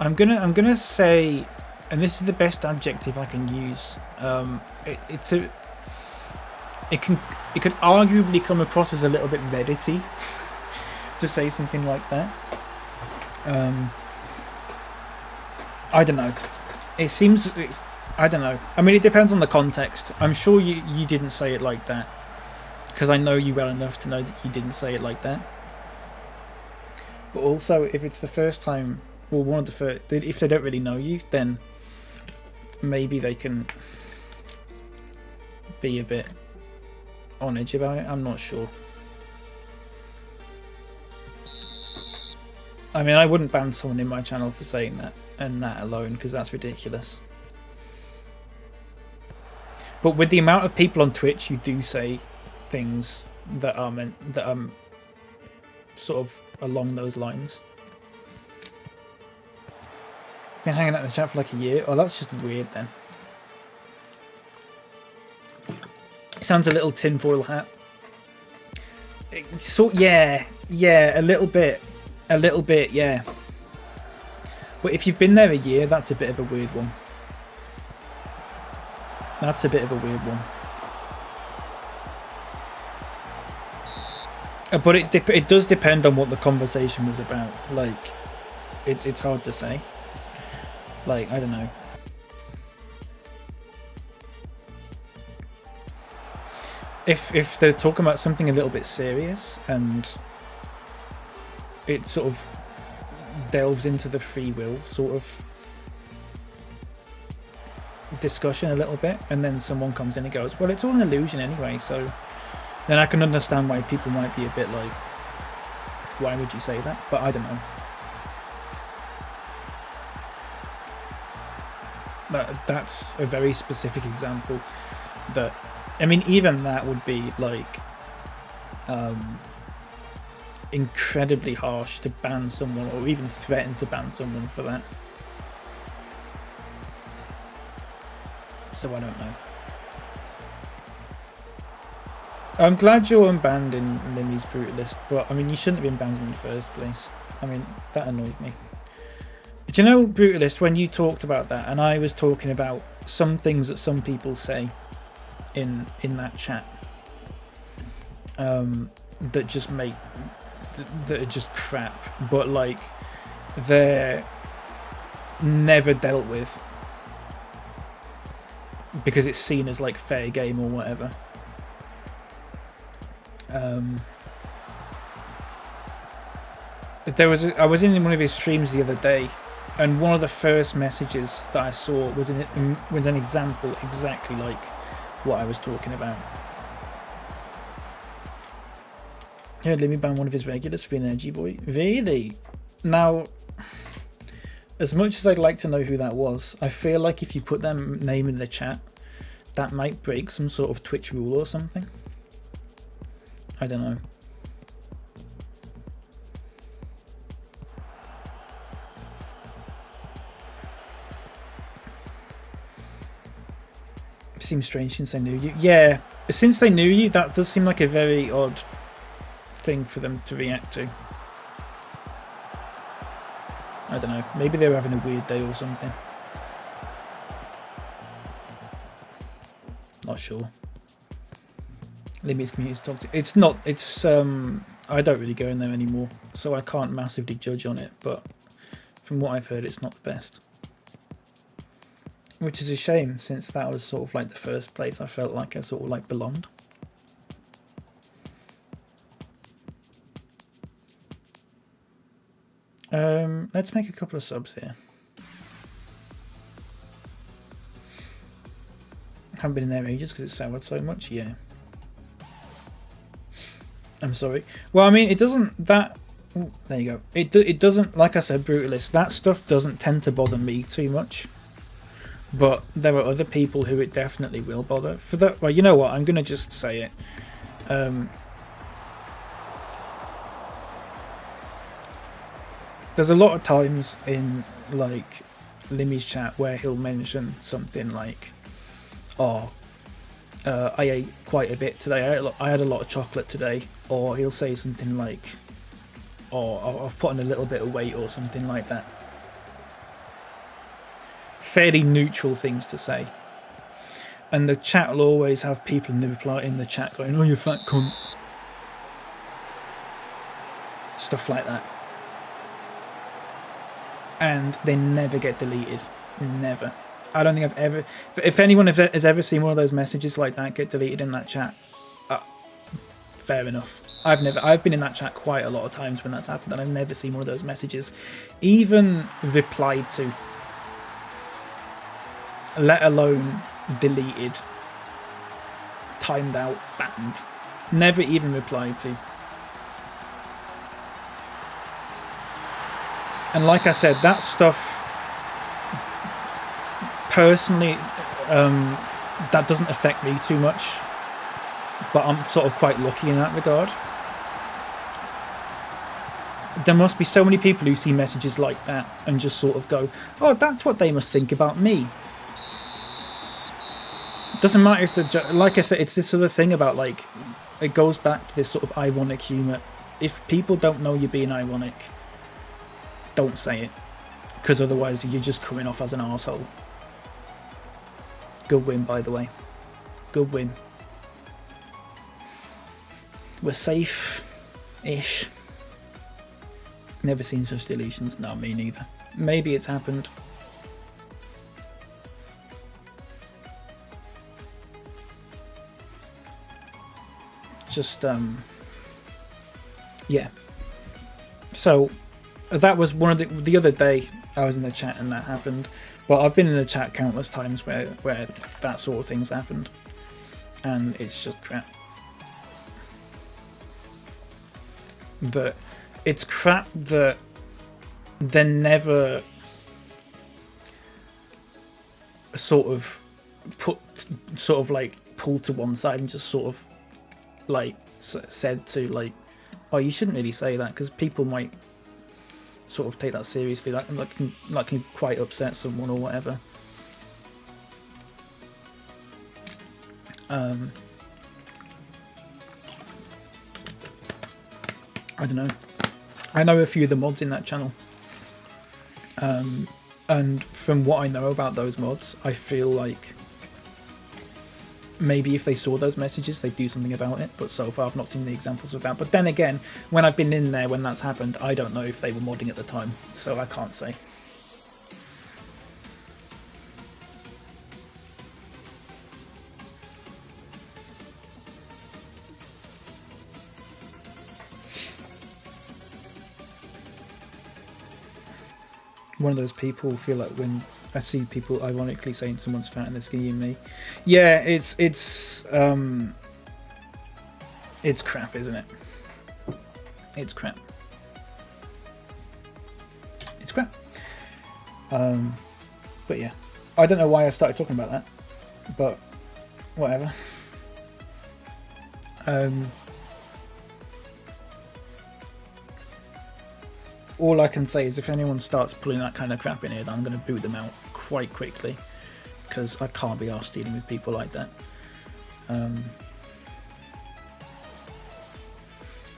I'm gonna say, and this is the best adjective I can use. it could arguably come across as a little bit Reddity to say something like that. I don't know. It seems. I don't know. I mean, it depends on the context. I'm sure you didn't say it like that, because I know you well enough to know that you didn't say it like that. But also, if it's the first time, or one of the first, if they don't really know you, then maybe they can be a bit on edge about it. I'm not sure. I mean, I wouldn't ban someone in my channel for saying that, and that alone, because that's ridiculous. But with the amount of people on Twitch, you do say things that are sort of along those lines. Been hanging out in the chat for like a year. Oh, that's just weird then. Sounds a little tinfoil hat. Yeah, a little bit, yeah. But if you've been there a year, that's a bit of a weird one. That's a bit of a weird one. But it does depend on what the conversation was about. Like, it's hard to say. Like, I don't know. If they're talking about something a little bit serious and it sort of delves into the free will sort of discussion a little bit, and then someone comes in and goes, well, it's all an illusion anyway, so then I can understand why people might be a bit like, why would you say that? But I don't know. That's a very specific example that, I mean, even that would be like incredibly harsh to ban someone, or even threaten to ban someone for that. So I don't know. I'm glad you're unbanned in Limmy's Brutalist, but I mean, you shouldn't have been banned in the first place. I mean, that annoyed me. But you know, Brutalist, when you talked about that, and I was talking about some things that some people say in that chat, that just make that are just crap, but like they're never dealt with because it's seen as like fair game or whatever. I was in one of his streams the other day, and one of the first messages that I saw was an example exactly like what I was talking about. Yeah, let me ban one of his regulars for an energy boy. Really? Now, as much as I'd like to know who that was, I feel like if you put their name in the chat, that might break some sort of Twitch rule or something. I don't know. Seems strange since they knew you. Yeah, since they knew you, that does seem like a very odd thing for them to react to. I don't know. Maybe they were having a weird day or something. Not sure. Limmy's community is toxic. It's not. It's I don't really go in there anymore, so I can't massively judge on it. But from what I've heard, it's not the best. Which is a shame, since that was sort of like the first place I felt like I sort of like belonged. Let's make a couple of subs here. Haven't been in there ages because it's soured so much. Yeah. I'm sorry. Well, I mean, it doesn't. That. Ooh, there you go. It doesn't. Like I said, Brutalist. That stuff doesn't tend to bother me too much. But there are other people who it definitely will bother. For that, well, you know what? I'm gonna just say it. There's a lot of times in like Limmy's chat where he'll mention something like, "Oh, I ate quite a bit today. I had a lot of chocolate today," or he'll say something like, "Oh, I've put on a little bit of weight," or something like that. Fairly neutral things to say. And the chat will always have people in the chat going, "Oh, you fat cunt." Stuff like that. And they never get deleted. Never. I don't think I've ever... If anyone has ever seen one of those messages like that get deleted in that chat, fair enough. I've been in that chat quite a lot of times when that's happened, and I've never seen one of those messages even replied to, let alone deleted, timed out, banned. Never even replied to. And like I said, that stuff, personally, that doesn't affect me too much. But I'm sort of quite lucky in that regard. There must be so many people who see messages like that and just sort of go, "Oh, that's what they must think about me." It doesn't matter if like I said, it's this other thing about, like, it goes back to this sort of ironic humour. If people don't know you're being ironic, don't say it, because otherwise you're just coming off as an arsehole. Good win, by the way. Good win. We're safe-ish. Never seen such deletions. No, me neither. Maybe it's happened. Just, yeah. So, that was one of the other day I was in the chat and that happened. But I've been in the chat countless times where that sort of thing's happened. And it's just crap. That it's crap that they're never sort of pulled to one side and just sort of like said to, like, "Oh, you shouldn't really say that," because people might sort of take that seriously, that can quite upset someone or whatever. I don't know. I know a few of the mods in that channel, and from what I know about those mods, I feel like maybe if they saw those messages, they'd do something about it, but so far I've not seen the examples of that. But then again, when I've been in there when that's happened, I don't know if they were modding at the time, so I can't say. One of those people feel like when I see people ironically saying someone's fat and they're skinnier than me. Yeah, it's crap, isn't it? It's crap. It's crap. But yeah, I don't know why I started talking about that, but whatever. All I can say is if anyone starts pulling that kind of crap in here, then I'm going to boot them out quite quickly, because I can't be arsed dealing with people like that.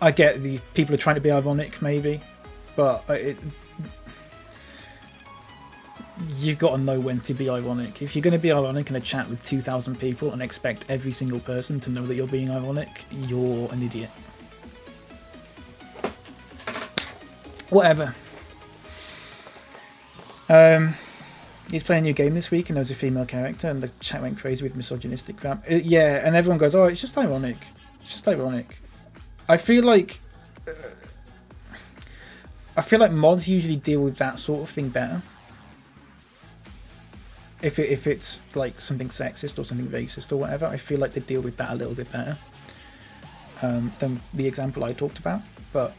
I get the people are trying to be ironic, maybe, but you've got to know when to be ironic. If you're going to be ironic in a chat with 2,000 people and expect every single person to know that you're being ironic, you're an idiot. Whatever. He's playing a new game this week and there's a female character and the chat went crazy with misogynistic crap. Yeah, and everyone goes, "Oh, it's just ironic. It's just ironic." I feel like mods usually deal with that sort of thing better. If it's like something sexist or something racist or whatever, I feel like they deal with that a little bit better than the example I talked about. But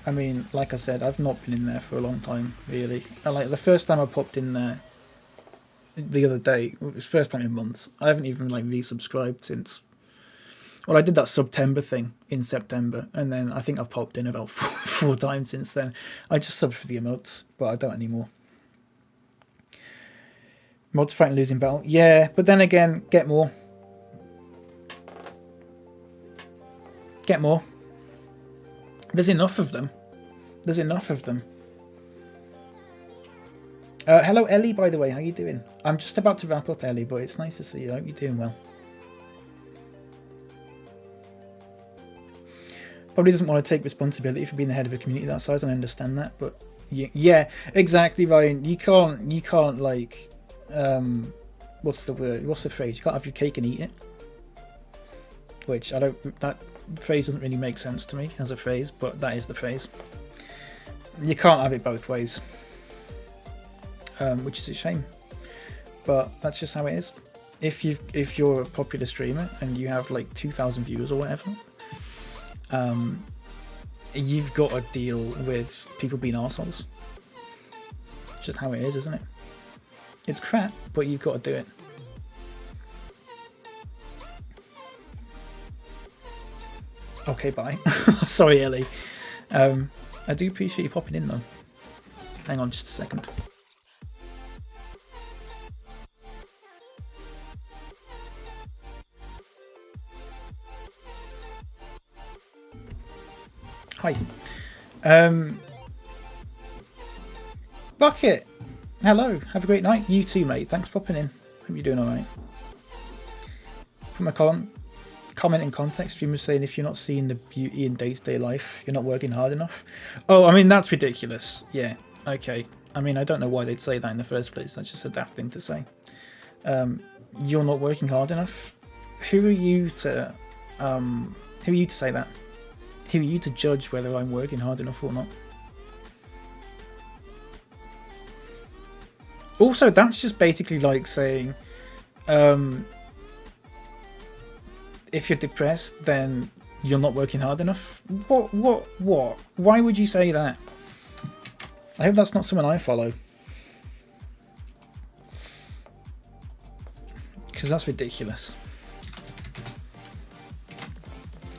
I mean, like I said, I've not been in there for a long time, really. Like the first time I popped in there the other day, it was the first time in months. I haven't even like resubscribed since. Well, I did that September thing in September, and then I think I've popped in about four times since then. I just subbed for the emotes, but I don't anymore. Mods fighting losing battle. Yeah, but then again, get more. Get more. There's enough of them. There's enough of them. Hello, Ellie, by the way. How you doing? I'm just about to wrap up, Ellie, but it's nice to see you. I hope you're doing well. Probably doesn't want to take responsibility for being the head of a community that size, and I understand that, but yeah, exactly, Ryan. You can't like, what's the word? What's the phrase? You can't have your cake and eat it. Which that phrase doesn't really make sense to me as a phrase, but that is the phrase. You can't have it both ways, which is a shame. But that's just how it is. If you're a popular streamer and you have like 2,000 viewers or whatever, you've got to deal with people being arseholes. It's just how it is, isn't it? It's crap, but you've got to do it. Okay, bye. Sorry, Ellie. I do appreciate you popping in though. Hang on just a second. Hi. Bucket. Hello. Have a great night. You too, mate. Thanks for popping in. Hope you're doing alright. From a comment in context, streamers saying if you're not seeing the beauty in day-to-day life, you're not working hard enough. Oh, I mean, that's ridiculous. Yeah, okay. I mean, I don't know why they'd say that in the first place. That's just a daft thing to say. You're not working hard enough? Who are you to say that? Who are you to judge whether I'm working hard enough or not? Also, that's just basically like saying, if you're depressed, then you're not working hard enough. What? Why would you say that? I hope that's not someone I follow. Because that's ridiculous.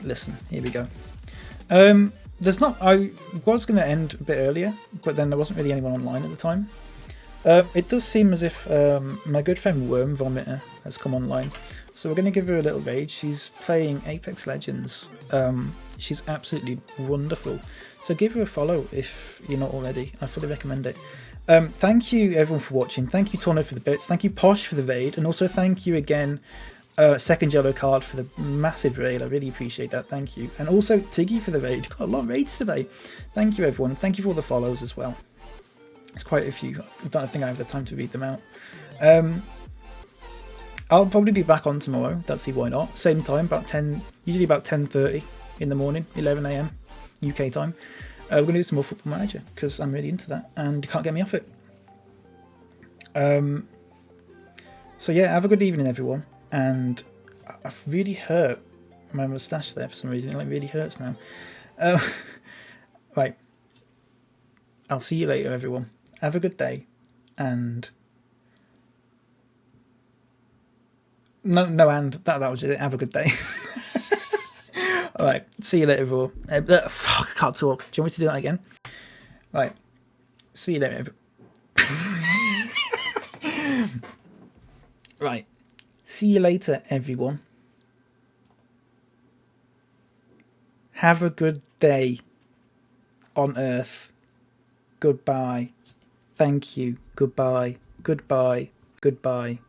Listen, here we go. There's not. I was going to end a bit earlier, but then there wasn't really anyone online at the time. It does seem as if my good friend Worm Vomiter has come online. So we're going to give her a little raid. She's playing Apex Legends. She's absolutely wonderful. So give her a follow if you're not already. I fully recommend it. Thank you everyone for watching. Thank you Torno for the bits. Thank you Posh for the raid. And also thank you again, Second Yellow Card for the massive raid. I really appreciate that. Thank you. And also Tiggy for the raid. Got a lot of raids today. Thank you everyone. Thank you for all the follows as well. It's quite a few. I don't think I have the time to read them out. I'll probably be back on tomorrow. Don't see why not. Same time, about 10, usually about 10:30 in the morning, 11 AM UK time. We're going to do some more Football Manager because I'm really into that and you can't get me off it. So yeah, have a good evening everyone. And I've really hurt my moustache there for some reason. It like really hurts now. Right. I'll see you later everyone. Have a good day and that was it. Have a good day. Alright, see you later everyone. Fuck, I can't talk. Do you want me to do that again? Right. See you later Right. See you later everyone. Have a good day on Earth. Goodbye. Thank you. Goodbye. Goodbye. Goodbye.